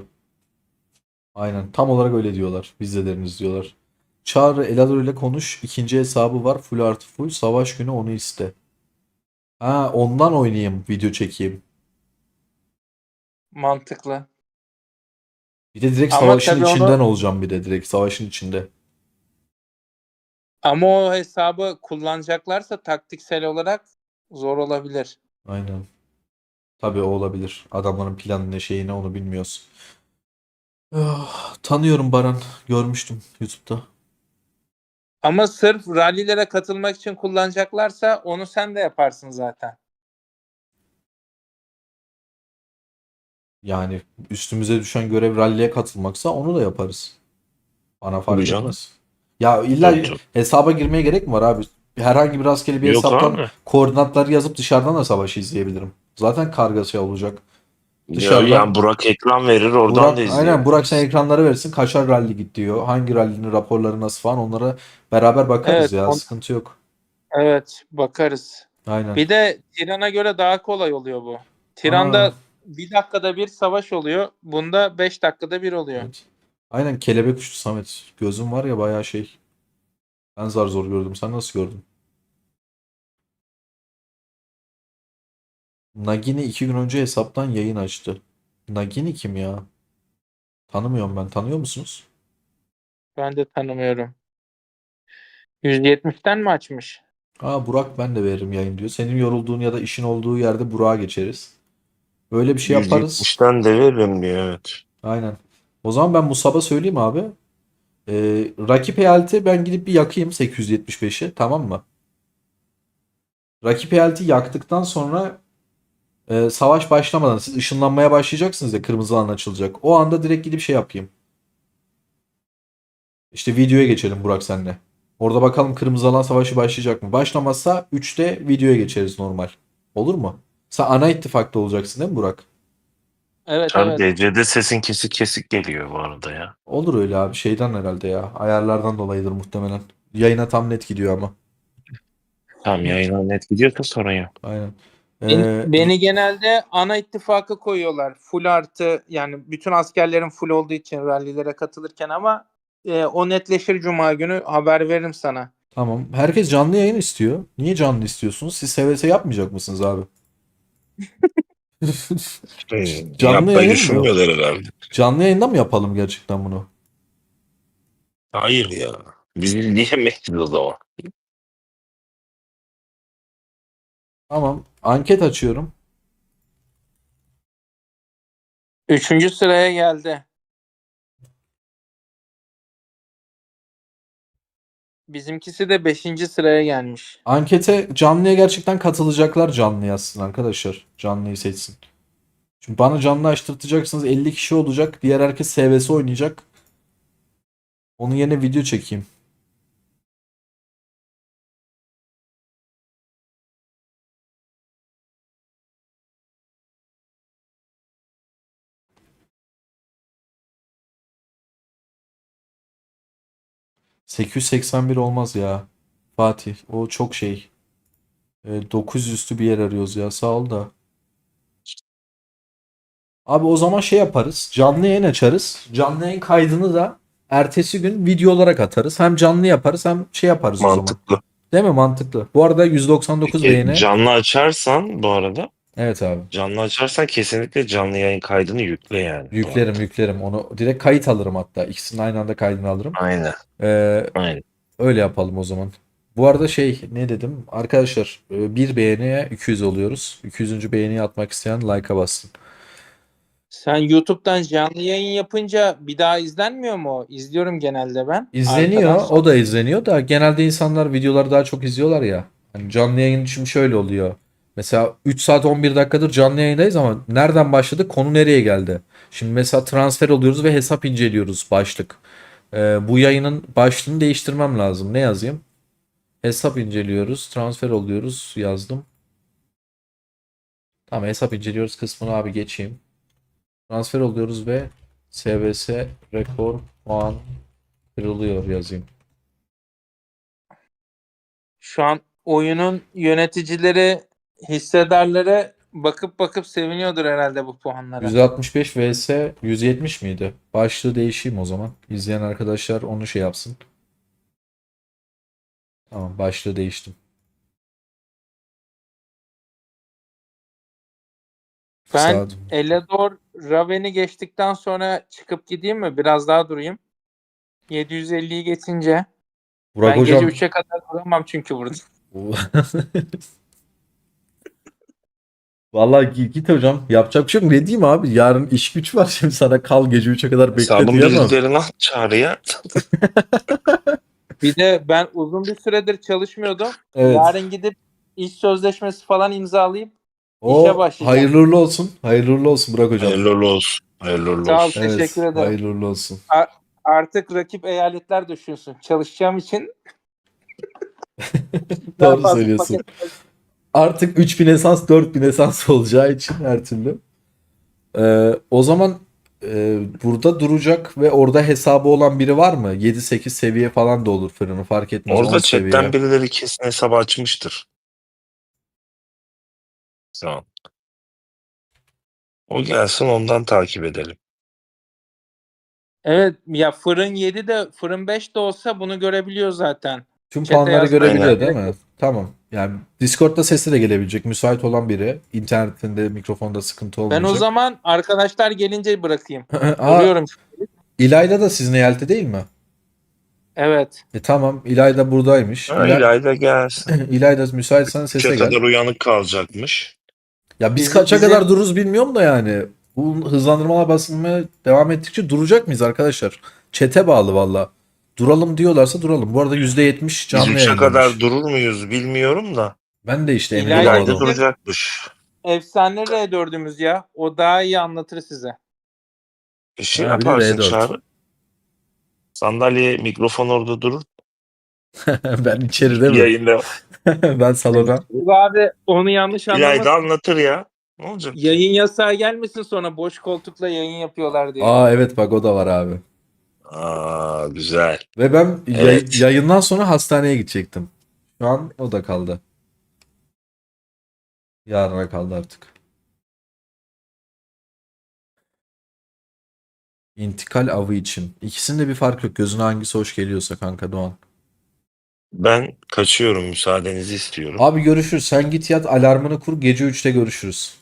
Aynen. Tam olarak öyle diyorlar. Biz de deriniz diyorlar. Çağrı Elador ile konuş. İkinci hesabı var. Full artı full. Savaş günü onu iste. Ha, ondan oynayayım. Video çekeyim. Mantıklı. Bir de direkt Ama savaşın tabii içinden olacağım bir de. Direkt savaşın içinde. ama o hesabı kullanacaklarsa taktiksel olarak zor olabilir. Aynen. Tabii o olabilir. Adamların planı ne, şeyi ne, onu bilmiyoruz. Ah, tanıyorum Baran. Görmüştüm YouTube'da. Ama sırf rallilere katılmak için kullanacaklarsa onu sen de yaparsın zaten. Yani üstümüze düşen görev ralliye katılmaksa onu da yaparız. Bana fark Tabii canım. etmez. Ya illa Tabii canım. hesaba girmeye gerek mi var abi? Herhangi bir rastgele bir Yok hesaptan abi. koordinatları yazıp dışarıdan da savaşı izleyebilirim. Zaten kargası olacak. Ya, Dışarıdan yani Burak ekran verir oradan da Burak, aynen Burak sen izleyebiliriz. ekranları versin. Kaçar rally git diyor. Hangi rallinin raporları nasıl falan, onlara beraber bakarız Evet, ya. Sıkıntı yok. evet bakarız. Aynen. Bir de Tiran'a göre daha kolay oluyor bu. Aa, Tiran'da bir dakikada bir savaş oluyor. Bunda 5 dakikada bir oluyor. evet. Aynen, kelebek uçtu Samet. Gözüm var ya bayağı şey. Ben zar zor gördüm. Sen nasıl gördün? Nagini 2 gün önce hesaptan yayın açtı. Nagini kim ya? Tanımıyorum ben. Tanıyor musunuz? Ben de tanımıyorum. 170'ten mi açmış? Aa, Burak ben de veririm yayın diyor. Senin yorulduğun ya da işin olduğu yerde Burak'a geçeriz. Böyle bir şey yaparız. 170'ten de veririm diyor evet. Aynen. O zaman ben Musab'a söyleyeyim abi. Rakip eyaleti ben gidip bir yakayım 875'i, tamam mı? Rakip eyaleti yaktıktan sonra Savaş başlamadan siz ışınlanmaya başlayacaksınız ya, kırmızı alan açılacak. O anda direkt gidip şey yapayım. İşte videoya geçelim Burak senle. Orada bakalım kırmızı alan savaşı başlayacak mı? Başlamazsa 3'te videoya geçeriz normal. Olur mu? Sen ana ittifakta olacaksın değil mi Burak? Evet Abi evet. DC'de sesin kesik kesik geliyor bu arada ya. Olur öyle abi. Şeyden herhalde ya. Ayarlardan dolayıdır muhtemelen. Yayına tam net gidiyor ama. Tamam, yayına net gidiyorsa sorun yok. Aynen. Beni genelde ana ittifaka koyuyorlar. Full artı, yani bütün askerlerin full olduğu için rallilere katılırken, ama o netleşir cuma günü, haber veririm sana. Tamam. Herkes canlı yayın istiyor. Niye canlı istiyorsunuz? Siz SVS yapmayacak mısınız abi? Canlı Yapmayı yayın mı? düşünmüyorlar herhalde. Canlı yayında mı yapalım gerçekten bunu? Hayır ya. Biz diyemeyiz o zaman. Tamam. Anket açıyorum. 3. sıraya geldi. Bizimkisi de 5. sıraya gelmiş. Ankete canlıya gerçekten katılacaklar canlı yazsın arkadaşlar. Canlıyı seçsin. Çünkü bana canlı açtırtacaksınız, 50 kişi olacak. Diğer herkes SVS oynayacak. Onun yerine video çekeyim. ...881 olmaz ya. Fatih. O çok şey. 900 üstü bir yer arıyoruz ya. Sağ ol da. Abi o zaman şey yaparız. Canlı yayın açarız. Canlı yayın kaydını da ertesi gün video olarak atarız. Hem canlı yaparız hem şey yaparız o zaman. Mantıklı. Değil mi? Mantıklı. Bu arada 199 beğeni. Canlı açarsan bu arada, Evet abi. canlı açarsan kesinlikle canlı yayın kaydını yükle yani. Yüklerim. Onu direkt kayıt alırım hatta. İkisinin aynı anda kaydını alırım. Aynen. Aynen. Öyle yapalım o zaman. Bu arada şey ne dedim? Arkadaşlar bir beğeniye 200 oluyoruz. 200. beğeniyi atmak isteyen like'a bassın. Sen YouTube'dan canlı yayın yapınca bir daha izlenmiyor mu o? İzliyorum genelde ben. İzleniyor. Arkadan O da izleniyor da genelde insanlar videoları daha çok izliyorlar ya. Hani canlı yayın şimdi şöyle oluyor. Mesela 3 saat 11 dakikadır canlı yayındayız ama nereden başladık? Konu nereye geldi? Şimdi mesela transfer oluyoruz ve hesap inceliyoruz başlık. Bu yayının başlığını değiştirmem lazım. Ne yazayım? Hesap inceliyoruz. Transfer oluyoruz yazdım. Tamam, hesap inceliyoruz kısmını abi geçeyim. Transfer oluyoruz ve SVS rekor puan kırılıyor yazayım. Şu an oyunun yöneticileri, hissedarları bakıp seviniyordur herhalde bu puanlara. 165 vs 170 miydi? Başlığı değişeyim o zaman. İzleyen arkadaşlar onu şey yapsın. Tamam, başlığı değiştim. Ben Saat- Elador Raven'i geçtikten sonra çıkıp gideyim mi? Biraz daha durayım. 750'yi geçince. Burak Ben hocam. gece 3'e kadar duramam çünkü burada. Vallahi git hocam. Yapacak bir şey yok. Ne diyeyim abi? Yarın iş güç var. Şimdi sana kal gece 3'e kadar bekle Hesabın diyemem. bilgilerini at çağrıya. Bir de ben uzun bir süredir çalışmıyordum. Evet. Yarın gidip iş sözleşmesi falan imzalayıp O işe başlayacağım. hayırlı uğurlu olsun. Hayırlı uğurlu olsun Burak hocam. Hayırlı uğurlu olsun. Hayırlı uğurlu Sağ ol, olsun. Evet, teşekkür ederim. hayırlı uğurlu olsun. Artık rakip eyaletler düşünsün. Çalışacağım için daha Doğru fazla söylüyorsun. paket- Artık 3000 esans 4000 esans olacağı için her türlü. O zaman burada duracak ve orada hesabı olan biri var mı? 7-8 seviye falan da olur fırını, fark etmez. 10 Orada seviye. chatten birileri kesin hesabı açmıştır. Tamam. O gelsin, ondan takip edelim. Evet ya, fırın 7 de fırın 5 de olsa bunu görebiliyor zaten. Tüm Chat'e puanları yazmaya görebiliyor gerek değil mi? yok. Tamam. Yani Discord'da sesi de gelebilecek. Müsait olan biri. İnternetinde, mikrofonda sıkıntı Ben olmayacak. o zaman arkadaşlar gelince bırakayım. Aa, Duruyorum. İlayda da sizin eyalte değil mi? Evet. Tamam. İlayda buradaymış. İlayda gelsin. İlayda müsaitsen sese Üçe gel. kadar uyanık kalacakmış. Ya biz Bizim- kaça kadar dururuz bilmiyorum da yani. Bu hızlandırmalar basılmaya devam ettikçe duracak mıyız arkadaşlar? Çete bağlı valla. Duralım diyorlarsa duralım. Bu arada %70 Biz canlı 3'e yayınlamış. kadar durur muyuz bilmiyorum da. Ben de işte emin İlayda olamadım. İlayda duracakmış. efsane R4'ümüz ya. O daha iyi anlatır size. Şey Ha, bir de yaparsın R4. Çağrı. Sandalye, mikrofon orada durur. Ben içeride mi? Yayında. Ben salona. Bu abi onu yanlış İlayda anlamasın. anlatır ya. Ne olacak? Yayın yasağı gelmesin sonra boş koltukla yayın yapıyorlar diye. Aa evet bak o da var abi. Aa, güzel. Ve ben Evet. yayından sonra hastaneye gidecektim. Şu an o da kaldı. Yarına kaldı artık. İntikal avı için. İkisinde bir fark yok. Gözüne hangisi hoş geliyorsa kanka Doğan. Ben kaçıyorum. Müsaadenizi istiyorum. Abi görüşürüz. Sen git yat alarmını kur. Gece 3'te görüşürüz.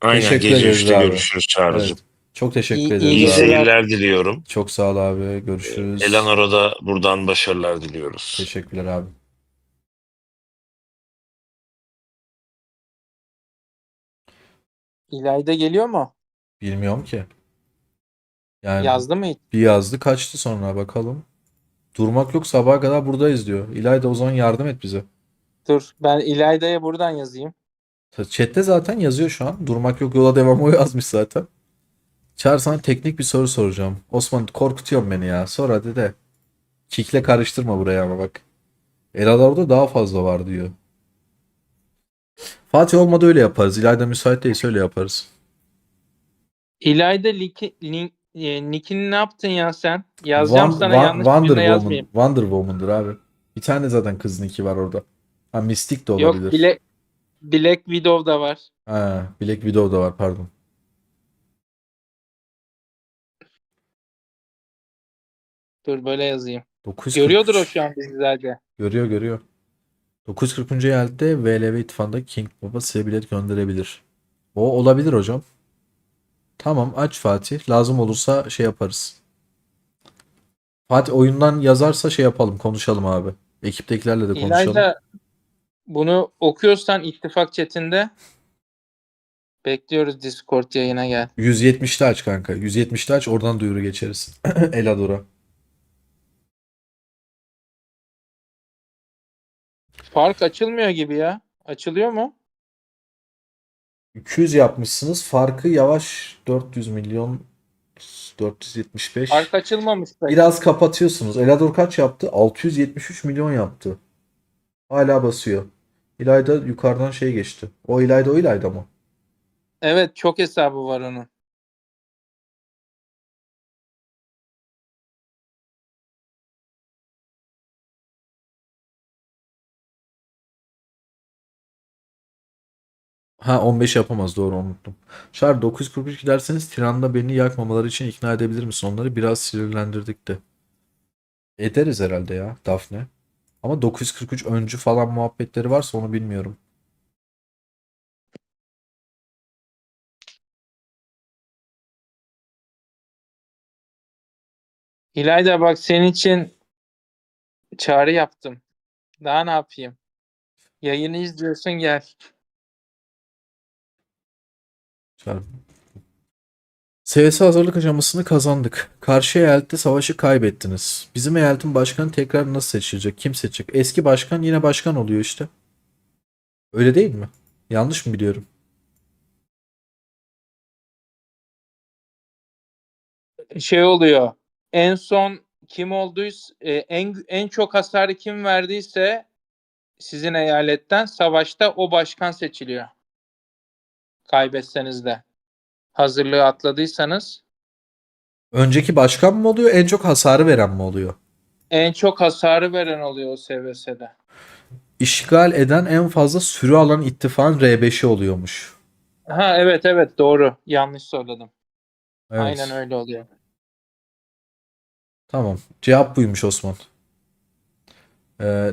Aynen, Teşekkür gece ederiz 3'te abi. görüşürüz Çağrı'cığım. Evet. Çok teşekkür İyi ederiz İyi abi. geceler. seyirler diliyorum. Çok sağ ol abi. Görüşürüz. Eleanor'a da buradan başarılar diliyoruz. Teşekkürler abi. İlayda geliyor mu? Bilmiyorum ki. Yani Yazdı mı hiç? bir yazdı kaçtı sonra bakalım. Durmak yok sabaha kadar buradayız diyor. İlayda o zaman yardım et bize. Dur ben İlayda'ya buradan yazayım. Chat'te zaten yazıyor şu an. Durmak yok yola devam o yazmış zaten. Çağrı sana teknik bir soru soracağım. Osman korkutuyorsun beni ya. Sor hadi de. Kick'le karıştırma buraya ama bak. Elalarda daha fazla var diyor. Fatih olmadı öyle yaparız. İlayda müsait değilse öyle yaparız. İlayda nickini ne yaptın ya sen? Yazacağım sana yanlış bir Wonder cümle Woman. yazmayayım. Wonder Woman'dır abi. Bir tane zaten kızın iki var orada. Ha Mystic de Yok olabilir. Black Widow da var. Ha Black Widow da var pardon. Dur böyle yazayım. 943. Görüyordur o şu an bizi zaten. Görüyor. 940. elde VLV itfanda King Baba size bilet gönderebilir. O olabilir hocam. Tamam aç Fatih. Lazım olursa şey yaparız. Fatih oyundan yazarsa şey yapalım konuşalım abi. Ekiptekilerle de konuşalım. İlayda bunu okuyorsan ittifak chatinde bekliyoruz, Discord yayına gel. 170'te aç kanka. 170'te aç oradan duyuru geçeriz. Elador'a. Fark açılmıyor gibi ya. Açılıyor mu? 200 yapmışsınız. Farkı yavaş 400 milyon 475. Fark açılmamış da. Biraz kapatıyorsunuz. Elador kaç yaptı? 673 milyon yaptı. Hala basıyor. İlayda yukarıdan şey geçti. O İlayda mı? Evet çok hesabı var onun. Ha 15 yapamaz doğru unuttum. Şar 943 giderseniz Tiran'da beni yakmamaları için ikna edebilir misin? Onları biraz sinirlendirdik de. Ederiz herhalde ya Daphne. Ama 943 öncü falan muhabbetleri varsa onu bilmiyorum. İlayda bak senin için çağrı yaptım. Daha ne yapayım? Yayını izliyorsun gel. Şar. SVS hazırlık aşamasını kazandık. Karşı eyalette savaşı kaybettiniz. Bizim eyaletin başkanı tekrar nasıl seçilecek? Kim seçecek? Eski başkan yine başkan oluyor işte. Öyle değil mi? Yanlış mı biliyorum? Şey oluyor. En son kim olduysa en çok hasarı kim verdiyse sizin eyaletten savaşta o başkan seçiliyor. Kaybetseniz de. Hazırlığı atladıysanız Önceki başkan mı oluyor, en çok hasarı veren mi oluyor? en çok hasarı veren oluyor o SVS'de. İşgal eden en fazla sürü alan ittifakın R5'i oluyormuş. Ha evet doğru. Yanlış söyledim. Evet. Aynen öyle oluyor. Tamam. Cevap buymuş Osman.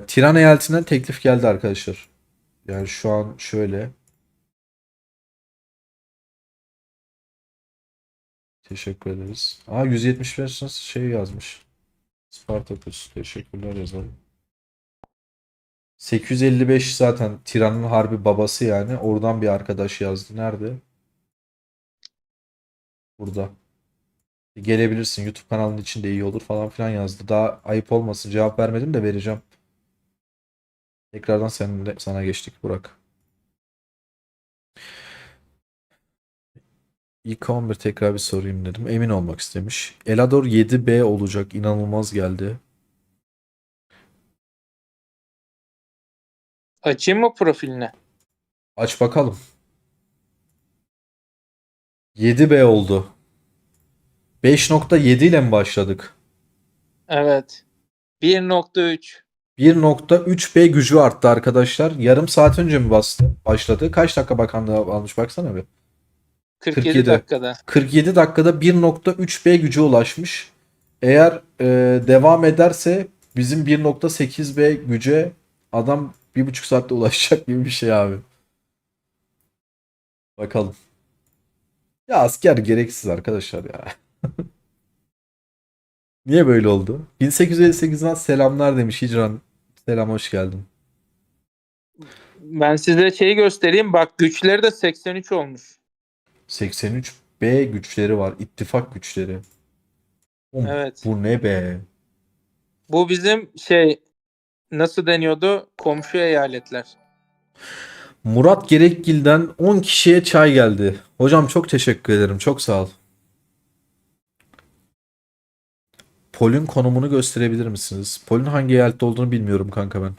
Tiran eyaletinden teklif geldi arkadaşlar. Yani şu an şöyle. Teşekkür ederiz. 175 nasıl şey yazmış. Spartacus. Teşekkürler yazalım. 855 zaten Tiran'ın harbi babası yani. Oradan bir arkadaş yazdı. Nerede? Burada. Gelebilirsin. YouTube kanalının içinde iyi olur falan filan yazdı. Daha ayıp olmasın. Cevap vermedim de vereceğim. Tekrardan sana geçtik Burak. İlk 11 tekrar bir sorayım dedim. Emin olmak istemiş. Elador 7B olacak. İnanılmaz geldi. Açayım mı profiline? Aç bakalım. 7B oldu. 5.7 ile mi başladık? Evet. 1.3. 1.3B gücü arttı arkadaşlar. Yarım saat önce mi başladı? Kaç dakika bakanlığı almış baksana bir. 47 dakikada. 47 dakikada 1.3B gücü ulaşmış. Eğer devam ederse bizim 1.8B güce adam 1,5 saatte ulaşacak gibi bir şey abi. Bakalım. Ya asker gereksiz arkadaşlar ya. Niye böyle oldu? 1858'den selamlar demiş Hicran. Selam, hoş geldin. Ben size şeyi göstereyim. Bak güçleri de 83 olmuş. 83B güçleri var. İttifak güçleri. Oğlum, Evet. bu ne be? Bu bizim nasıl deniyordu? Komşu eyaletler. Murat Gerekgil'den 10 kişiye çay geldi. Hocam çok teşekkür ederim. Çok sağ ol. Pol'ün konumunu gösterebilir misiniz? Pol'ün hangi eyalette olduğunu bilmiyorum kanka ben.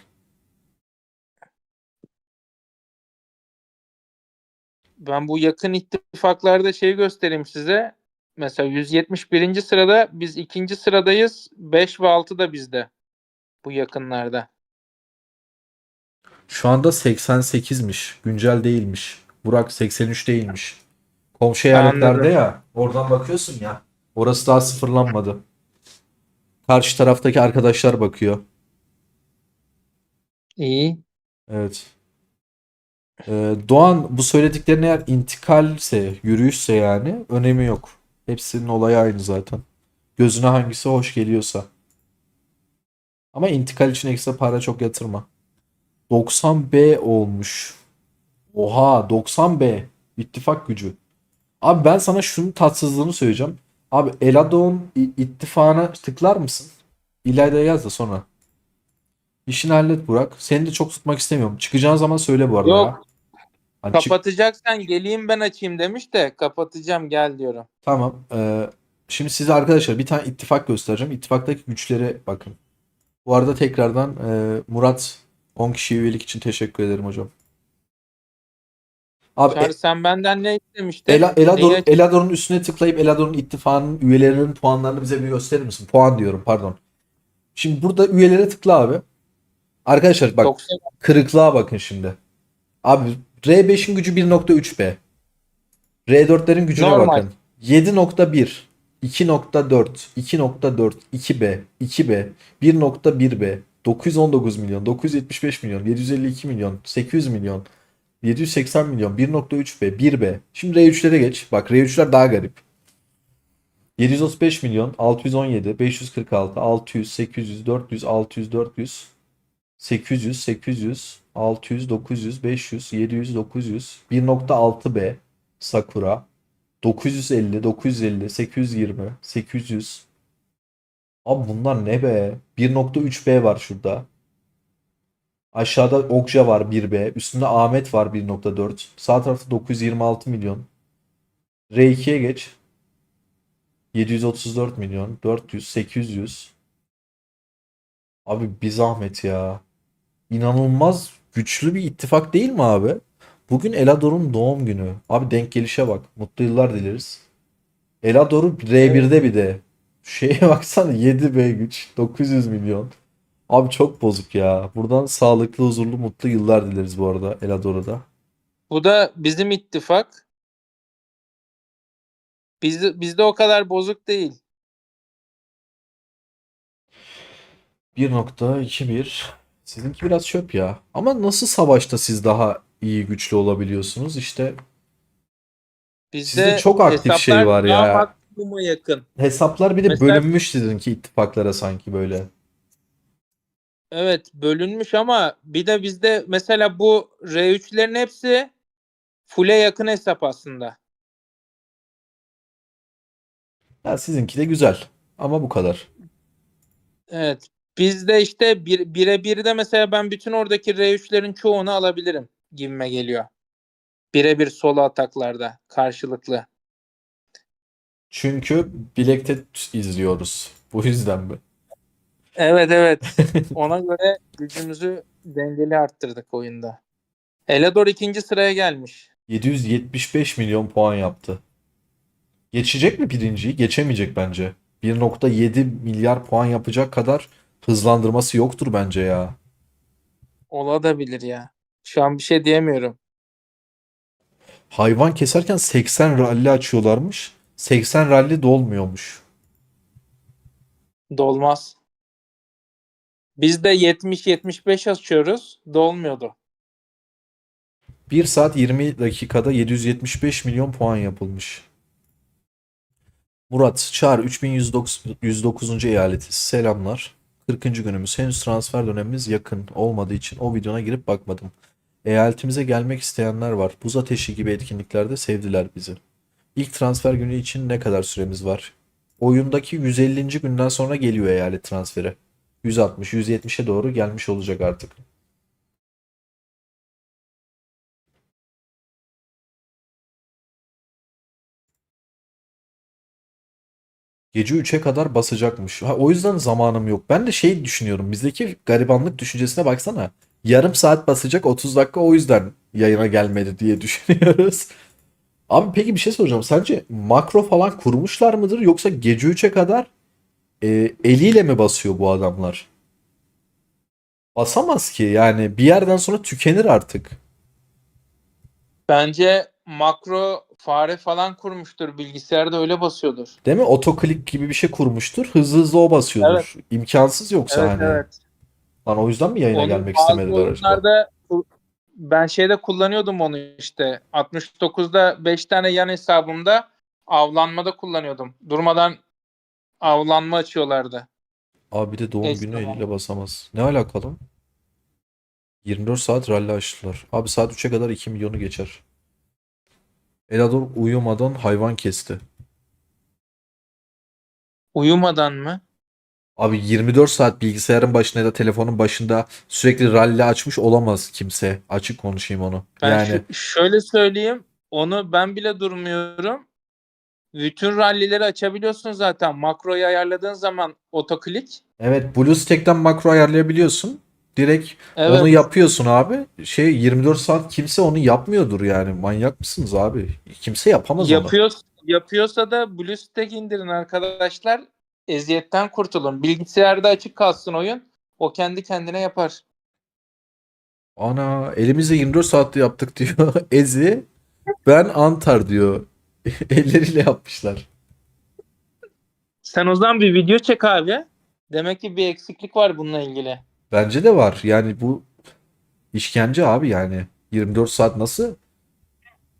Ben bu yakın ittifaklarda göstereyim size. Mesela 171. sırada biz 2. sıradayız. 5 ve 6 da bizde. Bu yakınlarda. Şu anda 88'miş. Güncel değilmiş. Burak 83 değilmiş. Komşu eyaletlerde Anladım. ya. Oradan bakıyorsun ya. Orası daha sıfırlanmadı. Karşı taraftaki arkadaşlar bakıyor. İyi. Evet. Doğan, bu söylediklerin eğer intikalse, yürüyüşse yani önemi yok. Hepsinin olayı aynı zaten. Gözüne hangisi hoş geliyorsa. Ama intikal için ekstra para çok yatırma. 90B olmuş. Oha, 90B. İttifak gücü. Abi ben sana şunun tatsızlığını söyleyeceğim. Abi Eladon ittifakına tıklar mısın? İlayda'ya yaz da sonra. İşini hallet Burak. Seni de çok tutmak istemiyorum. Çıkacağın zaman söyle bu arada ya. Yok. Hani Kapatacaksan geleyim ben açayım demiş de kapatacağım gel diyorum. Tamam. Şimdi size arkadaşlar bir tane ittifak göstereceğim. İttifaktaki güçlere bakın. Bu arada tekrardan Murat 10 kişiye üyelik için teşekkür ederim hocam. Abi Çağrı sen benden ne istemiştin? Elador'un üstüne tıklayıp Elador'un ittifakının üyelerinin puanlarını bize bir gösterir misin? Puan diyorum, pardon. Şimdi burada üyelere tıkla abi. Arkadaşlar bak, 90. kırıklığa bakın şimdi. Abi R5'in gücü 1.3B. R4'lerin gücüne Normal. bakın. 7.1, 2.4, 2.4, 2B, 2B, 1.1B, 919 milyon, 975 milyon, 752 milyon, 800 milyon, 780 milyon, 1.3B, 1B. Şimdi R3'lere geç. Bak R3'ler daha garip. 735 milyon, 617, 546, 600, 800, 400, 600, 400, 800, 800, 600, 900, 500, 700, 900, 1.6B, Sakura, 950, 950, 820, 800. Abi bunlar ne be? 1.3B var şurada. Aşağıda Okja var 1B. Üstünde Ahmet var 1.4. Sağ tarafta 926 milyon. R2'ye geç. 734 milyon. 400, 800. Abi bir zahmet ya. İnanılmaz güçlü bir ittifak değil mi abi? Bugün Elador'un doğum günü. Abi denk gelişe bak. Mutlu yıllar dileriz. Elador'u R1'de bir de. Şeye baksana, 7B güç. 900 milyon. Abi çok bozuk ya. Buradan sağlıklı, huzurlu, mutlu yıllar dileriz bu arada Elador'a da. Bu da bizim ittifak. Bizde o kadar bozuk değil. 1.21. Sizinki biraz çöp ya. Ama nasıl savaşta siz daha iyi, güçlü olabiliyorsunuz? İşte sizde Bizde çok aktif şey hesaplar var daha ya. maksimuma yakın. Hesaplar bir de Mesela bölünmüş sizinki ittifaklara sanki böyle. evet bölünmüş ama bir de bizde mesela bu R3'lerin hepsi full'e yakın hesap aslında. Ya sizinki de güzel. Ama bu kadar. Evet. Bizde işte bire bir de mesela ben bütün oradaki R3'lerin çoğunu alabilirim gibime geliyor. Birebir solo ataklarda karşılıklı. Çünkü bilekte izliyoruz. Bu yüzden mi? Evet evet. Ona göre gücümüzü dengeli arttırdık oyunda. Elador 2. sıraya gelmiş. 775 milyon puan yaptı. Geçecek mi birinciyi? Geçemeyecek bence. 1,7 milyar puan yapacak kadar hızlandırması yoktur bence ya. Olabilir ya. Şu an bir şey diyemiyorum. Hayvan keserken 80 ralli açıyorlarmış. 80 ralli dolmuyormuş. Dolmaz. Biz de 70-75 açıyoruz. Dolmuyordu. 1 saat 20 dakikada 775 milyon puan yapılmış. Murat Çağrı 3109. eyaleti. Selamlar. 40. günümüz. Henüz transfer dönemimiz yakın olmadığı için o videona girip bakmadım. Eyaletimize gelmek isteyenler var. Buz ateşi gibi etkinliklerde sevdiler bizi. İlk transfer günü için ne kadar süremiz var? Oyundaki 150. günden sonra geliyor eyalet transferi. 160-170'e doğru gelmiş olacak artık. Gece 3'e kadar basacakmış. Ha, o yüzden zamanım yok. Ben de şey düşünüyorum. Bizdeki garibanlık düşüncesine baksana. Yarım saat basacak 30 dakika o yüzden yayına gelmedi diye düşünüyoruz. Abi peki bir şey soracağım. Sence makro falan kurmuşlar mıdır yoksa gece 3'e kadar eliyle mi basıyor bu adamlar? Basamaz ki yani bir yerden sonra tükenir artık. Bence makro fare falan kurmuştur. Bilgisayarda öyle basıyordur. Değil mi? Otoklik gibi bir şey kurmuştur. Hızlı hızlı o Evet. basıyordur. İmkansız yoksa Evet hani. evet. Lan o yüzden mi yayına Onu gelmek bazı istemediler acaba? oyunlarda ben şeyde kullanıyordum onu işte. 69'da 5 tane yan hesabımda avlanmada kullanıyordum. Durmadan avlanma açıyorlardı. Abi bir de doğum Eski günü eliyle zaman. basamaz. Ne alakalı? 24 saat rally açtılar. Abi saat 3'e kadar 2 milyonu geçer. Elador uyumadan hayvan kesti. Uyumadan mı? Abi 24 saat bilgisayarın başında ya da telefonun başında sürekli rally açmış olamaz kimse. Açık konuşayım onu. Ben Yani şöyle söyleyeyim. Onu ben bile durmuyorum. Bütün rallileri açabiliyorsun zaten. Makroyu ayarladığın zaman otoklik. evet BlueStack'ten makro ayarlayabiliyorsun. Direkt onu Evet. yapıyorsun abi. 24 saat kimse onu yapmıyordur yani. Manyak mısınız abi? Kimse yapamaz onu. Yapıyorsa da BlueStack indirin arkadaşlar. Eziyetten kurtulun. Bilgisayarda açık kalsın oyun. O kendi kendine yapar. Ana elimizde 24 saatte yaptık diyor. Ezi. Ben Antar diyor. Elleriyle yapmışlar. Sen o zaman bir video çek abi. Demek ki bir eksiklik var bununla ilgili. Bence de var. Yani bu işkence abi yani. 24 saat nasıl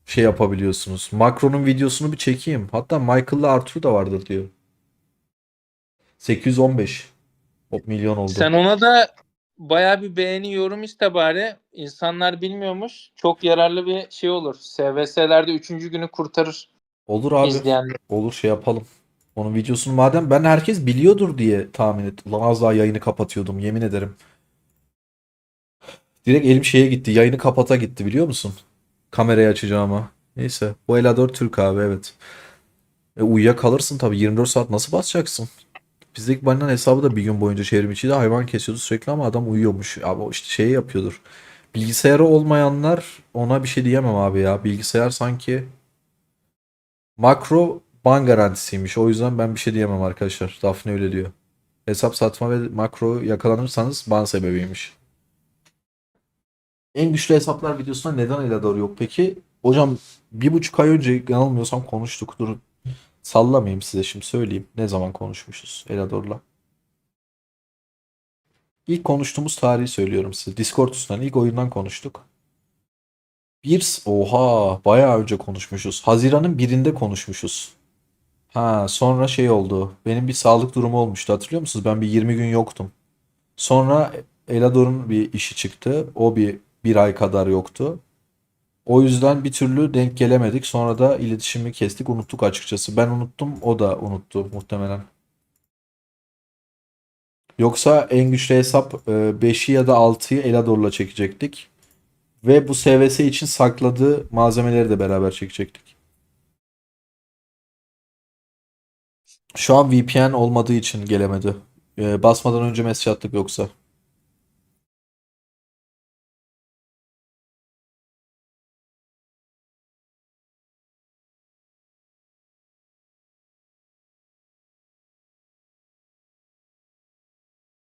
şey yapabiliyorsunuz? Macron'un videosunu bir çekeyim. Hatta Michael'la Arthur da vardır diyor. 815 milyon oldu. Sen ona da bayağı bir beğeni yorum iste bari. İnsanlar bilmiyormuş. Çok yararlı bir şey olur. SVS'lerde 3. günü kurtarır Olur abi. izleyenler. Olur şey yapalım. Onun videosunu madem ben herkes biliyordur diye tahmin ettim. Lan az daha yayını kapatıyordum yemin ederim. Direkt elim şeye gitti. Yayını kapata gitti biliyor musun? Kamerayı açacağıma. Neyse. Bu Elador Türk abi evet. Uyuyakalırsın tabii. 24 saat nasıl basacaksın? Bizdeki balinaların hesabı da bir gün boyunca çevrim içi de hayvan kesiyordu sürekli ama adam uyuyormuş. Abi o işte şeyi yapıyordur. Bilgisayarı olmayanlar ona bir şey diyemem abi ya. Bilgisayar sanki makro ban garantisiymiş. O yüzden ben bir şey diyemem arkadaşlar. Daphne öyle diyor. Hesap satma ve makro yakalanırsanız ban sebebiymiş. En güçlü hesaplar videosunda neden Elador yok peki? Hocam 1,5 ay önce yanılmıyorsam konuştuk. Durun sallamayayım size şimdi söyleyeyim. Ne zaman konuşmuşuz Elador'la? İlk konuştuğumuz tarihi söylüyorum size. Discord üstünden ilk oyundan konuştuk. Oha bayağı önce konuşmuşuz. Haziran'ın birinde konuşmuşuz. Ha sonra şey oldu. Benim bir sağlık durumu olmuştu hatırlıyor musunuz? Ben bir 20 gün yoktum. Sonra Elador'un bir işi çıktı. O bir ay kadar yoktu. O yüzden bir türlü denk gelemedik. Sonra da iletişimi kestik. Unuttuk açıkçası. Ben unuttum. O da unuttu muhtemelen. Yoksa en güçlü hesap 5'i ya da 6'yı Elador'la çekecektik. Ve bu SVS için sakladığı malzemeleri de beraber çekecektik. Şu an VPN olmadığı için gelemedi. Basmadan önce mesaj attık yoksa.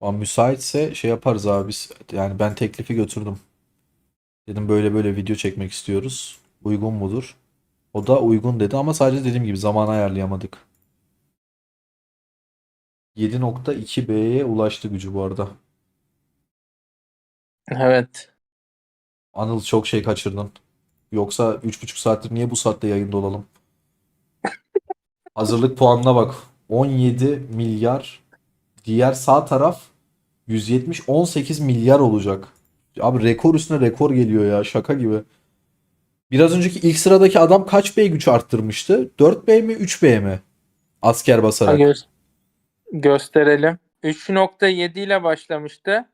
Ama müsaitse şey yaparız abi biz. Yani ben teklifi götürdüm. Dedim böyle böyle video çekmek istiyoruz. Uygun mudur? O da uygun dedi ama sadece dediğim gibi zaman ayarlayamadık. 7.2B'ye ulaştı gücü bu arada. Evet. Anıl çok şey kaçırdın. Yoksa 3,5 saattir niye bu saatte yayında olalım? Hazırlık puanına bak. 17 milyar. Diğer sağ taraf 170 18 milyar olacak. Abi rekor üstüne rekor geliyor ya. Şaka gibi. Biraz önceki ilk sıradaki adam kaç B güç arttırmıştı? 4B mi 3B mi? Asker basarak. Gösterelim. 3.7 ile başlamıştı.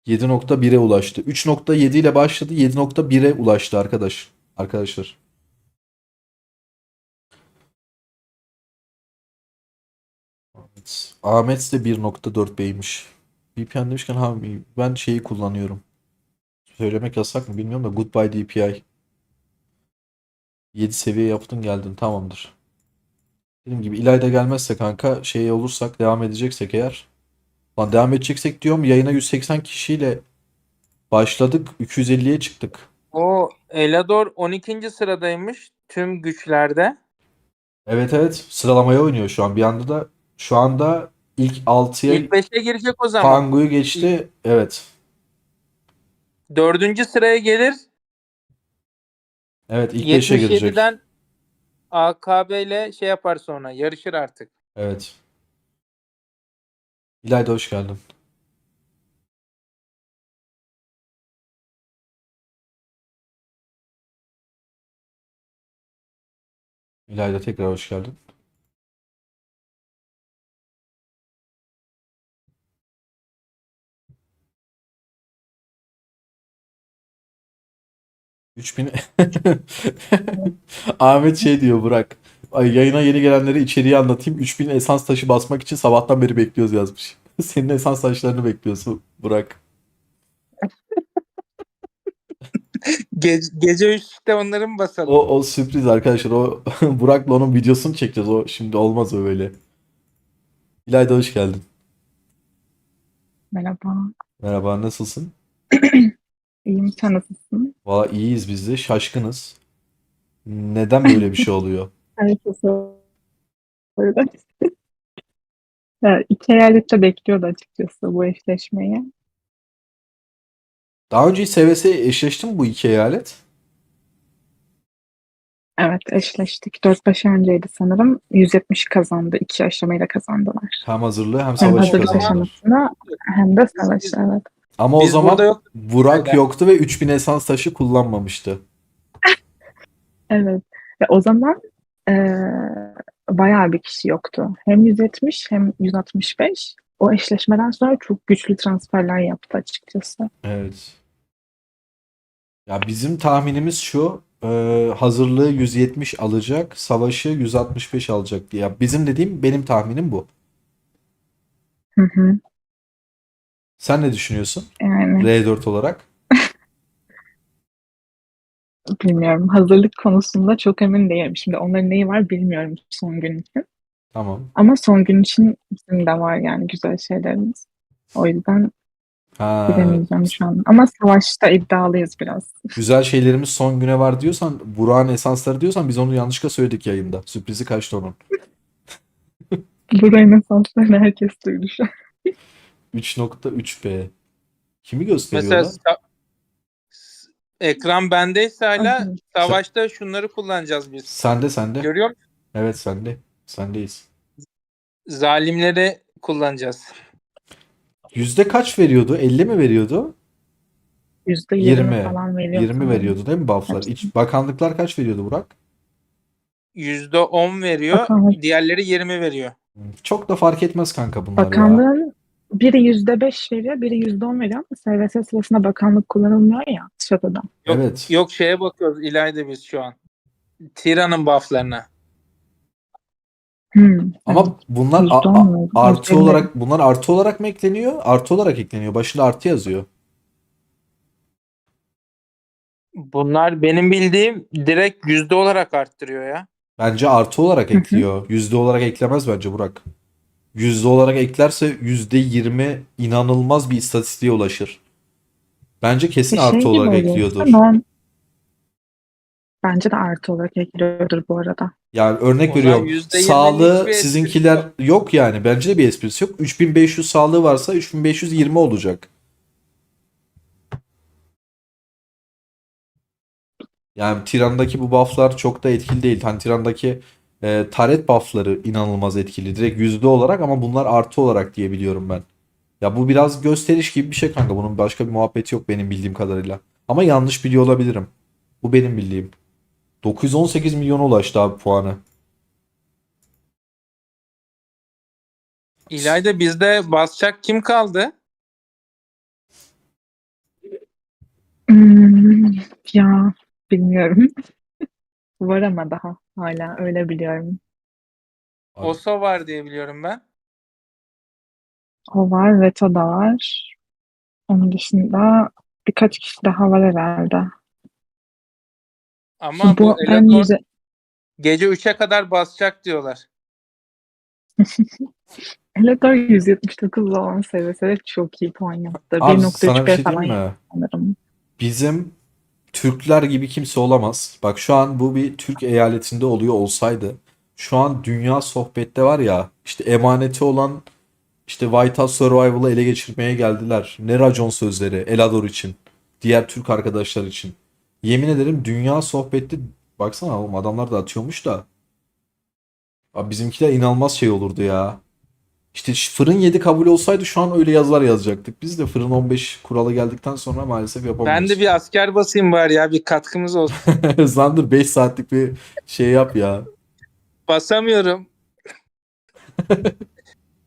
7.1'e ulaştı. 3.7 ile başladı. 7.1'e ulaştı arkadaşlar. Evet. Ahmet de 1.4B'ymiş. VPN demişken ben şeyi kullanıyorum. Söylemek yasak mı bilmiyorum da Goodbye DPI. 7 seviye yaptın geldin tamamdır. Dediğim gibi İlayda gelmezse kanka şey olursak devam edeceksek eğer. Lan devam edeceksek diyorum yayına 180 kişiyle başladık 250'ye çıktık. O Elador 12. sıradaymış tüm güçlerde. Evet sıralamaya oynuyor şu an. Bir anda da şu anda ilk 6'ya İlk 5'e girecek o zaman. Pangu'yu geçti. Evet. 4. sıraya gelir. Evet ilk 5'e girecek. 77'den AKB ile şey yapar sonra. Yarışır artık. Evet. İlayda hoş geldin. İlayda tekrar hoş geldin. ...3000... Ahmet şey diyor Burak. Ay, yayına yeni gelenleri içeriği anlatayım. 3000 esans taşı basmak için sabahtan beri bekliyoruz yazmış. Senin esans taşlarını bekliyorsun Burak. Gece 3'te onları mı basalım? O sürpriz arkadaşlar. O Burak'la onun videosunu çekeceğiz. O şimdi olmaz o böyle. İlayda hoş geldin. Merhaba. Merhaba nasılsın? İyiyim, sen nasılsın? Valla iyiyiz biz de. Şaşkınız. Neden böyle bir şey oluyor? Herkes öyle. Ya, iki eyalette bekliyordu açıkçası bu eşleşmeyi. Daha önce hiç SVS eşleşti mi bu iki eyalet? Evet, eşleştik. 4-5 önceydi sanırım. 170 kazandı. İki aşamayla kazandılar. Hem hazırlığı hem Hem savaşı hazırlık kazandılar. aşamasında hem de savaşı, evet. Ama o Biz zaman burada yok. Burak yoktu ve 3000 esans taşı kullanmamıştı. Evet. Ve o zaman bayağı bir kişi yoktu. Hem 170 hem 165. O eşleşmeden sonra çok güçlü transferler yaptı açıkçası. Evet. Ya bizim tahminimiz şu. Hazırlığı 170 alacak. Savaşı 165 alacak diye. Ya bizim dediğim benim tahminim bu. Hı hı. Sen ne düşünüyorsun? Yani R4 olarak. bilmiyorum. Hazırlık konusunda çok emin değilim. Şimdi onların neyi var bilmiyorum son gün için. Tamam. Ama son gün için bizim de var yani güzel şeylerimiz. O yüzden Ha, bilemeyeceğim şu an. Ama savaşta iddialıyız biraz. güzel şeylerimiz son güne var diyorsan, Burak'ın esansları diyorsan biz onu yanlışlıkla söyledik yayında. Sürprizi kaçtı onun. Burayı mesanslarını herkes duydu şu an. 3.3B. Kimi gösteriyor Mesela lan? ekran bendeyse hala Hı hı. savaşta şunları kullanacağız biz. Sende. Görüyor musun? Evet sende. Sendeyiz. Zalimleri kullanacağız. Yüzde kaç veriyordu? 50 mi veriyordu? %20 20. falan veriyor 20 sanırım. veriyordu değil mi bufflar? Hepsi. Bakanlıklar kaç veriyordu Burak? %10 veriyor. Bakanlık. Diğerleri 20 veriyor. Çok da fark etmez kanka bunlar ya. Bakanlığın biri %5 veriyor, biri %10 veriyor ama SVS sırasında bakanlık kullanılmıyor ya Şato'da. Evet. Yok şeye bakıyoruz İlayda biz şu an. Tira'nın bufflarına. Ama bunlar %10 mu? artı %20. olarak artı olarak mı ekleniyor? Artı olarak ekleniyor. Başında artı yazıyor. Bunlar benim bildiğim direkt yüzde olarak arttırıyor ya. Bence artı olarak ekliyor. Yüzde olarak eklemez bence Burak. Yüzde olarak eklerse %20 inanılmaz bir istatistiğe ulaşır. Bence kesin Şey artı gibi olarak oluyor. ekliyordur. Bence de artı olarak ekliyordur bu arada. Yani örnek O zaman veriyorum. %20'lik Sağlığı bir sizinkiler esprisi yok yani. Bence de bir esprisi yok. 3500 sağlığı varsa 3520 olacak. Yani Tiran'daki bu bufflar çok da etkili değil. Hani Tiran'daki taret buffları inanılmaz etkili. Direkt yüzde olarak ama bunlar artı olarak diye biliyorum ben. Ya bu biraz gösteriş gibi bir şey kanka. Bunun başka bir muhabbeti yok benim bildiğim kadarıyla. Ama yanlış biliyor olabilirim. Bu benim bildiğim. 918 milyona ulaştı abi puanı. İlayda bizde basacak kim kaldı? Ya bilmiyorum. Var ama daha hala öyle biliyorum. Abi, Oso var diye biliyorum ben. O var, Veto da var. Onun dışında birkaç kişi daha var herhalde. Ama Bu bu en Elador yüze... gece 3'e kadar basacak diyorlar. Elador 179 olan seviyesinde çok iyi puan yaptı. abi sana bir 1.3P şey falan diyeyim yaptı mi? sanırım. Bizim Türkler gibi kimse olamaz. Bak şu an bu bir Türk eyaletinde oluyor olsaydı şu an dünya sohbette var ya işte emaneti olan işte Whitehouse Survival'ı ele geçirmeye geldiler. Ne racon sözleri Elador için. Diğer Türk arkadaşlar için. Yemin ederim dünya sohbette baksana oğlum adamlar da atıyormuş da. Abi bizimkiler inanılmaz şey olurdu ya. İşte fırın 7 kabul olsaydı şu an öyle yazılar yazacaktık. Biz de fırın 15 kuralı geldikten sonra maalesef Ben yapamıyoruz. de bir asker basayım bari ya bir katkımız olsun. Zandır 5 saatlik bir şey yap ya. Basamıyorum.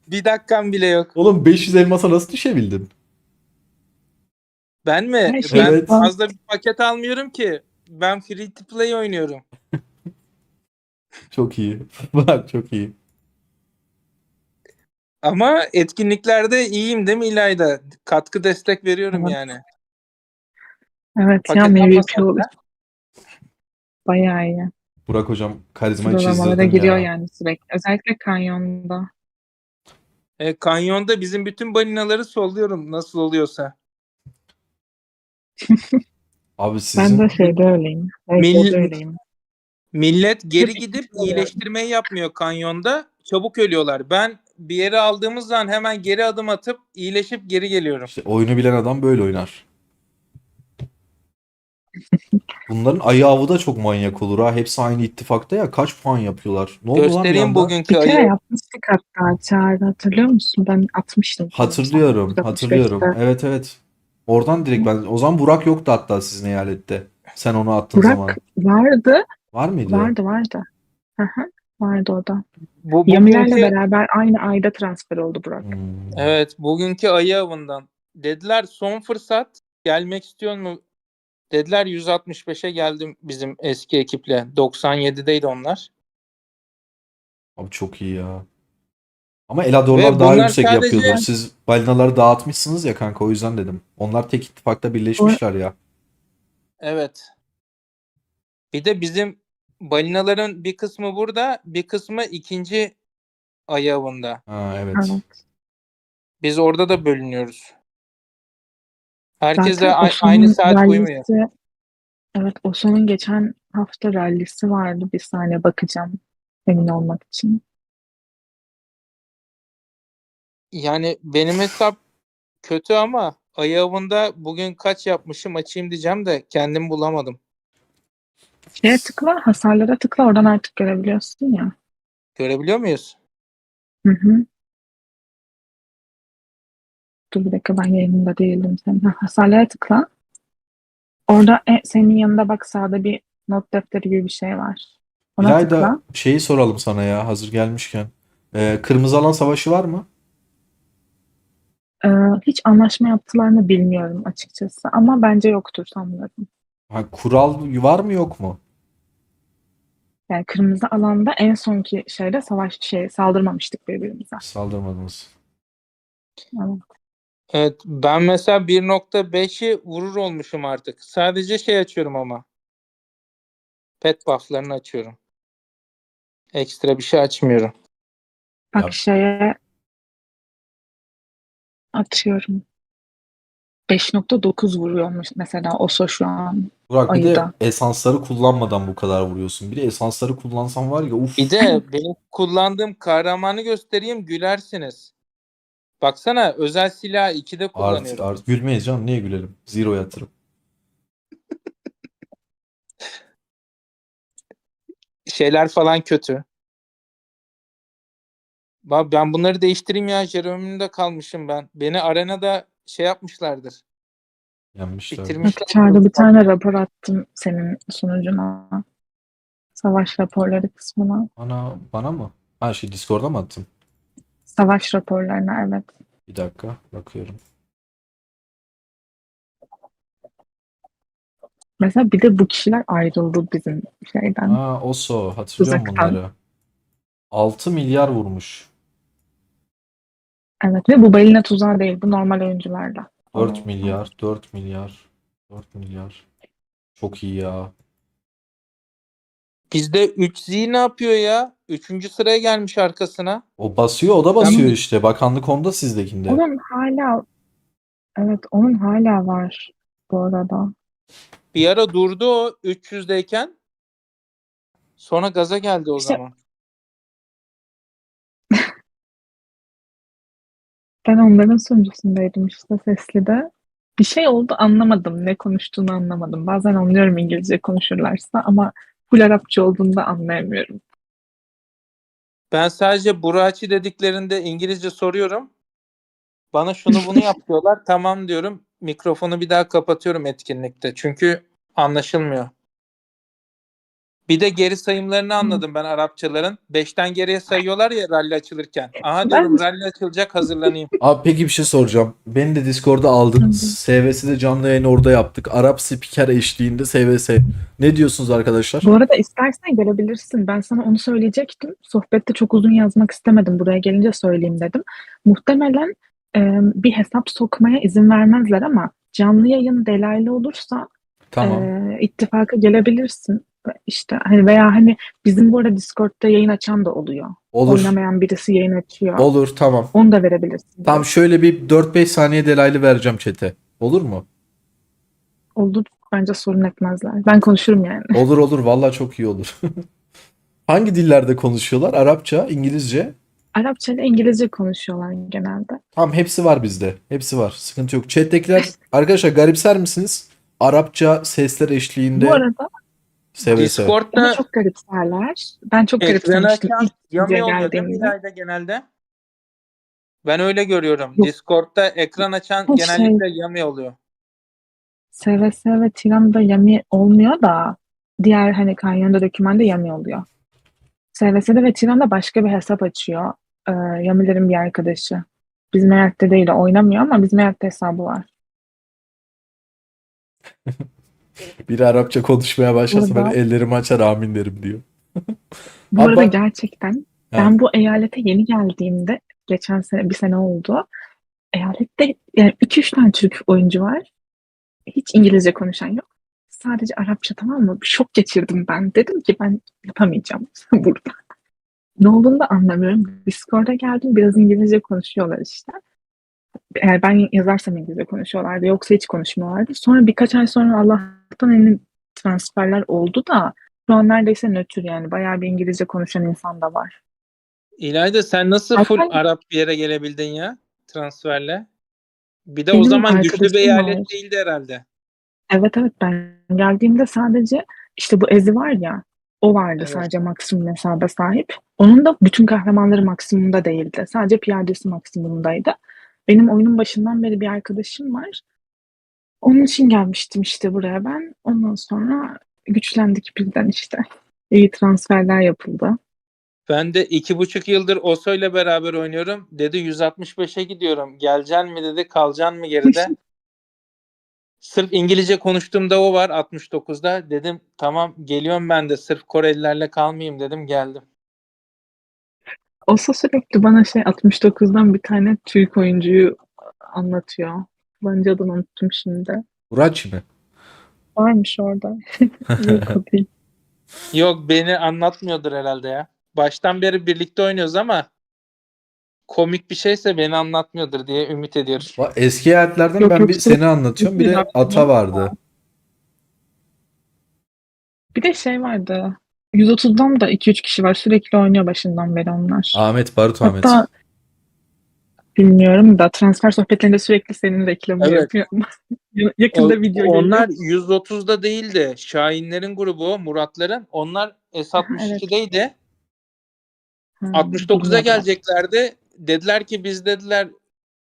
Bir dakikam bile yok. Oğlum 500 elmasa nasıl düşebildin? Ben mi? Her şey Evet. Ben fazla bir paket almıyorum ki. Ben free to play oynuyorum. Çok iyi. Bak çok iyi. Ama etkinliklerde iyiyim değil mi İlayda? Katkı destek veriyorum Evet. yani. Evet ya Paket MVP almasam da. bayağı iyi. Burak hocam karizmayı Sıralamalara çizdirdin giriyor ya. yani sürekli. Özellikle kanyonda. Kanyonda bizim bütün balinaları solluyorum nasıl oluyorsa. Abi Ben de sizin şeyde öyleyim. Mil- RP'de öyleyim. Millet geri Hep gidip ikinci oluyorum. iyileştirmeyi yapmıyor kanyonda. Çabuk ölüyorlar. Ben bir yere aldığımız zaman hemen geri adım atıp iyileşip geri geliyorum. işte oyunu bilen adam böyle oynar. Bunların ayı avı da çok manyak olur ha. Hepsi aynı ittifakta ya. Kaç puan yapıyorlar? Ne oldu lan bir Göstereyim anda? bugünkü Bir kere ayı. yapmıştık hatta Çağrı, hatırlıyor musun? Ben atmıştım. Hatırlıyorum. 165'te. Hatırlıyorum. Evet evet. Oradan direkt ben. O zaman Burak yoktu hatta sizin eyalette. Sen onu attığın Burak zaman. vardı. Var mıydı? Vardı. Hı hı. Vardı o da. Bu Yamilerle bugünkü beraber aynı ayda transfer oldu Burak. evet bugünkü ayı avından. Dediler son fırsat gelmek istiyor mu? Dediler 165'e geldim bizim eski ekiple. 97'deydi onlar. Abi çok iyi ya. Ama Ve Eladorlar daha bunlar yüksek sadece yapıyordur. Siz balinaları dağıtmışsınız ya kanka o yüzden dedim. Onlar tek ittifakta birleşmişler ya. evet. Bir de bizim balinaların bir kısmı burada, bir kısmı ikinci ayı avında. Ha evet. Evet. Biz orada da bölünüyoruz. Herkes de Zaten aynı Osman'ın saat uymuyor. rallisi, evet Osman'ın geçen hafta rallisi vardı. Bir saniye bakacağım emin olmak için. Yani benim hesap kötü ama ayı avında bugün kaç yapmışım açayım diyeceğim de kendim bulamadım. Şeye tıkla, hasarlara tıkla oradan artık görebiliyorsun ya. Görebiliyor muyuz? Hı hı. Dur bir dakika ben yayınında değildim senin. Hasarlara tıkla. Orada senin yanında bak sağda bir not defteri gibi bir şey var. Ona İlayda tıkla. şeyi soralım sana ya hazır gelmişken. Kırmızı alan savaşı var mı? Hiç anlaşma yaptılar mı bilmiyorum açıkçası. Ama bence yoktur sanmıyorum. Ha, kural var mı yok mu? Yani kırmızı alanda en sonki şeyde saldırmamıştık birbirimize. Saldırmadınız. Evet. Evet, ben mesela 1.5'i vurur olmuşum artık. Sadece şey açıyorum ama. Pet buff'larını açıyorum. Ekstra bir şey açmıyorum. Bak Ya şeye atıyorum. 5.9 vuruyormuş mesela Oso şu an Burak, bir de ayıda. esansları kullanmadan bu kadar vuruyorsun. Bir de esansları kullansan var ya, Bir uf. de benim kullandığım kahramanı göstereyim, gülersiniz. Baksana, özel silahı 2'de kullanıyorum. Artık gülmeyiz canım. Niye gülelim? Zero yatırım. Şeyler falan kötü. Bak, ben bunları değiştireyim ya. Jerome'de kalmışım ben. Beni arenada şey yapmışlardır. Yenmişler. Bak Bitirmişler. içeride bir tane rapor attım senin sunucuna. Savaş raporları kısmına. Bana mı? Ha, Discord'a mı attın? Savaş raporlarına evet. Bir dakika bakıyorum. Mesela bir de bu kişiler ayrıldı bizim şeyden. Oso, hatırlıyorum Uzaktan. bunları. 6 milyar vurmuş. Evet ve bu balina tuzağı değil. Bu normal oyuncularla. 4 milyar, 4 milyar, 4 milyar. Çok iyi ya. Bizde 3Z ne yapıyor ya? 3. sıraya gelmiş arkasına. O basıyor, o da basıyor Ben- işte. Bakanlık onda, sizdekinde. Onun hala onun hala var bu arada. Bir ara durdu o 300'deyken. Sonra gaza geldi o İşte- zaman. Ben onların sunucusundaydım işte Sesli'de. Bir şey oldu anlamadım. Ne konuştuğunu anlamadım. Bazen anlıyorum İngilizce konuşurlarsa ama full Arapça olduğunda anlayamıyorum. Ben sadece Buraçi dediklerinde İngilizce soruyorum. Bana şunu bunu yapıyorlar. Tamam diyorum. Mikrofonu bir daha kapatıyorum etkinlikte. Çünkü anlaşılmıyor. Bir de geri sayımlarını anladım ben Arapçaların. 5'ten geriye sayıyorlar ya rally açılırken. Aha diyorum, rally açılacak, hazırlanayım. Abi peki bir şey soracağım. Beni de Discord'a aldınız. SVS'de canlı yayını orada yaptık. Arap spiker eşliğinde SVS. Ne diyorsunuz arkadaşlar? Bu arada istersen gelebilirsin. Ben sana onu söyleyecektim. Sohbette çok uzun yazmak istemedim. Buraya gelince söyleyeyim dedim. Muhtemelen bir hesap sokmaya izin vermezler ama canlı yayın delaylı olursa Tamam. ittifaka gelebilirsin. İşte hani veya hani bizim bu arada Discord'da yayın açan da oluyor. Olur. Oynamayan birisi yayın açıyor. Olur, tamam. Onu da verebilirsin. Tamam, şöyle bir 4-5 saniye delaylı vereceğim chat'e. Olur mu? Olur. Bence sorun etmezler. Ben konuşurum yani. Olur olur, vallahi çok iyi olur. Hangi dillerde konuşuyorlar? Arapça, İngilizce? Arapça ile İngilizce konuşuyorlar genelde. Tamam, hepsi var bizde. Hepsi var. Sıkıntı yok. Chat'tekiler arkadaşlar, garipser misiniz? Arapça sesler eşliğinde Bu arada SVS. beni Discord'da çok garipserler. Ben çok ekranı garipsemiştim açan ilk Yami videoya oluyor değil mi geldiğimde. İlayda genelde? Ben öyle görüyorum. Yok. Discord'da ekran açan Ha, genellikle Yami oluyor. SVS ve Tiram'da Yami olmuyor da diğer hani Kanyon'da dokümanda Yami oluyor. SVS'de ve Tiram'da başka bir hesap açıyor. Yamilerin bir arkadaşı. Bizim Eyak'ta değil, o oynamıyor ama bizim Eyak'ta hesabı var. Biri Arapça konuşmaya başlasa ben Burada- ellerimi açar amin derim diyor. Bu Abi arada bak- gerçekten ben bu eyalete yeni geldiğimde geçen sene bir sene oldu. Eyalette yani 2-3 tane Türk oyuncu var. Hiç İngilizce konuşan yok. Sadece Arapça, tamam mı? Bir şok geçirdim ben. Dedim ki ben yapamayacağım burada. Ne olduğunu da anlamıyorum. Discord'a geldim. Biraz İngilizce konuşuyorlar işte. Eğer ben yazarsam İngilizce konuşuyorlardı. Yoksa hiç konuşmuyorlardı. Sonra birkaç ay sonra Allah'tan hani transferler oldu da şu an neredeyse nötr yani. Bayağı bir İngilizce konuşan insan da var. İlayda, sen nasıl Hatta- full Arap bir yere gelebildin ya transferle? Bir de o Benim zaman güçlü bir arkadaşım eyalet var. değildi herhalde. Evet ben geldiğimde sadece işte bu Ezi var ya, o vardı Evet. sadece maksimum hesaba sahip. Onun da bütün kahramanları maksimumda değildi. Sadece piyadesi maksimumdaydı. Benim oyunun başından beri bir arkadaşım var. Onun için gelmiştim işte buraya ben. Ondan sonra güçlendik birden işte. İyi transferler yapıldı. Ben de 2,5 yıldır Oso'yla beraber oynuyorum. Dedi 165'e gidiyorum. Geleceksin mi dedi, kalacaksın mı geride? Sırf İngilizce konuştuğumda o var 69'da. Dedim tamam geliyorum ben de, sırf Korelilerle kalmayayım dedim, geldim. Olsa sürekli bana 69'dan bir tane Türk oyuncuyu anlatıyor. Bence adını unuttum şimdi. Uraç mı? Varmış orada. Yok o değil. Yok, beni anlatmıyordur herhalde ya. Baştan beri birlikte oynuyoruz ama komik bir şeyse beni anlatmıyordur diye ümit ediyorum. Eski eyaletlerden Yok, ben yok, bir seni anlatıyorum. Bir de sürekli Ata vardı. Bir de vardı. 130'dan da 2-3 kişi var. Sürekli oynuyor başından beri onlar. Ahmet, Barut Ahmet. Hatta bilmiyorum da transfer sohbetlerinde sürekli senin reklamını Evet. yapıyor. Yakında video geliyor. Onlar 130'da değil de Şahinlerin grubu o, Muratların. Onlar S62'deydi. 69'a bilmiyorum. geleceklerdi. Dediler ki biz dediler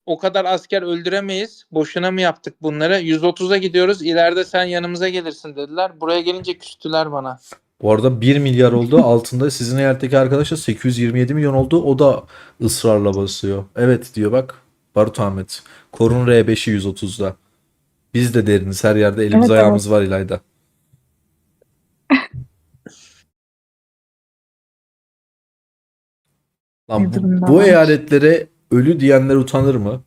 o kadar asker öldüremeyiz. Boşuna mı yaptık bunları? 130'a gidiyoruz. İleride sen yanımıza gelirsin dediler. Buraya gelince küstüler bana. Bu arada 1 milyar oldu. Altında sizin eyaletteki arkadaşlar 827 milyon oldu. O da ısrarla basıyor. Evet diyor bak. Barut Ahmet. Korun R5'i 130'da. Biz de deriniz. Her yerde elimiz Evet, ayağımız var İlayda. Lan Ne durumda bu var? eyaletlere ölü diyenler utanır mı?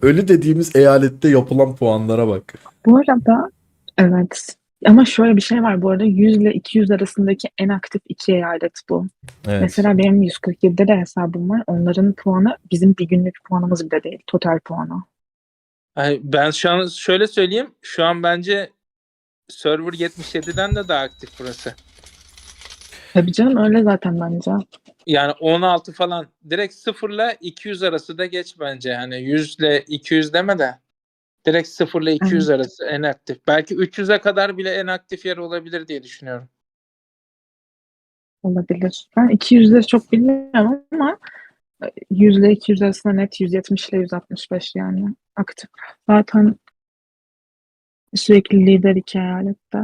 Ölü dediğimiz eyalette yapılan puanlara bak. Bu arada evet. Ama şöyle bir şey var bu arada. 100 ile 200 arasındaki en aktif iki eyalet bu. Evet. Mesela benim 147'de de hesabım var. Onların puanı bizim bir günlük puanımız bile değil. Total puanı. Yani ben şu an şöyle söyleyeyim. Şu an bence server 77'den de daha aktif burası. Tabii canım öyle zaten bence. Yani 16 falan. Direkt 0 ile 200 arası da geç bence. Yani 100 ile 200 deme de. Direkt 0 ile 200 arası en aktif. Belki 300'e kadar bile en aktif yer olabilir diye düşünüyorum. Olabilir. Ben 200'leri çok bilmiyorum ama 100 ile 200 arasında net 170 ile 165 yani aktif. Zaten sürekli lider iki eyalette.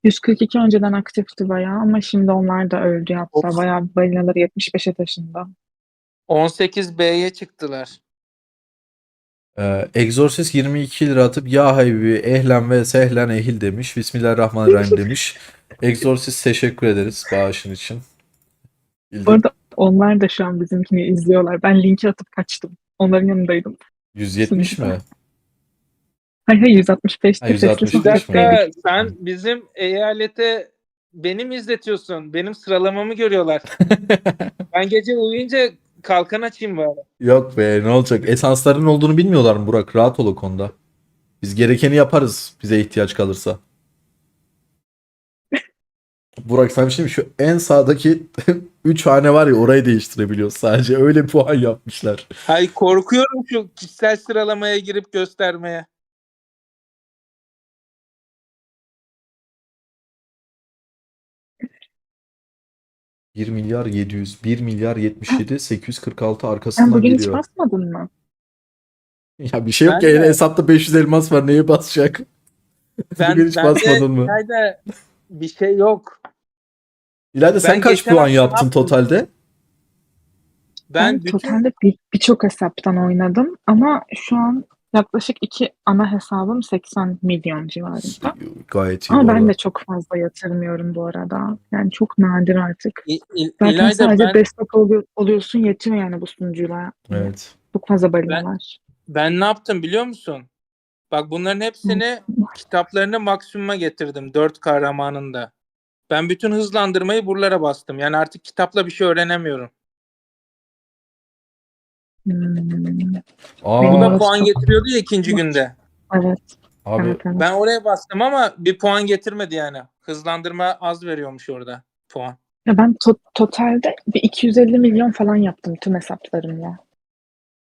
142 önceden aktifti bayağı ama şimdi onlar da öldü hatta. Bayağı balinaları 75'e taşındı. 18B'ye çıktılar. Exorcist 22 lira atıp ya habibi ehlen ve sehlen ehil demiş. Bismillahirrahmanirrahim demiş. Exorcist teşekkür ederiz bağışın için. Bu arada onlar da şu an bizimkini izliyorlar. Ben linki atıp kaçtım. Onların yanındaydım. 170 mi? Hayır 165'ti. Ha, 165 Sesli mi? sohbetteydik. Sen bizim eyalete beni mi izletiyorsun? Benim sıralamamı görüyorlar. Ben gece uyuyunca kalkan açayım bari. Yok be ne olacak? Esansların olduğunu bilmiyorlar mı Burak? Rahat ol o konuda. Biz gerekeni yaparız bize ihtiyaç kalırsa. Burak sen şimdi şu en sağdaki 3 hane var ya orayı değiştirebiliyor sadece. Öyle bir puan yapmışlar. Hay korkuyorum şu kişisel sıralamaya girip göstermeye. $1 milyar 700, 1 milyar 77, 846 Sen arkasından bugün hiç geliyor. basmadın mı? Ya bir şey yok Ben ya de- hesapta 500 elmas var neye basacak? Bugün hiç basmadın mı? İlayda bir şey yok. İlayda sen Ben kaç geçen puan hafta yaptın ne yaptım? totalde? Ben bütün totalde birçok hesaptan oynadım ama şu an yaklaşık 2 ana hesabım 80 milyon civarında. Gayet iyi Ama bu ben arada. de çok fazla yatırmıyorum bu arada. Yani çok nadir artık. Zaten İlayda sadece destek oluyorsun yetiyor yani bu sunucuyla. Evet. Çok fazla balina var. ben ne yaptım biliyor musun? Bak bunların hepsini kitaplarını maksimuma getirdim 4 kahramanında. Ben bütün hızlandırmayı buralara bastım. Yani artık kitapla bir şey öğrenemiyorum. Aa, Bu da Evet, puan çok- getiriyordu ya ikinci günde. Evet. abi Evet, evet. Ben oraya bastım ama bir puan getirmedi yani. Hızlandırma az veriyormuş orada puan. Ya ben totalde bir 250 milyon falan yaptım tüm hesaplarımla.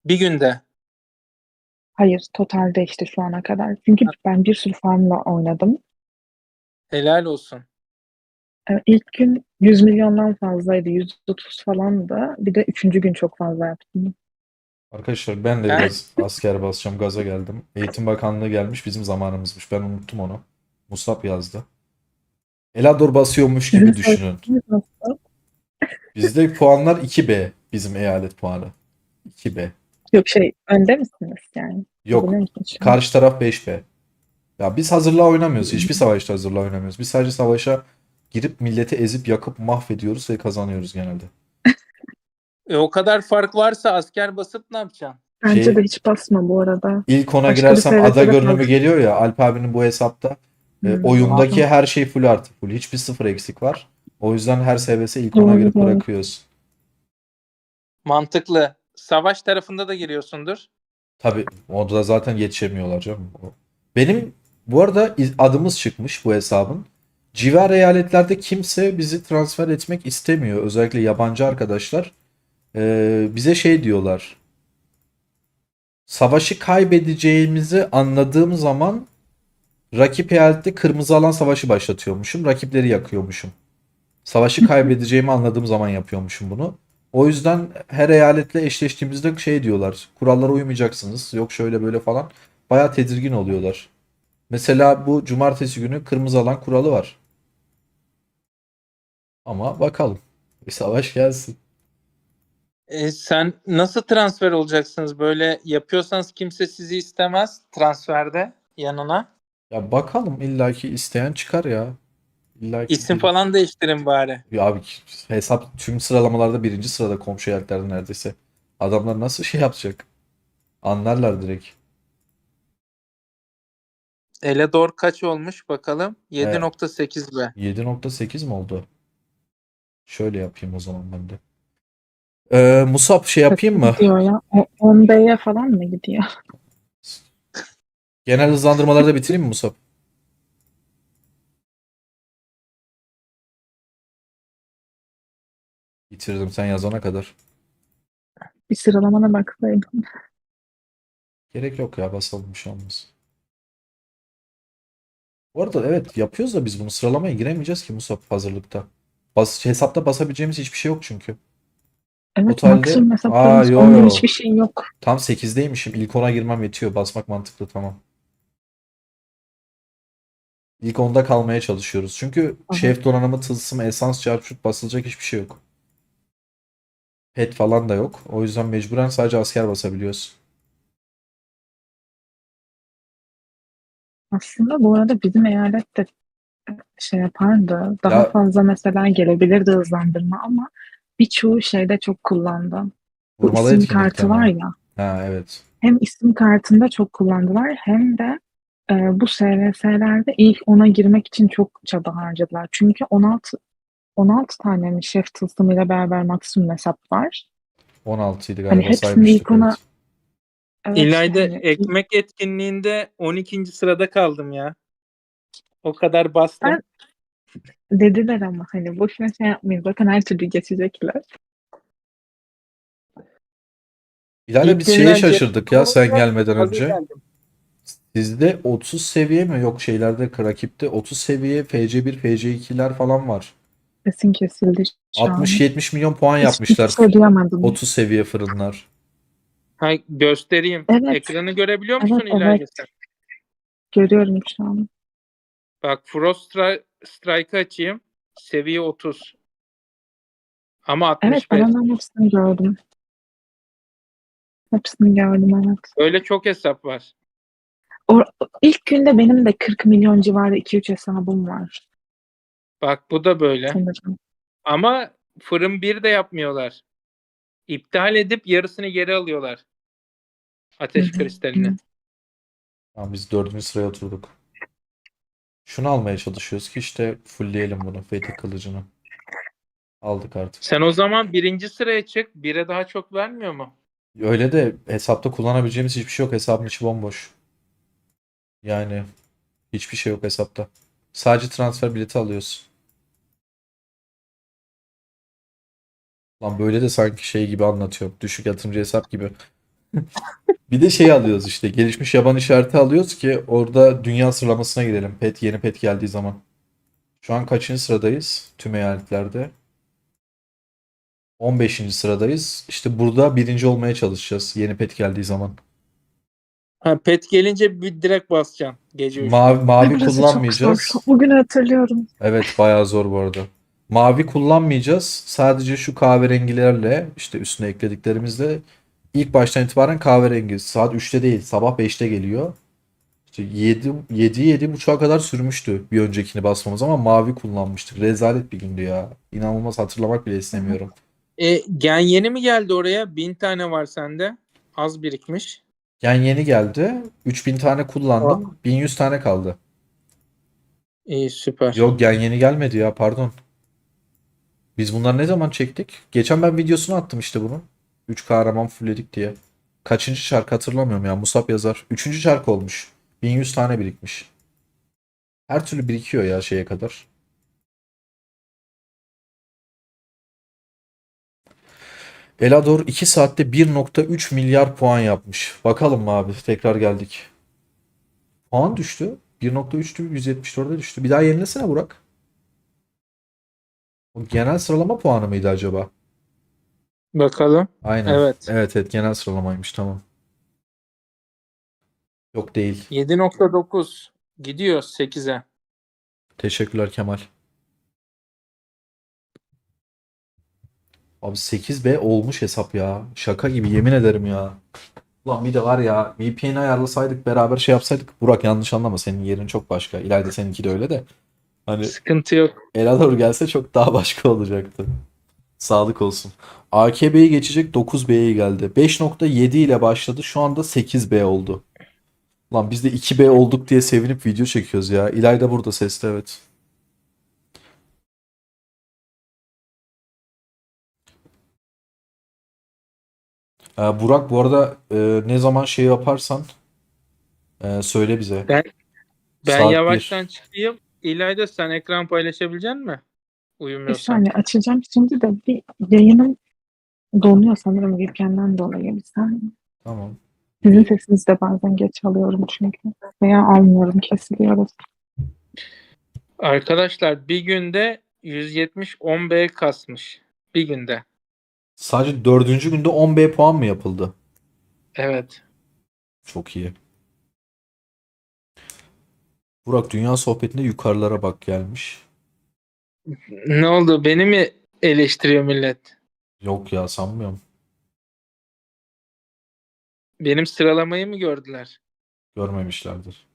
Bir günde. Hayır, totalde işte şu ana kadar. Çünkü ben bir sürü farmla oynadım. Helal olsun. İlk gün 100 milyondan fazlaydı. 130 falandı. Bir de 3. gün çok fazla yaptım. arkadaşlar ben de Ben- biraz asker basacağım gaza geldim. Eğitim Bakanlığı gelmiş bizim zamanımızmış. Ben unuttum onu. Musab yazdı. Elador basıyormuş gibi Sizin düşünün. söylediğiniz nasıl? Bizde puanlar 2B. Bizim eyalet puanı. 2B. Yok önde misiniz yani? Yok. Biliyor musun şu an? Karşı taraf 5B. Ya biz hazırlığa oynamıyoruz. Hiçbir savaşta hazırlığa oynamıyoruz. Biz sadece savaşa girip milleti ezip yakıp mahvediyoruz ve kazanıyoruz genelde. O kadar fark varsa asker basıp ne yapacaksın? Bence Şey- de hiç basma bu arada. İlk ona Başka bir girersem ada TRT'de görünümü kalsın. geliyor ya Alp abinin bu hesapta. Oyundaki Aha. her şey full artı full. Hiçbir sıfır eksik var. O yüzden her SVS ilk ona Doğru, girip doğru. bırakıyoruz. Mantıklı. Savaş tarafında da giriyorsundur. Tabii o da zaten yetişemiyorlar canım. Benim bu arada adımız çıkmış bu hesabın. Civar eyaletlerde kimse bizi transfer etmek istemiyor. Özellikle yabancı arkadaşlar. Bize şey diyorlar. Savaşı kaybedeceğimizi anladığım zaman rakip eyalette kırmızı alan savaşı başlatıyormuşum. Rakipleri yakıyormuşum. Savaşı kaybedeceğimi anladığım zaman yapıyormuşum bunu. O yüzden her eyaletle eşleştiğimizde şey diyorlar. Kurallara uymayacaksınız. Yok şöyle böyle falan. Bayağı tedirgin oluyorlar. Mesela bu cumartesi günü kırmızı alan kuralı var. Ama bakalım. Bir savaş gelsin. Sen nasıl transfer olacaksınız? Böyle yapıyorsanız kimse sizi istemez transferde yanına. Ya bakalım illaki isteyen çıkar ya. İllaki İsim falan değiştirin bari. Ya abi hesap tüm sıralamalarda birinci sırada komşu eyaletlerde neredeyse. Adamlar nasıl şey yapacak? Anlarlar direkt. Eledor kaç olmuş bakalım? 7.8 be. 7.8 mi oldu? Şöyle yapayım o zaman ben de. Musab şey yapayım mı? Gidiyor ya. 10B'ye falan mı gidiyor? Genel hızlandırmaları da bitireyim mi Musab? Bitirdim sen yazana kadar. Bir sıralamana baksaydım. Gerek yok ya basalım bir şey olmaz. Bu arada evet yapıyoruz da biz bunu sıralamaya giremeyeceğiz ki Musab hazırlıkta. Hesapta basabileceğimiz hiçbir şey yok çünkü. Evet, Totalde maksimum hesaplarımız yo onda yo. hiçbir şey yok. Tam 8'deymişim. İlk 10'a girmem yetiyor. Basmak mantıklı tamam. İlk 10'da kalmaya çalışıyoruz. Çünkü Aha. şef donanımı, tılsım, esans, çarpışırt basılacak hiçbir şey yok. Pet falan da yok. O yüzden mecburen sadece asker basabiliyoruz. Aslında bu arada bizim eyalet de şey yapardı. Daha Ya fazla mesela gelebilirdi hızlandırma ama birçoğu şeyde çok kullandı. Bu vurmalı isim etkinlikte kartı var mi? ya. Ha evet. Hem isim kartında çok kullandılar hem de bu SVS'lerde ilk 10'a girmek için çok çaba harcadılar. Çünkü 16 tane mi şef tılsımıyla beraber maksimum hesap var. 16 idi Hani galiba hepsini saymıştık ilk ona evet. evet İlayda hani ekmek etkinliğinde 12. sırada kaldım ya. O kadar bastım. ben dediler ama hani boşuna şey yapmayın. Bakın her türlü geçecekler. İleride İlk biz şeye günden şaşırdık ya sen gelmeden hazır önce. geldim. Sizde 30 seviye mi? Yok şeylerde rakipte 30 seviye FC1, FC2'ler falan var. Sesin kesildi şu an. 60-70 milyon puan Hiçbir yapmışlar. şey duyamadım. 30 seviye fırınlar. Hay, göstereyim. Evet. Ekranı görebiliyor musun Evet, İlayda evet. sen? Görüyorum şu an. Bak Frost Strike'ı açayım. Seviye 30. Ama Evet, 65. ben onların hepsini gördüm. Hepsini gördüm, evet. Öyle çok hesap var. İlk günde benim de 40 milyon civarı 2-3 hesabım var Bak bu da böyle. sanırım. Ama fırın 1 de yapmıyorlar. İptal edip yarısını geri alıyorlar. Ateş Hı hı. kristalini. Tamam, biz 4. sıraya oturduk. Şunu almaya çalışıyoruz ki işte fullleyelim bunu. Fetih kılıcını. Aldık artık. Sen o zaman 1. sıraya çık. 1'e daha çok vermiyor mu? Öyle de hesapta kullanabileceğimiz hiçbir şey yok. Hesabın içi bomboş. Yani hiçbir şey yok hesapta. Sadece transfer bileti alıyoruz. Lan böyle de sanki şey gibi anlatıyor. Düşük yatırımcı hesap gibi. Bir de şey alıyoruz işte. Gelişmiş yaban işareti alıyoruz ki orada dünya sıralamasına girelim. Yeni pet geldiği zaman. Şu an kaçıncı sıradayız? Tüm eyaletlerde. 15. sıradayız. İşte burada birinci olmaya çalışacağız. Yeni pet geldiği zaman. Ha, pet gelince bir direkt basacaksın. Gece 3'te. Mavi Burası çok zor. kullanmayacağız. Bugün hatırlıyorum. Evet bayağı zor bu arada. Mavi kullanmayacağız. Sadece şu kahverengilerle işte üstüne eklediklerimizle ilk baştan itibaren kahverengi. Saat 3'te değil, sabah 5'te geliyor. İşte 7-7.30'a kadar sürmüştü bir öncekini basmamız ama mavi kullanmıştık. Rezalet bir gündü ya. İnanılmaz, hatırlamak bile istemiyorum. Gen yeni mi geldi oraya? 1000 tane var sende. Az birikmiş. Yani yeni geldi. 3000 tane kullandım. 1100 tane kaldı. İyi, süper. Yok, gen yeni gelmedi ya, pardon. Biz bunları ne zaman çektik? Geçen ben videosunu attım işte bunun. 3 kahraman fullledik diye. Kaçıncı şarkı hatırlamıyorum ya. Musab yazar. 3. şarkı olmuş. 1100 tane birikmiş. Her türlü birikiyor ya şeye kadar. Elador 2 saatte 1.3 milyar puan yapmış. Bakalım mı abi? Tekrar geldik. Puan düştü. 1.3'tü, 174'e düştü. Bir daha yenilesene Burak. O genel sıralama puanı mıydı acaba? Bakalım. Aynen. Evet. Evet, genel sıralamaymış, tamam. Yok değil. 7.9 gidiyor 8'e. Teşekkürler Kemal. Abi 8B olmuş hesap ya. Şaka gibi, yemin ederim ya. Ulan bir de var ya, VPN'i ayarlasaydık, beraber şey yapsaydık. Burak yanlış anlama, senin yerin çok başka. İleride seninki de öyle de. Hani Sıkıntı yok. Elador gelse çok daha başka olacaktı. Sağlık olsun. AKB'yi geçecek, 9B'ye geldi. 5.7 ile başladı. Şu anda 8B oldu. Lan biz de 2B olduk diye sevinip video çekiyoruz ya. İlayda burada sesli, evet. Burak, bu arada ne zaman şey yaparsan söyle bize. Ben Saat yavaştan 1. çıkayım. İlayda, sen ekran paylaşabilecek misin? Bir Uyumuyorsan. saniye açacağım. Şimdi de bir yayınım donuyor sanırım VPN'den dolayı. Bir saniye. Tamam. Sizin sesinizi de bazen geç alıyorum çünkü. Veya almıyorum, kesiliyor. Arkadaşlar bir günde 170 10B kasmış. Bir günde. Sadece 4. günde 10B puan mı yapıldı? Evet. Çok iyi. Burak, dünya sohbetinde yukarılara bak gelmiş. Ne oldu? Beni mi eleştiriyor millet? Yok ya, sanmıyorum. Benim sıralamayı mı gördüler? Görmemişlerdir.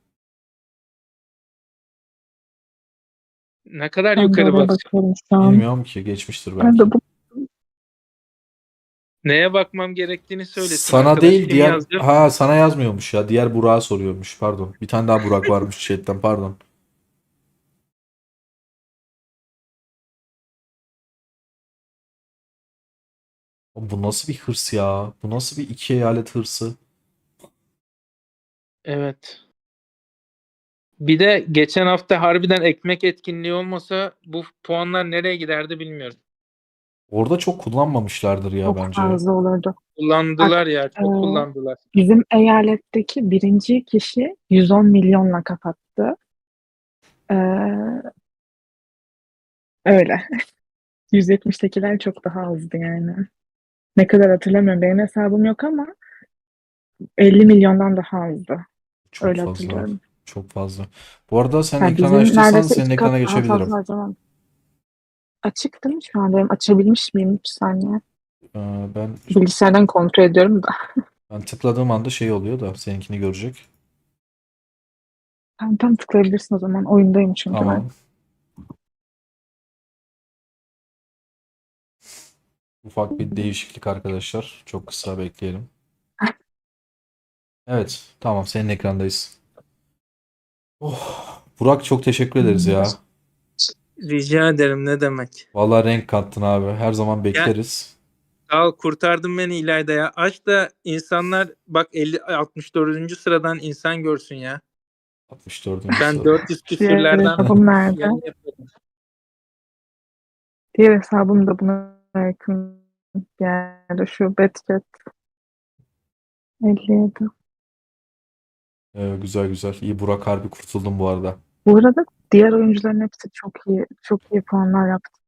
Ne kadar Ben de yukarı oraya bak. bakıyorum şu an. Bilmiyorum ki, geçmiştir Ben belki. de bu Neye bakmam gerektiğini söylesin Sana arkadaş. değil, Kim diğer yazdı? sana yazmıyormuş ya. Diğer Burak'a soruyormuş. Pardon. Bir tane daha Burak varmış chatten, pardon. Bu nasıl bir hırs ya? Bu nasıl bir iki eyalet hırsı? Evet. Bir de geçen hafta harbiden ekmek etkinliği olmasa bu puanlar nereye giderdi bilmiyorum. Orada çok kullanmamışlardır ya çok bence. fazla olurdu. Kullandılar ya, çok Ee, kullandılar. Bizim eyaletteki birinci kişi 110 milyonla kapattı. Ee, öyle. 170'tekiler çok daha azdı yani. Ne kadar hatırlamıyorum. Benim hesabım yok ama 50 milyondan daha azdı. Çok Öyle fazla. hatırlıyorum. Çok fazla. Bu arada sen Yani ekranı bizim açtıysan neredeyse senin iki ekrana kat daha geçebilirim. fazla harcamam. Açık değil mi şu an? Benim açabilmiş miyim? 3 saniye. Ben Bilgisayardan kontrol ediyorum da. tıkladığım anda şey oluyor da seninkini görecek. Tam tıklayabilirsin o zaman. Oyundayım çünkü ben. Tamam. Ufak bir değişiklik arkadaşlar. Çok kısa bekleyelim. Evet, tamam, senin ekrandayız. Oh, Burak, çok teşekkür ederiz ya. Rica ederim, ne demek. Vallahi renk kattın abi. Her zaman bekleriz. Sağ ol, kurtardın beni İlayda ya. Aç da insanlar bak 64. sıradan insan görsün ya. 64. Ben sırada. 400 Diğer küsürlerden hesabım nerede? yayın yapıyorum. Diğer hesabım da buna yakın. Yani şu Betget 57. Güzel güzel. İyi, Burak, harbi kurtuldum bu arada. Bu arada diğer oyuncuların hepsi çok iyi puanlar yaptı.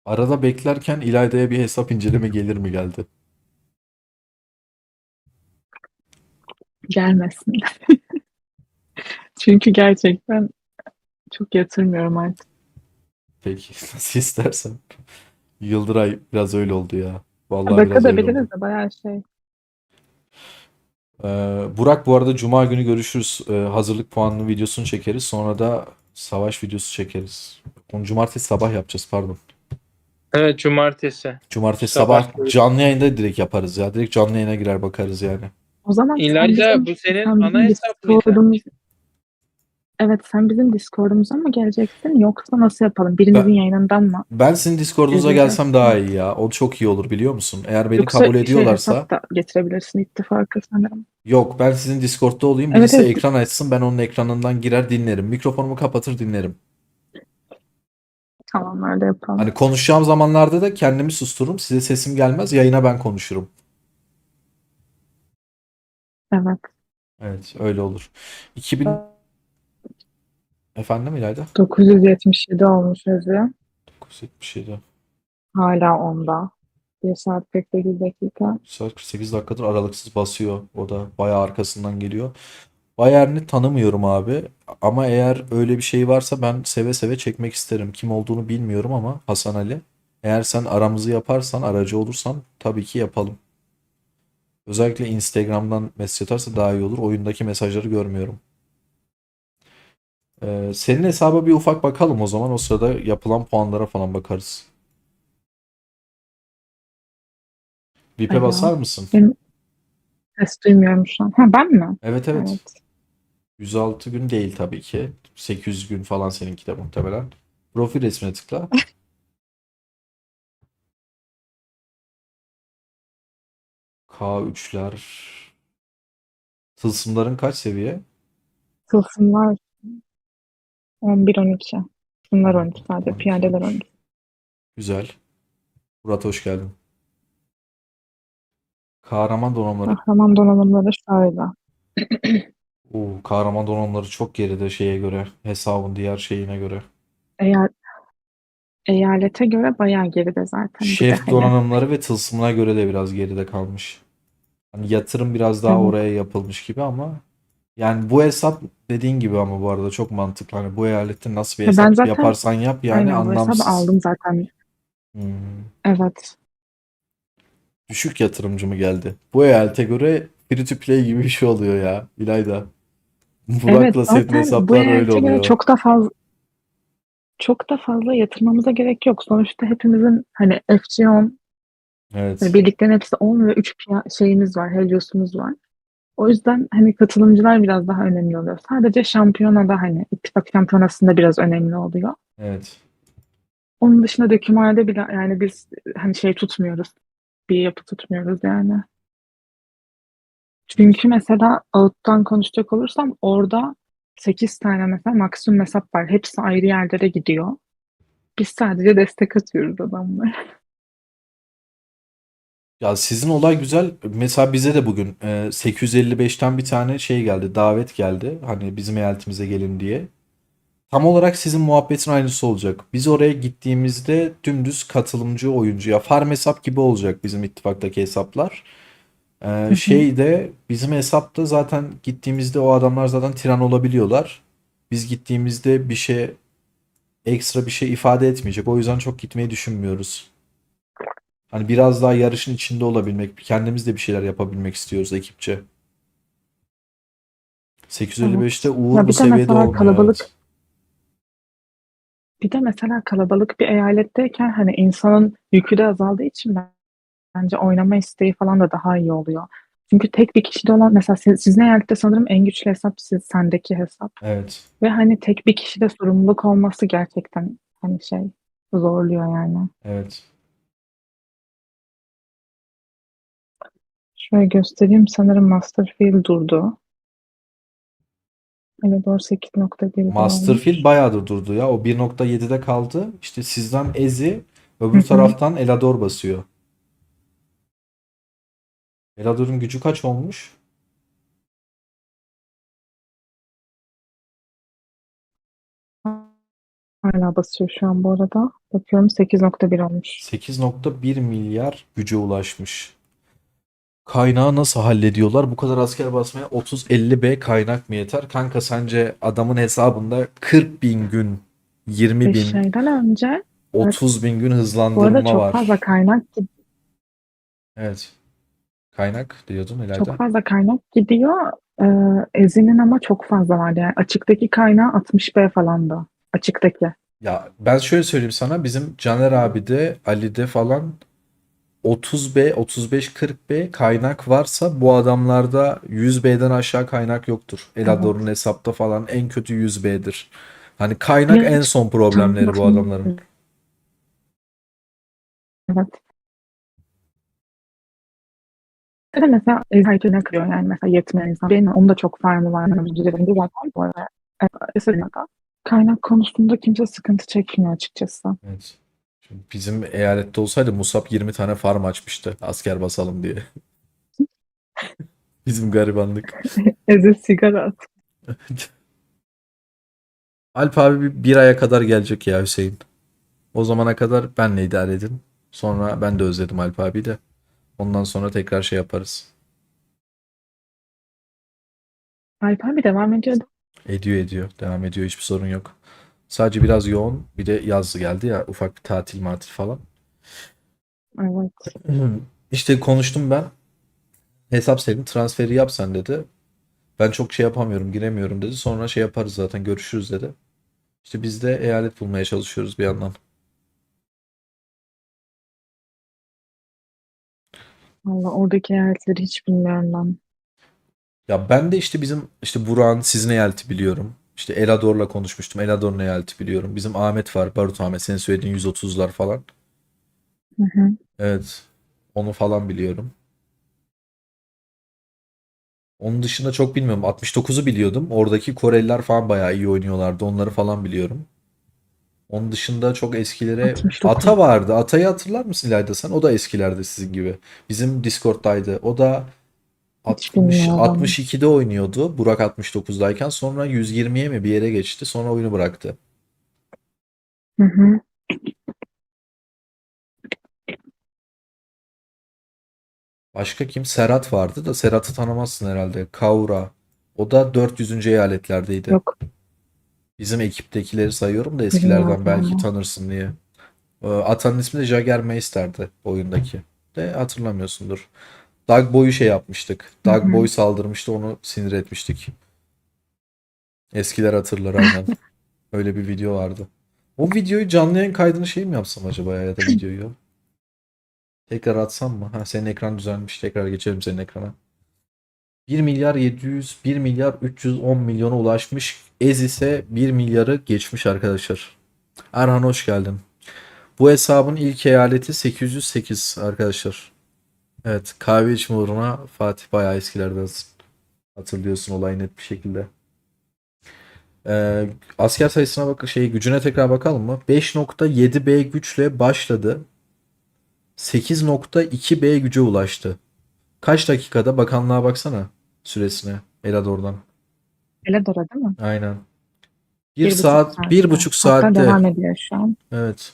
Arada beklerken İlayda'ya bir hesap inceleme gelir mi geldi? Gelmesin. Çünkü gerçekten çok yatırmıyorum artık. Peki nasıl istersen. Yıldıray biraz öyle oldu ya. Vallahi biraz öyle Bırakabiliriz oldu. de bayağı şey. Burak bu arada Cuma günü görüşürüz. Hazırlık puanlı videosunu çekeriz. Sonra da savaş videosu çekeriz. Onu cumartesi sabah yapacağız pardon. Evet, cumartesi. Cumartesi Sabah sabah canlı yayında direkt yaparız ya. Direkt canlı yayına girer bakarız yani. O zaman İlayda, bu senin sen bizim ana hesap mıydı? Discord'umuz, evet sen bizim Discord'umuza mı geleceksin yoksa nasıl yapalım? Birinizin Ben, yayınından mı ben sizin Discord'unuza gireceğiz? gelsem daha iyi ya. O çok iyi olur biliyor musun? Eğer beni Yoksa kabul ediyorlarsa hesap da getirebilirsin ittifakı sanırım. yok ben sizin Discord'da olayım. Evet Birisi evet, ekran açsın ben onun ekranından girer dinlerim. Mikrofonumu kapatır dinlerim. tamam öyle yapalım. Hani konuşacağım zamanlarda da kendimi sustururum. Size sesim gelmez. Yayına ben konuşurum. Evet. Evet öyle olur. 2000 efendim İlayda? 977 olmuş yazıyor. 977. Hala onda. 1 saat 48 dakika. Saat 48 dakikadır aralıksız basıyor. O da bayağı arkasından geliyor. Bayern'i tanımıyorum abi. Ama eğer öyle bir şey varsa ben seve seve çekmek isterim. Kim olduğunu bilmiyorum ama Hasan Ali. Eğer sen aramızı yaparsan, aracı olursan tabii ki yapalım. Özellikle Instagram'dan mesaj atarsa daha iyi olur. Oyundaki mesajları görmüyorum. Senin hesaba bir ufak bakalım o zaman. O sırada yapılan puanlara falan bakarız. VIP'e basar Alo. mısın? Benim ses duymuyorum şu an. Ha ben mi? Evet evet. Evet. 106 gün değil tabii ki. 800 gün falan seninki de muhtemelen. Profil resmine tıkla. K3'ler. Tılsımların kaç seviye? Tılsımlar 11-12. Bunlar 12 sadece. 12. Piyadeler 12. Güzel. Murat hoş geldin. Kahraman donanımları. Kahraman donanımları şöyle. Kahraman donanımları çok geride şeye göre. Hesabın diğer şeyine göre. Eğer eyalete göre bayağı geride zaten. Bir de Şef hani donanımları ve tılsımına göre de biraz geride kalmış. Hani yatırım biraz daha evet. oraya yapılmış gibi ama yani bu hesap dediğin gibi ama bu arada çok mantıklı. Hani bu eyalette nasıl bir Ben hesap zaten yaparsan yap yani aynen bu hesabı anlamsız. aldım zaten. Hmm. Evet. Düşük yatırımcı mı geldi? Bu eyalete göre free to play gibi bir şey oluyor ya İlayda. Evet Burak'la senin zaten bu hesaplar öyle eyalete göre oluyor. çok da fazla yatırmamıza gerek yok. Sonuçta hepimizin hani FC10 Evet. birliklerin hepsi 10 ve 3 şeyimiz var. Helios'umuz var. O yüzden hani katılımcılar biraz daha önemli oluyor. Sadece şampiyonada hani ittifak şampiyonasında biraz önemli oluyor. Evet. Onun dışında dökümhanede bile yani biz hani şey tutmuyoruz. Bir yapı tutmuyoruz yani. Çünkü mesela Out'tan konuşacak olursam orada 8 tane mesela maksimum hesap var. Hepsi ayrı yerlere gidiyor. Biz sadece destek atıyoruz adamlara. Ya sizin olay güzel. Mesela bize de bugün 855'ten bir tane şey geldi. Davet geldi. Hani bizim eyaletimize gelin diye. Tam olarak sizin muhabbetin aynısı olacak. Biz oraya gittiğimizde dümdüz katılımcı oyuncu ya farm hesap gibi olacak bizim ittifaktaki hesaplar. Şeyde bizim hesapta zaten gittiğimizde o adamlar zaten tiran olabiliyorlar. Biz gittiğimizde bir şey ekstra bir şey ifade etmeyecek. O yüzden çok gitmeyi düşünmüyoruz. Hani biraz daha yarışın içinde olabilmek, kendimiz de bir şeyler yapabilmek istiyoruz ekipçe. 855'te Evet. Uğur Ya bu bir de seviyede mesela olmuyor evet. kalabalık bir eyaletteyken hani insanın yükü de azaldığı için bence oynama isteği falan da daha iyi oluyor. Çünkü tek bir kişide olan mesela sizin eyalette sanırım en güçlü hesap sendeki hesap. Evet. Ve hani tek bir kişide sorumluluk olması gerçekten hani şey zorluyor yani. Evet. Şöyle göstereyim sanırım Masterfield durdu. Evet doğru 8.1'de Masterfield olmuş. bayağıdır durdu ya. O 1.7'de kaldı. İşte sizden Ezi, Hı öbür hı. taraftan Elador basıyor. Elador'un gücü kaç olmuş? Hala basıyor şu an bu arada. Bakıyorum 8.1 olmuş. 8.1 milyar güce ulaşmış. Kaynağı nasıl hallediyorlar? Bu kadar asker basmaya 30-50 B kaynak mı yeter? Kanka sence adamın hesabında 40 bin gün 20 bin, Şeyden önce 30 bin gün bu arada hızlandırma çok var. fazla kaynak Evet. Kaynak diyordun çok İlayda. fazla kaynak gidiyor. Ezi'nin ama çok fazla vardı. Yani açıktaki kaynağı 60B falan da. Açıktaki. Ya ben şöyle söyleyeyim sana, bizim Caner abi'de, Ali'de falan 30B, 35-40B kaynak varsa bu adamlarda 100B'den aşağı kaynak yoktur. Elador'un hesapta falan en kötü 100B'dir. Hani kaynak en son problemleri bu adamların. Evet. Bir de mesela Ezi ne kırıyor yani mesela yetmeyen insan. Benim onun da çok farmı var. Yani üzerinde zaten bu arada. Esra'da kaynak konusunda kimse sıkıntı çekmiyor açıkçası. Evet. Şimdi bizim eyalette olsaydı Musab 20 tane farm açmıştı asker basalım diye. Bizim garibanlık. Ezi sigara at. Alp abi bir aya kadar gelecek ya Hüseyin. O zamana kadar benle idare edin. Sonra ben de özledim Alp abi de. Ondan sonra tekrar şey yaparız. Alp abi devam ediyor. Ediyor ediyor. Devam ediyor. Hiçbir sorun yok. Sadece biraz yoğun. Bir de yaz geldi ya. Ufak bir tatil falan. Evet. İşte konuştum ben. Hesap senin transferi yap sen dedi. Ben çok şey yapamıyorum, giremiyorum dedi. Sonra şey yaparız zaten, görüşürüz dedi. İşte biz de eyalet bulmaya çalışıyoruz bir yandan. Valla oradaki eyaletleri hiç bilmiyorum ben. Ya ben de işte bizim işte Burak'ın sizin eyaleti biliyorum. İşte Elador'la konuşmuştum. Elador'un eyaleti biliyorum. Bizim Ahmet var. Barut Ahmet. Senin söylediğin 130'lar falan. Hı hı. Evet. Onu falan biliyorum. Onun dışında çok bilmiyorum. 69'u biliyordum. Oradaki Koreliler falan bayağı iyi oynuyorlardı. Onları falan biliyorum. Onun dışında çok eskilere 69. Ata vardı. Ata'yı hatırlar mısın İlayda sen? O da eskilerde sizin gibi. Bizim Discord'daydı. O da Hiç 60 bilmiyorum. 62'de oynuyordu. Burak 69'dayken sonra 120'ye mi bir yere geçti. Sonra oyunu bıraktı. Hı hı. Başka kim? Serhat vardı da Serhat'ı tanımazsın herhalde. Kaura. O da 400. eyaletlerdeydi. Yok Bizim ekiptekileri sayıyorum da eskilerden bilmiyorum belki ama. tanırsın diye. Atanın ismi de Jagermeister'di oyundaki. De hatırlamıyorsundur. Dag Boy'u şey yapmıştık. Hı Dag hı. Boy saldırmıştı, onu sinir etmiştik. Eskiler hatırlar aynen. Öyle bir video vardı. O videoyu canlı yayın kaydını şey mi yapsam acaba ya da videoyu? Tekrar atsam mı? Ha, senin ekran düzelmiş. Tekrar geçelim senin ekrana. 1 milyar 700, 1 milyar 310 milyona ulaşmış. Ez ise 1 milyarı geçmiş arkadaşlar. Erhan hoş geldin. Bu hesabın ilk eyaleti 808 arkadaşlar. Evet, kahve içme uğruna Fatih bayağı eskilerdensin. Hatırlıyorsun olayı net bir şekilde. Asker sayısına bak, gücüne tekrar bakalım mı? 5.7B güçle başladı. 8.2B güce ulaştı. Kaç dakikada? Bakanlığa baksana süresine. Elador'dan. Eladora değil mi? Aynen. 1 1,5 saat, bir saatte. buçuk Hatta saatte. devam ediyor şu an. Evet.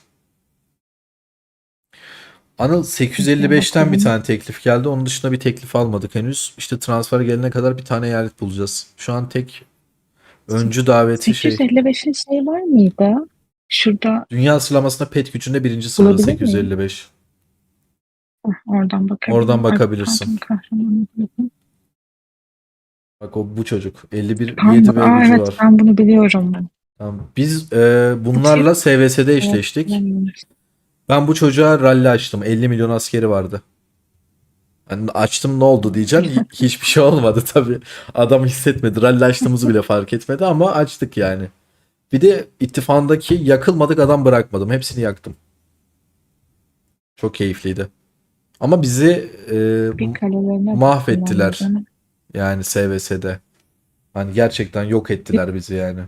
Anıl Şuna 855'ten bir bakalım. tane teklif geldi. Onun dışında bir teklif almadık henüz. İşte transfer gelene kadar bir tane eyalet bulacağız. Şu an tek öncü daveti 855'in şey var mıydı? Şurada Dünya sıralamasında pet gücünde birinci sırada bulabilir miyim? 855. Oradan Oradan bakabilirim. Ay, bakabilirsin. pardon kahraman. Bak o bu çocuk. 51 Pardon. 7B gücü Evet var. ben bunu biliyorum. Tamam. Biz Açayım. bunlarla SVS'de Evet, eşleştik. bilmiyorum. Ben bu çocuğa rally açtım. 50 milyon askeri vardı. Hani açtım ne oldu diyeceksin. Hiçbir şey olmadı tabii. Adam hissetmedi. Rally açtığımızı bile fark etmedi ama açtık yani. Bir de ittifandaki yakılmadık adam bırakmadım. Hepsini yaktım. Çok keyifliydi. Ama bizi Bir kalelerine baktım mahvettiler. onların. Yani SVS'de. Hani gerçekten yok ettiler bizi yani.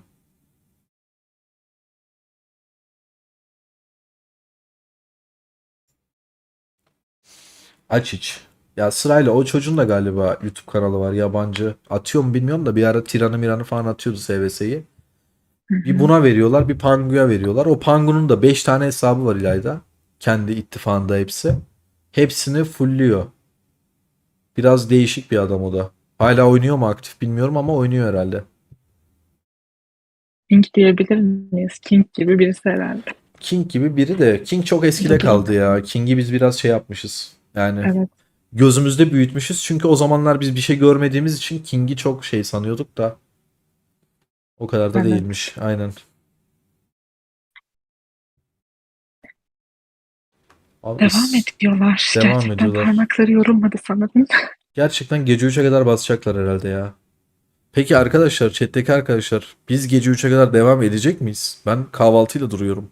Aç iç. Ya sırayla o çocuğun da galiba YouTube kanalı var yabancı. Atıyor mu bilmiyorum da bir ara Tiran'ı Miran'ı falan atıyordu SVS'yi. Hı Bir hı. buna veriyorlar, bir Pangu'ya veriyorlar. O Pangu'nun da 5 tane hesabı var İlayda. Kendi ittifakında hepsi. Hepsini fullüyor. Biraz değişik bir adam o da. Hala oynuyor mu aktif bilmiyorum ama oynuyor herhalde. King diyebilir miyiz? King gibi birisi herhalde. King gibi biri de. King çok eskide kaldı ya. King'i biz biraz şey yapmışız. Yani Evet. gözümüzde büyütmüşüz. Çünkü o zamanlar biz bir şey görmediğimiz için King'i çok şey sanıyorduk da. O kadar da Evet. değilmiş. Aynen. Abi, Devam ediyorlar. devam Gerçekten ediyorlar. parmakları yorulmadı sanırım. Gerçekten gece 3'e kadar basacaklar herhalde ya. Peki arkadaşlar, chat'teki arkadaşlar, biz gece 3'e kadar devam edecek miyiz? Ben kahvaltıyla duruyorum.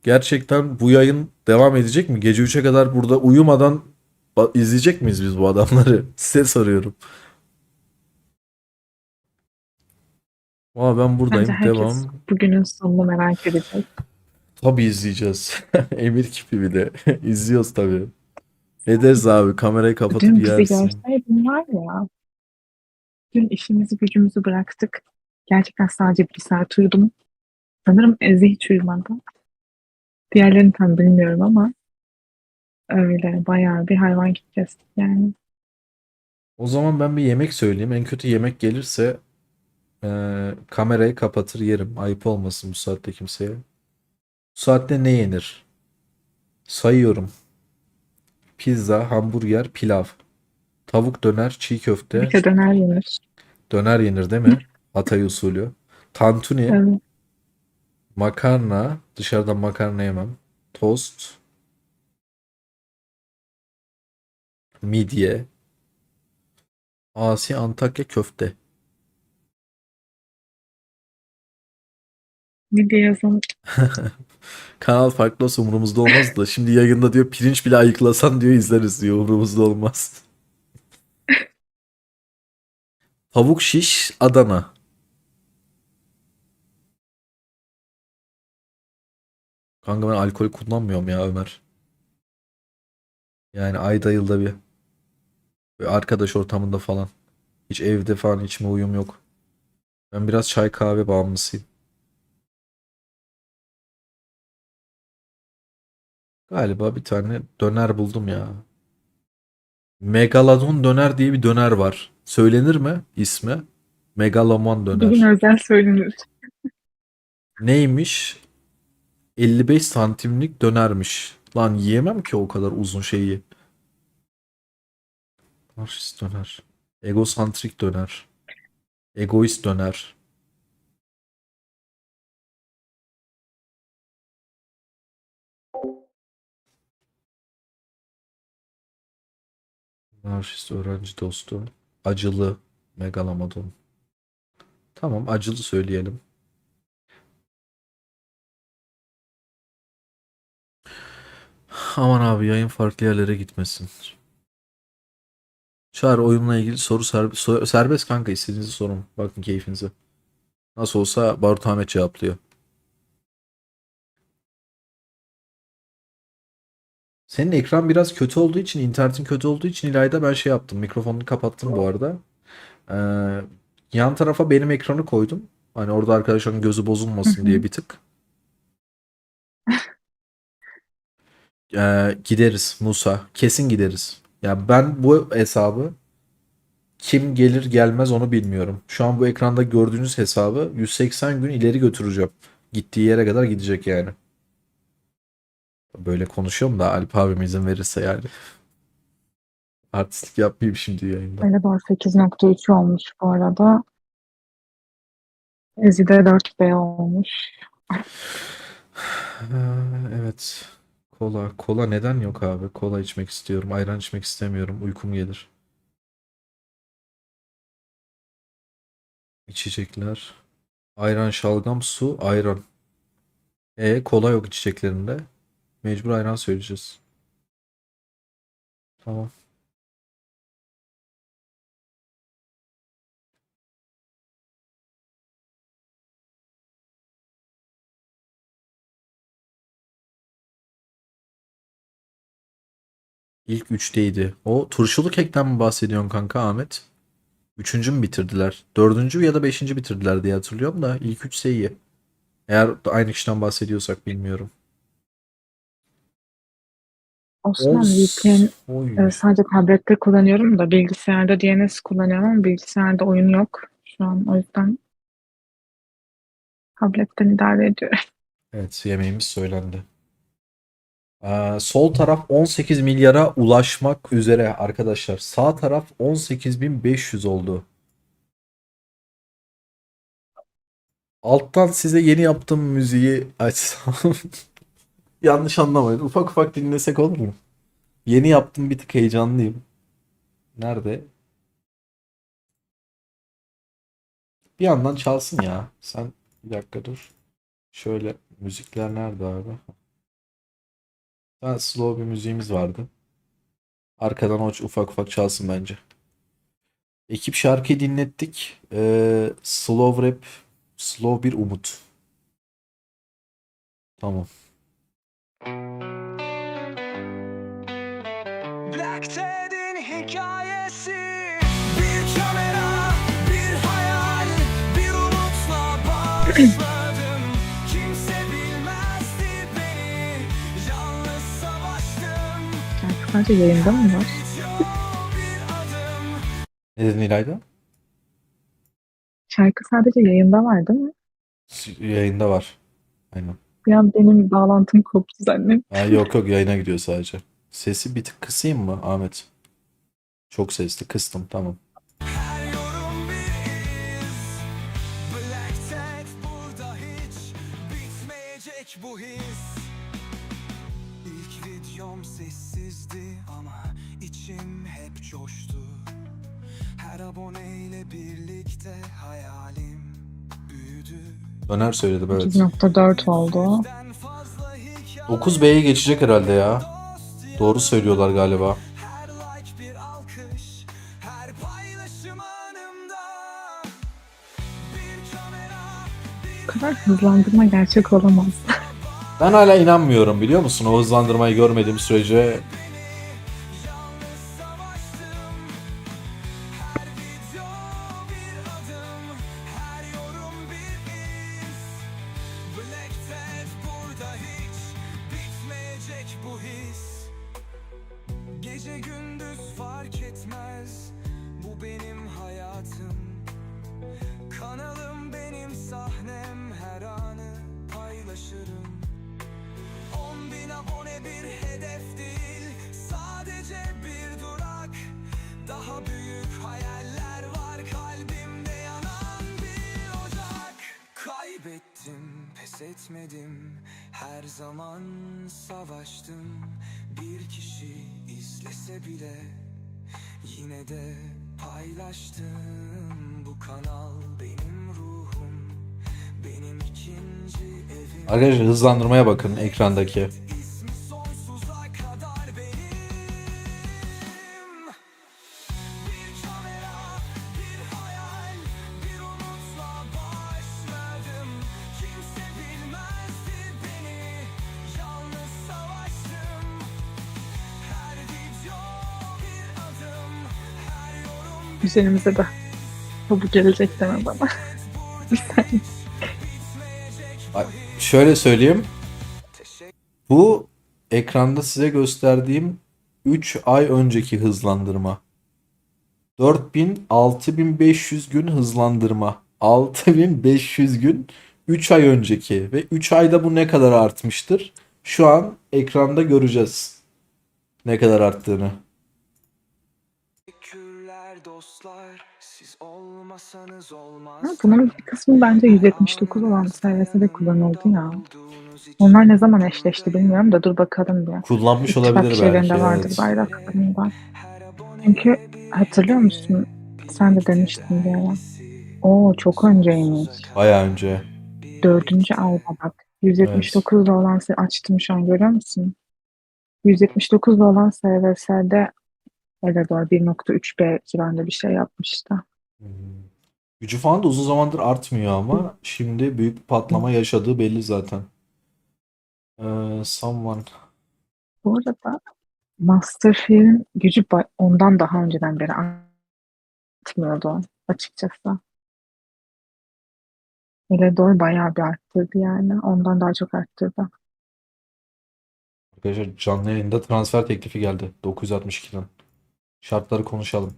Gerçekten bu yayın devam edecek mi? Gece 3'e kadar burada uyumadan izleyecek miyiz biz bu adamları? Size soruyorum. Aa, ben Bence buradayım. herkes Devam. bugünün sonunu merak edecek. Tabii izleyeceğiz. Emir kipi bir de. İzliyoruz tabii. Ederiz abi. Kamerayı kapatıp Dün bizi yersin. görseydin var ya. Dün işimizi gücümüzü bıraktık. Gerçekten sadece bir saat uyudum. Sanırım Ezi hiç uyumadı. Diğerlerini tam bilmiyorum ama öyle bayağı bir hayvan kestik yani. O zaman ben bir yemek söyleyeyim. En kötü yemek gelirse kamerayı kapatır yerim. Ayıp olmasın bu saatte kimseye. Bu saatte ne yenir? Sayıyorum. Pizza, hamburger, pilav. Tavuk döner, çiğ köfte. Bir de döner yenir. Döner yenir değil mi? Hatay usulü. Tantuni, Evet. makarna. Dışarıdan makarna yemem. Tost. Midye. Asi Antakya köfte. Midye yazın. Kanal farklı olsa umurumuzda olmaz da. Şimdi yayında diyor pirinç bile ayıklasan diyor izleriz diyor. Umurumuzda olmaz. Tavuk şiş Adana. Kanka ben alkol kullanmıyorum ya Ömer. Yani ayda yılda bir. Böyle arkadaş ortamında falan. Hiç evde falan içme uyum yok. Ben biraz çay kahve bağımlısıyım. Galiba bir tane döner buldum ya. Megalodon döner diye bir döner var. Söylenir mi ismi? Megaloman Bugün döner. özel söylenir. Neymiş? 55 santimlik dönermiş. Lan yiyemem ki o kadar uzun şeyi. Narşist döner. Egosantrik döner. Egoist döner. Narşist öğrenci dostu. Acılı Megalomodon. Tamam, acılı söyleyelim. Aman abi yayın farklı yerlere gitmesin. Çağrı oyunla ilgili soru serbest kanka, istediğinizi sorun. Bakın keyfinize. Nasıl olsa Barut Ahmet cevaplıyor. Senin ekran biraz kötü olduğu için, internetin kötü olduğu için İlayda ben şey yaptım. Mikrofonunu kapattım bu arada. Yan tarafa benim ekranı koydum. Hani orada arkadaşların gözü bozulmasın diye bir tık. Gideriz Musa. Kesin gideriz. Ya ben bu hesabı kim gelir gelmez onu bilmiyorum. Şu an bu ekranda gördüğünüz hesabı 180 gün ileri götüreceğim. Gittiği yere kadar gidecek yani. Böyle konuşuyorum da Alp abim izin verirse yani. Artistlik yapmayayım şimdi yayında. Galiba 8.3 olmuş bu arada. Ezi'de 4B olmuş. Evet. Kola. Kola neden yok abi? Kola içmek istiyorum. Ayran içmek istemiyorum. Uykum gelir. İçecekler. Ayran, şalgam, su, ayran. Kola yok içeceklerinde. Mecbur ayran söyleyeceğiz. Tamam. İlk üçteydi. O turşulu kekten mi bahsediyorsun kanka Ahmet? Üçüncü mü bitirdiler? Dördüncü ya da beşinci bitirdiler diye hatırlıyorum da ilk üçse iyi. Eğer aynı kişiden bahsediyorsak bilmiyorum. Osman VPN Oy. sadece tablette kullanıyorum da bilgisayarda DNS kullanıyorum ama bilgisayarda oyun yok şu an o yüzden Tabletten idare ediyorum. Evet, yemeğimiz söylendi. Sol taraf 18 milyara ulaşmak üzere arkadaşlar. Sağ taraf 18.500 oldu. Alttan size yeni yaptığım müziği açsam. Yanlış anlamayın. Ufak ufak dinlesek olur mu? Yeni yaptım, bir tık heyecanlıyım. Nerede? Bir yandan çalsın ya. Sen bir dakika dur. Şöyle müzikler nerede abi? Ha, slow bir müziğimiz vardı. Arkadan o ufak ufak çalsın bence. Ekip şarkıyı dinlettik. Slow rap, slow bir umut. Tamam. Black Ted'in hikayesi. Bir kamera, bir hayal, bir umutla başladım. Kimse bilmezdi beni, yalnız savaştım. Şarkı sadece yayında mı var? Bir adım. Ne dedin İlayda? Şarkı sadece yayında var değil mi? Yayında var. Aynen. Bir an benim bağlantım koptu zannettim. Ha, yok yok, yayına gidiyor sadece. Sesi bir tık kısayım mı Ahmet? Çok sesli, kıstım, tamam. Her yorum bir iz. Black Ted burada hiç bitmeyecek bu his. İlk videom sessizdi ama içim hep coştu. Her aboneyle birlikte hayalim büyüdü. Döner söyledim, evet. 8.4 oldu. 9B'ye geçecek herhalde ya. Doğru söylüyorlar galiba. Her like bir alkış, her paylaşım anımda. Bir kamera, Bu kadar hızlandırma gerçek olamaz. Ben hala inanmıyorum, biliyor musun? O hızlandırmayı görmediğim sürece. yalnız savaştım. Her video bir adım, her yorum bir iz. Black Ted burada hiç bitmeyecek bu his. Gece gündüz fark etmez, bu benim hayatım. Kanalım benim sahnem, her anı paylaşırım. 10.000 abone bir hedef değil, sadece bir durak. Daha büyük hayaller var, kalbimde yanan bir ocak. Kaybettim, pes etmedim, her zaman savaştım. Bir kişi izlese bile yine de paylaştım. Bu kanal benim ruhum, benim ikinci evim. Arkadaşlar hızlandırmaya bakın ekrandaki. İsmi sonsuza kadar benim. Bir kamera, bir hayal, bir umutla başladım. Kimse bilmezdi beni, yalnız savaştım. Her video bir adım, her yorum bir Üzerimize de bu gelecek deme bana. Bir saniye. Bak, şöyle söyleyeyim. Bu ekranda size gösterdiğim 3 ay önceki hızlandırma. 6500 gün hızlandırma. 6500 gün 3 ay önceki ve 3 ayda bu ne kadar artmıştır? Şu an ekranda göreceğiz ne kadar arttığını. teşekkürler dostlar, siz olmasanız Ha, olmaz. bunların bir kısmı bence 179 olan SVS'de kullanıldı ya. Onlar ne zaman eşleşti bilmiyorum da dur bakalım bir. Kullanmış İttifak olabilir şeylerinde belki. vardır Evet. bayraklarında. Çünkü hatırlıyor musun? Sen de demiştin bir ara. Oo çok önceymiş. Bayağı önce. 4. ayda bak. 179'da olan açtım şu an görüyor musun? 179'da olan SVS'de Eledor 1.3B civarında bir şey yapmıştı. Gücü falan da uzun zamandır artmıyor ama şimdi büyük bir patlama yaşadığı belli zaten. Someone. Bu arada Masterfield'in gücü ondan daha önceden beri artmıyordu açıkçası. Eledor bayağı bir arttırdı yani. Ondan daha çok arttırdı. Arkadaşlar canlı yayında transfer teklifi geldi 962'den. Şartları konuşalım.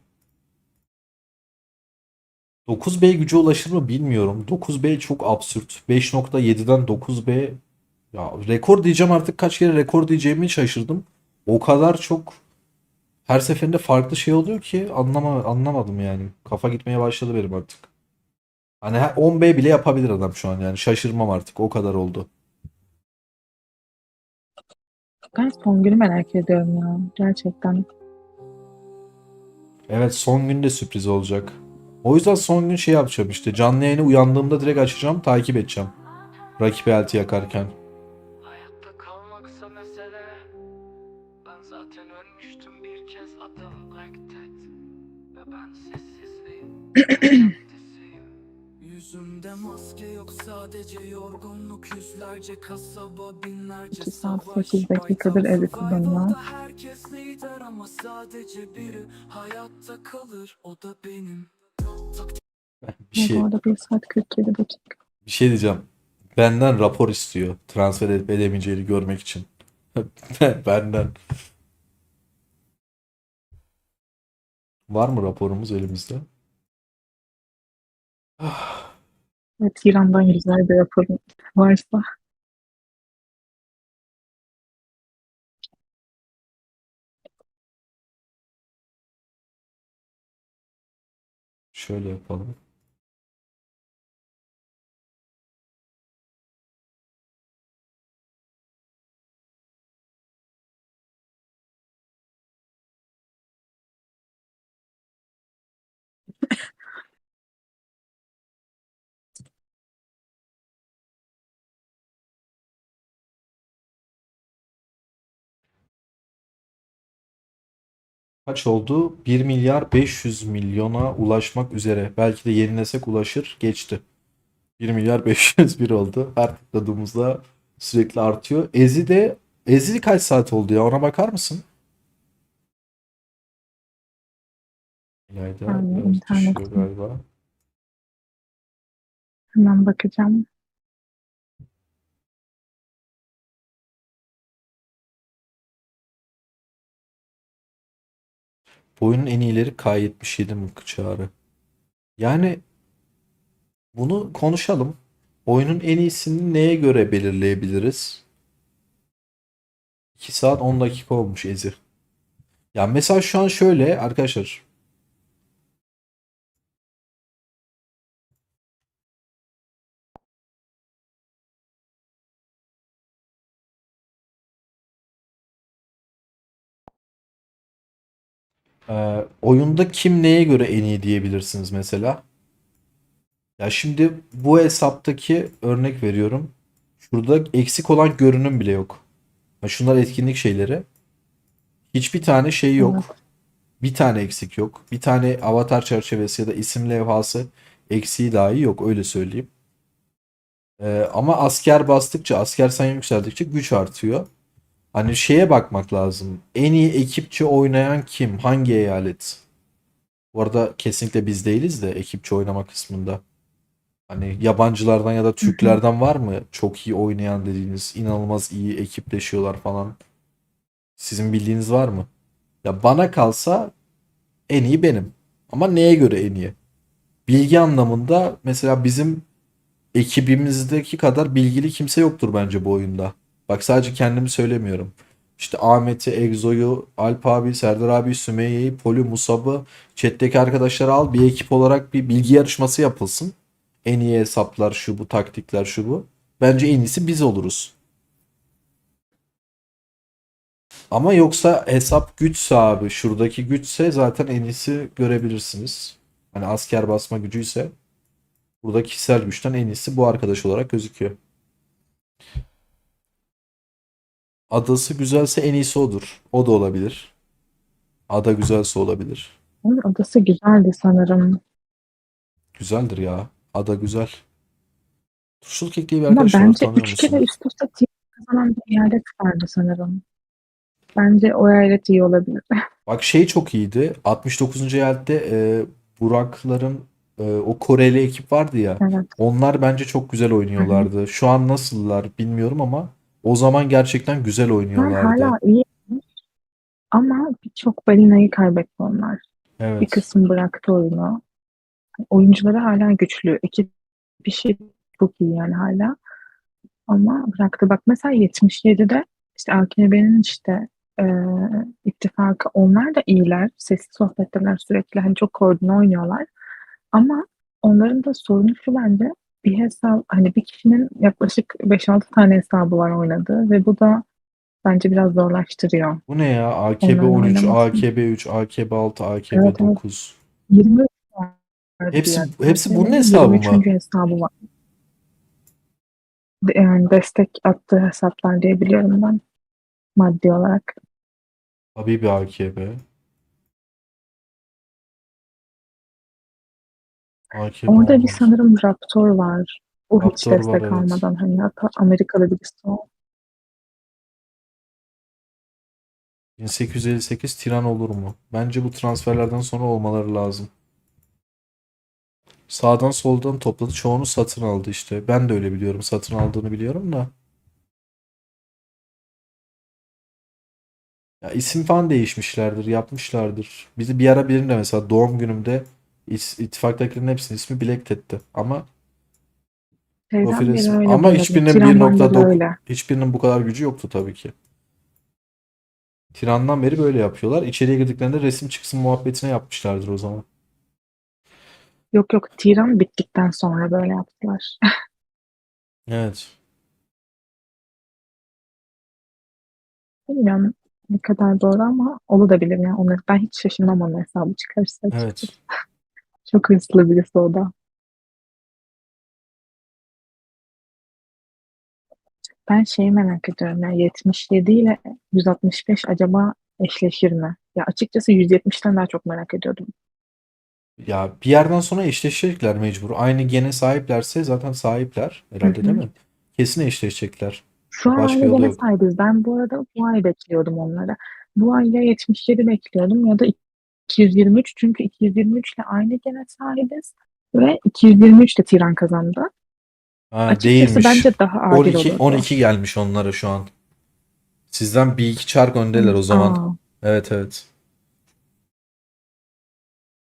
9B gücü ulaşır mı bilmiyorum. 9B çok absürt. 5.7'den 9B, ya rekor diyeceğim, artık kaç kere rekor diyeceğimi şaşırdım. O kadar çok her seferinde farklı şey oluyor ki anlamadım yani. Kafa gitmeye başladı benim artık. Hani 10B bile yapabilir adam şu an, yani şaşırmam artık, o kadar oldu. Ben son günü merak ediyorum ya. Gerçekten. Evet, son gün de sürpriz olacak. O yüzden son gün şey yapacağım işte. Canlı yayını uyandığımda direkt açacağım, takip edeceğim. Rakip elti yakarken. Hayatta kalmaksa mesele. Ben zaten ölmüştüm bir kez adım Black Ted. Ve ben sessizliğin ta kendisiyim. Yüzümde maske yok, sadece yorgunluk. Yüzlerce kasaba, binlerce 2 saat savaş. 8 dakikadır evi kullanıyor. Survival'da herkes lider ama sadece biri hayatta kalır, o da benim. Bir şey Bu arada 1 saat 47 dakika. bir şey diyeceğim. Benden rapor istiyor. Transfer edip edemeyeceğini görmek için. Benden. Var mı raporumuz elimizde? Evet, İran'dan güzel bir raporum varsa. Şöyle yapalım. Kaç oldu? 1 milyar 500 milyona ulaşmak üzere. Belki de yenilesek ulaşır. Geçti. 1 milyar 501 oldu. Her tıkladığımızda sürekli artıyor. Ezi kaç saat oldu ya? Ona bakar mısın? İlayda Yani biraz internet düşüyor galiba. hemen bakacağım. Bu oyunun en iyileri K77 mıkı çağrı. Yani bunu konuşalım. Oyunun en iyisini neye göre belirleyebiliriz? 2 saat 10 dakika olmuş Ezi. Ya mesela şu an şöyle arkadaşlar. Oyunda kim neye göre en iyi diyebilirsiniz mesela? Ya şimdi bu hesaptaki örnek veriyorum. Şurada eksik olan görünüm bile yok. Ha, şunlar etkinlik şeyleri. Hiçbir tane şey Evet. yok. Bir tane eksik yok. Bir tane avatar çerçevesi ya da isim levhası eksiği dahi yok, öyle söyleyeyim. Ama asker bastıkça, asker sayı yükseldikçe güç artıyor. Hani şeye bakmak lazım. En iyi ekipçi oynayan kim? Hangi eyalet? Bu arada kesinlikle biz değiliz de ekipçi oynama kısmında. Hani yabancılardan ya da Türklerden var mı çok iyi oynayan dediğiniz, inanılmaz iyi ekipleşiyorlar falan? Sizin bildiğiniz var mı? Ya bana kalsa en iyi benim. Ama neye göre en iyi? Bilgi anlamında mesela bizim ekibimizdeki kadar bilgili kimse yoktur bence bu oyunda. Bak, sadece kendimi söylemiyorum. İşte Ahmet'i, Egzo'yu, Alp abi, Serdar abi, Sümeyye'yi, Polü, Musab'ı, chat'teki arkadaşları al. Bir ekip olarak bir bilgi yarışması yapılsın. En iyi hesaplar şu bu, taktikler şu bu. Bence en iyisi biz oluruz. Ama yoksa hesap güçse abi, şuradaki güçse zaten en iyisi görebilirsiniz. Hani asker basma gücüyse burada kişisel güçten en iyisi bu arkadaş olarak gözüküyor. Adası güzelse en iyisi odur. O da olabilir. Ada güzelse olabilir. Onun adası güzeldi sanırım. Güzeldir ya. Ada güzel. Turşulu Kek diye bir Ama arkadaş var, bence tanıyor 3 kere musun? üst üste team kazanan bir eyalet vardı sanırım. Bence o eyalet iyi olabilir. Bak şey çok iyiydi. 69. eyalette Burakların o Koreli ekip vardı ya. Evet. Onlar bence çok güzel oynuyorlardı. Şu an nasıllar bilmiyorum ama o zaman gerçekten güzel Onlar oynuyorlardı. hala iyi ama birçok balinayı kaybetti onlar. Bir Evet. kısmı bıraktı oyunu. Oyuncuları hala güçlü. Ekip işi çok iyi yani hala. Ama bıraktı. Bak mesela 77'de işte AKP'nin işte ittifakı onlar da iyiler. Sesli sohbetteler sürekli. Hani çok koordine oynuyorlar. Ama onların da sorunu şu bence bir hesap hani bir kişinin yaklaşık 5-6 tane hesabı var oynadığı ve bu da bence biraz zorlaştırıyor Bu ne ya? AKB onların 13, oynamasını. AKB 3, AKB 6, AKB Evet, evet. 9. 23 var diye Hepsi bunun AKB'nin hesabı mı? 23. hesabı var. Yani destek attığı hesaplar diye biliyorum ben maddi olarak. Habibi AKB. AKB Orada bir 16. sanırım Raptor var. O hiç Raptor var, destek evet. almadan hani hatta Amerika'da birisi o. 1858 Tiran olur mu? Bence bu transferlerden sonra olmaları lazım. Sağdan soldan topladı. Çoğunu satın aldı işte. Ben de öyle biliyorum. Satın aldığını biliyorum da. Ya isim falan değişmişlerdir. Yapmışlardır. Bizi bir ara birinde mesela doğum günümde ittifaktakilerin hepsinin ismi Blacktead'ti. Ama profil Şeyden beri resmi. öyle bu Ama arada. hiçbirinin Tiran'dan beri 1.9 öyle. hiçbirinin bu kadar gücü yoktu tabii ki. Tiran'dan beri böyle yapıyorlar. İçeriye girdiklerinde resim çıksın muhabbetine yapmışlardır o zaman. Yok yok Tiran bittikten sonra böyle yaptılar. Evet. Bilmiyorum ne kadar doğru ama olabilir yani. Onu, ben hiç şaşırmam onun hesabı çıkarsa açıkçası. Evet. Çok hırslı birisi o da. Ben şeyi merak ediyorum ya 77 ile 165 acaba eşleşir mi? Ya açıkçası 170'ten daha çok merak ediyordum. Ya bir yerden sonra eşleşecekler mecbur. Aynı gene sahiplerse zaten sahipler Hı herhalde hı. değil mi? Kesin eşleşecekler. Şu an Başka aynı yolu gene yok. sahibiz. Ben bu arada bu ay bekliyordum onları. Bu ay ya 77 bekliyordum ya da 223 çünkü 223 ile aynı gene sahibiz ve 223 de Tiran kazandı. Ha, Açıkçası değilmiş. bence daha adil 12 olurdu. 12 gelmiş onlara şu an. Sizden bir iki çark öndeler o zaman. Aa, Evet, evet.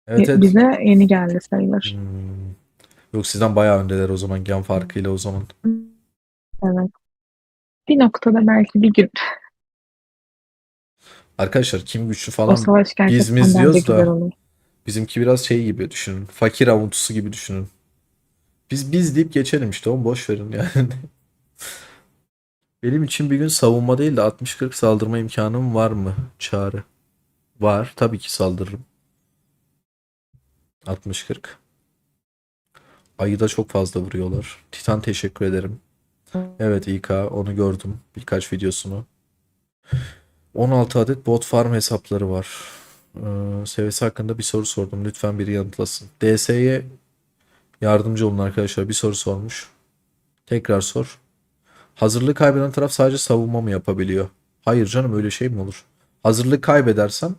Evet, evet. bize yeni geldi sayılır. Hmm. Yok, sizden bayağı öndeler o zaman gen farkıyla o zaman. Evet. Bir noktada belki bir gün Arkadaşlar kim güçlü o falan savaş biz mi gerçekten bence izliyoruz güzel da olur. bizimki biraz şey gibi düşünün. Fakir avuntusu gibi düşünün. Biz deyip geçelim işte onu boş verin yani. Benim için bir gün savunma değil de 60-40 saldırma imkanım var mı? Çağrı. Var. Tabii ki saldırırım. 60-40. Ayı da çok fazla vuruyorlar. Titan teşekkür ederim. Evet İK onu gördüm. Birkaç videosunu. 16 adet bot farm hesapları var. Seviyesi hakkında bir soru sordum. Lütfen biri yanıtlasın. DS'ye yardımcı olun arkadaşlar. Bir soru sormuş. Tekrar sor. Hazırlığı kaybeden taraf sadece savunma mı yapabiliyor? Hayır canım öyle şey mi olur? Hazırlığı kaybedersem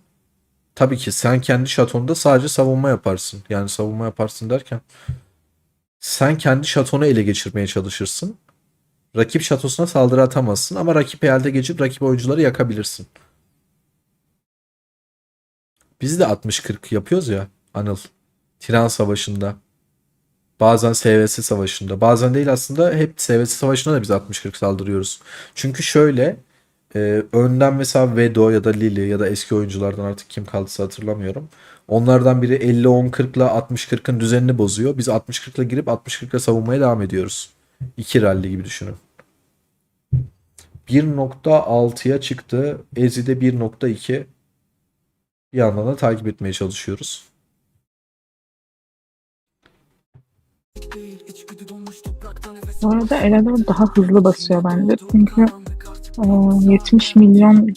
tabii ki sen kendi şatonda sadece savunma yaparsın. Yani savunma yaparsın derken sen kendi şatonu ele geçirmeye çalışırsın. Rakip şatosuna saldırı atamazsın ama rakip elde geçip rakip oyuncuları yakabilirsin. Biz de 60-40 yapıyoruz ya Anıl. Tiran Savaşı'nda. Bazen SVS Savaşı'nda. Bazen değil aslında hep SVS Savaşı'nda da biz 60-40 saldırıyoruz. Çünkü şöyle önden mesela Vedo ya da Lili ya da eski oyunculardan artık kim kaldıysa hatırlamıyorum. Onlardan biri 50-10-40 ile 60-40'ın düzenini bozuyor. Biz 60-40 ile girip 60-40 ile savunmaya devam ediyoruz. 2 rally gibi düşünün. 1.6'ya çıktı. Ezi'de 1.2. Bir yandan da takip etmeye çalışıyoruz. Bu arada Elador daha hızlı basıyor bence. Çünkü 70 milyon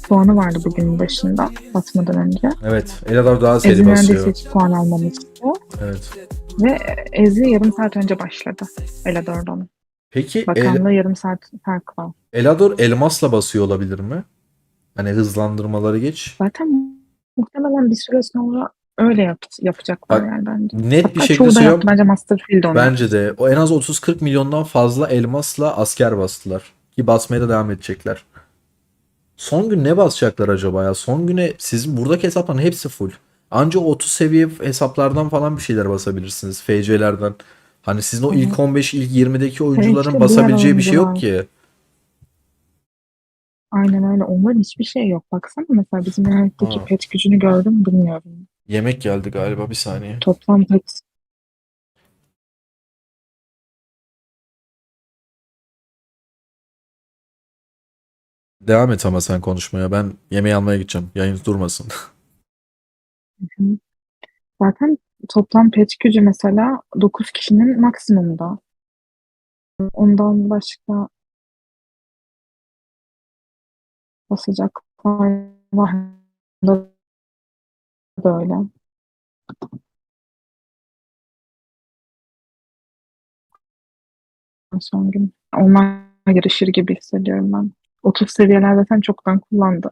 puanı vardı bugünün başında basmadan önce. Evet. Elador daha seri Ezi neredeyse basıyor. hiç puan almamıştı. Evet. Ve Ezi yarım saat önce başladı Elador'dan. Peki Bakanlığı yarım saat fark var. Elador elmasla basıyor olabilir mi? Hani hızlandırmaları geç. Zaten muhtemelen bir süre sonra öyle yapacaklar Bak yani bence. net bir Hatta şekilde çoğu da yaptı. söylüyorum. Bence Masterfield onu yaptı. Bence de. O en az 30-40 milyondan fazla elmasla asker bastılar. Ki basmaya da devam edecekler. Son gün ne basacaklar acaba ya? Son güne sizin buradaki hesapların hepsi full. Anca 30 seviye hesaplardan falan bir şeyler basabilirsiniz. FC'lerden. Hani sizin o ilk 15, ilk 20'deki oyuncuların işte diğer basabileceği bir şey yok oyuncular. ki. Aynen öyle. Onların hiçbir şey yok. Baksana mesela bizim eyaletteki Ha, pet gücünü gördün mü bilmiyorum. yemek geldi galiba, bir saniye. Toplam pet Devam et ama sen konuşmaya. Ben yemeği almaya gideceğim. Yayın durmasın. zaten toplam pet gücü mesela 9 kişinin maksimumda. Ondan başka basacaklar var da böyle. Son gün. Onlar yarışır gibi hissediyorum ben. 30 seviyeler zaten çoktan kullandı.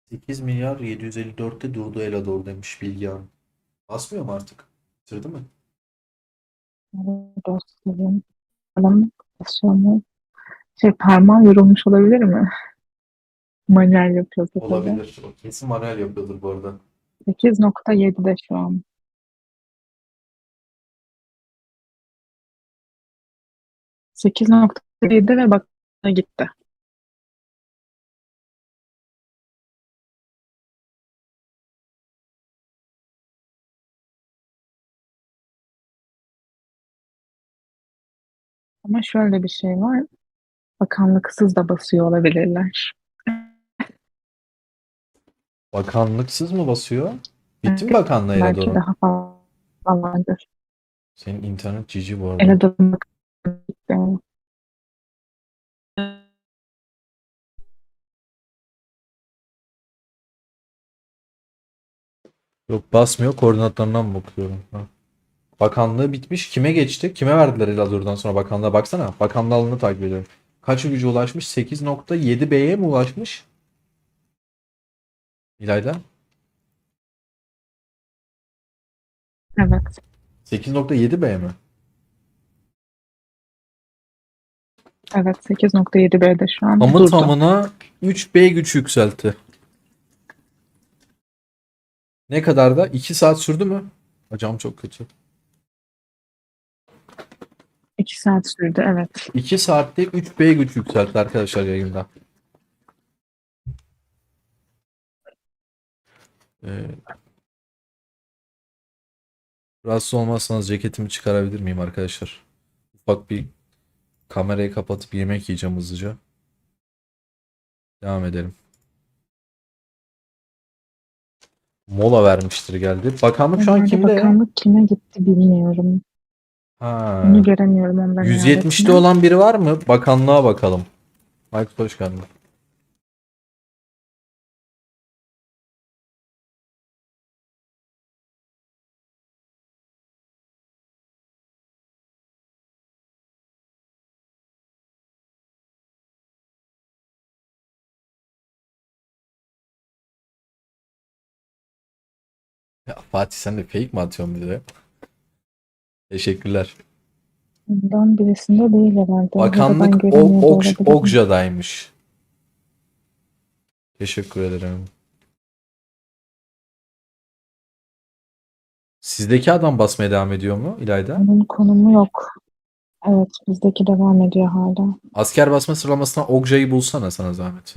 Sekiz milyar 754'te durdu Elador demiş Bilgehan. Basmıyor mu artık? Bitirdi mi? 4 seviye. Adam basıyor parmağı yorulmuş olabilir mi? Manuel yapıyordu tabii. Olabilir. O kesin manuel yapıyordur bu arada. 8.7'de şu an. 8.7 ve bak gitti. Ama şöyle bir şey var. Bakanlıksız da basıyor olabilirler. Bakanlıksız mı basıyor? Bitti mi Evet, bakanlığı belki Elador'un? daha fazla vardır. Senin internet cici bu arada. Elador'un bakanlığı gitti. Yok, basmıyor. Koordinatlarından mı bakıyorum? Ha. Bakanlığı bitmiş. Kime geçti? Kime verdiler Elador'dan sonra bakanlığa? Baksana. Bakanlığı alanını takip ediyorum. Kaç gücü ulaşmış? 8.7 B'ye mi ulaşmış? İlayda? Evet. 8.7 B mi? Evet 8.7B'de şu an Tamı durdu. tamına 3 B güç yükseltti. Ne kadar da? 2 saat sürdü mü? Hocam çok kötü. 2 saat sürdü evet. 2 saatte 3 B güç yükseltti arkadaşlar yayında. Ee, Rahatsız olmazsanız ceketimi çıkarabilir miyim arkadaşlar? Ufak bir kamerayı kapatıp yemek yiyeceğim hızlıca. Devam edelim. Mola vermiştir geldi. Bakanlık şu an Normalde kimde? bakanlık kime gitti bilmiyorum. Ha. Onu göremiyorum onların 170'te eyaletine. olan biri var mı? Bakanlığa bakalım. Mike hoş geldin. Ya Fatih, sen de fake mi atıyorsun bize? Teşekkürler. Ondan birisinde değil herhalde. Ya da ben Bakanlık göremiyor da olabilirim. Okja'daymış. Teşekkür ederim. Sizdeki adam basmaya devam ediyor mu İlayda? Onun konumu yok. Evet bizdeki devam ediyor hala. Asker basma sıralamasına Okja'yı bulsana sana zahmet.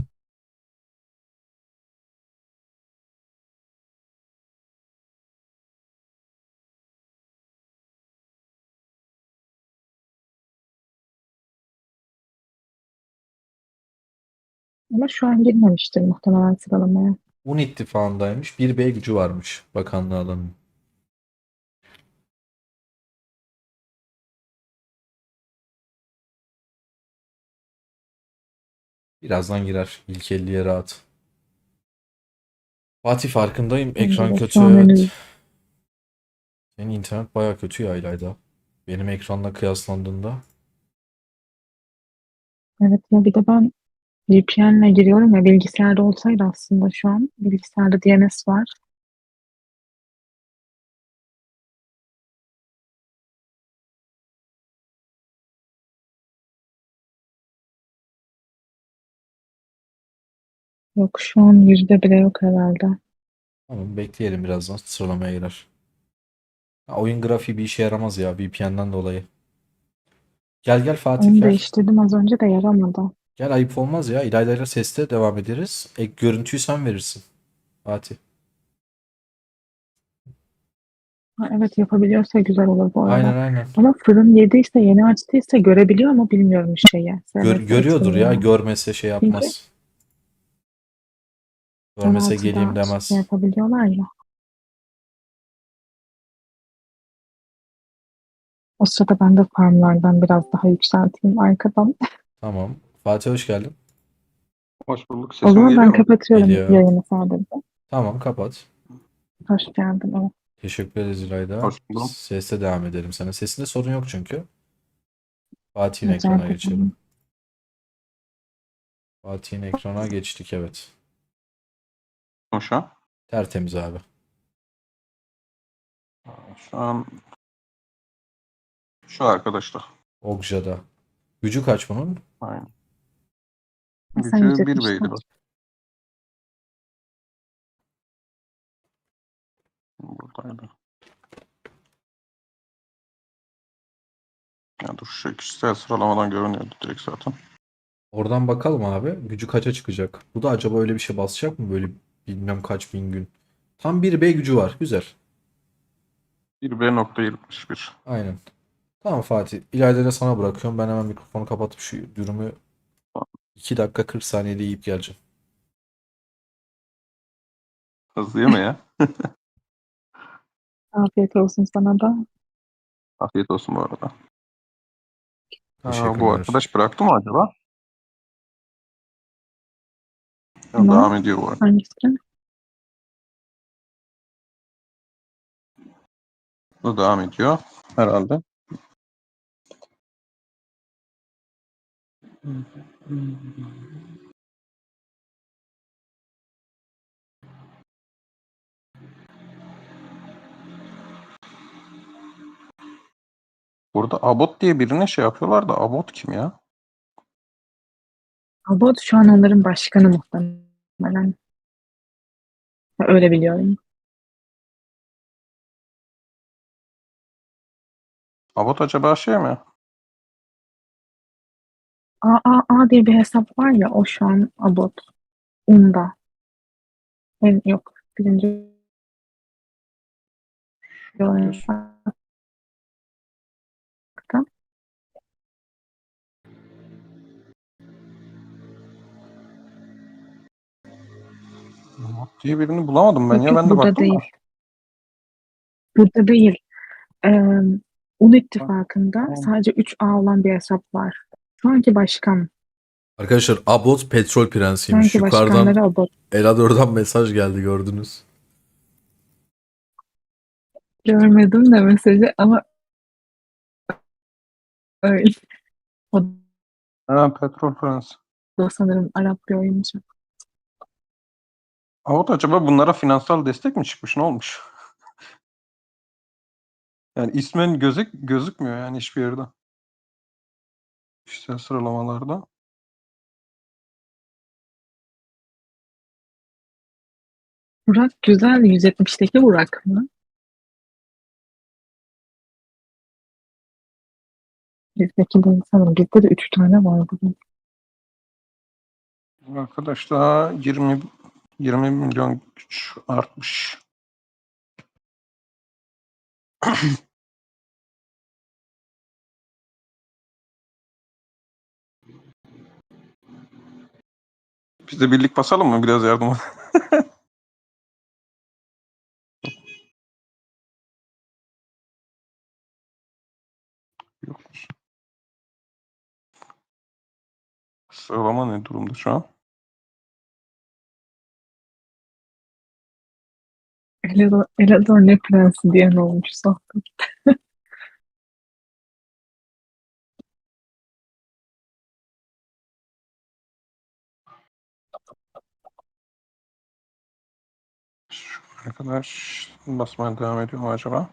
Ama şu an girmemiştir muhtemelen sıralamaya. Un ittifakındaymış. 1B gücü varmış bakanlığı alanın. Birazdan girer. İlk 50'ye rahat. Fatih farkındayım. Bence Ekran de kötü, şu an evet. henüz. Senin internet baya kötü ya İlayda. Benim ekranla kıyaslandığında. Evet ya bir de ben VPN'le giriyorum ya bilgisayarda olsaydı aslında şu an. Bilgisayarda DNS var. Yok şu an yüzde bile yok herhalde. Tamam, bekleyelim, birazdan sıralamaya girer. Ha, oyun grafiği bir işe yaramaz ya VPN'den dolayı. Gel gel Fatih Onu gel. değiştirdim az önce de yaramadı. Gel, ayıp olmaz ya. İlayda'yla seste devam ederiz. Görüntüyü sen verirsin Fatih. Ha, evet yapabiliyorsa güzel olur bu arada. Aynen aynen. Ama fırın yediyse yeni açtıysa görebiliyor mu bilmiyorum şeyi. SMS Görüyordur ya. etmiyor. Görmese şey Çünkü yapmaz. Görmese geleyim 16'da şey demez. yapabiliyorlar ya. O sırada ben de farmlardan biraz daha yükselteyim arkadan. Tamam. Fatih hoş geldin. Hoş bulduk. O Sesim zaman ben geliyor mu? kapatıyorum Geliyor. yayını sadece. Tamam, kapat. Hoş geldin. Evet. Teşekkür ederiz İlayda. Hoş buldum. Seste devam edelim sana. Sesinde sorun yok çünkü. Fatih'in Rica ekrana ederim. geçelim. Fatih'in ekrana geçtik, evet. Şu an. Tertemiz abi. Şu an şu arkadaşlar. Okja'da. Gücü kaç bunun? Aynen. Sen Gücü 1 170 beydi kaç? bak. Buradaydı. Ya dur şu kişisel sıralamadan görünüyordu direkt zaten. Oradan bakalım abi. Gücü kaça çıkacak? Bu da acaba öyle bir şey basacak mı? Böyle bilmem kaç bin gün. Tam 1B gücü var. Güzel. 1B.71. Aynen. Tamam Fatih. İleride de sana bırakıyorum. Ben hemen mikrofonu kapatıp şu dürümü 2 dakika 40 saniyede yiyip geleceğim. Hızlı yeme ya. Afiyet olsun sana da. Afiyet olsun bu arada. Bu Teşekkürler. arkadaş bıraktı mı acaba? Yok, Ama devam ediyor bu arada. hangisi? Bu devam ediyor herhalde. Burada Abot diye birine şey yapıyorlar da Abot kim ya? Abot şu an onların başkanı muhtemelen. Öyle biliyorum. Abot acaba şey mi? A diye bir hesap var ya o şu an Abot. Unda. Yok. Birinci Diyorsun. Abot diye birini bulamadım ben Yok ya. yok Ben de burada baktım değil. da. Burada değil. Ee, Un Ha, ittifakında tamam. sadece 3A olan bir hesap var. Şu anki başkan. Arkadaşlar Abot petrol Şu prensiymiş. anki Yukarıdan başkanları Abot. Elador'dan mesaj geldi, gördünüz. Görmedim de mesajı ama öyle. O Ha, Petrol Prens. da sanırım Arap bir oyuncu. Abot acaba bunlara finansal destek mi çıkmış? Ne olmuş? Yani ismen gözükmüyor yani hiçbir yerde. Kişisel sıralamalarda. Burak güzel 170'teki Burak mı? Bizdeki de sanırım. Bizde de 3 tane var bugün. Arkadaş daha 20 milyon güç artmış. Biz de birlik basalım mı? Biraz yardım. Yokmuş. Sıralama ne durumda şu an? Elador ne prensi diyen olmuş sohbet. Şu arkadaş basmaya devam ediyor mu acaba?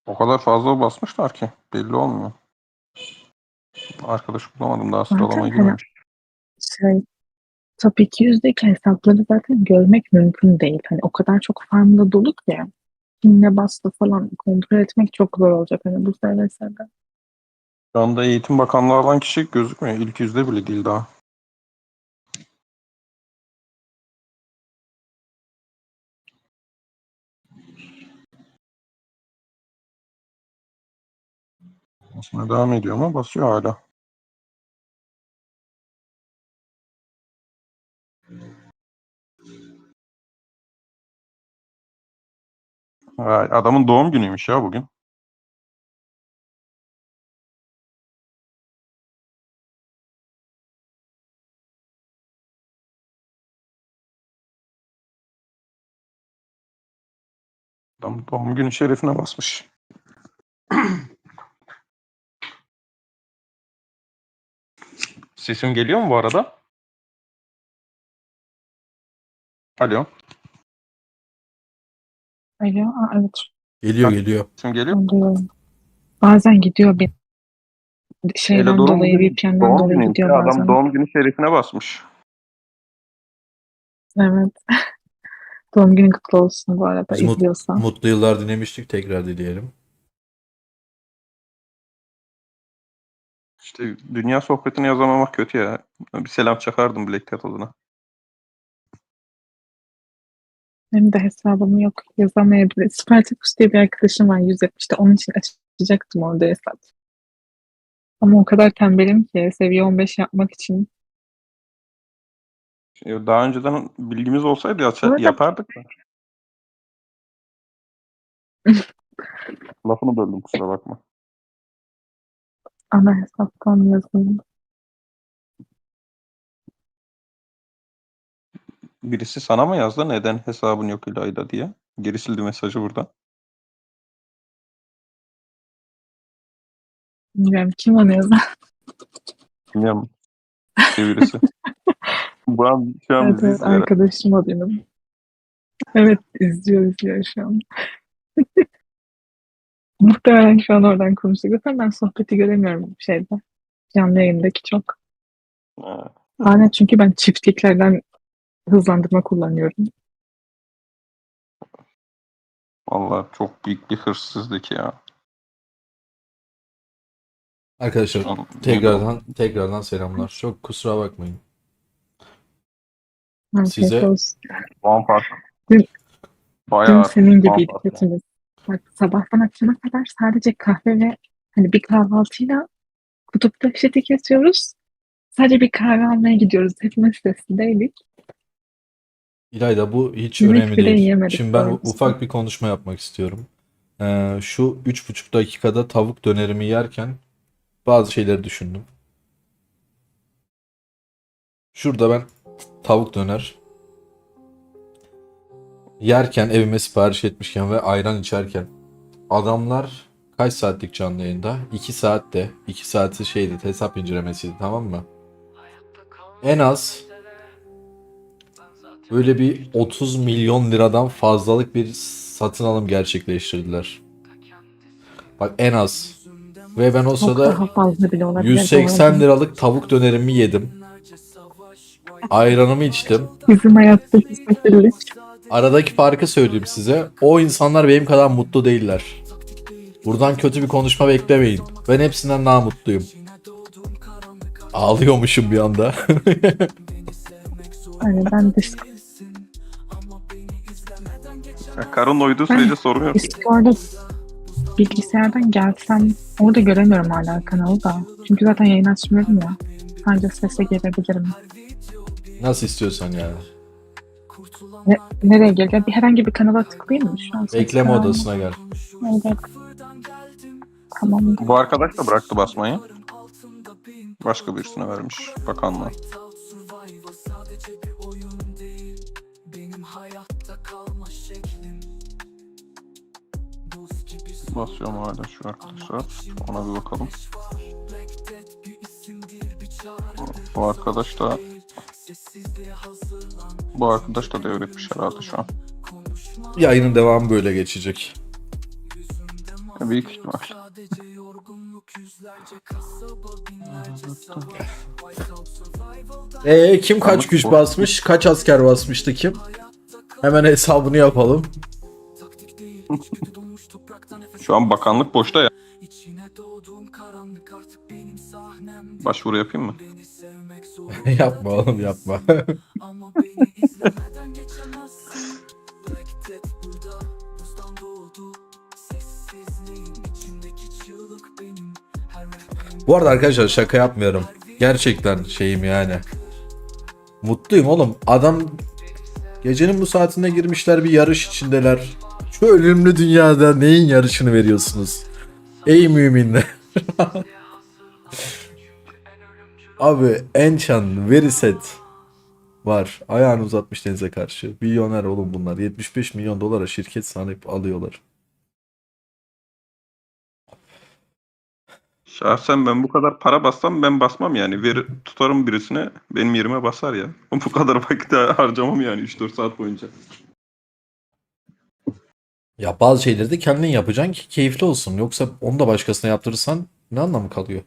O kadar fazla basmışlar ki belli olmuyor. Arkadaş bulamadım daha Zaten sıralamaya hani girmemiş. şey top 200'deki hesapları zaten görmek mümkün değil. Hani o kadar çok farmda dolu ki kim ne bastı falan kontrol etmek çok zor olacak hani bu seviyede. Şu anda Eğitim Bakanlığı olan kişi gözükmüyor. İlk yüzde bile değil daha. Basmaya devam ediyor ama basıyor hala. Vay, adamın doğum günüymüş ya bugün. Adam doğum günü şerefine basmış. Sesim geliyor mu bu arada? Alo. Alo, evet. Geliyor. Sesim geliyor. Ben duyuyorum. Bazen gidiyor bir şeyden Elador'un dolayı, bugün VPN'den doğum dolayı günüymüş gidiyor ya. Adam bazen. doğum günü şerefine basmış. Evet. Doğum günün kutlu olsun bu arada Biz izliyorsa. mutlu yıllar dilemiştik. Tekrar dileyelim. İşte dünya sohbetini yazamamak kötü ya. Bir selam çakardım Black Cat adına. Benim de hesabım yok. Yazamayabilir. Spartacus diye bir arkadaşım var 170'te. Onun için açacaktım orada hesap. Ama o kadar tembelim ki seviye 15 yapmak için. Daha önceden bilgimiz olsaydı Bu arada yapardık da. Lafını böldüm kusura bakma. ana hesaptan yazın. Birisi sana mı yazdı neden hesabın yok İlayda diye? Geri sildi mesajı burada. Bilmiyorum kim onu yazar. Bilmiyorum. Birisi. Şu an Evet, bizi evet izliyor. arkadaşım o benim. Evet izliyor şu an. Muhtemelen şu an oradan konuştuk. Zaten ben sohbeti göremiyorum şeyde. Canlı yayındaki çok. Ha, Aynen çünkü ben çiftliklerden hızlandırma kullanıyorum. vallahi çok büyük bir hırsızlık ya. Arkadaşlar Şu an tekrardan selamlar. Çok kusura bakmayın. Afiyet Size olsun. puan farkı. Dün Bayağı senin puan gibiydik farkı. hepimiz. Bak sabahtan akşama kadar sadece kahve ve hani bir kahvaltıyla kutup dehşeti kesiyoruz. Sadece bir kahve almaya gidiyoruz. Hepimiz sesindeydik. İlayda bu hiç Yemek önemli bile değil. yiyemedik Şimdi ben doğrusu. ufak bir konuşma yapmak istiyorum. Şu 3,5 dakikada tavuk dönerimi yerken bazı şeyleri düşündüm. Şurada ben tavuk döner yerken evime sipariş etmişken ve ayran içerken adamlar kaç saatlik canlı yayında? 2 saatte. 2 saati şeydi hesap incelemesiydi tamam mı? En az böyle bir 30 milyon liradan fazlalık bir satın alım gerçekleştirdiler. Bak en az. Ve ben o Çok sırada daha fazla bile olabilir bu 180 arada. liralık tavuk dönerimi yedim. Ayranımı içtim. Bizim hayattaki sefillik. Aradaki farkı söyleyeyim size. O insanlar benim kadar mutlu değiller. Buradan kötü bir konuşma beklemeyin. Ben hepsinden daha mutluyum. Ağlıyormuşum bir anda. Hani ben Ya karın uyduğu sürece sorun yok. Discord'da bilgisayardan gelsem orada göremiyorum hala kanalı da. Çünkü zaten yayın açmıyorum ya. Sadece sese gelebilirim. Nasıl istiyorsan yani. Nereye geleceğim? Herhangi bir kanala tıklayayım mı şu an? Bekleme odasına gel. Evet. Tamam. Bu arkadaş da bıraktı basmayı. Başka birisine vermiş bakanlığa. Basıyorum hala şu arkadaşlar. Ona bir bakalım. Bu arkadaş da devretmiş herhalde şu an. Yayının devamı böyle geçecek. Büyük ihtimal. Sadece yorgunluk, yüzlerce kasaba, binlerce savaş. Whiteout survival'da Kim kaç güç basmış? Kaç asker basmıştı kim? Hemen hesabını yapalım. taktik değil, içgüdü donmuş topraktan nefes Şu an bakanlık boşta ya. İçine doğduğum karanlık artık benim sahnem. Başvuru yapayım mı? Beni sevmek zor. Yapma oğlum yapma. Ama beni izlemeden geçemezsin. Black Death burada buzdan doğdu. Sessizliğin içindeki çığlık benim. Her rapim Bu arada arkadaşlar şaka yapmıyorum. Gerçekten şeyim yani. Mutluyum oğlum. Adam gecenin bu saatinde girmişler bir yarış içindeler. Şu ölümlü dünyada neyin yarışını veriyorsunuz? Ey müminler. Abi Enchant, Veriset var. Ayağını uzatmış denize karşı. Milyoner oğlum bunlar. 75 milyon dolara şirket sanıp alıyorlar. Şahsen ben bu kadar para bassam ben basmam yani. Tutarım birisine benim yerime basar ya. Bu kadar vakit harcamam yani 3-4 saat boyunca. Ya bazı şeyleri de kendin yapacaksın ki keyifli olsun. Yoksa onu da başkasına yaptırırsan ne anlamı kalıyor?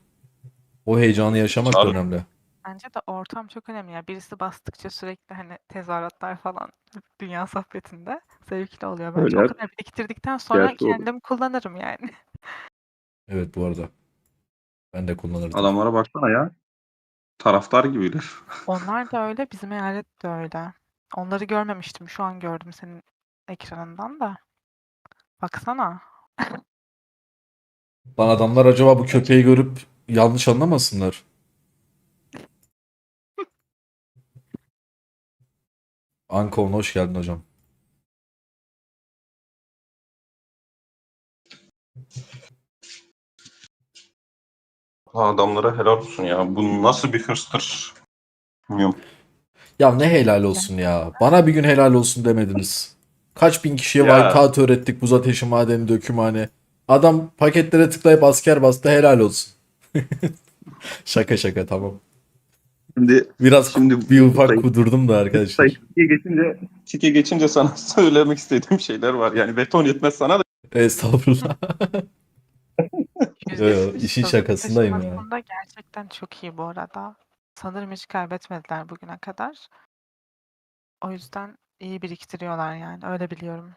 O heyecanı yaşamak da Abi. önemli. Bence de ortam çok önemli ya. Birisi bastıkça sürekli hani tezahüratlar falan dünya sohbetinde zevkli oluyor bence. Öyle. O kadar biriktirdikten sonra Gerçi o da. kendim kullanırım yani. Evet bu arada. Ben de kullanırdım. Adamlara baksana ya. Taraftar gibiler. Onlar da öyle, bizim eyalet de öyle. Onları görmemiştim. Şu an gördüm senin ekranından da. Baksana. Lan adamlar acaba bu köpeği görüp yanlış anlamasınlar. Ankon hoş geldin hocam. Adamlara helal olsun ya. Bu nasıl bir hırstır? Bilmiyorum. Ya ne helal olsun ya. Bana bir gün helal olsun demediniz. Kaç bin kişiye Ya. Wildcard öğrettik. Buz ateşi madeni dökümhane. Adam paketlere tıklayıp asker bastı helal olsun. Şaka şaka tamam. Biraz bir ufak kudurdum da arkadaşlar. Çike geçince sana söylemek istediğim şeyler var. Yani beton yetmez sana da. Estağfurullah. Yo, yo, %70 işin hızlı şakasındayım ya. taşımasında gerçekten çok iyi bu arada. Sanırım hiç kaybetmediler bugüne kadar. O yüzden iyi biriktiriyorlar yani. Öyle biliyorum.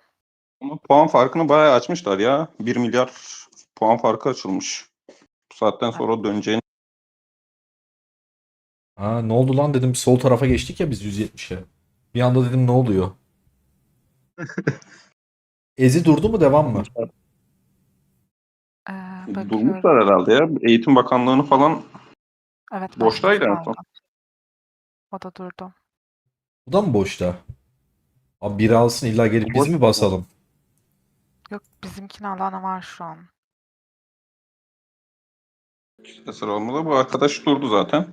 Ama puan farkını bayağı açmışlar ya. 1 milyar puan farkı açılmış. Bu saatten sonra döneceğini. Ha, ne oldu lan dedim sol tarafa geçtik ya biz 170'e. Bir anda dedim ne oluyor? Ezi durdu mu devam mı? Bakıyorum. Durmuşlar herhalde ya. Eğitim Bakanlığı'nı falan Evet, boştaydı en başkası son. aldı. O da durdu. Bu da mı boşta? Abi biri alsın illa gelip biz mi basalım? Yok, bizimkini alana var şu an. Sıra olmadı. Bu arkadaş durdu zaten.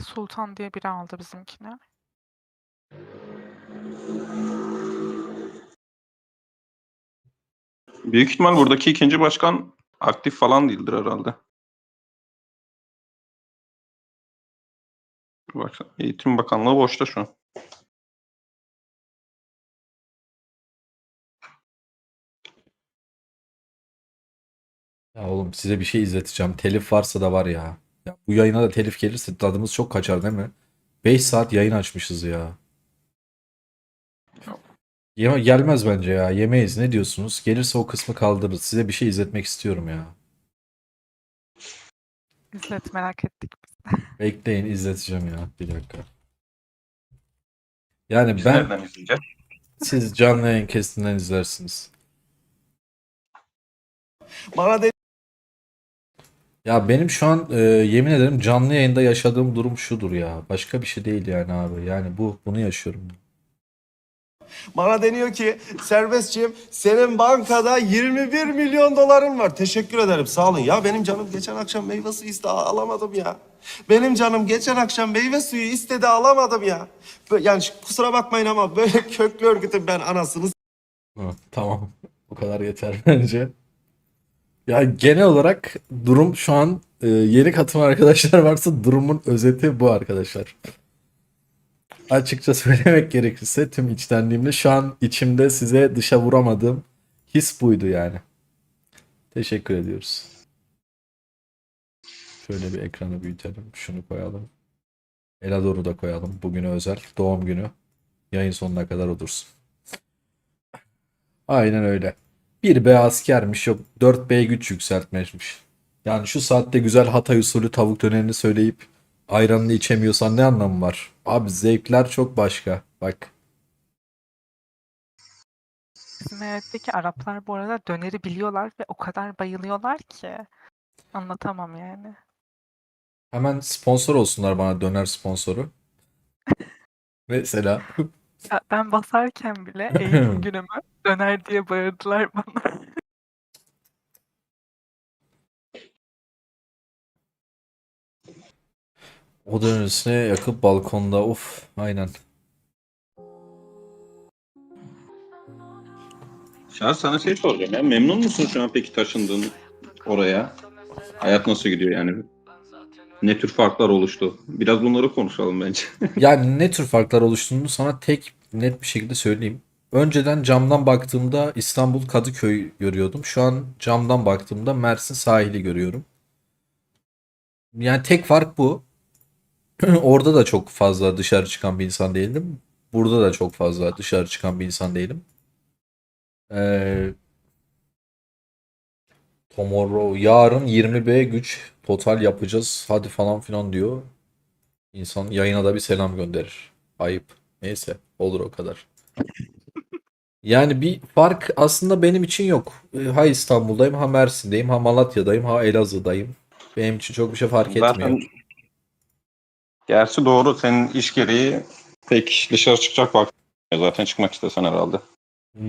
Sultan diye biri aldı bizimkini. Büyük ihtimal buradaki ikinci başkan aktif falan değildir herhalde. Bak, Eğitim Bakanlığı boşta şu an. Ya oğlum size bir şey izleteceğim. Telif varsa da var ya. Ya bu yayına da telif gelirse tadımız çok kaçar değil mi? 5 saat yayın açmışız ya. Gelmez bence ya. Yemeyiz. Ne diyorsunuz? Gelirse o kısmı kaldırırız. Size bir şey izletmek istiyorum ya. İzlet, merak ettik. Bekleyin izleteceğim ya. Bir dakika. Yani Biz ben nereden izleyeceğiz? siz canlı yayın kestinden izlersiniz. Bana de Ya benim şu an yemin ederim canlı yayında yaşadığım durum şudur ya. Başka bir şey değil yani abi. Yani bunu yaşıyorum. Bana deniyor ki Serbestciğim senin bankada 21 milyon doların var. Teşekkür ederim sağ olun. Ya benim canım geçen akşam meyve suyu istedi alamadım ya. Benim canım geçen akşam meyve suyu istedi alamadım ya. Yani kusura bakmayın ama böyle köklü örgütün ben anasını Ha, tamam. Bu kadar yeter bence. Ya genel olarak durum şu an yeni katım arkadaşlar varsa durumun özeti bu arkadaşlar. Açıkça söylemek gerekirse tüm içtenliğimle şu an içimde size dışa vuramadığım his buydu yani. Teşekkür ediyoruz. Şöyle bir ekranı büyütelim. Şunu koyalım. Elador'u da koyalım. Bugüne özel. Doğum günü. Yayın sonuna kadar o dursun. Aynen öyle. 1B askermiş, yok 4B güç yükseltmişmiş. Yani şu saatte güzel Hatay usulü tavuk dönerini söyleyip ayranını içemiyorsan ne anlamı var? Abi zevkler çok başka. Bak. Bizim eyaletteki Araplar bu arada döneri biliyorlar ve o kadar bayılıyorlar ki anlatamam yani. Hemen sponsor olsunlar bana, döner sponsoru. Mesela. Ben basarken bile eğitim günümü döner diye bağırdılar bana. O döner üstüne yakıp balkonda. Of, aynen. Şahs sana şey soracağım ya. Memnun musun şu an peki taşındığın oraya? Hayat nasıl gidiyor yani? Ne tür farklar oluştu? Biraz bunları konuşalım bence. Yani ne tür farklar oluştuğunu sana tek net bir şekilde söyleyeyim. Önceden camdan baktığımda İstanbul Kadıköy görüyordum. Şu an camdan baktığımda Mersin sahili görüyorum. Yani tek fark bu. Orada da çok fazla dışarı çıkan bir insan değildim. Burada da çok fazla dışarı çıkan bir insan değilim. Tomorrow, yarın 20B güç total yapacağız hadi falan filan diyor. İnsan yayına da bir selam gönderir. Ayıp. Neyse, olur o kadar. Yani bir fark aslında benim için yok. Ha İstanbul'dayım, ha Mersin'deyim, ha Malatya'dayım, ha Elazığ'dayım. Benim için çok bir şey fark etmiyor. Zaten gerçi doğru, senin iş gereği pek dışarı çıkacak vaktin yok. Zaten çıkmak istesen herhalde.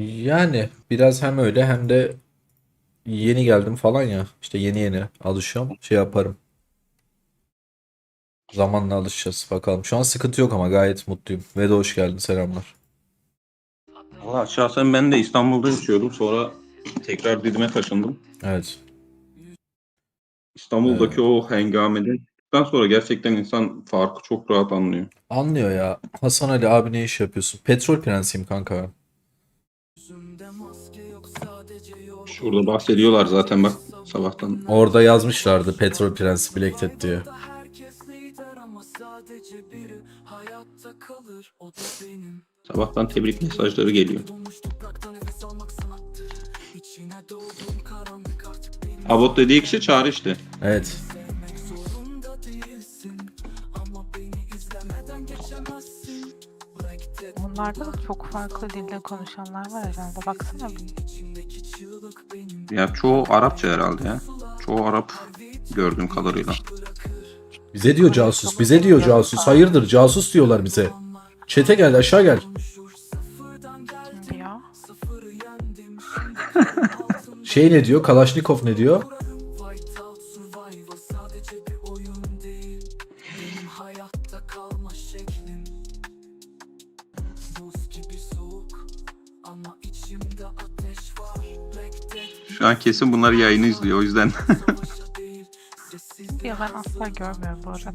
Yani biraz hem öyle hem de yeni geldim falan ya. İşte yeni alışıyorum. Şey yaparım. Zamanla alışacağız bakalım. Şu an sıkıntı yok ama gayet mutluyum. Ve de hoş geldin. Selamlar. Valla şahsen ben de İstanbul'da yaşıyordum. Sonra tekrar Didim'e taşındım. Evet. İstanbul'daki o hengameden çıktıktan sonra gerçekten insan farkı çok rahat anlıyor. Anlıyor ya. Hasan Ali abi ne iş yapıyorsun? Petrol prensiyim kanka ben. Şurada bahsediyorlar zaten bak sabahtan. Orada yazmışlardı Petrol Prensi Black diye. Sabahtan tebrik mesajları geliyor. Abot dediği kişi Çağrı işte. Evet. Onlarda da çok farklı dilde konuşanlar var herhalde. Baksana bir. Ya çoğu Arapça herhalde ya. Çoğu Arap gördüğüm kadarıyla. Bize diyor casus. Bize diyor casus. Hayırdır casus diyorlar bize. Çete gel, aşağı gel. Kim diyor? Şey ne diyor? Kalaşnikov ne diyor? Şu an kesin bunlar yayını izliyor o yüzden. Ya ben asla görmüyorum bu arada.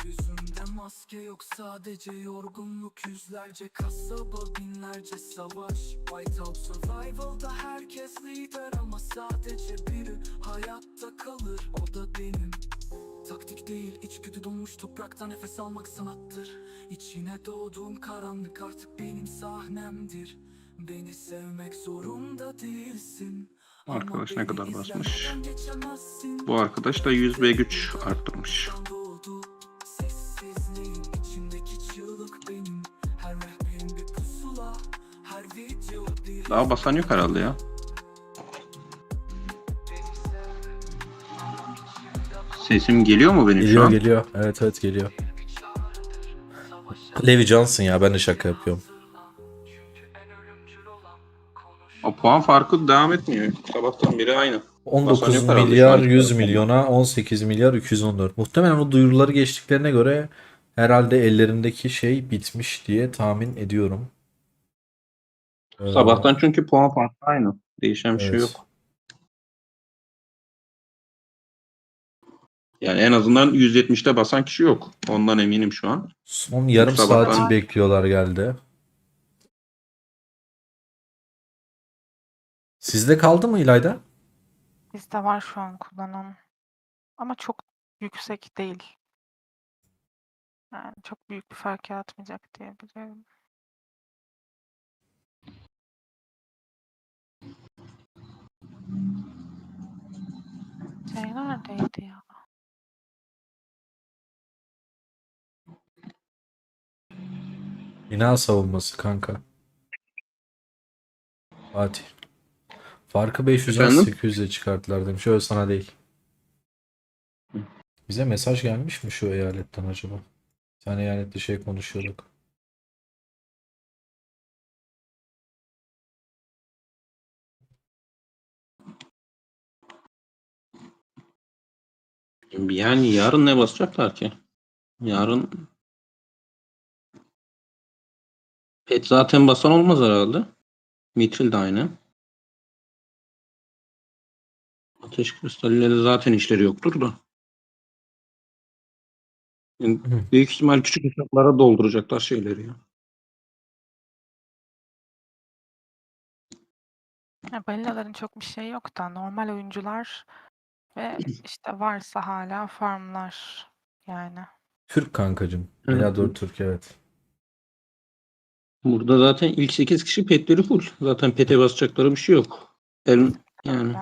Yüzümde maske yok, sadece yorgunluk. Yüzlerce kasaba, binlerce savaş. White House Survival'da herkes lider ama sadece biri hayatta kalır, o da benim. Taktik değil, içgüdü donmuş toprakta nefes almak sanattır. İçine doğduğum karanlık artık benim sahnemdir. Beni sevmek zorunda değilsin. Arkadaş ne kadar basmış? Bu arkadaş da 100B güç arttırmış. Daha basan yok herhalde ya. Sesim geliyor mu benim şu Geliyor an? geliyor. Evet evet geliyor. Levi Johnson ya, ben de şaka yapıyorum. O puan farkı devam etmiyor. Sabahtan beri aynı. 19 Basan yok herhalde milyar şu an. 100 milyona 18 milyar 214. Muhtemelen o duyuruları geçtiklerine göre herhalde ellerindeki şey bitmiş diye tahmin ediyorum. Sabahtan çünkü puan farkı aynı. Değişen bir şey Evet. yok. Yani en azından 170'te basan kişi yok. Ondan eminim şu an. Son yarım Sabahtan- saati bekliyorlar geldi. Sizde kaldı mı İlayda? Bizde var şu an kullanan. Ama çok yüksek değil. Yani çok büyük bir fark yaratmayacak diye biliyorum. Şey neredeydi ya? Bina savunması kanka. Fatih. Farkı 500'den Efendim? 800'e çıkarttılar demiş. Öyle sana değil. Bize mesaj gelmiş mi şu eyaletten acaba? Bir tane eyalette şey konuşuyorduk. Yani yarın ne basacaklar ki? Yarın pet zaten basan olmaz herhalde. Mitril de aynı. Ateş kristaliyle de zaten işleri yoktur da. Yani büyük ihtimal küçük hesaplara dolduracaklar şeyleri ya. Ya balilaların çok bir şey yok da normal oyuncular ve işte varsa hala farmlar yani. Türk kankacım. Evet. Elador Türk, evet. Burada zaten ilk 8 kişi petleri full. Zaten pete basacakları bir şey yok. Yani Öyle.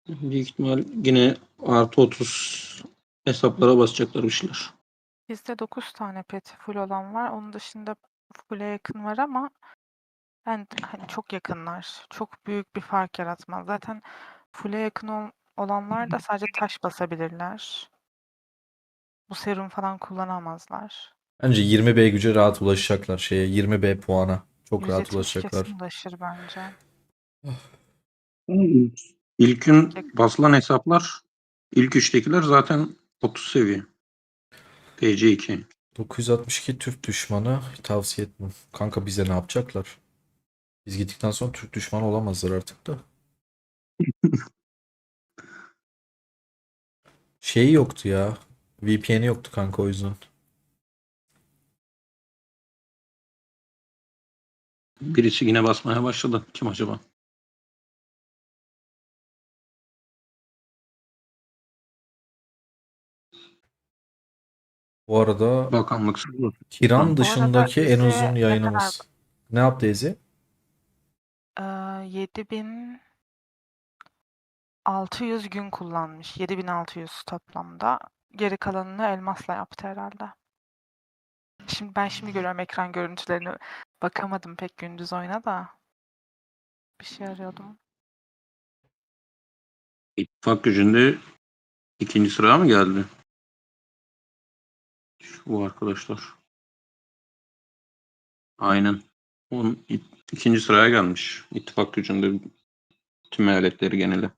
büyük ihtimal yine artı 30 hesaplara basacaklar bir şeyler. Bizde 9 tane peti full olan var. Onun dışında full'e yakın var ama hani çok yakınlar. Çok büyük bir fark yaratmaz. Zaten full'e yakın olanlar da sadece taş basabilirler. Bu serum falan kullanamazlar. Bence 20B güce rahat ulaşacaklar şeye. 20B puana. Çok rahat 170 ulaşacaklar. kesin ulaşır bence. İlk Çok gün yakın. basılan hesaplar ilk üçtekiler zaten 30 seviye. TC2. 962 Türk düşmanı tavsiye etmem. Kanka bize ne yapacaklar? Biz gittikten sonra Türk düşmanı olamazlar artık da. Şeyi yoktu ya. VPN'i yoktu kanka o yüzden. Birisi yine basmaya başladı. Kim acaba? Bu arada Bakanlık sırrı. Tiran Bu arada dışındaki en Izi uzun ne kadar yayınımız. Ne yaptı Ezi? 7600 gün kullanmış. 7600 toplamda. Geri kalanını elmasla yaptı herhalde. Şimdi görüyorum ekran görüntülerini. Bakamadım pek gündüz oyuna da. Bir şey arıyordum. İttifak gücünde ikinci sıraya mı geldi? Bu arkadaşlar. Aynen. İkinci sıraya gelmiş. İttifak gücünde tüm eyaletleri geneli.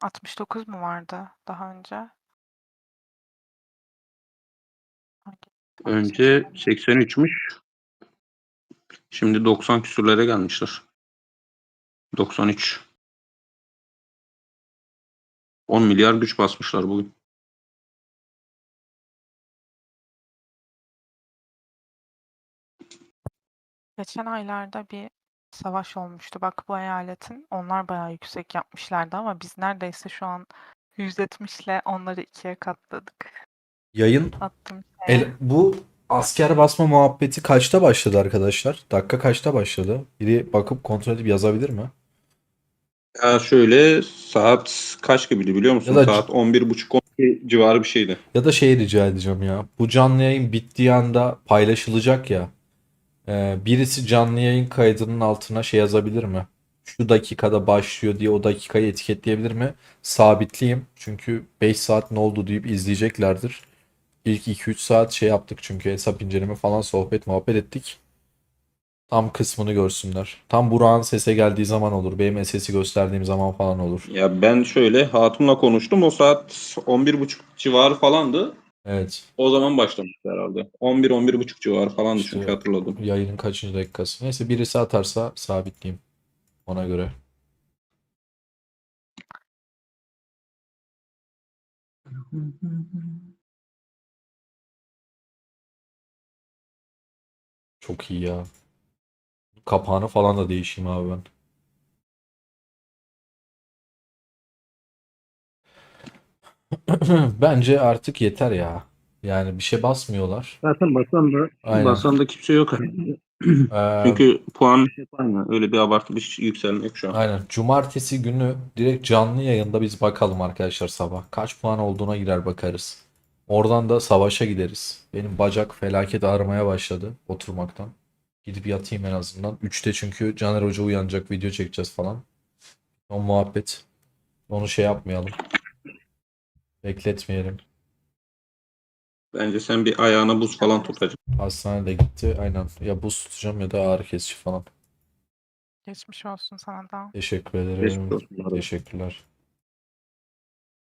69 mu vardı daha önce? Hangi ittifak Önce seçelim? 83'müş. Şimdi 90 küsürlere gelmişler. 93. 10 milyar güç basmışlar bugün. Geçen aylarda bir savaş olmuştu. Bak bu eyaletin. Onlar bayağı yüksek yapmışlardı ama biz neredeyse şu an 170 ile onları ikiye katladık. Yayın Attım şeye. bu asker basma muhabbeti kaçta başladı arkadaşlar? Dakika kaçta başladı? Biri bakıp kontrol edip yazabilir mi? Ya şöyle saat kaç gibiydi biliyor Ya musun? da Saat 11.30-12 civarı bir şeydi. ya da şey rica edeceğim ya. Bu canlı yayın bittiği anda paylaşılacak ya. Birisi canlı yayın kaydının altına şey yazabilir mi? Şu dakikada başlıyor diye o dakikayı etiketleyebilir mi? Sabitleyeyim. Çünkü 5 saat ne oldu deyip izleyeceklerdir. İlk 2-3 saat şey yaptık çünkü hesap inceleme falan sohbet muhabbet ettik. Tam kısmını görsünler. Tam Burak'ın sese geldiği zaman olur. Benim sesi gösterdiğim zaman falan olur. Ya ben şöyle Hatun'la konuştum. O saat 11.30 civarı falandı. Evet. O zaman başlamıştı herhalde. 11-11.30 civarı falandı çünkü İşte hatırladım. yayının kaçıncı dakikası. Neyse birisi atarsa sabitleyeyim. Ona göre. Çok iyi ya. kapağını falan da değişeyim abi ben. Bence artık yeter ya. Yani bir şey basmıyorlar. Zaten Aynen. basan da kimse yok. Çünkü puan yapar mı? Öyle bir abartı bir yükselme yok şu an. Aynen. Cumartesi günü direkt canlı yayında biz bakalım arkadaşlar sabah. Kaç puan olduğuna girer bakarız. Oradan da savaşa gideriz. Benim bacak felaket ağrımaya başladı oturmaktan. Gidip yatayım en azından. 3'te çünkü Caner Hoca uyanacak, video çekeceğiz falan. O muhabbet. Onu şey yapmayalım. Bekletmeyelim. Bence sen bir ayağına buz falan tutacaksın. Hastanede gitti. Aynen. Ya buz tutacağım ya da ağrı kesici falan. Geçmiş olsun sana da. Teşekkür ederim. Geçmiş olsun, bu arada. Teşekkürler.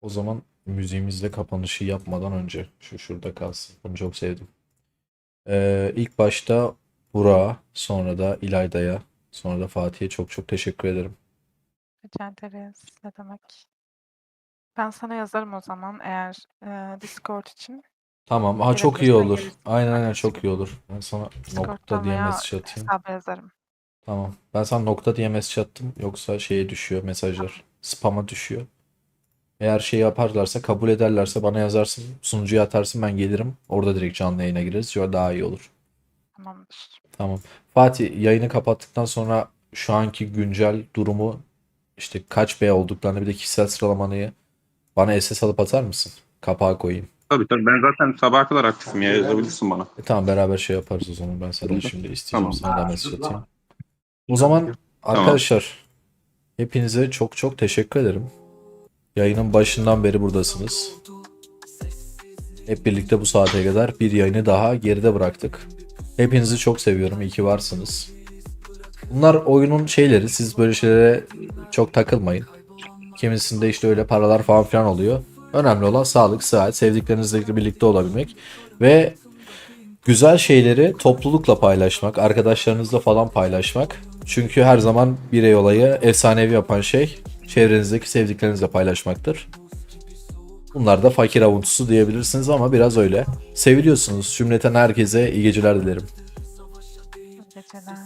O zaman müziğimizle kapanışı yapmadan önce şurada kalsın. Bunu çok sevdim. İlk başta Burak'a, sonra da İlayda'ya, sonra da Fatih'e çok çok teşekkür ederim. Rica ederiz. Ne demek? Ben sana yazarım o zaman eğer Discord için. Tamam. Ha çok iyi Gelebilirsen olur. gelirsin. Aynen çok iyi olur. Ben sana nokta Discord'dan diye veya mesaj atayım. hesaba yazarım. Tamam. Ben sana nokta diye mesaj attım. Yoksa şeye düşüyor mesajlar. Spam'a düşüyor. Eğer şey yaparlarsa, kabul ederlerse bana yazarsın. Sunucuya atarsın, ben gelirim. Orada direkt canlı yayına gireriz. Şöyle daha iyi olur. Tamamdır. Tamam. Fatih, yayını kapattıktan sonra şu anki güncel durumu, işte kaç B olduklarını, bir de kişisel sıralamanı bana SS alıp atar mısın? Kapağa koyayım. Tabii ben zaten sabaha kadar aktifim ya, yazabilirsin bana. Tamam, beraber şey yaparız o zaman. Ben sana şimdi isteyeceğim, Tamam. sana da mesaj atayım. O zaman arkadaşlar hepinize çok çok teşekkür ederim. Yayının başından beri buradasınız. Hep birlikte bu saate kadar bir yayını daha geride bıraktık. Hepinizi çok seviyorum. İyi ki varsınız. Bunlar oyunun şeyleri. Siz böyle şeylere çok takılmayın. Kimisinde işte öyle paralar falan filan oluyor. Önemli olan sağlık, sıhhat, sevdiklerinizle birlikte olabilmek ve güzel şeyleri toplulukla paylaşmak, arkadaşlarınızla falan paylaşmak. Çünkü her zaman birey olayı efsanevi yapan şey çevrenizdeki sevdiklerinizle paylaşmaktır. Bunlar da fakir avuntusu diyebilirsiniz ama biraz öyle. Seviliyorsunuz. Cümleten herkese iyi geceler dilerim. İyi geceler.